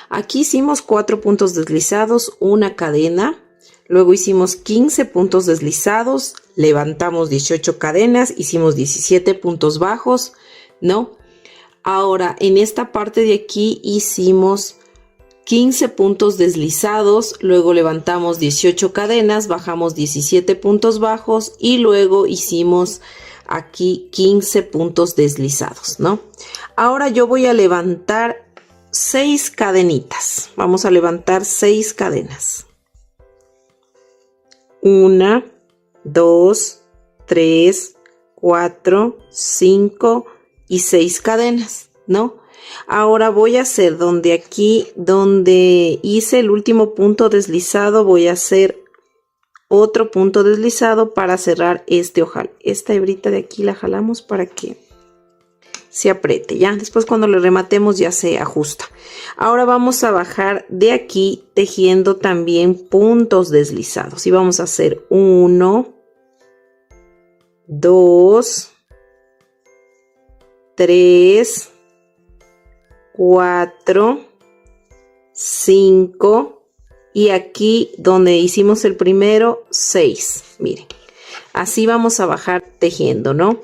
Aquí hicimos 4 puntos deslizados, una cadena, luego hicimos 15 puntos deslizados, levantamos 18 cadenas, hicimos 17 puntos bajos, ¿no? Ahora en esta parte de aquí hicimos 15 puntos deslizados, luego levantamos 18 cadenas, bajamos 17 puntos bajos y luego hicimos aquí 15 puntos deslizados, ¿no? Ahora yo voy a levantar 6 cadenitas. Vamos a levantar 6 cadenas. 1, 2, 3, 4, 5 y 6 cadenas, ¿no? Ahora voy a hacer donde hice el último punto deslizado, voy a hacer otro punto deslizado para cerrar este ojal. Esta hebrita de aquí la jalamos para que se apriete, ya. Después cuando le rematemos ya se ajusta. Ahora vamos a bajar de aquí tejiendo también puntos deslizados y vamos a hacer 1, 2, 3, 4, 5 y aquí donde hicimos el primero 6. Miren, así vamos a bajar tejiendo, ¿no?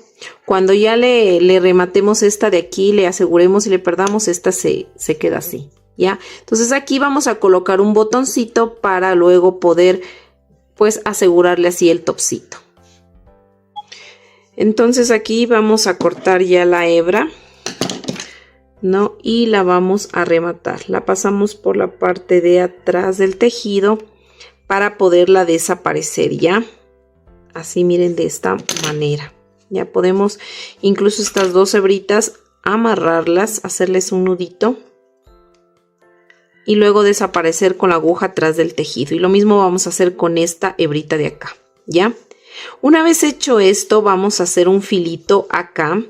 Cuando ya le rematemos esta de aquí, le aseguremos y le perdamos, esta se queda así, ¿ya? Entonces aquí vamos a colocar un botoncito para luego poder pues asegurarle así el topsito. Entonces aquí vamos a cortar ya la hebra, ¿no? Y la vamos a rematar. La pasamos por la parte de atrás del tejido para poderla desaparecer, ¿ya? Así, miren, de esta manera. Ya podemos incluso estas 2 hebritas amarrarlas, hacerles un nudito y luego desaparecer con la aguja atrás del tejido. Y lo mismo vamos a hacer con esta hebrita de acá, ¿ya? Una vez hecho esto, vamos a hacer un filito acá.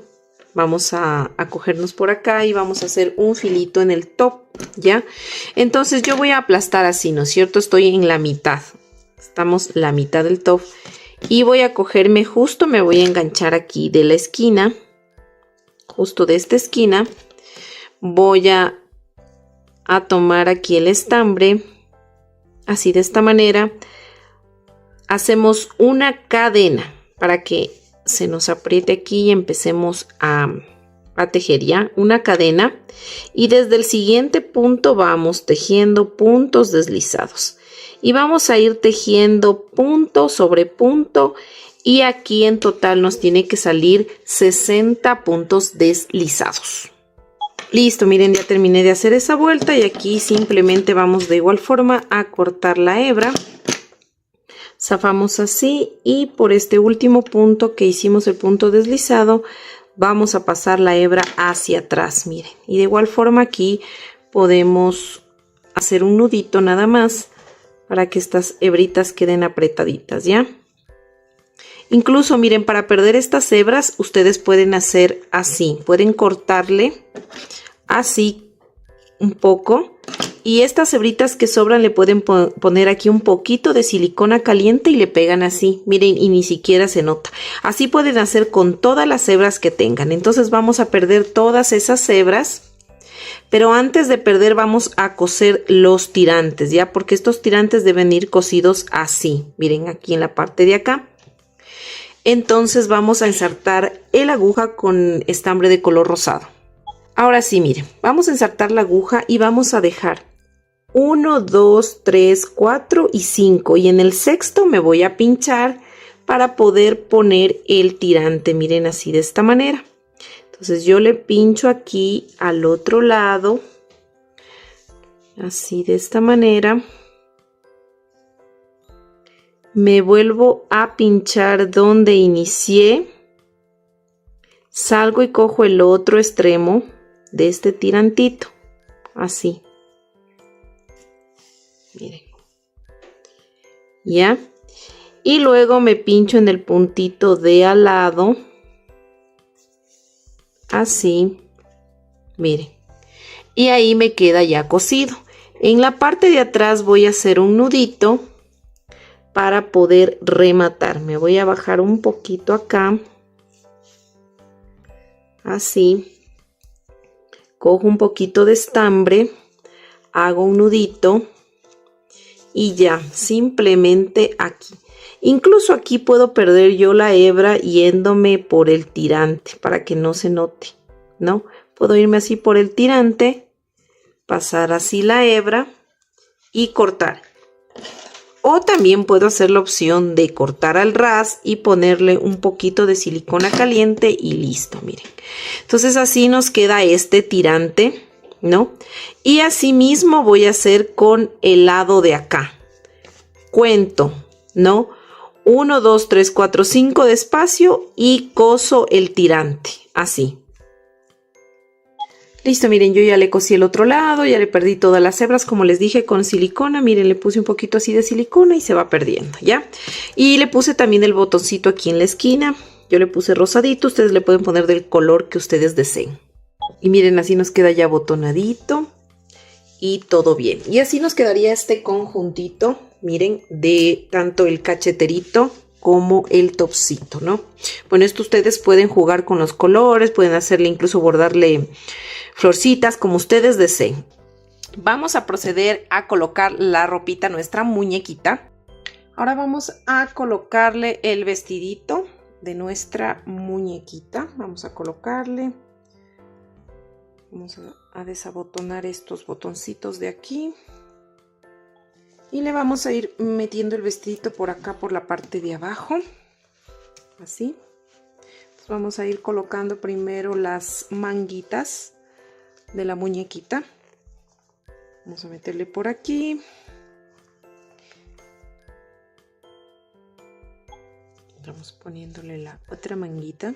Vamos a cogernos por acá y vamos a hacer un filito en el top, ¿ya? Entonces yo voy a aplastar así, ¿no es cierto? Estoy en la mitad. Estamos la mitad del top. Y voy a cogerme justo, me voy a enganchar aquí de la esquina. Justo de esta esquina. Voy a tomar aquí el estambre. Así, de esta manera. Hacemos una cadena para que se nos apriete aquí y empecemos a tejer, ya una cadena, y desde el siguiente punto vamos tejiendo puntos deslizados y vamos a ir tejiendo punto sobre punto y aquí en total nos tiene que salir 60 puntos deslizados. Listo, miren, ya terminé de hacer esa vuelta y aquí simplemente vamos de igual forma a cortar la hebra. Zafamos así y por este último punto que hicimos el punto deslizado, vamos a pasar la hebra hacia atrás, miren. Y de igual forma aquí podemos hacer un nudito nada más para que estas hebritas queden apretaditas, ¿ya? Incluso, miren, para perder estas hebras, ustedes pueden hacer así. Pueden cortarle así un poco. Y estas hebritas que sobran le pueden poner aquí un poquito de silicona caliente y le pegan así. Miren, y ni siquiera se nota. Así pueden hacer con todas las hebras que tengan. Entonces vamos a perder todas esas hebras. Pero antes de perder vamos a coser los tirantes, ¿ya? Porque estos tirantes deben ir cosidos así. Miren, aquí en la parte de acá. Entonces vamos a ensartar la aguja con estambre de color rosado. Ahora sí, miren, vamos a ensartar la aguja y vamos a dejar 1, 2, 3, 4 y 5. Y en el sexto me voy a pinchar para poder poner el tirante. Miren, así de esta manera. Entonces yo le pincho aquí al otro lado. Así de esta manera. Me vuelvo a pinchar donde inicié. Salgo y cojo el otro extremo de este tirantito. Así. Miren. ¿Ya? Y luego me pincho en el puntito de al lado. Así. Miren. Y ahí me queda ya cosido. En la parte de atrás voy a hacer un nudito para poder rematar. Me voy a bajar un poquito acá. Así. Cojo un poquito de estambre. Hago un nudito. Y ya, simplemente aquí. Incluso aquí puedo perder yo la hebra yéndome por el tirante para que no se note, ¿no? Puedo irme así por el tirante, pasar así la hebra y cortar. O también puedo hacer la opción de cortar al ras y ponerle un poquito de silicona caliente y listo, miren. Entonces así nos queda este tirante, ¿no? Y así mismo voy a hacer con el lado de acá. Cuento, ¿no? 1, 2, 3, 4, 5 despacio y coso el tirante, así. Listo, miren, yo ya le cosí el otro lado, ya le perdí todas las hebras, como les dije, con silicona. Miren, le puse un poquito así de silicona y se va perdiendo, ¿ya? Y le puse también el botoncito aquí en la esquina. Yo le puse rosadito, ustedes le pueden poner del color que ustedes deseen. Y miren, así nos queda ya botonadito y todo bien. Y así nos quedaría este conjuntito, miren, de tanto el cacheterito como el topsito, ¿no? Bueno, esto ustedes pueden jugar con los colores, pueden hacerle incluso bordarle florcitas como ustedes deseen. Vamos a proceder a colocar la ropita a nuestra muñequita. Ahora vamos a colocarle el vestidito de nuestra muñequita. Vamos a colocarle. Vamos a desabotonar estos botoncitos de aquí. Y le vamos a ir metiendo el vestidito por acá, por la parte de abajo. Así. Entonces vamos a ir colocando primero las manguitas de la muñequita. Vamos a meterle por aquí. Vamos poniéndole la otra manguita.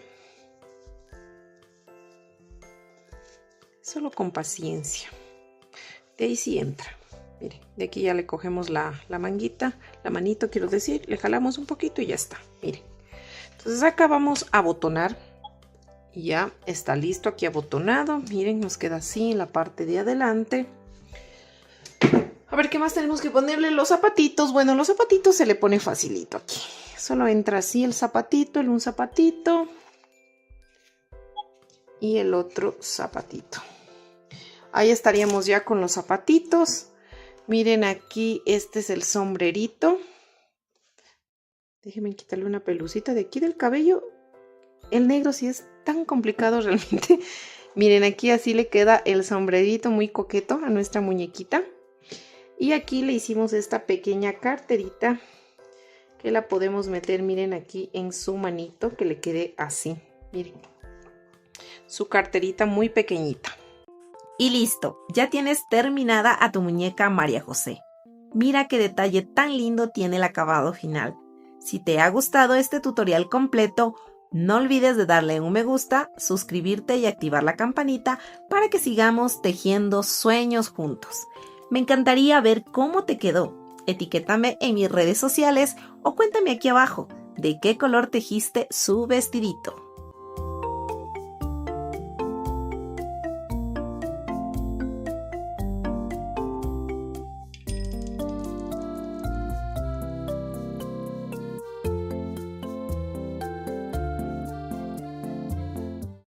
Solo con paciencia. De ahí sí entra. Miren, de aquí ya le cogemos la manguita, la manito quiero decir, le jalamos un poquito y ya está. Miren. Entonces acá vamos a abotonar. Y ya está listo aquí abotonado. Miren, nos queda así en la parte de adelante. A ver, ¿qué más tenemos que ponerle? Los zapatitos. Bueno, los zapatitos se le pone facilito aquí. Solo entra así el zapatito, un zapatito. Y el otro zapatito. Ahí estaríamos ya con los zapatitos. Miren aquí, este es el sombrerito. Déjenme quitarle una pelucita de aquí del cabello. El negro sí es tan complicado realmente. Miren, aquí así le queda el sombrerito muy coqueto a nuestra muñequita. Y aquí le hicimos esta pequeña carterita que la podemos meter, miren, aquí en su manito, que le quede así, miren, su carterita muy pequeñita. Y listo, ya tienes terminada a tu muñeca María José. Mira qué detalle tan lindo tiene el acabado final. Si te ha gustado este tutorial completo, no olvides de darle un me gusta, suscribirte y activar la campanita para que sigamos tejiendo sueños juntos. Me encantaría ver cómo te quedó. Etiquétame en mis redes sociales o cuéntame aquí abajo de qué color tejiste su vestidito.